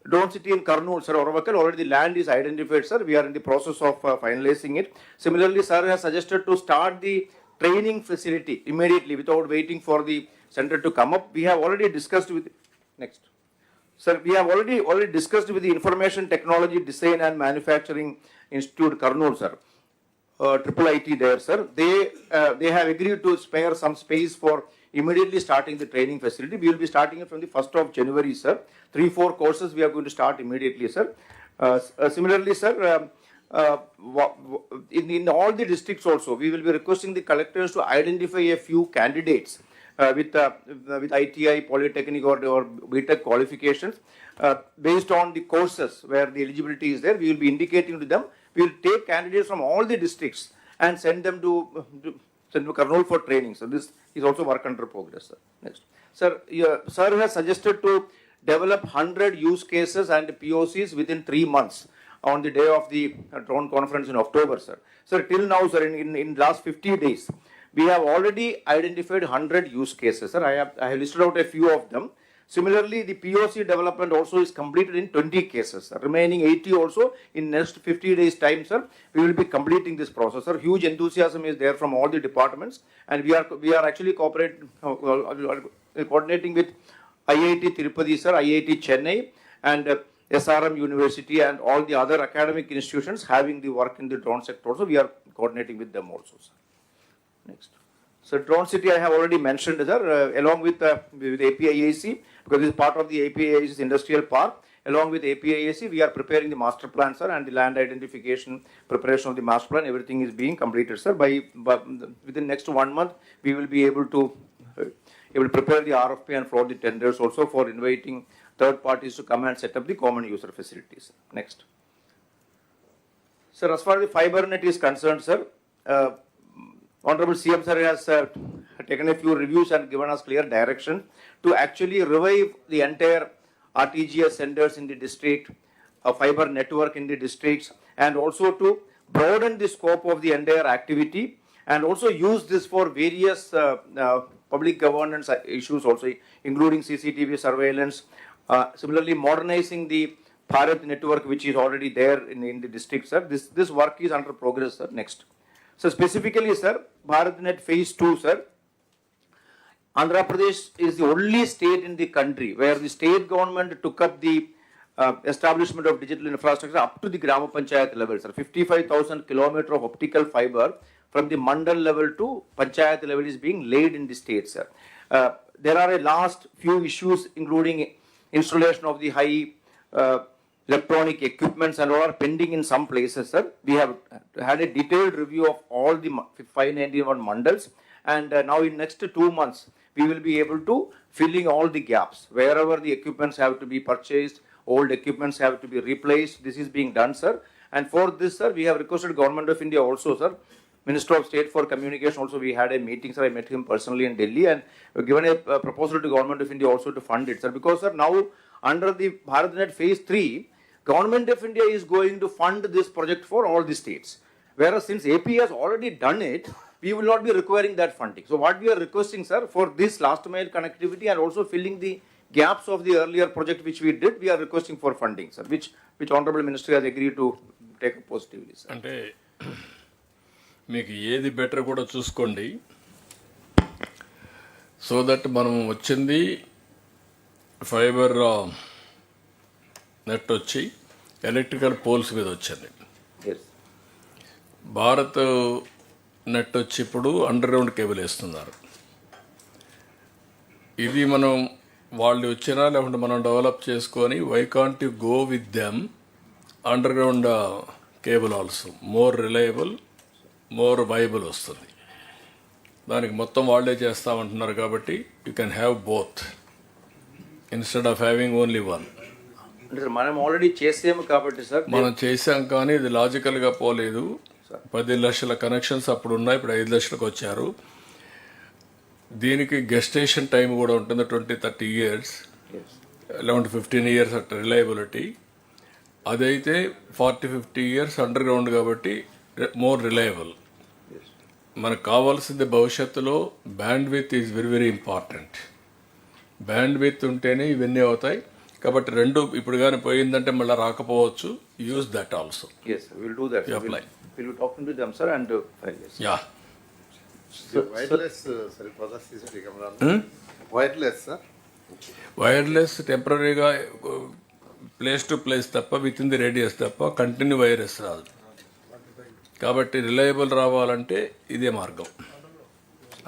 Speaker 19: Kurnool, sir, Oravakal, already the land is identified, sir. We are in the process of finalizing it. Similarly, sir has suggested to start the training facility immediately without waiting for the center to come up. We have already discussed with, next. Sir, we have already discussed with the Information Technology Design and Manufacturing Institute, Kurnool, sir. Triple IT there, sir. They have agreed to spare some space for immediately starting the training facility. We will be starting it from the 1st of January, sir. 3-4 courses we are going to start immediately, sir. Similarly, sir, in all the districts also, we will be requesting the collectors to identify a few candidates with ITI, Polytechnic or BTech qualifications based on the courses where the eligibility is there. We will be indicating to them. We will take candidates from all the districts and send them to Kurnool for training. So this is also work under progress, sir. Next. Sir, sir has suggested to develop 100 use cases and POCs within 3 months on the day of the drone conference in October, sir. Sir, till now, sir, in last 50 days, we have already identified 100 use cases, sir. I have listed out a few of them. Similarly, the POC development also is completed in 20 cases, sir. Remaining 80 also in next 50 days time, sir, we will be completing this process, sir. Huge enthusiasm is there from all the departments, and we are actually cooperating, coordinating with IIT Tirupati, sir, IIT Chennai, and SRM University and all the other academic institutions having the work in the drone sector also. We are coordinating with them also, sir. Next. So Drone City I have already mentioned, sir, along with APIAC, because this is part of the APIAC's industrial park. Along with APIAC, we are preparing the master plan, sir, and the land identification, preparation of the master plan, everything is being completed, sir. By within next 1 month, we will be able to prepare the RFP and float the tenders also for inviting third parties to come and set up the common user facilities. Next. Sir, as far as the fiber net is concerned, sir, Honorable CM sir has taken a few reviews and given us clear direction to actually revive the entire RTGS centers in the district, a fiber network in the districts, and also to broaden the scope of the entire activity and also use this for various public governance issues also, including CCTV surveillance. Similarly, modernizing the Bharat network, which is already there in the district, sir. This work is under progress, sir. Next. So specifically, sir, BharatNet Phase 2, sir, Andhra Pradesh is the only state in the country where the state government took up the establishment of digital infrastructure up to the Grama Panchayat level, sir. 55,000 kilometers of optical fiber from the Mandal level to Panchayat level is being laid in the state, sir. There are a last few issues, including installation of the high electronic equipments and all are pending in some places, sir. We have had a detailed review of all the 591 mandals, and now in next 2 months, we will be able to filling all the gaps. Wherever the equipments have to be purchased, old equipments have to be replaced, this is being done, sir. And for this, sir, we have requested Government of India also, sir. Minister of State for Communication also, we had a meeting, sir. I met him personally in Delhi and given a proposal to Government of India also to fund it, sir. Because, sir, now under the BharatNet Phase 3, Government of India is going to fund this project for all the states. Whereas since AP has already done it, we will not be requiring that funding. So what we are requesting, sir, for this last mile connectivity and also filling the gaps of the earlier project which we did, we are requesting for funding, sir, which Honorable Minister has agreed to take up positively, sir.
Speaker 3: అంటే మీకు ఏది better కూడా చూసుకోండి, so that మనం వచ్చింది fibre net వచ్చి electrical poles మీద వచ్చింది. భారత్ నెట్ వచ్చి ఇప్పుడు అండర్ గ్రౌండ్ కేబుల్ వేస్తున్నారు. ఇది మనం వాళ్ళు వచ్చినా లేకుంటే మనం డెవలప్ చేసుకొని why can't you go with them underground cable also more reliable, more viable వస్తుంది. దానికి మొత్తం వాళ్ళే చేస్తామంటున్నారు కాబట్టి you can have both instead of having only one.
Speaker 19: మనం ఆల్రెడీ చేసాము కాబట్టి సార్,
Speaker 3: మనం చేసాం కానీ ఇది లాజికల్గా పోలేదు. 10 లక్షల కనెక్షన్స్ అప్పుడు ఉన్నాయి, ఇప్పుడు 5 లక్షలకు వచ్చారు. దీనికి గెస్టేషన్ టైం కూడా ఉంటుంది 20-30 years, 11-15 years అట్ రిలయబిలిటీ. అదైతే 40-50 years అండర్ గ్రౌండ్ కాబట్టి మోర్ రిలయబుల్. మనకు కావాల్సింది భవిష్యత్తులో band with is very very important. Band with ఉంటేనే ఇవన్నీ అవుతాయి. కాబట్టి రెండు ఇప్పుడు కానీ పోయిందంటే మళ్ళీ రాకపోవచ్చు. Use that also.
Speaker 19: Yes, we'll do that.
Speaker 3: Apply.
Speaker 19: We'll be talking to them, sir, and
Speaker 3: yeah.
Speaker 8: Wireless, sorry, wireless, sir.
Speaker 3: Wireless టెంపరీగా ప్లేస్ టు ప్లేస్ తప్ప విత్ ఇన్ ది రేడియస్ తప్ప కంటిన్యూ వైరస్ రాదు. కాబట్టి రిలయబుల్ రావాలంటే ఇదే మార్గం,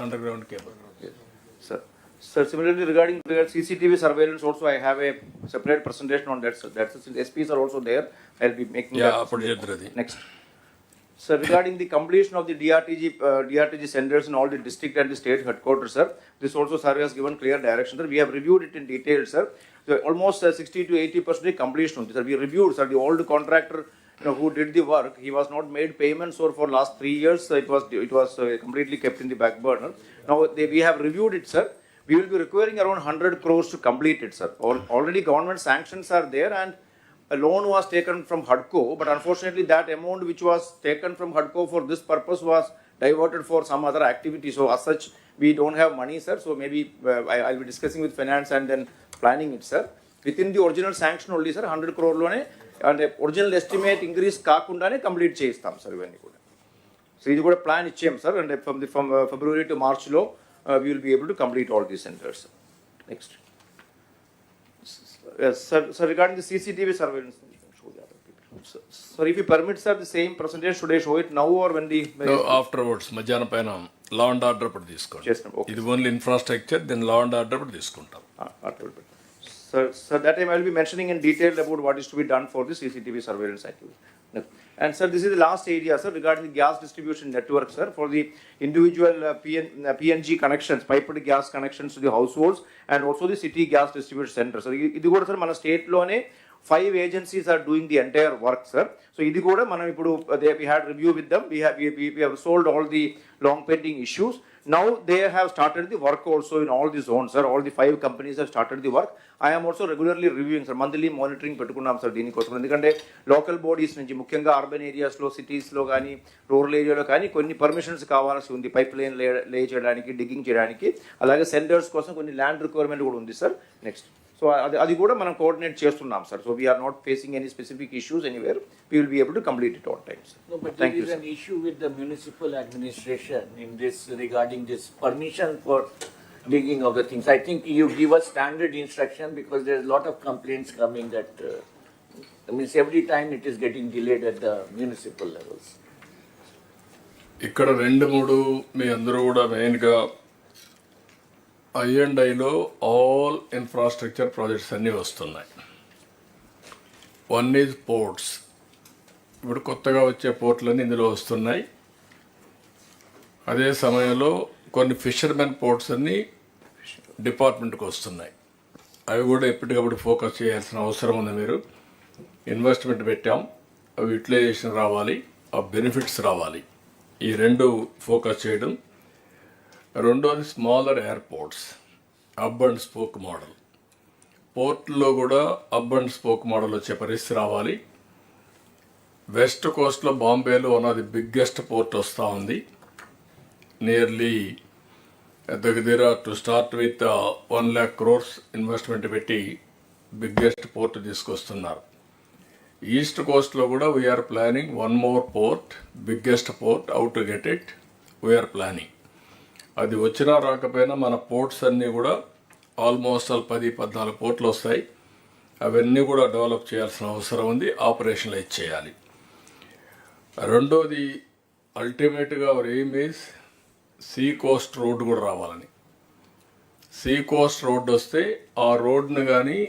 Speaker 3: under ground cable.
Speaker 19: Sir, similarly regarding CCTV surveillance also, I have a separate presentation on that, sir. That's since SPs are also there, I'll be making that. Next. Sir, regarding the completion of the DRTG centers in all the district and the state headquarters, sir, this also sir has given clear direction, sir. We have reviewed it in detail, sir. So almost 60-80% completion. Sir, we reviewed, sir, the old contractor, who did the work, he was not made payments for last 3 years. It was completely kept in the back burner. Now we have reviewed it, sir. We will be requiring around 100 crores to complete it, sir. Already government sanctions are there and a loan was taken from HUDCO, but unfortunately that amount which was taken from HUDCO for this purpose was diverted for some other activity. So as such, we don't have money, sir. So maybe I'll be discussing with finance and then planning it, sir. Within the original sanction only, sir, 100 crore lone and original estimate increase కాకుండానే complete చేయిస్తాం sir ఇవన్నీ కూడా. So ఇది కూడా plan ఇచ్చాం sir, and from February to March లో we will be able to complete all these centers. Next. Yes, sir, regarding the CCTV surveillance, show the other people. Sir, if you permit, sir, the same presentation, should I show it now or when the...
Speaker 3: No, afterwards, మధ్యాహ్నం పైన లా and order అప్పుడు తీసుకోండి. ఇది only infrastructure, then law and order అప్పుడు తీసుకుంటాం.
Speaker 19: Sir, that time I will be mentioning in detail about what is to be done for the CCTV surveillance activity. And sir, this is the last area, sir, regarding the gas distribution network, sir, for the individual PNG connections, piped gas connections to the households, and also the city gas distribution center. So, ఇది కూడా sir, మన state లోనే 5 agencies are doing the entire work, sir. So, ఇది కూడా మనం ఇప్పుడు we had review with them. We have solved all the long pending issues. Now they have started the work also in all the zones, sir. All the 5 companies have started the work. I am also regularly reviewing, sir. Monthly monitoring పెట్టుకున్నాం sir దీనికోసం. ఎందుకంటే local bodies నుంచి ముఖ్యంగా urban ఏరియాస్లో, సిటీస్లో కానీ, rural ఏరియాలో కానీ కొన్ని పర్మిషన్స్ కావాల్సి ఉంది. పైప్ లైన్ లే చేయడానికి, డిగ్గింగ్ చేయడానికి, అలాగే సెంటర్స్ కోసం కొన్ని ల్యాండ్ రిక్వైర్మెంట్ కూడా ఉంది సార్. నెక్స్ట్, సో అది కూడా మనం కోఆర్డినేట్ చేస్తున్నాం sir. So we're not facing any specific issues anywhere. We will be able to complete it on time, sir.
Speaker 12: No, but there is an issue with the municipal administration in this regarding this permission for digging of the things. I think you give us standard instruction because there is a lot of complaints coming that every time it is getting delayed at the municipal levels.
Speaker 3: ఇక్కడ 2-3 మీ అందరూ కూడా మెయిన్గా I&Iలో all infrastructure projects అన్నీ వస్తున్నాయి. One is ports. ఇప్పుడు కొత్తగా వచ్చే పోర్ట్లన్నీ ఇందులో వస్తున్నాయి. అదే సమయంలో కొన్ని ఫిషర్మెన్ పోర్ట్స్ అన్నీ డిపార్ట్మెంట్కి వస్తున్నాయి. అవి కూడా ఎప్పటికప్పుడు ఫోకస్ చేయాల్సిన అవసరం ఉంది. మీరు ఇన్వెస్ట్మెంట్ పెట్టాం, అవి యూటిలైజేషన్ రావాలి, ఆ బెనిఫిట్స్ రావాలి. ఈ 2 ఫోకస్ చేయడం. రెండోది స్మాలర్ ఎయిర్పోర్ట్స్, అబ్ అండ్ స్పోక్ మోడల్. పోర్ట్లో కూడా అబ్ అండ్ స్పోక్ మోడల్ వచ్చే పరిస్థితి రావాలి. వెస్ట్ కోస్ట్లో బాంబేలో one of the biggest port వస్తూ ఉంది. నియర్లీ దగ్గర to start with 1 lakh crores investment పెట్టి బిగ్గెస్ట్ పోర్ట్ తీసుకొస్తున్నారు. ఈస్ట్ కోస్ట్లో కూడా we're planning 1 more port, biggest port. How to get it we're planning. అది వచ్చినా రాకపోయినా మన పోర్ట్స్ అన్నీ కూడా ఆల్మోస్ట్ 10-14 పోర్ట్లు వస్తాయి. అవన్నీ కూడా డెవలప్ చేయాల్సిన అవసరం ఉంది, ఆపరేషనలైజ్ చేయాలి. రెండోది అల్టిమేట్గా hour aim is see coast road కూడా రావాలని. సీ కోస్ట్ రోడ్ వస్తే ఆ రోడ్ను కానీ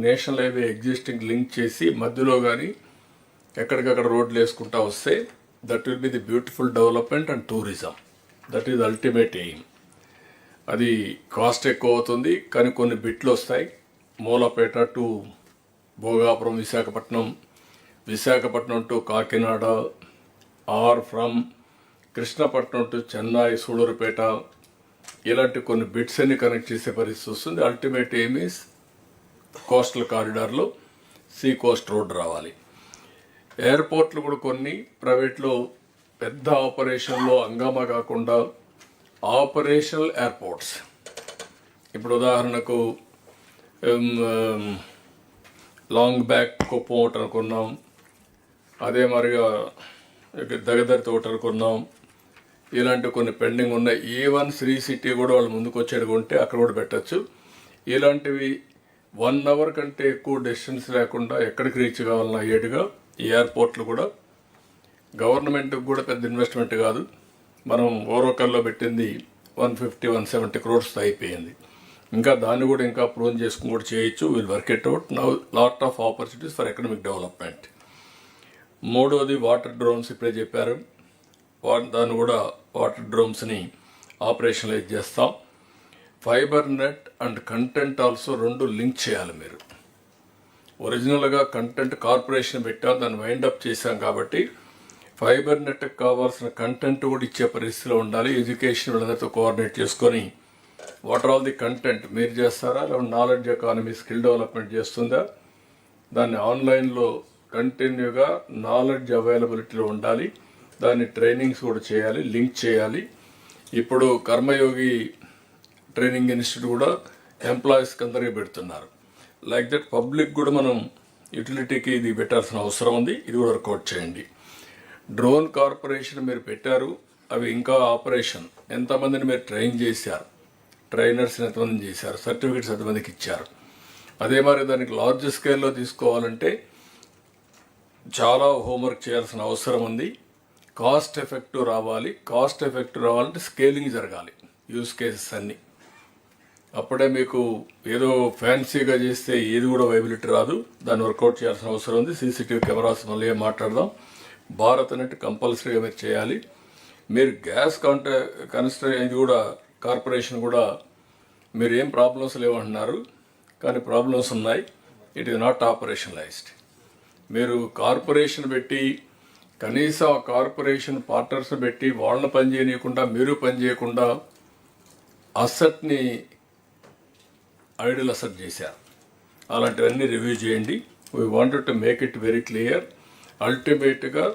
Speaker 3: నేషనల్ హైవే ఎగ్జిస్టింగ్ లింక్ చేసి మధ్యలో కానీ ఎక్కడికక్కడ రోడ్లు వేసుకుంటా వస్తే that will be the beautiful development and tourism. That is ultimate aim. అది కాస్ట్ ఎక్కువ అవుతుంది కానీ కొన్ని బిట్లు వస్తాయి. Mulapeta to Bhogapuram, Visakhapatnam to Kakinada, or from Krishnapatnam to Chennai, Sullurpeta, ఇలాంటి కొన్ని బిట్స్ అన్ని కనెక్ట్ చేసే పరిస్థితి వస్తుంది. అల్టిమేట్ ఎయిమ్ ఈజ్ కోస్టల్ కారిడార్లో సీ కోస్ట్ రోడ్ రావాలి. ఎయిర్పోర్ట్లు కూడా కొన్ని ప్రైవేట్లో పెద్ద ఆపరేషన్లో హంగామా కాకుండా ఆపరేషనల్ ఎయిర్పోర్ట్స్. ఇప్పుడు ఉదాహరణకు లాంగ్ బ్యాక్ కుప్పం ఒకటి అనుకున్నాం, అదే మరిగా దగదరితో ఒకటి అనుకున్నాం. ఇలాంటి కొన్ని పెండింగ్ ఉన్నాయి. ఈవెన్ శ్రీ సిటీ కూడా వాళ్ళు ముందుకు వచ్చేది ఉంటే అక్కడ కూడా పెట్టచ్చు. ఇలాంటివి 1 hour కంటే ఎక్కువ డిస్టెన్స్ లేకుండా ఎక్కడికి రీచ్ కావాలన్నా అయ్యేట్టుగా ఈ ఎయిర్పోర్ట్లు కూడా గవర్నమెంట్కి కూడా పెద్ద ఇన్వెస్ట్మెంట్ కాదు. మనం ఓరోకల్లో పెట్టింది 150-170 crores అయిపోయింది. ఇంకా దాన్ని కూడా ఇంకా ప్రూవ్ చేసుకుని కూడా చేయొచ్చు. Will work it out. Now lot of opportunities for economic development. మూడోది వాటర్ డ్రోన్స్. ఇప్పుడే చెప్పారు, దాన్ని కూడా వాటర్ డ్రోన్స్ని ఆపరేషనలైజ్ చేస్తాం. Fibre net and content also 2 link చేయాలి. మీరు ఒరిజినల్గా కంటెంట్ కార్పొరేషన్ పెట్టాం, దాన్ని వైండప్ చేశాం కాబట్టి ఫైబర్ నెట్కి కావాల్సిన కంటెంట్ కూడా ఇచ్చే పరిస్థితిలో ఉండాలి. ఎడ్యుకేషన్ వాళ్ళందరితో కోఆర్డినేట్ చేసుకొని what are all the content మీరు చేస్తారా, లేకపోతే నాలెడ్జ్ ఎకానమీ స్కిల్ డెవలప్మెంట్ చేస్తుందా, దాన్ని ఆన్లైన్లో కంటిన్యూగా నాలెడ్జ్ అవైలబిలిటీలో ఉండాలి. దాన్ని ట్రైనింగ్స్ కూడా చేయాలి, లింక్ చేయాలి. ఇప్పుడు కర్మయోగి ట్రైనింగ్ ఇన్స్టిట్యూట్ కూడా ఎంప్లాయీస్కి అందరికీ పెడుతున్నారు. లైక్ దట్ పబ్లిక్ కూడా మనం యూటిలిటీకి ఇది పెట్టాల్సిన అవసరం ఉంది. ఇది కూడా వర్కౌట్ చేయండి. డ్రోన్ కార్పొరేషన్ మీరు పెట్టారు, అవి ఇంకా ఆపరేషన్ ఎంతమందిని మీరు ట్రైన్ చేశారు, ట్రైనర్స్ని ఎంతమందిని చేశారు, సర్టిఫికెట్స్ ఎంతమందికి ఇచ్చారు. అదే మరి దానికి లార్జ్ స్కేల్లో తీసుకోవాలంటే చాలా హోంవర్క్ చేయాల్సిన అవసరం ఉంది. కాస్ట్ ఎఫెక్టివ్ రావాలంటే స్కేలింగ్ జరగాలి, యూస్ కేసెస్ అన్నీ. అప్పుడే మీకు ఏదో ఫ్యాన్సీగా చేస్తే ఏది కూడా వైబిలిటీ రాదు, దాన్ని వర్కౌట్ చేయాల్సిన అవసరం ఉంది. సీసీటీవీ కెమెరాస్ మళ్ళీ ఏం మాట్లాడదాం. భారత్ నెట్ కంపల్సరీగా మీరు చేయాలి. మీరు గ్యాస్ ఇది కూడా కార్పొరేషన్ కూడా మీరు ఏం ప్రాబ్లమ్స్ లేవంటున్నారు, కానీ ప్రాబ్లమ్స్ ఉన్నాయి. It is not ఆపరేషనలైజ్డ్. మీరు కార్పొరేషన్ పెట్టి కనీసం ఆ కార్పొరేషన్ పార్ట్నర్స్ పెట్టి వాళ్ళని పని చేయనీయకుండా మీరు పని చేయకుండా అసెట్ని ఐడల్ అసెట్ చేశారు. అలాంటివన్నీ రివ్యూ చేయండి. We wanted to make it very clear. అల్టిమేట్గా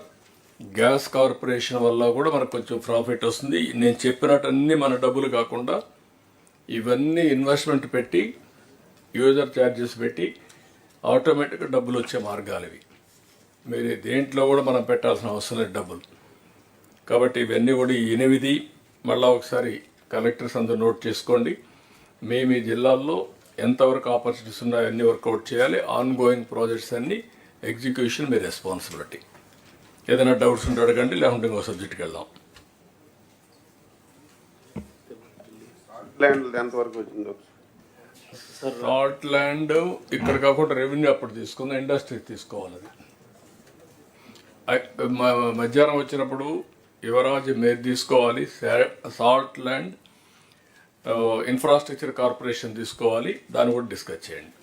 Speaker 3: గ్యాస్ కార్పొరేషన్ వల్ల కూడా మనకు కొంచెం ప్రాఫిట్ వస్తుంది. నేను చెప్పినట్టు అన్నీ మన డబ్బులు కాకుండా ఇవన్నీ ఇన్వెస్ట్మెంట్ పెట్టి యూజర్ ఛార్జెస్ పెట్టి ఆటోమేటిక్గా డబ్బులు వచ్చే మార్గాలు ఇవి. మీరు దేంట్లో కూడా మనం పెట్టాల్సిన అవసరం లేదు డబ్బులు. కాబట్టి ఇవన్నీ కూడా 8 మళ్ళీ ఒకసారి కలెక్టర్స్ అందరూ నోట్ చేసుకోండి. మీ జిల్లాల్లో ఎంతవరకు ఆపర్చునిటీస్ ఉన్నాయో అన్నీ వర్కౌట్ చేయాలి. ఆన్ గోయింగ్ ప్రాజెక్ట్స్ అన్నీ ఎగ్జిక్యూషన్ మీ రెస్పాన్సిబిలిటీ. ఏదైనా డౌట్స్ ఉంటే అడగండి, లేకుంటే ఇంకో సబ్జెక్ట్కి వెళ్దాం.
Speaker 5: ఎంతవరకు వచ్చిందో
Speaker 3: సాల్ట్ ల్యాండ్ ఇక్కడ కాకుండా రెవెన్యూ అప్పుడు తీసుకుందాం, ఇండస్ట్రీ తీసుకోవాలి. అది మధ్యాహ్నం వచ్చినప్పుడు యువరాజ్ మీరు తీసుకోవాలి. సాల్ట్ ల్యాండ్ ఇన్ఫ్రాస్ట్రక్చర్ కార్పొరేషన్ తీసుకోవాలి, దాన్ని కూడా డిస్కస్ చేయండి.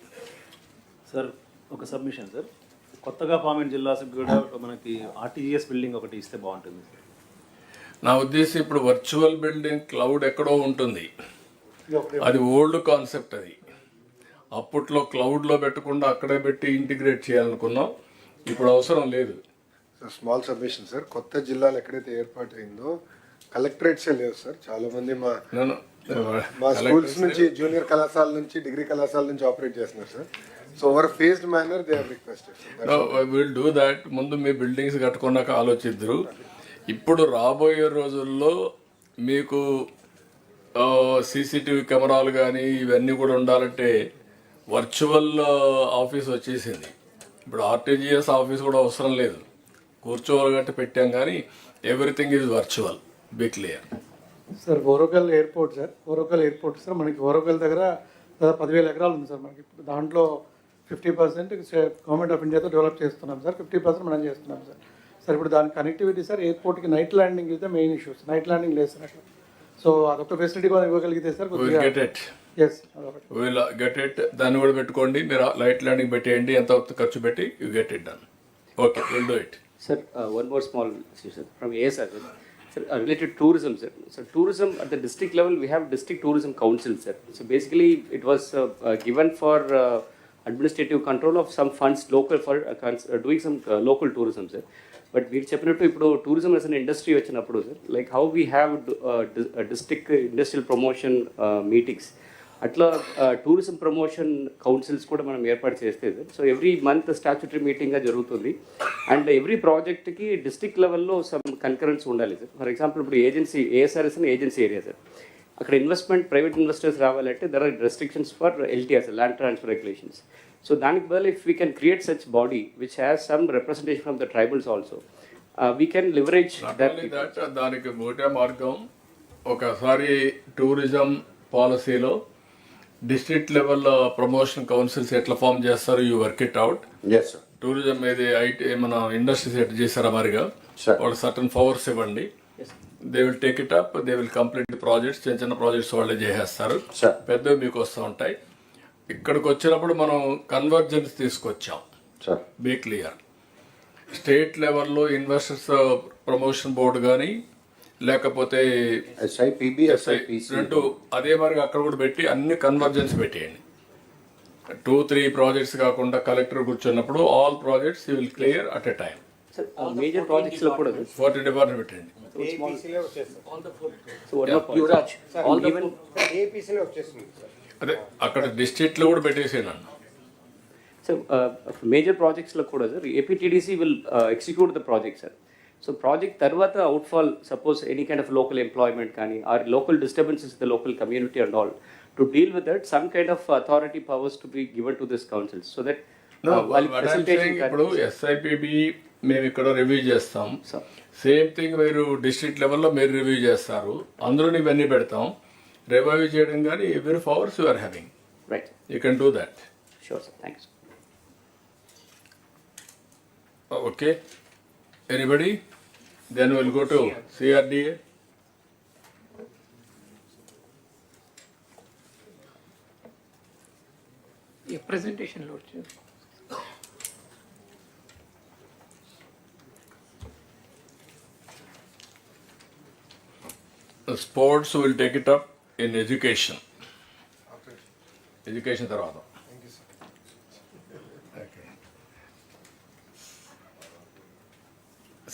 Speaker 22: సార్ ఒక సబ్మిషన్ సార్, కొత్తగా ఫామ్ అయిన జిల్లాకి కూడా మనకి ఆర్టీజీఎస్ బిల్డింగ్ ఒకటి ఇస్తే బాగుంటుంది.
Speaker 3: నా ఉద్దేశం ఇప్పుడు వర్చువల్ బిల్డింగ్ క్లౌడ్ ఎక్కడో ఉంటుంది, అది ఓల్డ్ కాన్సెప్ట్. అది అప్పట్లో క్లౌడ్లో పెట్టకుండా అక్కడే పెట్టి ఇంటిగ్రేట్ చేయాలనుకున్నాం, ఇప్పుడు అవసరం లేదు.
Speaker 7: స్మాల్ సబ్మిషన్ సార్, కొత్త జిల్లాలు ఎక్కడైతే ఏర్పాటు అయిందో కలెక్టరేట్సే లేవు సార్. చాలా మంది మా స్కూల్స్ నుంచి, జూనియర్ కళాశాల నుంచి, డిగ్రీ కళాశాల నుంచి ఆపరేట్ చేస్తున్నారు sir. So over phased manner they have requested.
Speaker 3: Will do that. ముందు మీ బిల్డింగ్స్ కట్టుకున్నాక ఆలోచిద్దరు. ఇప్పుడు రాబోయే రోజుల్లో మీకు సీసీటీవీ కెమెరాలు కానీ ఇవన్నీ కూడా ఉండాలంటే వర్చువల్ ఆఫీస్ వచ్చేసింది. ఇప్పుడు ఆర్టీజీఎస్ ఆఫీస్ కూడా అవసరం లేదు, కూర్చోవాలి గట్టి పెట్టాం, కానీ everything is virtual. Be clear.
Speaker 17: Sir Orvakal airport sir మనకి ఓరోకల్ దగ్గర 10,000 ఎకరాలు ఉంది సార్ మనకి. ఇప్పుడు దాంట్లో 50% గవర్నమెంట్ ఆఫ్ ఇండియాతో డెవలప్ చేస్తున్నాం సార్, 50% మనం చేస్తున్నాం సార్. సార్ ఇప్పుడు దాని కనెక్టివిటీ సార్, ఎయిర్పోర్ట్కి night landing is the main issues. Night landing లేదు సార్ అట్లా. సో అదొక ఫెసిలిటీ కూడా ఇవ్వగలిగితే సార్
Speaker 3: గెట్ ఇట్. దాన్ని కూడా పెట్టుకోండి. మీరు లైట్ ల్యాండింగ్ పెట్టేయండి, ఎంత ఖర్చు పెట్టి you get it done. Okay, will do it.
Speaker 21: Sir, one more small issue, sir, from ASR. Sir, related to tourism, sir. So, tourism at the district level, we have district tourism council, sir. So, basically, it was given for administrative control of some funds local for doing some local tourism, sir. But we చెప్పినట్టు ఇప్పుడు tourism as an industry వచ్చినప్పుడు, sir, like how we have district industrial promotion meetings. అట్లా tourism promotion councils కూడా మనం ఏర్పాటు చేస్తే sir. So every month statutory మీటింగ్గా జరుగుతుంది. అండ్ ఎవ్రీ ప్రాజెక్ట్కి డిస్ట్రిక్ట్ లెవెల్లో సమ్ కన్కరెన్స్ ఉండాలి సార్. ఫర్ ఎగ్జాంపుల్ ఇప్పుడు ఏఎస్ఆర్ఎస్ అని ఏజెన్సీ ఏరియా సార్. అక్కడ ఇన్వెస్ట్మెంట్ ప్రైవేట్ ఇన్వెస్టర్స్ రావాలంటే there are restrictions for LTR, land transfer regulations. So దానికి బదులు if we can create such body which has some representation from the tribals also, we can leverage that.
Speaker 3: దానికి ఒకటే మార్గం, ఒకసారి tourism పాలసీలో district లెవెల్లో promotion councils ఎట్లా form చేస్తారు, you work it out. Tourism ఏది ఐటీ మన ఇండస్ట్రీస్ ఎట్లా చేస్తారా మరిగా వాళ్ళు సర్టన్ పవర్స్ ఇవ్వండి. They will take it up, they will complete projects. చిన్న ప్రాజెక్ట్స్ వాళ్ళే చేసేస్తారు, పెద్దవి మీకు వస్తూ ఉంటాయి. ఇక్కడికి వచ్చినప్పుడు మనం కన్వర్జెన్స్ తీసుకొచ్చాం. Be clear. స్టేట్ లెవెల్లో ఇన్వెస్టర్స్ ప్రమోషన్ బోర్డు కానీ లేకపోతే రెండు అదే మరి అక్కడ కూడా పెట్టి అన్ని కన్వర్జెన్స్ పెట్టేయండి. 2-3 ప్రాజెక్ట్స్ కాకుండా కలెక్టర్ కూర్చున్నప్పుడు all projects you will clear at a time.
Speaker 21: Major projects లో కూడా
Speaker 3: 40 డిపార్ట్మెంట్ పెట్టండి. అదే అక్కడ డిస్ట్రిక్ట్ లో కూడా పెట్టేసేయండి అన్న.
Speaker 21: So major projects lo kuda sir, APTDC will execute the project sir. So project tarvata outfall, suppose any kind of local employment kani or local disturbances in the local community and all, to deal with that, some kind of authority powers to be given to this council, so that
Speaker 3: what I'm saying, ఇప్పుడు SIPB మేము ఇక్కడ review చేస్తాం, same thing మీరు district లెవెల్లో మీరు review చేస్తారు, అందులో ఇవన్నీ పెడతాం, రివ్యూ చేయడం కానీ ఎవరి powers you are having,
Speaker 21: right,
Speaker 3: you can do that.
Speaker 21: Sure sir, thanks.
Speaker 3: Okay, anybody? Then we'll go to CRDA.
Speaker 18: Yeah, presentation load.
Speaker 3: The sports will take it up in education. Education tarvata.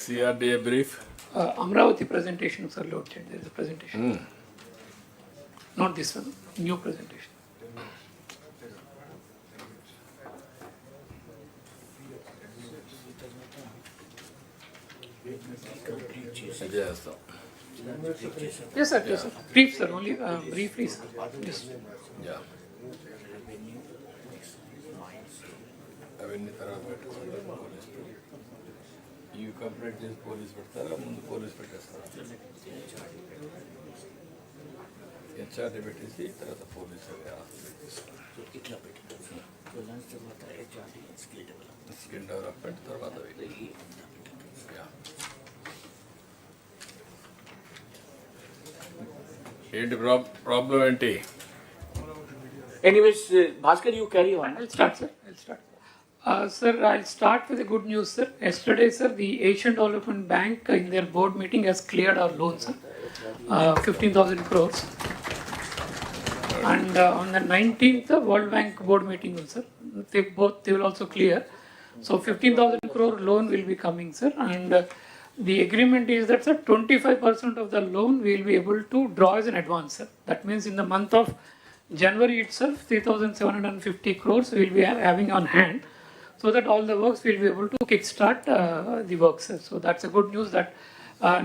Speaker 3: CRDA brief.
Speaker 18: Amaravati presentation, sir, load change. There is a presentation. Not this one, new presentation. Yes, sir, yes, sir. Brief, sir, only briefly, sir. Yes.
Speaker 3: Yeah. You complete this police పెడతారా ముందు police పెట్టేస్తారా? HRD పెట్టేసి తర్వాత police
Speaker 12: ఇట్లా పెట్టారు తర్వాత HRD
Speaker 3: skill development తర్వాత ఏంటి problem ఏంటి?
Speaker 12: Anyways, Bhaskar, you carry on.
Speaker 18: I'll start, sir. Sir, I'll start with the good news, sir. Yesterday, sir, the Asian Development Bank in their board meeting has cleared our loan, sir, 15,000 crores. And on the 19th, the World Bank board meeting, sir, they will also clear. So 15,000 crore loan will be coming, sir. And the agreement is that, sir, 25% of the loan we will be able to draw as an advance, sir. That means in the month of January itself, 3,750 crores we will be having on hand, so that all the works will be able to kickstart the works, sir. So that's a good news that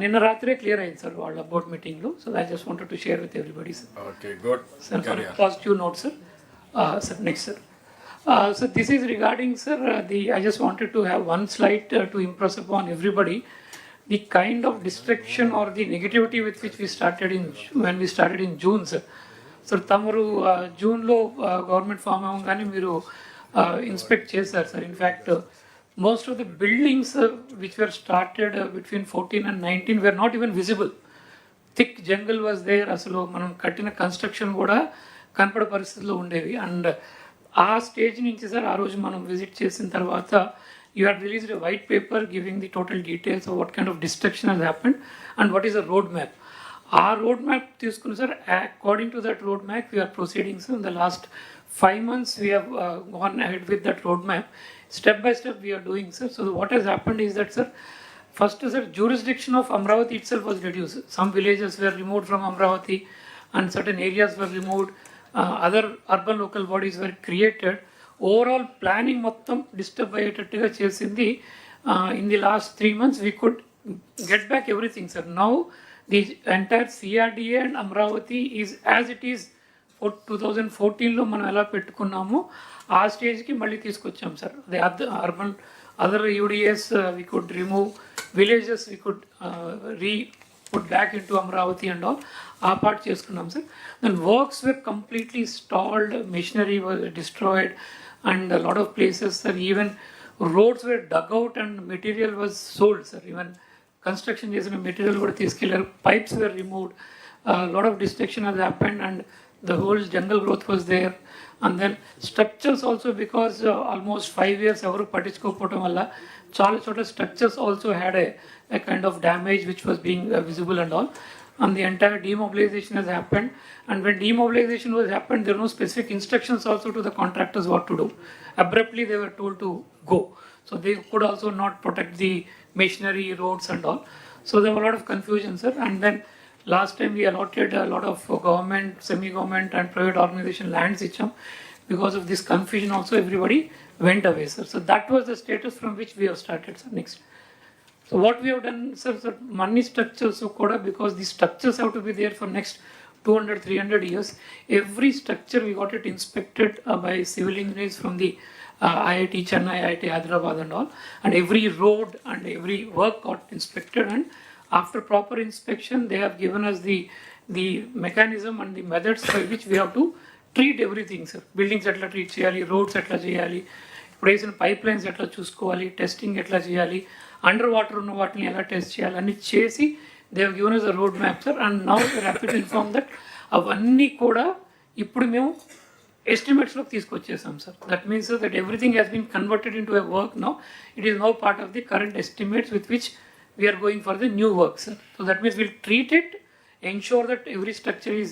Speaker 18: Ninna Ratre clear ayin, sir, all board meeting lo. So I just wanted to share with everybody, sir.
Speaker 3: Okay, good.
Speaker 18: Sir, on a positive note, sir. Sir, next, sir. So this is regarding, sir, I just wanted to have one slide to impress upon everybody the kind of distraction or the negativity with which we started when we started in June, sir. So tamaru June lo government farm avangani meeru inspect chesaru, sir. In fact, most of the buildings which were started between 14 and 19 were not even visible. Thick jungle was there. Asalu manam kattina construction kuda kanpada paristhitilo undevi. And ఆ stage నుంచి sir ఆ రోజు మనం visit చేసిన తర్వాత you had released a white paper giving the total details of what kind of destruction has happened and what is the road map. Our road map, sir, according to that road map, we are proceeding. So in the last 5 months, we have gone ahead with that road map. Step by step, we are doing, sir. So what has happened is that, sir, first, sir, jurisdiction of Amaravati itself was reduced. Some villages were removed from Amaravati and certain areas were removed. Other urban local bodies were created. Overall planning మొత్తం disturb అయ్యేటట్టుగా చేసింది. In the last 3 months, we could get back everything, sir. Now, the entire CRDA and Amaravati is as it is for 2014లో మనం ఎలా పెట్టుకున్నామో ఆ స్టేజ్కి మళ్ళీ తీసుకొచ్చాం, sir. The other UDS we could remove, villages we could put back into Amaravati and all. ఆ part చేసుకున్నాం, sir. Then works were completely stalled, machinery was destroyed, and a lot of places, sir, even roads were dug out and material was sold, sir. Even construction చేసిన material కూడా తీసుకెళ్లారు. Pipes were removed. A lot of destruction has happened and the whole jungle growth was there. And then structures also, because almost 5 years ఎవరు పట్టించుకోకపోవడం వల్ల చాలా చోట structures also had a kind of damage which was being visible and all. And the entire demobilization has happened. And when demobilization was happened, there were no specific instructions also to the contractors what to do. Abruptly, they were told to go. So they could also not protect the machinery, roads and all. So there was a lot of confusion, sir. And then last time we allotted a lot of government, semi-government and private organization lands. Because of this confusion also, everybody went away, sir. So that was the status from which we have started, sir. Next. So what we have done, sir, money structures, so Koda, because the structures have to be there for next 200, 300 years. Every structure we got it inspected by civil engineers from the IIT Chennai, IIT Hyderabad and all. And every road and every work got inspected. And after proper inspection, they have given us the mechanism and the methods by which we have to treat everything, sir. Buildings etla treat cheyali, roads etla cheyali, praise pipelines etla chuskoali, testing etla cheyali, underwater ఉన్న వాటిని ఎలా test చేయాలి అని చేసి they have given us a road map, sir. And now we are happy to inform that అవన్నీ కూడా ఇప్పుడు మేము ఎస్టిమేట్స్లోకి తీసుకొచ్చేసాం, sir. That means that everything has been converted in to a work now. It is now part of the current estimates with which we are going for the new work, sir. So that means we'll treat it, ensure that every structure is,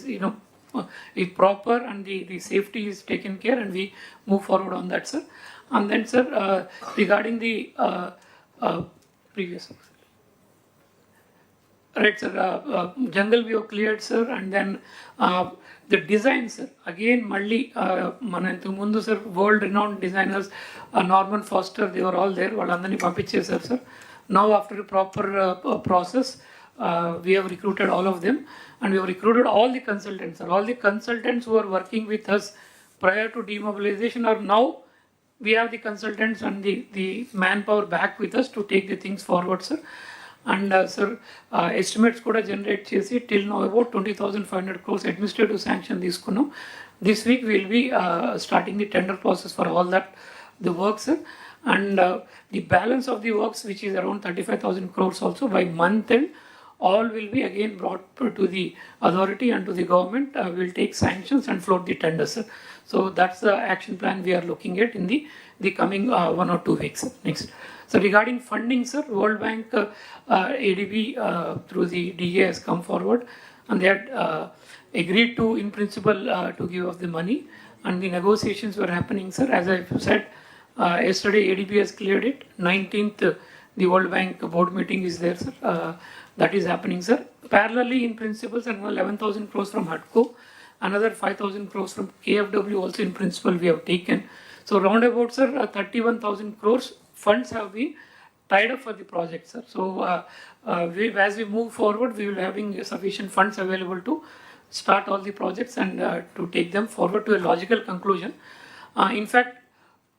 Speaker 18: is proper and the safety is taken care, and we move forward on that, sir. And then, sir, regarding the previous, right, sir, jungle we have cleared, sir, and then the design, sir, again, Malli, Manantu Mundu, sir, world renowned designers, Norman Foster, they were all there, Valandani Papichesar, sir. Now, after a proper process, we have recruited all of them, and we have recruited all the consultants. All the consultants who are working with us prior to demobilization are now, we have the consultants and the manpower back with us to take the things forward, sir. And sir, estimates kuda generate chesi till now about 20,500 crores administrative sanction తీసుకున్నాం. This week we will be starting the tender process for all that, the work, sir. And the balance of the works, which is around 35,000 crores also, by month end, all will be again brought to the authority and to the government. We will take sanctions and float the tenders, sir. So that's the action plan we are looking at in the coming 1 or 2 weeks. Sir. Next. So regarding funding, sir, World Bank, ADB through the DA has come forward, and they had agreed to, in principle, to give us the money, and the negotiations were happening, sir. As I said, yesterday ADB has cleared it. 19th, the World Bank board meeting is there, sir. That is happening, sir. Parallelly, in principle, sir, 11,000 crores from HUDCO, another 5,000 crores from KFW also in principle we have taken. So roundabout, sir, 31,000 crores funds have been tied up for the project, sir. So as we move forward, we will having sufficient funds available to start all the projects and to take them forward to a logical conclusion. In fact,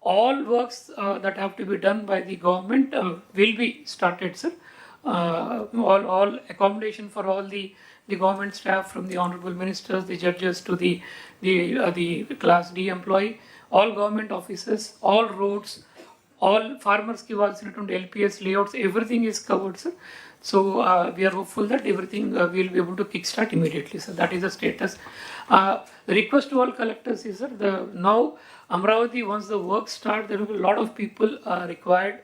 Speaker 18: all works that have to be done by the government will be started, sir. All accommodation for all the government staff, from the honorable ministers, the judges, to the class D employee, all government offices, all roads, all farmers ki valsinatundi LPS layouts, everything is covered, sir. So we are hopeful that everything we will be able to kickstart immediately, sir. That is the status. The request to all collectors is, sir, now Amaravati, once the work starts, there will be a lot of people required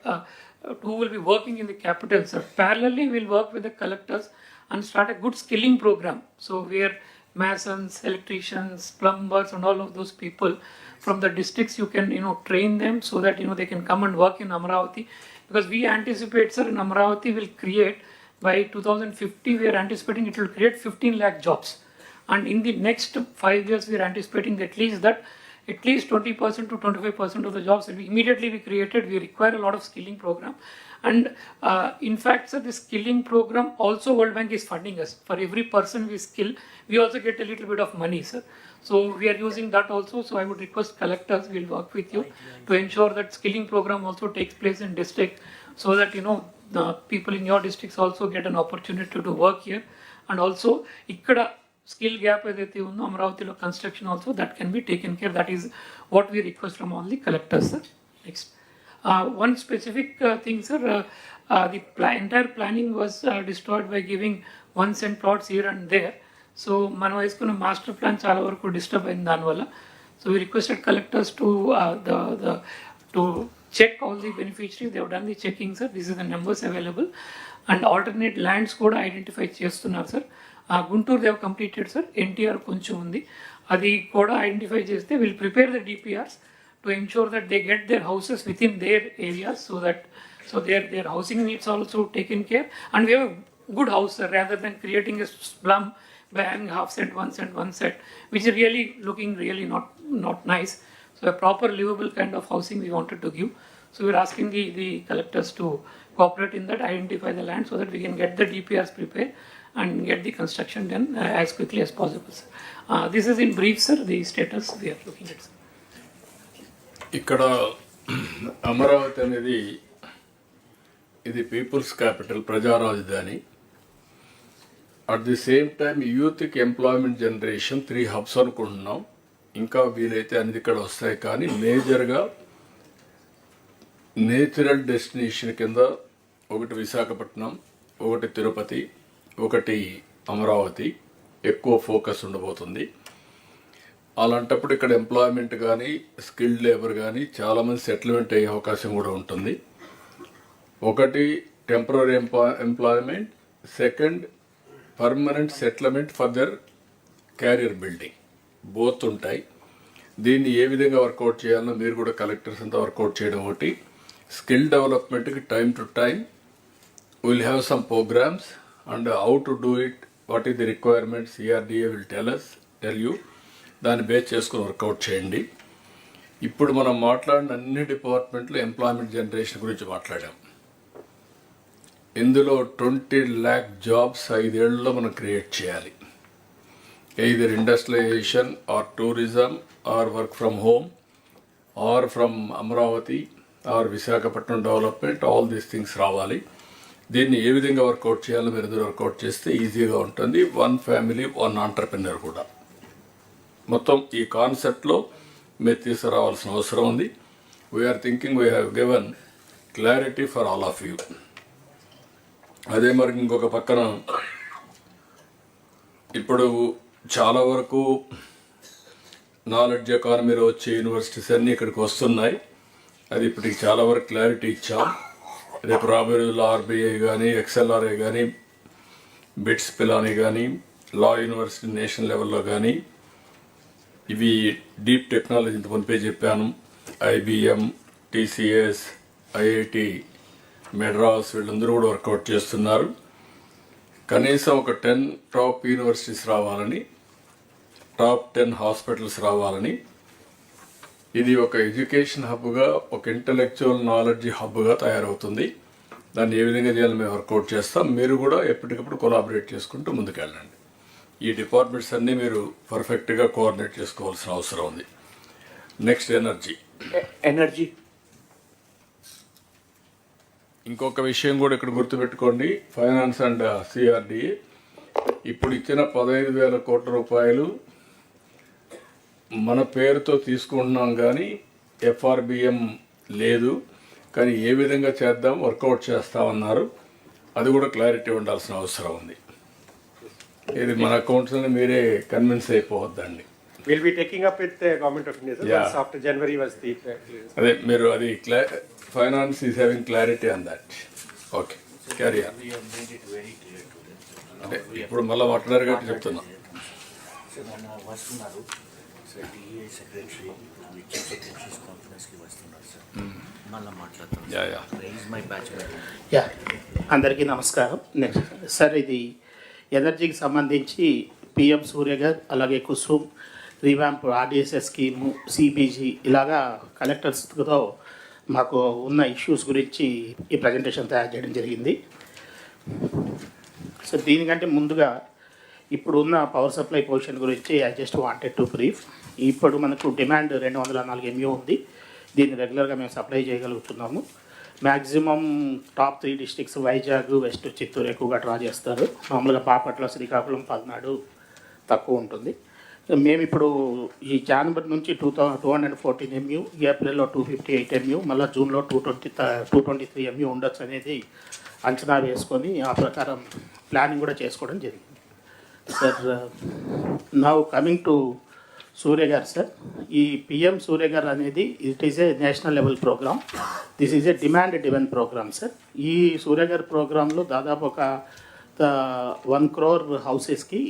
Speaker 18: who will be working in the capital, sir. Parallelly, we will work with the collectors and start a good skilling program. So where masons, electricians, plumbers, and all of those people from the districts, you can train them so that they can come and work in Amaravati. Because we anticipate, sir, in Amaravati will create, by 2050, we are anticipating it will create 15 lakh jobs. And in the next 5 years, we are anticipating at least 20% to 25% of the jobs will be immediately be created. We require a lot of skilling program. And in fact, sir, the skilling program also World Bank is funding us. For every person we skill, we also get a little bit of money, sir. So we are using that also. So I would request collectors, we will work with you to ensure that skilling program also takes place in district, so that the people in your districts also get an opportunity to work here. And also ikkada skill gap edaithe undo Amaravati construction also, that can be taken care. That is what we request from all the collectors, sir. Next. One specific thing, sir, the entire planning was destroyed by giving 1 cent plots here and there. So మనం వేసుకున్న master plan చాలా వరకు disturb అయింది దానివల్ల. So we requested collectors to to check all the beneficiaries. They have done the checking, sir. This is the numbers available, and alternate lands కూడా identify చేస్తున్నారు, sir. Guntur they have completed, sir. NTR కొంచెం ఉంది, అది కూడా identify చేస్తే will prepare the DPRs to ensure that they get their houses within their areas, so their housing needs also taken care, and we have a good house, sir, rather than creating a slum by having half set, 1 cent, 1 set, which is really looking really not nice. So a proper livable kind of housing we wanted to give. So we're asking the collectors to cooperate in that, identify the land so that we can get the DPRs prepared and get the construction done as quickly as possible, sir. This is in brief, sir, the status we are looking at, sir.
Speaker 3: ఇక్కడ అమరావతి అనేది ఇది peoples capital, ప్రజా రాజధాని. At the same time యూత్కి employment generation 3 hubs అనుకుంటున్నాం. ఇంకా వీలైతే అన్ని ఇక్కడ వస్తాయి, కానీ మేజర్గా నేచురల్ డెస్టినేషన్ కింద ఒకటి విశాఖపట్నం, ఒకటి తిరుపతి, ఒకటి అమరావతి ఎక్కువ ఫోకస్ ఉండబోతుంది. అలాంటప్పుడు ఇక్కడ ఎంప్లాయ్మెంట్ కానీ స్కిల్డ్ లేబర్ కానీ చాలామంది సెటిల్మెంట్ అయ్యే అవకాశం కూడా ఉంటుంది. ఒకటి temporary employment, second permanent settlement for their carrier building, both ఉంటాయి. దీన్ని ఏ విధంగా వర్కౌట్ చేయాలో మీరు కూడా కలెక్టర్స్ అంతా వర్కౌట్ చేయడం ఒకటి. స్కిల్ డెవలప్మెంట్కి time to time will have some programmes and how to do it, what is the requirements, CRDA will tell you. దాన్ని బేస్ చేసుకుని వర్కౌట్ చేయండి. ఇప్పుడు మనం మాట్లాడిన అన్ని డిపార్ట్మెంట్లు ఎంప్లాయ్మెంట్ జనరేషన్ గురించి మాట్లాడాం. ఇందులో 20 lakh జాబ్స్ 5 ఏళ్లలో మనం క్రియేట్ చేయాలి. Either industrialization or tourism or work from home or from Amaravati or Visakhapatnam development, all these things రావాలి. దీన్ని ఏ విధంగా వర్కౌట్ చేయాలో మీరు ఇద్దరు వర్కౌట్ చేస్తే ఈజీగా ఉంటుంది. 1 ఫ్యామిలీ 1 ఆంటర్ప్రెన్యూర్ కూడా. మొత్తం ఈ కాన్సెప్ట్లో మీరు తీసుకురావాల్సిన అవసరం ఉంది. We're thinking we have given clarity for all of you. అదే మరి ఇంకొక పక్కన ఇప్పుడు చాలా వరకు నాలెడ్జ్ ఎకానమీలో వచ్చే యూనివర్సిటీస్ అన్నీ ఇక్కడికి వస్తున్నాయి. అది ఇప్పటికి చాలా వరకు క్లారిటీ ఇచ్చాం. రేపు రాబోయే రోజుల్లో RBI కానీ, XLRA కానీ, బిట్స్ పిలాని కానీ, లా యూనివర్సిటీ నేషనల్ లెవెల్లో కానీ, ఇవి డీప్ టెక్నాలజీ ఇంత మునిపే చెప్పాను, IBM, TCS, IIT మెడ్రాస్ వీళ్ళందరూ కూడా వర్కౌట్ చేస్తున్నారు. కనీసం ఒక 10 టాప్ యూనివర్సిటీస్ రావాలని, టాప్ 10 హాస్పిటల్స్ రావాలని. ఇది ఒక ఎడ్యుకేషన్ హబ్గా, ఒక ఇంటలెక్చువల్ నాలెడ్జ్ హబ్గా తయారవుతుంది. దాన్ని ఏ విధంగా చేయాలని మేము వర్కౌట్ చేస్తాం. మీరు కూడా ఎప్పటికప్పుడు కొలాబరేట్ చేసుకుంటూ ముందుకెళ్ళండి. ఈ డిపార్ట్మెంట్స్ అన్నీ మీరు పర్ఫెక్ట్గా కోఆర్డినేట్ చేసుకోవాల్సిన అవసరం ఉంది. Next energy. ఇంకొక విషయం కూడా ఇక్కడ గుర్తుపెట్టుకోండి, ఫైనాన్స్ అండ్ CRDA ఇప్పుడు ఇచ్చిన 15,000 కోట్ల రూపాయలు మన పేరుతో తీసుకుంటున్నాం, కానీ FRBM లేదు. కానీ ఏ విధంగా చేద్దాం, వర్కౌట్ చేస్తామన్నారు. అది కూడా క్లారిటీ ఉండాల్సిన అవసరం ఉంది. ఇది మన అకౌంట్స్ని మీరే convince అయిపోవద్దండి.
Speaker 14: We'll be taking up with the Government of India, sir.
Speaker 3: Yeah.
Speaker 14: Once after January was the...
Speaker 3: అదే మీరు అది finance is having clarity on that. Okay, carry on. అంటే ఇప్పుడు మళ్ళీ మాట్లాడారు కాబట్టి చెప్తున్నా.
Speaker 16: అందరికీ నమస్కారం. నెక్స్ట్ సార్, ఇది ఎనర్జీకి సంబంధించి PM సూర్య గారు, అలాగే Kusum, revamp, RDSS scheme, CBG ఇలాగా కలెక్టర్స్తో మాకు ఉన్న ఇష్యూస్ గురించి ఈ ప్రజెంటేషన్ తయారు చేయడం జరిగింది. సో దీనికంటే ముందుగా ఇప్పుడు ఉన్న పవర్ సప్లై పొజిషన్ గురించి I just wanted to brief. ఇప్పుడు మనకు డిమాండ్ 204 MU ఉంది. దీన్ని రెగ్యులర్గా మేము సప్లై చేయగలుగుతున్నాము. Maximum top 3 districts Vizag, west Chittoor ఎక్కువగా డ్రా చేస్తారు. మామూలుగా బాపట్ల, శ్రీకాకుళం, పల్నాడు తక్కువ ఉంటుంది. మేము ఇప్పుడు ఈ జనవరి నుంచి 214 MU, ఏప్రిల్లో 258 MU, మళ్ళీ జూన్లో 223 MU ఉండొచ్చు అనేది అంచనా వేసుకొని ఆ ప్రకారం ప్లానింగ్ కూడా చేసుకోవడం జరిగింది. Sir, now coming to Surya garu sir, ఈ PM సూర్య గారు అనేది it is a national level programme. This is a demand driven programme sir. ఈ సూర్య గారి ప్రోగ్రాంలో దాదాపు ఒక 1 crore హౌసెస్కి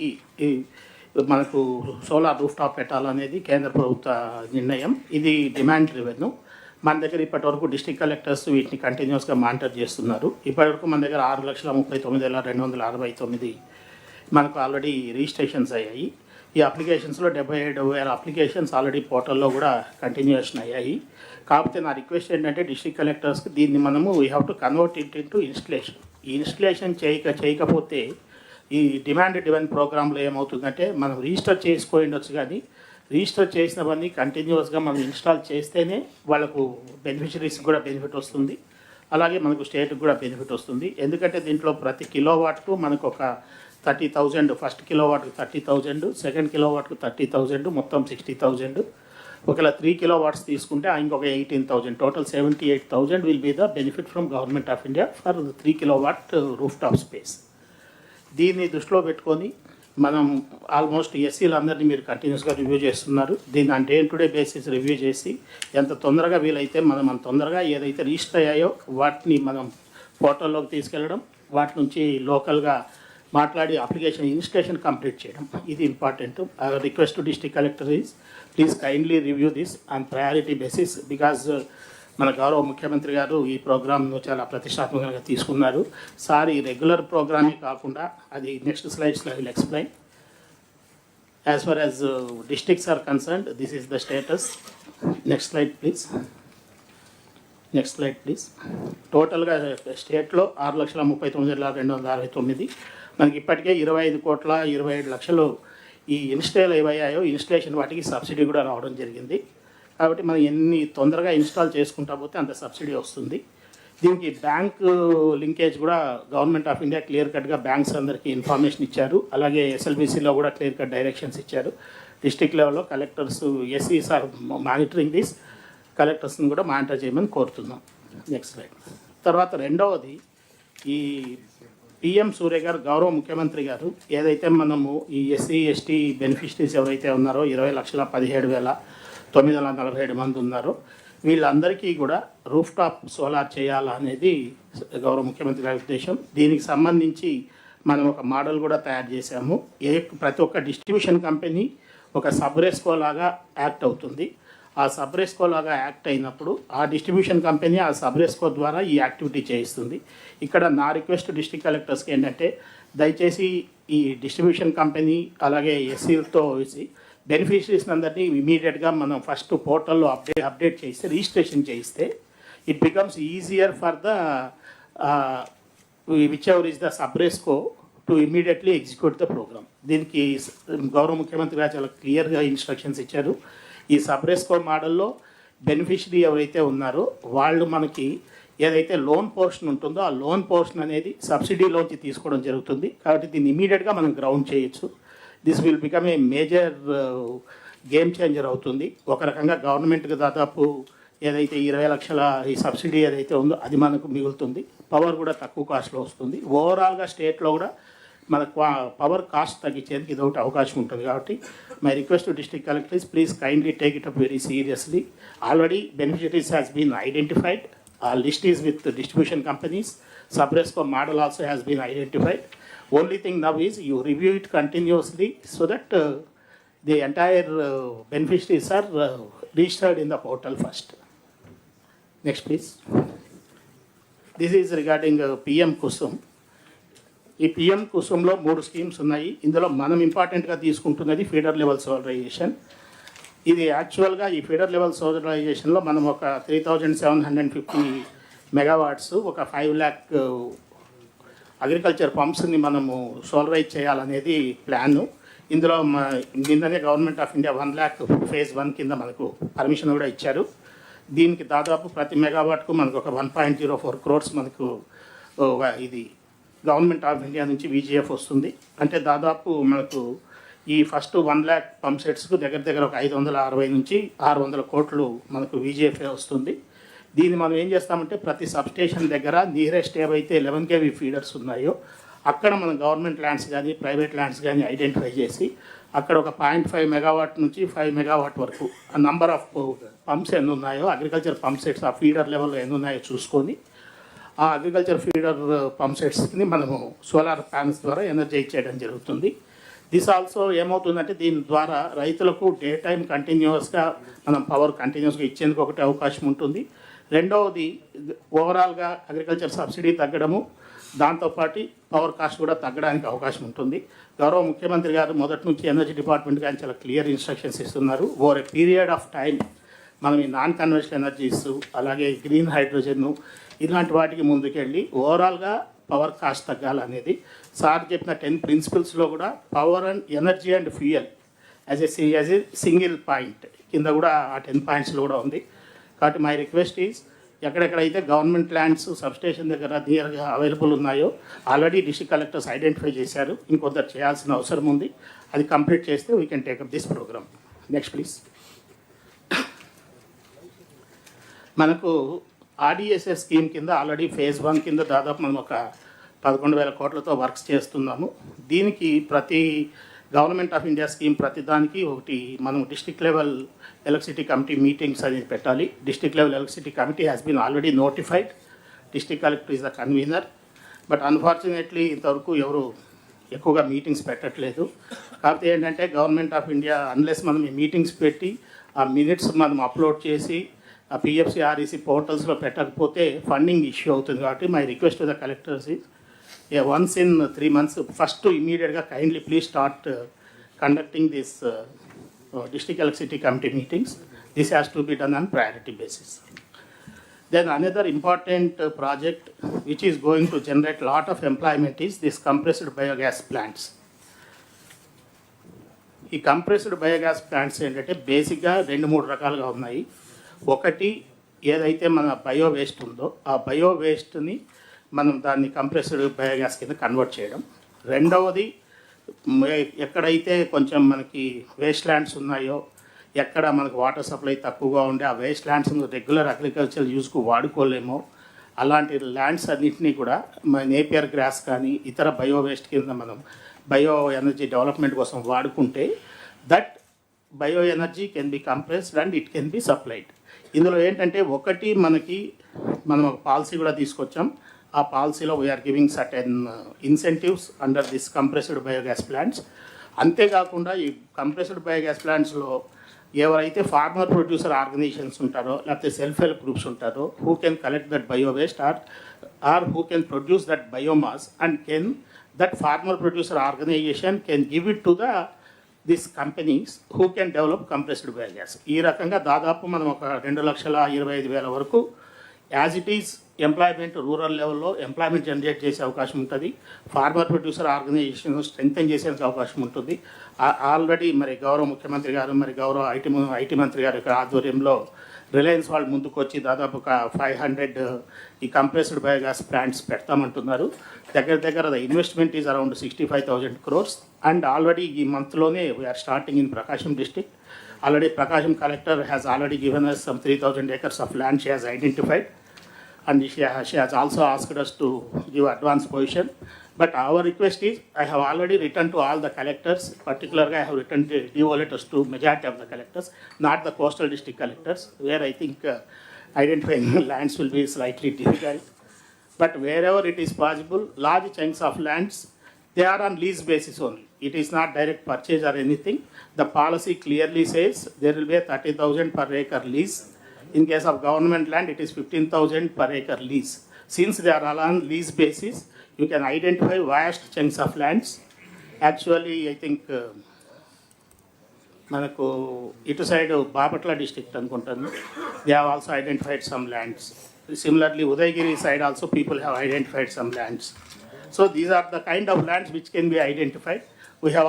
Speaker 16: మనకు సోలార్ రూఫ్ టాప్ పెట్టాలనేది కేంద్ర ప్రభుత్వ నిర్ణయం. ఇది డిమాండ్ డ్రివెన్. మన దగ్గర ఇప్పటివరకు డిస్ట్రిక్ట్ కలెక్టర్స్ వీటిని కంటిన్యూస్గా మానిటర్ చేస్తున్నారు. ఇప్పటివరకు మన దగ్గర 6,39,269 మనకు ఆల్రెడీ రిజిస్ట్రేషన్స్ అయ్యాయి. ఈ అప్లికేషన్స్లో 77,000 అప్లికేషన్స్ ఆల్రెడీ పోర్టల్లో కూడా కంటిన్యూషన్ అయ్యాయి. కాకపోతే నా రిక్వెస్ట్ ఏంటంటే డిస్ట్రిక్ట్ కలెక్టర్స్కి దీన్ని మనము we have to convert it into installation. ఈ ఇన్స్టలేషన్ చేయకపోతే ఈ డిమాండ్ డ్రివెన్ ప్రోగ్రాంలో ఏమవుతుందంటే మనం రిజిస్టర్ చేసుకోయి ఉండొచ్చు, కానీ రిజిస్టర్ చేసినవన్నీ కంటిన్యూస్గా మనం ఇన్స్టాల్ చేస్తేనే వాళ్ళకు బెనిఫిషరీస్కి కూడా బెనిఫిట్ వస్తుంది, అలాగే మనకు స్టేట్కి కూడా బెనిఫిట్ వస్తుంది. ఎందుకంటే దీంట్లో ప్రతి కిలోవాట్కు మనకు ఒక 30,000, ఫస్ట్ కిలోవాట్కు 30,000, సెకండ్ కిలోవాట్కు 30,000, మొత్తం 60,000. ఒకవేళ 3 kilowatts తీసుకుంటే ఇంకొక 18,000, total 78,000 will be the benefit from government of India for 3 kilowatt rooftop space. దీన్ని దృష్టిలో పెట్టుకొని మనం ఆల్మోస్ట్ ఎస్సీలందరినీ మీరు కంటిన్యూస్గా రివ్యూ చేస్తున్నారు. దీన్ని అంటే day to day basis review చేసి ఎంత తొందరగా వీలైతే మనం అంత తొందరగా ఏదైతే రిజిస్టర్ అయ్యాయో వాటిని మనం పోర్టల్లోకి తీసుకెళ్ళడం, వాటి నుంచి లోకల్గా మాట్లాడి అప్లికేషన్ ఇన్స్టలేషన్ కంప్లీట్ చేయడం, ఇది important. Request to district collector is please kindly review this on priority basis, because మన గౌరవ ముఖ్యమంత్రి గారు ఈ ప్రోగ్రామ్ను చాలా ప్రతిష్టాత్మకంగా తీసుకున్నారు. సార్ ఈ రెగ్యులర్ ప్రోగ్రామే కాకుండా అది నెక్స్ట్ స్లైడ్స్లో will explain. As far as districts are concerned, this is the status. Next slide please. Next slide please. టోటల్గా స్టేట్లో 6,39,269, మనకి ఇప్పటికే 25,27,00,000 ఈ ఇన్స్టాల్ ఏవయ్యాయో ఇన్స్టలేషన్ వాటికి సబ్సిడీ కూడా రావడం జరిగింది. కాబట్టి మనం ఎన్ని తొందరగా ఇన్స్టాల్ చేసుకుంటా పోతే అంత సబ్సిడీ వస్తుంది. దీనికి బ్యాంక్ లింకేజ్ కూడా గవర్నమెంట్ ఆఫ్ ఇండియా క్లియర్ కట్గా బ్యాంక్స్ అందరికీ ఇన్ఫర్మేషన్ ఇచ్చారు, అలాగే ఎస్ఎల్బిసిలో కూడా క్లియర్ కట్ డైరెక్షన్స్ ఇచ్చారు. డిస్ట్రిక్ట్ లెవెల్లో కలెక్టర్స్ ఎస్సీస్ ఆర్ మానిటరింగ్ దిస్, కలెక్టర్స్ని కూడా మానిటర్ చేయమని కోరుతున్నాం. Next slide. తర్వాత రెండవది, ఈ పిఎం సూర్య గారు గౌరవ ముఖ్యమంత్రి గారు ఏదైతే మనము ఈ ఎస్సీ ఎస్టీ బెనిఫిషరీస్ ఎవరైతే ఉన్నారో 20,17,947 మంది ఉన్నారో వీళ్ళందరికీ కూడా రూఫ్ టాప్ సోలార్ చేయాలనేది గౌరవ ముఖ్యమంత్రి గారి ఉద్దేశం. దీనికి సంబంధించి మనం ఒక మోడల్ కూడా తయారు చేశాము. ప్రతి ఒక్క డిస్ట్రిబ్యూషన్ కంపెనీ ఒక సబ్రెస్కో లాగా యాక్ట్ అవుతుంది. ఆ సబ్రెస్కో లాగా యాక్ట్ అయినప్పుడు ఆ డిస్ట్రిబ్యూషన్ కంపెనీ ఆ సబ్రెస్కో ద్వారా ఈ యాక్టివిటీ చేయిస్తుంది. ఇక్కడ నా రిక్వెస్ట్ డిస్ట్రిక్ట్ కలెక్టర్స్కి ఏంటంటే దయచేసి ఈ డిస్ట్రిబ్యూషన్ కంపెనీ అలాగే ఎస్సీలతో వేసి బెనిఫిషరీస్ అందరినీ ఇమీడియట్గా మనం ఫస్ట్ పోర్టల్లో అప్డేట్ చేస్తే రిజిస్ట్రేషన్ చేయిస్తే it becomes easier for the whichever is the సబ్రెస్కో to immediately execute the programme. దీనికి గౌరవ ముఖ్యమంత్రి గారు చాలా క్లియర్గా ఇన్స్ట్రక్షన్స్ ఇచ్చారు. ఈ సబ్రెస్కో మోడల్లో బెనిఫిషరీ ఎవరైతే ఉన్నారో వాళ్ళు మనకి ఏదైతే లోన్ పోర్షన్ ఉంటుందో ఆ లోన్ పోర్షన్ అనేది సబ్సిడీలోంచి తీసుకోవడం జరుగుతుంది. కాబట్టి దీన్ని ఇమీడియట్గా మనం గ్రౌండ్ చేయొచ్చు. This will become a major game changer అవుతుంది. ఒక రకంగా గవర్నమెంట్కి దాదాపు ఏదైతే 20 లక్షల ఈ సబ్సిడీ ఏదైతే ఉందో అది మనకు మిగులుతుంది. పవర్ కూడా తక్కువ కాస్ట్లో వస్తుంది. ఓవరాల్గా స్టేట్లో కూడా మన పవర్ కాస్ట్ తగ్గించేందుకు ఇది ఒకటి అవకాశం ఉంటుంది. కాబట్టి my request to district collectors please kindly take it up very seriously. Already beneficiaries has been identified. Our list is with the distribution companies. Sub-resco model also has been identified. Only thing now is you review it continuously so that the entire beneficiaries are registered in the portal first. Next please. This is regarding PM Kusum. ఈ PM కుసుమ్లో 3 schemes ఉన్నాయి. ఇందులో మనం ఇంపార్టెంట్గా తీసుకుంటున్నది feeder level solarisation. ఇది యాక్చువల్గా ఈ feeder level సోలరైజేషన్లో మనం ఒక 3,750 మెగావాట్స్ ఒక 5 lakh అగ్రికల్చర్ పంప్స్ని మనము సోలరైజ్ చేయాలనేది ప్లాను. ఇందులో నిన్ననే government of India 1 lakh phase 1 కింద మనకు పర్మిషన్ కూడా ఇచ్చారు. దీనికి దాదాపు ప్రతి మెగావాట్కు మనకు ఒక 1.04 crores మనకు ఇది గవర్నమెంట్ ఆఫ్ ఇండియా నుంచి VGF వస్తుంది. అంటే దాదాపు మనకు ఈ ఫస్ట్ 1 lakh పంప్ సెట్స్కు దగ్గర ఒక 560 నుంచి 600 కోట్లు మనకు VGFA వస్తుంది. దీన్ని మనం ఏం చేస్తామంటే ప్రతి సబ్స్టేషన్ దగ్గర నియరెస్ట్ ఏవైతే 11 kV ఫీడర్స్ ఉన్నాయో అక్కడ మనం గవర్నమెంట్ ల్యాండ్స్ కానీ ప్రైవేట్ ల్యాండ్స్ కానీ ఐడెంటిఫై చేసి అక్కడ ఒక 0.5 మెగావాట్ నుంచి 5 మెగావాట్ వరకు ఆ నంబర్ ఆఫ్ పంప్స్ ఎన్ని ఉన్నాయో అగ్రికల్చర్ పంప్ సెట్స్ ఆ ఫీడర్ లెవెల్లో ఎన్ని ఉన్నాయో చూసుకొని ఆ అగ్రికల్చర్ ఫీడర్ పంప్ సెట్స్ని మనము సోలార్ ప్యానల్స్ ద్వారా ఎనర్జైజ్ చేయడం జరుగుతుంది. దిస్ ఆల్సో ఏమవుతుందంటే దీని ద్వారా రైతులకు డే టైం కంటిన్యూస్గా మనం పవర్ కంటిన్యూస్గా ఇచ్చేందుకు ఒకటి అవకాశం ఉంటుంది. రెండవది ఓవరాల్గా అగ్రికల్చర్ సబ్సిడీ తగ్గడము, దాంతోపాటు పవర్ కాస్ట్ కూడా తగ్గడానికి అవకాశం ఉంటుంది. గౌరవ ముఖ్యమంత్రి గారు మొదటి నుంచి ఎనర్జీ డిపార్ట్మెంట్ కానీ చాలా క్లియర్ ఇన్స్ట్రక్షన్స్ ఇస్తున్నారు. Over a period of time మనం ఈ నాన్ కన్వెన్షనల్ ఎనర్జీస్ అలాగే గ్రీన్ హైడ్రోజన్ ఇలాంటి వాటికి ముందుకెళ్ళి ఓవరాల్గా పవర్ కాస్ట్ తగ్గాలనేది సార్ చెప్పిన 10 ప్రిన్సిపల్స్లో కూడా power and energy and fuel as a single point కింద కూడా ఆ 10 పాయింట్స్లో కూడా ఉంది. కాబట్టి మై రిక్వెస్ట్ ఈజ్ ఎక్కడెక్కడైతే గవర్నమెంట్ ల్యాండ్స్ సబ్స్టేషన్ దగ్గర నియర్గా అవైలబుల్ ఉన్నాయో ఆల్రెడీ డిస్ట్రిక్ట్ కలెక్టర్స్ ఐడెంటిఫై చేశారు, ఇంకొందరు చేయాల్సిన అవసరం ఉంది. అది కంప్లీట్ చేస్తే we can take up this programme. Next please. మనకు ఆర్డిఎస్ఎస్ స్కీమ్ కింద ఆల్రెడీ ఫేజ్ 1 కింద దాదాపు మనం ఒక 11,000 కోట్లతో వర్క్స్ చేస్తున్నాము. దీనికి ప్రతి గవర్నమెంట్ ఆఫ్ ఇండియా స్కీమ్ ప్రతిదానికి ఒకటి మనం district level electricity committee meetings అనేది పెట్టాలి. District level electricity committee has been already notified. District collector is the convener. But unfortunately ఇంతవరకు ఎవరు ఎక్కువగా మీటింగ్స్ పెట్టట్లేదు. కాకపోతే ఏంటంటే గవర్నమెంట్ ఆఫ్ ఇండియా అన్లెస్ మనం ఈ మీటింగ్స్ పెట్టి ఆ మినిట్స్ మనం అప్లోడ్ చేసి ఆ పిఎఫ్సి ఆర్ఈసీ పోర్టల్స్లో పెట్టకపోతే ఫండింగ్ ఇష్యూ అవుతుంది. కాబట్టి my request to the collectors is once in 3 months, first to immediately kindly please start conducting this district electricity committee meetings. This has to be done on priority basis. Then another important project which is going to generate lot of employment is this compressed biogas plants. ఈ compressed biogas plants ఏంటంటే బేసిక్గా 2-3 రకాలుగా ఉన్నాయి. ఒకటి ఏదైతే మన bio waste ఉందో ఆ బయో వేస్ట్ని మనం దాన్ని కంప్రెస్డ్ బయోగ్యాస్ కింద కన్వర్ట్ చేయడం. రెండవది ఎక్కడైతే కొంచెం మనకి వేస్ట్ ల్యాండ్స్ ఉన్నాయో, ఎక్కడ మనకు వాటర్ సప్లై తక్కువగా ఉండే ఆ వేస్ట్ ల్యాండ్స్ రెగ్యులర్ అగ్రికల్చర్ యూస్కు వాడుకోలేమో అలాంటి ల్యాండ్స్ అన్నింటినీ కూడా నేపియర్ గ్రాస్ కానీ ఇతర బయో వేస్ట్ కింద మనం బయో ఎనర్జీ డెవలప్మెంట్ కోసం వాడుకుంటే that bio energy can be compressed and it can be supplied. ఇందులో ఏంటంటే ఒకటి మనం ఒక పాలసీ కూడా తీసుకొచ్చాం. ఆ పాలసీలో we're giving certain incentives under this compressed biogas plants. అంతేకాకుండా ఈ కంప్రెస్డ్ బయోగ్యాస్ ప్లాంట్స్లో ఎవరైతే ఫార్మర్ ప్రొడ్యూసర్ ఆర్గనైజేషన్స్ ఉంటారో లేకపోతే సెల్ఫ్ హెల్ప్ గ్రూప్స్ ఉంటారో who can collect that bio waste or who can produce that biomass and can that farmer producer organization can give it to this companies who can develop compressed biogas. ఈ రకంగా దాదాపు మనం ఒక 2,25,000 వరకు as it is employment rural లెవెల్లో employment generate చేసే అవకాశం ఉంటుంది. ఫార్మర్ ప్రొడ్యూసర్ ఆర్గనైజేషన్ స్ట్రెంగ్తన్ చేసేందుకు అవకాశం ఉంటుంది. ఆల్రెడీ మరి గౌరవ ముఖ్యమంత్రి గారు మరి గౌరవ ఐటీ మంత్రి గారి యొక్క ఆధ్వర్యంలో రిలయన్స్ వాళ్ళు ముందుకు వచ్చి దాదాపు ఒక 500 ఈ కంప్రెస్డ్ బయోగ్యాస్ ప్లాంట్స్ పెడతామంటున్నారు. దగ్గర the investment is around 65,000 crores and already ఈ మంత్లోనే we are starting in Prakasam district. Already Prakasam collector has already given us some 3,000 acres of land she has identified. And she has also asked us to give advance position. But our request is, I have already written to all the collectors, particularly I have written DO letters to majority of the collectors, not the coastal district collectors, where I think identifying lands will be slightly difficult. But wherever it is possible, large chunks of lands, they are on lease basis only. It is not direct purchase or anything. The policy clearly says there will be a 30,000 per acre lease. In case of government land, it is 15,000 per acre lease. Since they are all on lease basis, you can identify vast chunks of lands. Actually, I think manaku itu side Bapatla district anukuntanu, they have also identified some lands. Similarly, Udaygiri side also people have identified some lands. So these are the kind of lands which can be identified. We have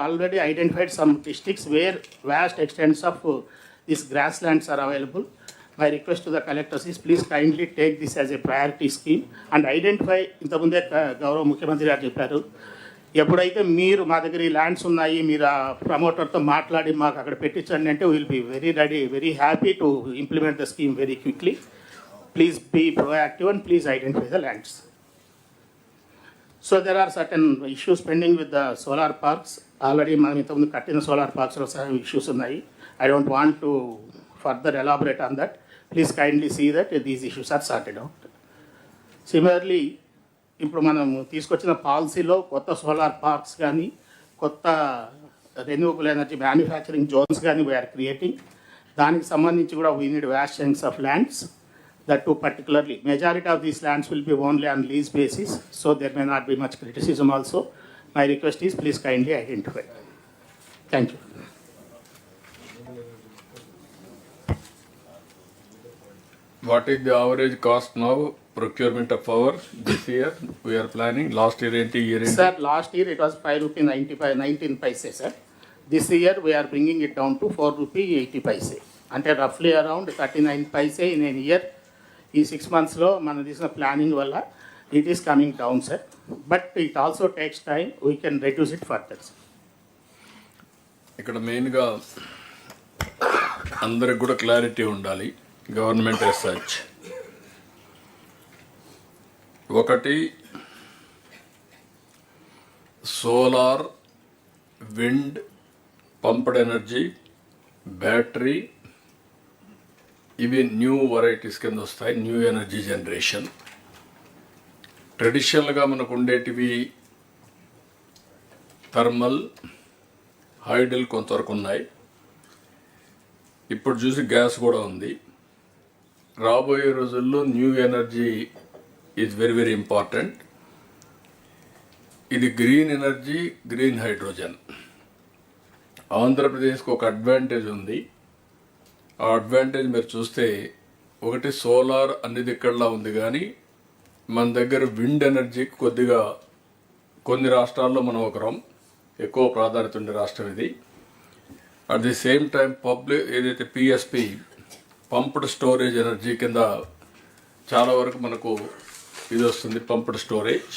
Speaker 16: already identified some districts where vast extents of these grasslands are available. My request to the collectors is please kindly take this as a priority scheme and identify. ఇంతకుముందే గౌరవ ముఖ్యమంత్రి గారు చెప్పారు, ఎప్పుడైతే మీరు మా దగ్గర ఈ ల్యాండ్స్ ఉన్నాయి మీరు ఆ ప్రమోటర్తో మాట్లాడి మాకు అక్కడ పెట్టించండి అంటే will be very ready, very happy to implement the scheme very quickly. Please be proactive and please identify the lands. So there are certain issues pending with the solar parks. Already మనం ఇంతకుముందు కట్టిన solar పార్క్స్లో సగం issues ఉన్నాయి. I don't want to further elaborate on that. Please kindly see that these issues are sorted out. Similarly, ఇప్పుడు మనం తీసుకొచ్చిన పాలసీలో కొత్త సోలార్ పార్క్స్ కానీ కొత్త రెన్యూవబుల్ ఎనర్జీ మ్యానుఫ్యాక్చరింగ్ జోన్స్ కానీ వీఆర్ క్రియేటింగ్. దానికి సంబంధించి కూడా we need vast chunks of lands. That too particularly, majority of these lands will be only on lease basis, so there may not be much criticism also. My request is please kindly identify. Thank you.
Speaker 3: What is the average cost now, procurement of power this year? We are planning, last year year
Speaker 16: Sir, last year it was 5 rupee 19 paise, sir. This year we are bringing it down to 4 rupee 80 paise. Ante roughly around 39 paise in a year. Ee 6 months lo mana this planning valla it is coming down, sir. But it also takes time. We can reduce it further, sir.
Speaker 3: ఇక్కడ మెయిన్గా అందరికి కూడా clarity ఉండాలి. Government as such ఒకటి solar, wind, pumped energy, battery, ఇవి new varieties కింద వస్తాయి. New energy generation. ట్రెడిషనల్గా మనకు ఉండేటివి థర్మల్, హైడల్ కొంతవరకు ఉన్నాయి. ఇప్పుడు చూసి గ్యాస్ కూడా ఉంది. రాబోయే రోజుల్లో new energy is very very important. ఇది గ్రీన్ ఎనర్జీ, గ్రీన్ హైడ్రోజన్. ఆంధ్రప్రదేశ్కి ఒక అడ్వాంటేజ్ ఉంది. ఆ అడ్వాంటేజ్ మీరు చూస్తే ఒకటి సోలార్ అన్ని దిక్కడలా ఉంది, కానీ మన దగ్గర విండ్ ఎనర్జీకి కొద్దిగా కొన్ని రాష్ట్రాల్లో మనం ఒకరం, ఎక్కువ ప్రాధాన్యత ఉండే రాష్ట్రం ఇది. At the same time public ఏదైతే పిఎస్పి పంప్డ్ స్టోరేజ్ ఎనర్జీ కింద చాలా వరకు మనకు ఇది వస్తుంది, పంప్డ్ స్టోరేజ్.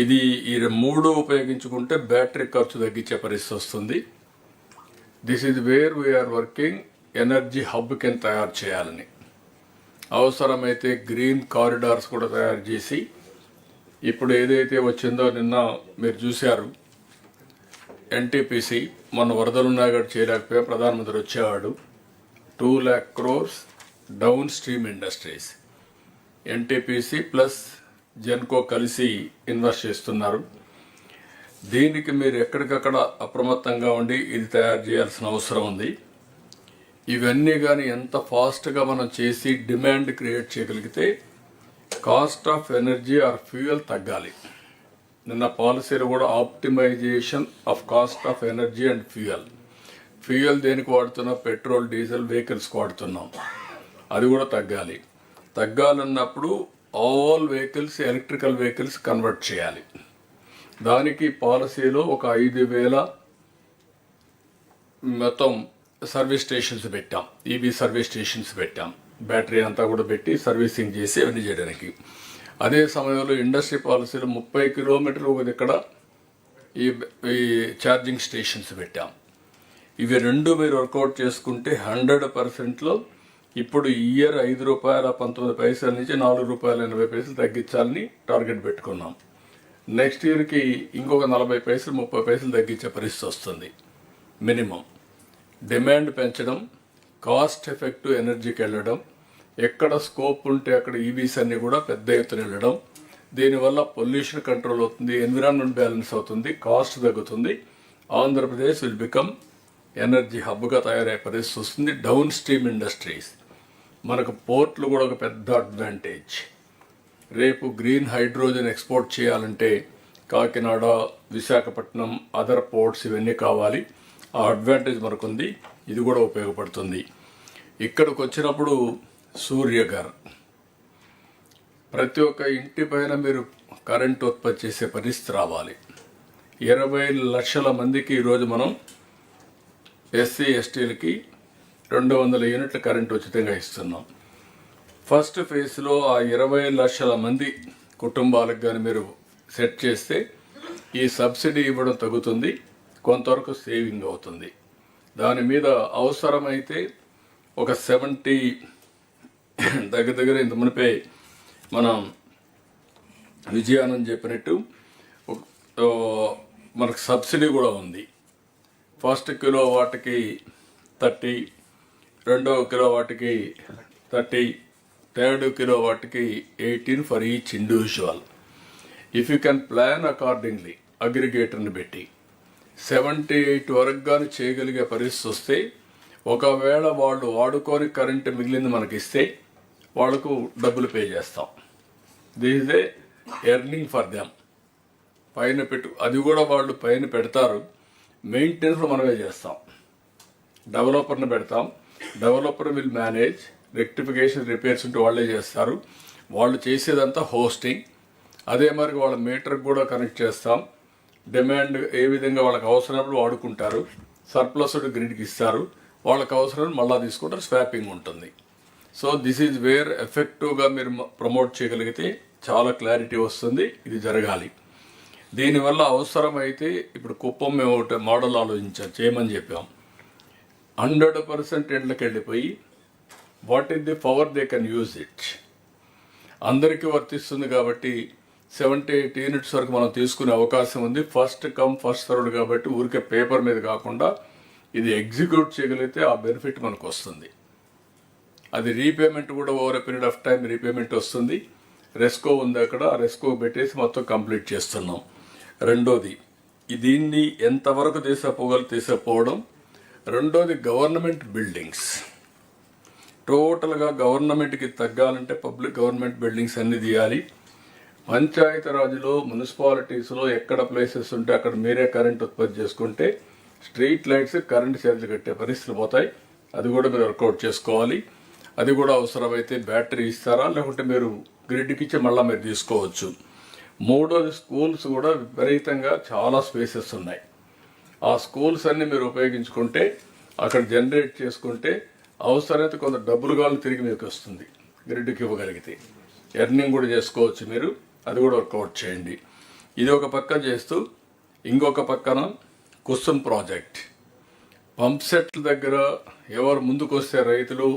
Speaker 3: ఇది ఈ మూడు ఉపయోగించుకుంటే బ్యాటరీ ఖర్చు తగ్గించే పరిస్థితి వస్తుంది. This is where we're working. Energy hub కింద తయారు చేయాలని, అవసరమైతే గ్రీన్ కారిడార్స్ కూడా తయారు చేసి, ఇప్పుడు ఏదైతే వచ్చిందో నిన్న మీరు చూశారు ఎన్టీపీసీ మన వరదలున్నా కూడా చేయలేకపోయా, ప్రధానమంత్రి వచ్చేవాడు. 2 lakh crores down stream industries, NTPC plus Genco కలిసి ఇన్వెస్ట్ చేస్తున్నారు. దీనికి మీరు ఎక్కడికక్కడ అప్రమత్తంగా ఉండి ఇది తయారు చేయాల్సిన అవసరం ఉంది. ఇవన్నీ కానీ ఎంత ఫాస్ట్గా మనం చేసి డిమాండ్ క్రియేట్ చేయగలిగితే cost of energy or fuel తగ్గాలి. నిన్న పాలసీలో కూడా optimization of cost of energy and fuel. Fuel దేనికి వాడుతున్నాం? పెట్రోల్, డీజిల్ వెహికల్స్కి వాడుతున్నాం. అది కూడా తగ్గాలి. తగ్గాలన్నప్పుడు all vehicles electrical vehicles convert చేయాలి. దానికి పాలసీలో ఒక 5,000 మొత్తం సర్వీస్ స్టేషన్స్ పెట్టాం. ఈవీ సర్వీస్ స్టేషన్స్ పెట్టాం. బ్యాటరీ అంతా కూడా పెట్టి సర్వీసింగ్ చేసి అవన్నీ చేయడానికి. అదే సమయంలో ఇండస్ట్రీ పాలసీలో 30 కిలోమీటర్లు ఇక్కడ ఈ ఛార్జింగ్ స్టేషన్స్ పెట్టాం. ఇవి రెండు మీరు వర్కౌట్ చేసుకుంటే 100%లో ఇప్పుడు ఇయర్ ₹5.19 నుంచి ₹4.80 తగ్గించాలని టార్గెట్ పెట్టుకున్నాం. నెక్స్ట్ ఇయర్కి ఇంకొక 40 పైసలు 30 పైసలు తగ్గించే పరిస్థితి వస్తుంది మినిమం. డిమాండ్ పెంచడం, కాస్ట్ ఎఫెక్టివ్ ఎనర్జీకి వెళ్ళడం, ఎక్కడ స్కోప్ ఉంటే అక్కడ ఈవీస్ అన్నీ కూడా పెద్ద ఎత్తున వెళ్ళడం. దీనివల్ల పొల్యూషన్ కంట్రోల్ అవుతుంది, ఎన్విరాన్మెంట్ బ్యాలెన్స్ అవుతుంది, కాస్ట్ తగ్గుతుంది. ఆంధ్రప్రదేశ్ విల్ బికమ్ ఎనర్జీ హబ్గా తయారయ్యే పరిస్థితి వస్తుంది. డౌన్ స్ట్రీమ్ ఇండస్ట్రీస్, మనకు పోర్ట్లు కూడా ఒక పెద్ద అడ్వాంటేజ్. రేపు గ్రీన్ హైడ్రోజన్ ఎక్స్పోర్ట్ చేయాలంటే కాకినాడ, విశాఖపట్నం, అదర్ పోర్ట్స్ ఇవన్నీ కావాలి. ఆ అడ్వాంటేజ్ మనకుంది. ఇది కూడా ఉపయోగపడుతుంది. ఇక్కడికి వచ్చినప్పుడు సూర్యఘర్, ప్రతి ఒక్క ఇంటి పైన మీరు కరెంట్ ఉత్పత్తి చేసే పరిస్థితి రావాలి. 20 లక్షల మందికి ఈరోజు మనం ఎస్సీ ఎస్టీలకి 200 యూనిట్ల కరెంట్ ఉచితంగా ఇస్తున్నాం. ఫస్ట్ ఫేజ్లో ఆ 20 లక్షల మంది కుటుంబాలకు కానీ మీరు సెట్ చేస్తే ఈ సబ్సిడీ ఇవ్వడం తగ్గుతుంది, కొంతవరకు సేవింగ్ అవుతుంది. దాని మీద అవసరమైతే ఒక 70 దగ్గర ఇంత మునిపే మనం విజయానంద్ చెప్పినట్టు మనకు సబ్సిడీ కూడా ఉంది. ఫస్ట్ కిలో వాటికి 30, రెండవ కిలో వాటికి 30, థర్డ్ కిలో వాటికి 18 for each individual. If you can plan accordingly అగ్రిగేటర్ని పెట్టి 78 వరకు కానీ చేయగలిగే పరిస్థితి వస్తే, ఒకవేళ వాళ్ళు వాడుకొని కరెంటు మిగిలింది మనకి ఇస్తే వాళ్ళకు డబ్బులు పే చేస్తాం. This is a earning for them. పైన పెట్టు, అది కూడా వాళ్ళు పైన పెడతారు, మెయింటెనెన్స్ మనమే చేస్తాం. డెవలపర్ని పెడతాం, developer will manage, rectification repairs ఉంటే వాళ్ళే చేస్తారు. వాళ్ళు చేసేదంతా హోస్టింగ్. అదే మరి వాళ్ళ మీటర్కి కూడా కనెక్ట్ చేస్తాం. డిమాండ్ ఏ విధంగా వాళ్ళకి అవసరమైనప్పుడు వాడుకుంటారు, సర్ప్లస్ గ్రిడ్కి ఇస్తారు, వాళ్ళకి అవసరం మళ్ళీ తీసుకుంటారు, స్వాపింగ్ ఉంటుంది. సో దిస్ ఈజ్ వేర్ ఎఫెక్టివ్గా మీరు ప్రమోట్ చేయగలిగితే చాలా క్లారిటీ వస్తుంది. ఇది జరగాలి. దీనివల్ల అవసరమైతే ఇప్పుడు కుప్పం మేము ఒకటి మోడల్ ఆలోచించాం, చేయమని చెప్పాం. 100% ఎండ్లకు వెళ్ళిపోయి what is the power they can use it, అందరికీ వర్తిస్తుంది కాబట్టి 70-80 యూనిట్స్ వరకు మనం తీసుకునే అవకాశం ఉంది. ఫస్ట్ కమ్ ఫస్ట్ సర్వ్డ్ కాబట్టి ఊరికే పేపర్ మీద కాకుండా ఇది ఎగ్జిక్యూట్ చేయగలిగితే ఆ బెనిఫిట్ మనకు వస్తుంది. అది రీపేమెంట్ కూడా over a period of time repayment వస్తుంది. రెస్కో ఉంది అక్కడ, ఆ రెస్కో పెట్టేసి మొత్తం కంప్లీట్ చేస్తున్నాం. రెండోది దీన్ని ఎంతవరకు తీసుకుపోవడం. రెండోది గవర్నమెంట్ బిల్డింగ్స్, టోటల్గా గవర్నమెంట్కి తగ్గాలంటే పబ్లిక్ గవర్నమెంట్ బిల్డింగ్స్ అన్ని తీయాలి. పంచాయతీ రాజ్లో మున్సిపాలిటీస్లో ఎక్కడ ప్లేసెస్ ఉంటే అక్కడ మీరే కరెంట్ ఉత్పత్తి చేసుకుంటే స్ట్రీట్ లైట్స్ కరెంట్ ఛార్జీలు కట్టే పరిస్థితులు పోతాయి. అది కూడా మీరు వర్కౌట్ చేసుకోవాలి. అది కూడా అవసరమైతే బ్యాటరీ ఇస్తారా, లేకుంటే మీరు గ్రిడ్కి ఇచ్చి మళ్ళీ మీరు తీసుకోవచ్చు. మూడోది స్కూల్స్ కూడా విపరీతంగా చాలా స్పేసెస్ ఉన్నాయి. ఆ స్కూల్స్ అన్ని మీరు ఉపయోగించుకుంటే అక్కడ జనరేట్ చేసుకుంటే అవసరమైతే కొంత డబ్బులు కావాలి తిరిగి మీకు వస్తుంది. గ్రిడ్కి ఇవ్వగలిగితే ఎర్నింగ్ కూడా చేసుకోవచ్చు మీరు. అది కూడా వర్కౌట్ చేయండి. ఇది ఒక పక్క చేస్తూ ఇంకొక పక్కన కుసుమ్ ప్రాజెక్ట్, పంప్ సెట్ల దగ్గర ఎవరు ముందుకు వస్తే రైతులు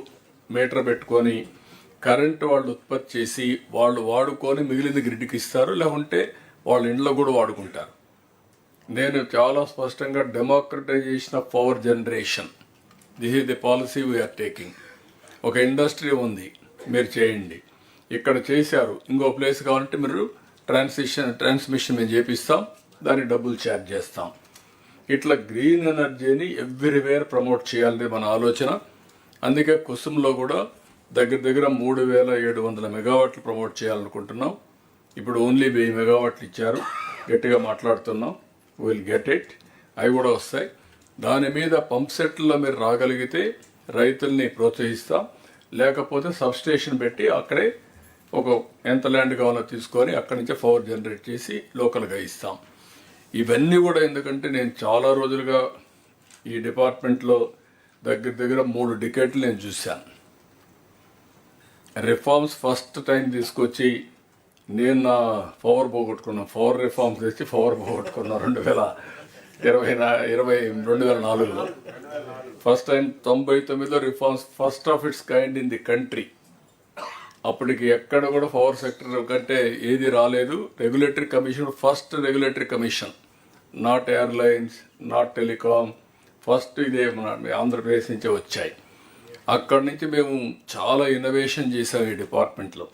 Speaker 3: మీటర్ పెట్టుకొని కరెంటు వాళ్ళు ఉత్పత్తి చేసి వాళ్ళు వాడుకొని మిగిలింది గ్రిడ్కి ఇస్తారు, లేకుంటే వాళ్ళ ఇంట్లో కూడా వాడుకుంటారు. నేను చాలా స్పష్టంగా democratization of power generation, this is the policy we're taking. ఒక ఇండస్ట్రీ ఉంది, మీరు చేయండి. ఇక్కడ చేశారు, ఇంకో ప్లేస్ కావాలంటే మీరు ట్రాన్స్మిషన్ మేము చేపిస్తాం, దానికి డబ్బులు ఛార్జ్ చేస్తాం. ఇట్లా గ్రీన్ ఎనర్జీని ఎవ్రీవేర్ ప్రమోట్ చేయాలని మన ఆలోచన. అందుకే కుసుమ్లో కూడా దగ్గర దగ్గర 3700 మెగావాట్లు ప్రమోట్ చేయాలనుకుంటున్నాం. ఇప్పుడు ఓన్లీ 1000 మెగావాట్లు ఇచ్చారు, గట్టిగా మాట్లాడుతున్నాం. విల్ గెట్ ఇట్, అవి కూడా వస్తాయి. దాని మీద పంప్ సెట్లో మీరు రాగలిగితే రైతుల్ని ప్రోత్సహిస్తాం, లేకపోతే సబ్స్టేషన్ పెట్టి అక్కడే ఒక ఎంత ల్యాండ్ కావాలో తీసుకొని అక్కడి నుంచే పవర్ జనరేట్ చేసి లోకల్గా ఇస్తాం. ఇవన్నీ కూడా ఎందుకంటే నేను చాలా రోజులుగా ఈ డిపార్ట్మెంట్లో దగ్గర దగ్గర 3 డికేట్లు నేను చూశాను. రిఫార్మ్స్ ఫస్ట్ టైం తీసుకొచ్చి నేను నా పవర్ పోగొట్టుకున్నాను. పవర్ రిఫార్మ్స్ తెచ్చి పవర్ పోగొట్టుకున్నాను 2004లో. First time 99లో reforms, first of it's kind in the country. అప్పటికి ఎక్కడ కూడా పవర్ సెక్టర్ కంటే ఏది రాలేదు. Regulatory commission, first regulatory commission, not airlines, not telecom, first ఇదే మన ఆంధ్రప్రదేశ్ నుంచే వచ్చాయి. అక్కడి నుంచి మేము చాలా ఇన్నోవేషన్ చేసాం ఈ డిపార్ట్మెంట్లో.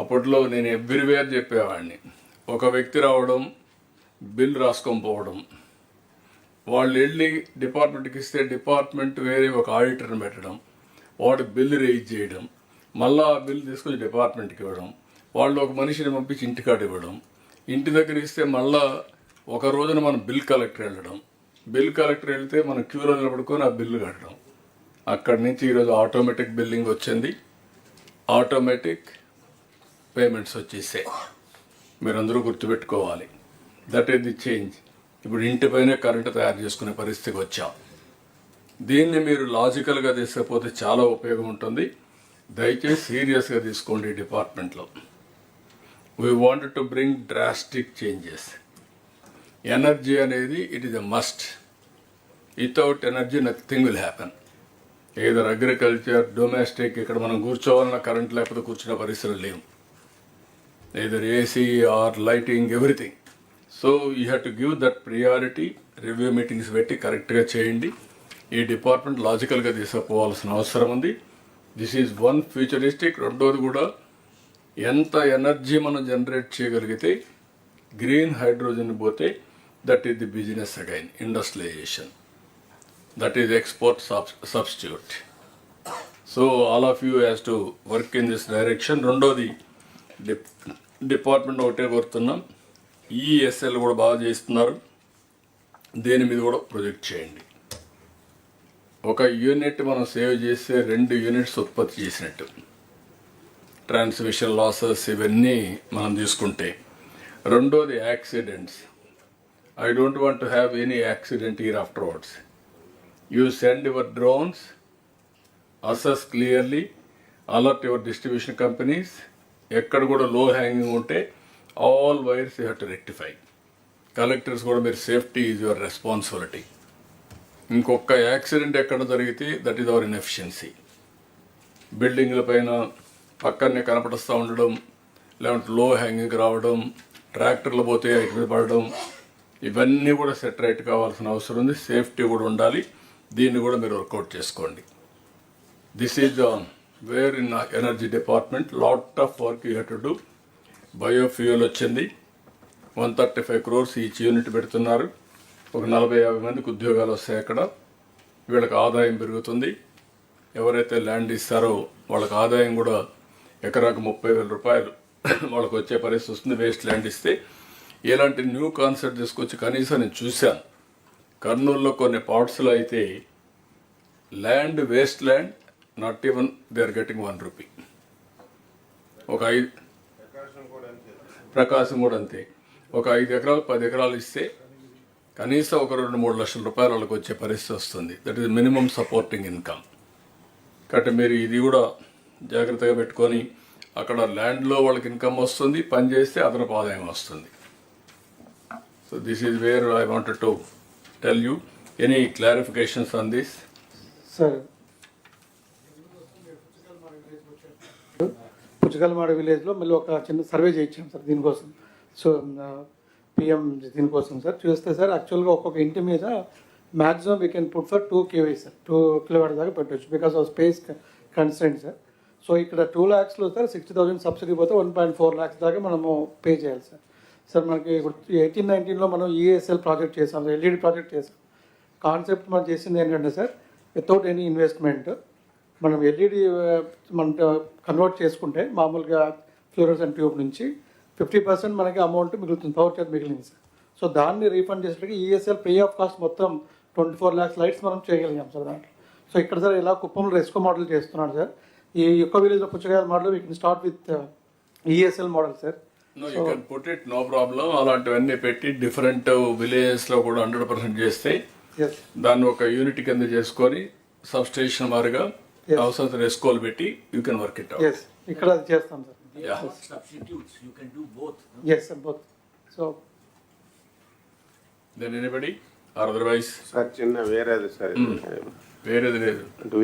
Speaker 3: అప్పట్లో నేను ఎవ్రీవేర్ చెప్పేవాడిని. ఒక వ్యక్తి రావడం, బిల్ రాసుకొని పోవడం, వాళ్ళు వెళ్ళి డిపార్ట్మెంట్కి ఇస్తే డిపార్ట్మెంట్ వేరే ఒక ఆడిటర్ని పెట్టడం, వాడు బిల్ రేజ్ చేయడం, మళ్ళీ ఆ బిల్ తీసుకొచ్చి డిపార్ట్మెంట్కి ఇవ్వడం, వాళ్ళు ఒక మనిషిని పంపించి ఇంటికాడ ఇవ్వడం, ఇంటి దగ్గర ఇస్తే మళ్ళా ఒక రోజున మనం బిల్ కలెక్టర్ వెళ్ళడం, బిల్ కలెక్టర్ వెళ్తే మనం క్యూలో నిలబడుకొని ఆ బిల్లు కట్టడం. అక్కడి నుంచి ఈరోజు ఆటోమేటిక్ బిల్లింగ్ వచ్చింది, ఆటోమేటిక్ పేమెంట్స్ వచ్చేసాయి. మీరందరూ గుర్తుపెట్టుకోవాలి, దట్ ఈస్ ది చేంజ్. ఇప్పుడు ఇంటిపైనే కరెంటు తయారు చేసుకునే పరిస్థితికి వచ్చాం. దీన్ని మీరు లాజికల్గా తీసుకపోతే చాలా ఉపయోగం ఉంటుంది. దయచేసి సీరియస్గా తీసుకోండి. ఈ డిపార్ట్మెంట్లో we want to bring drastic changes. Energy అనేది it is a must. Without energy nothing will happen. Either agriculture, domestic, ఇక్కడ మనం కూర్చోవాలన్న కరెంట్ లేకపోతే కూర్చునే పరిస్థితులు లేవు. Either AC or lighting, everything. So you have to give that priority. Review meetings పెట్టి కరెక్ట్గా చేయండి. ఈ డిపార్ట్మెంట్ లాజికల్గా తీసుకుపోవాల్సిన అవసరం ఉంది. This is one futuristic. రెండోది కూడా ఎంత ఎనర్జీ మనం జనరేట్ చేయగలిగితే గ్రీన్ హైడ్రోజన్ పోతే that is the business again, industrialization, that is export substitute. So all of you has to work in this direction. రెండోది డిపార్ట్మెంట్ ఒకటే కోరుతున్నాం, ఈఎస్ఎల్ కూడా బాగా చేస్తున్నారు, దేని మీద కూడా ప్రొజెక్ట్ చేయండి. ఒక యూనిట్ మనం సేవ్ చేస్తే 2 యూనిట్స్ ఉత్పత్తి చేసినట్టు. ట్రాన్స్మిషన్ లాసెస్ ఇవన్నీ మనం తీసుకుంటే. రెండోది accidents. I don't want to have any accident here afterwards. You send your drones, assess clearly, alert your distribution companies. ఎక్కడ కూడా లో హ్యాంగింగ్ ఉంటే all wires you have to rectify. Collectors కూడా మీరు సేఫ్టీ ఈజ్ యువర్ రెస్పాన్సిబిలిటీ. ఇంకొక accident ఎక్కడ జరిగితే that is our inefficiency. బిల్డింగ్ల పైన పక్కనే కనపడుస్తూ ఉండడం, లేదంటే లో హ్యాంగింగ్ రావడం, ట్రాక్టర్లు పోతే ఇటు మీద పడడం, ఇవన్నీ కూడా సెట్ రైట్ కావాల్సిన అవసరం ఉంది. సేఫ్టీ కూడా ఉండాలి. దీన్ని కూడా మీరు వర్కౌట్ చేసుకోండి. This is wear in energy department lot of work you have to do. Biofuel వచ్చింది, 135 crores ఈచ్ యూనిట్ పెడుతున్నారు. ఒక 40-50 మందికి ఉద్యోగాలు వస్తాయి అక్కడ. వీళ్ళకి ఆదాయం పెరుగుతుంది. ఎవరైతే ల్యాండ్ ఇస్తారో వాళ్ళకి ఆదాయం కూడా ఎకరాకు 30,000 రూపాయలు వాళ్ళకి వచ్చే పరిస్థితి వస్తుంది వేస్ట్ ల్యాండ్ ఇస్తే. ఇలాంటి న్యూ కాన్సెప్ట్ తీసుకొచ్చి కనీసం నేను చూశాను. కర్నూలులో కొన్ని పార్ట్స్లో అయితే land waste land not even they are getting 1 rupee. ఒక 5 ప్రకాశం కూడా అంతే. ఒక 5 ఎకరాలు 10 ఎకరాలు ఇస్తే కనీసం ఒక 2-3 లక్షల రూపాయలు వాళ్ళకి వచ్చే పరిస్థితి వస్తుంది. That is minimum supporting income. కాబట్టి మీరు ఇది కూడా జాగ్రత్తగా పెట్టుకొని, అక్కడ ల్యాండ్లో వాళ్ళకి ఇన్కమ్ వస్తుంది, పని చేస్తే అదనపు ఆదాయం వస్తుంది. So this is where I wanted to tell you. Any clarifications on this?
Speaker 17: Sir, Puchakalmada విలేజ్లో మళ్ళీ ఒక చిన్న సర్వే చేయించాం సార్ దీనికోసం. సో పిఎం దీనికోసం సార్ చూస్తే సార్ యాక్చువల్గా ఒక్కొక్క ఇంటి మీద maximum we can put for 2 kV sir, 2 kilowatt దాకా పెట్టవచ్చు because of space constant sir. So ఇక్కడ 2 lakhsలో సార్ 60,000 సబ్సిడీ పోతే 1.4 lakhs దాకా మనము పే చేయాలి సార్. సార్ మనకి ఇప్పుడు 18-19లో మనం ఈఎస్ఎల్ ప్రాజెక్ట్ చేసాం సార్, ఎల్ఈడి ప్రాజెక్ట్ చేసాం. కాన్సెప్ట్ మనం చేసింది ఏంటంటే సార్, వితౌట్ ఎనీ ఇన్వెస్ట్మెంట్ మనం ఎల్ఈడి మనం కన్వర్ట్ చేసుకుంటే మామూలుగా ఫ్లోరోసెంట్ ట్యూబ్ నుంచి 50% మనకి అమౌంట్ మిగులుతుంది, పవర్ చార్జ్ మిగిలింది సార్. సో దాన్ని రీఫండ్ చేసేటప్పుడు ఈఎస్ఎల్ ఫ్రీ ఆఫ్ కాస్ట్ మొత్తం 24 lakhs లైట్స్ మనం చేయగలిగాం సార్ దాంట్లో. సో ఇక్కడ సార్ ఇలా కుప్పంలో రెస్కో మోడల్ చేస్తున్నాడు సార్. ఈ యొక్క విలేజ్లో పుచ్చకాయల model we can start with ESL model sir.
Speaker 3: You can put it, no problem. అలాంటివన్నీ పెట్టి డిఫరెంట్ విలేజెస్లో కూడా 100% చేస్తే దాన్ని ఒక యూనిట్ కింద చేసుకొని సబ్ స్టేషన్ మారుగా అవసరం రెస్కోలు పెట్టి you can work it out.
Speaker 17: ఇక్కడ అది చేస్తాం sir.
Speaker 12: Substitutes, you can do both.
Speaker 17: Yes sir, both. So
Speaker 3: then anybody or otherwise?
Speaker 5: Sir చిన్న వేరేది సార్,
Speaker 3: వేరేది లేదు
Speaker 5: అంటే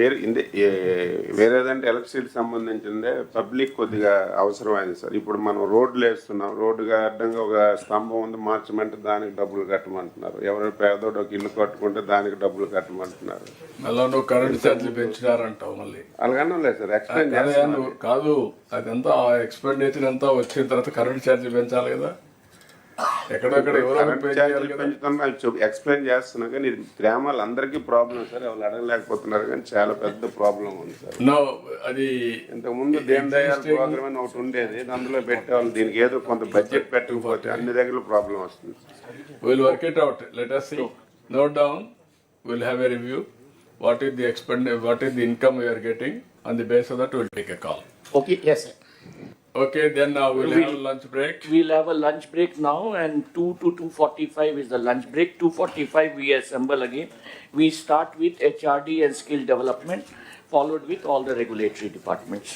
Speaker 5: వేరేదంటే ఎలక్ట్రిసిటీ సంబంధించిందే పబ్లిక్ కొద్దిగా అవసరమైంది సార్. ఇప్పుడు మనం రోడ్లు వేస్తున్నాం, రోడ్డుగా అడ్డంగా ఒక స్తంభం ఉంది మార్చమంటే దానికి డబ్బులు కట్టమంటున్నారు. ఎవరైనా పేదోడు ఒక ఇల్లు కట్టుకుంటే దానికి డబ్బులు కట్టమంటున్నారు.
Speaker 3: మళ్ళీ నువ్వు కరెంట్ ఛార్జీలు పెంచినారంటావు మళ్ళీ.
Speaker 5: అలాగనే లేదు సార్, ఎక్స్ప్లెయిన్
Speaker 3: కాదు, అదంతా ఆ ఎక్స్పెండిచర్ అంతా వచ్చిన తర్వాత కరెంట్ ఛార్జీలు పెంచాలి కదా. ఎక్కడెక్కడ
Speaker 5: ఎక్స్ప్లెయిన్ చేస్తున్నా కానీ ఇది గ్రామాలు అందరికీ ప్రాబ్లం సార్, వాళ్ళు అడగలేకపోతున్నారు కానీ చాలా పెద్ద ప్రాబ్లం ఉంది సార్.
Speaker 3: అది
Speaker 5: ఇంతకుముందు దీన్ దయాళ్ ప్రోగ్రామ్ అని ఒకటి ఉండేది, అందులో పెట్టేవాళ్ళు. దీనికి ఏదో కొంత బడ్జెట్ పెట్టకపోతే అన్ని దగ్గర ప్రాబ్లం వస్తుంది.
Speaker 3: Will work it out, let us see, note down, we'll have a review, what is the income we are getting, on the basis of that we'll take a call.
Speaker 16: Okay, yes sir.
Speaker 3: Okay, then now we'll have a lunch break.
Speaker 12: We'll have a lunch break now, and 2 to 2:45 is the lunch break. 2:45 we assemble again. We start with HRD and skill development, followed with all the regulatory departments.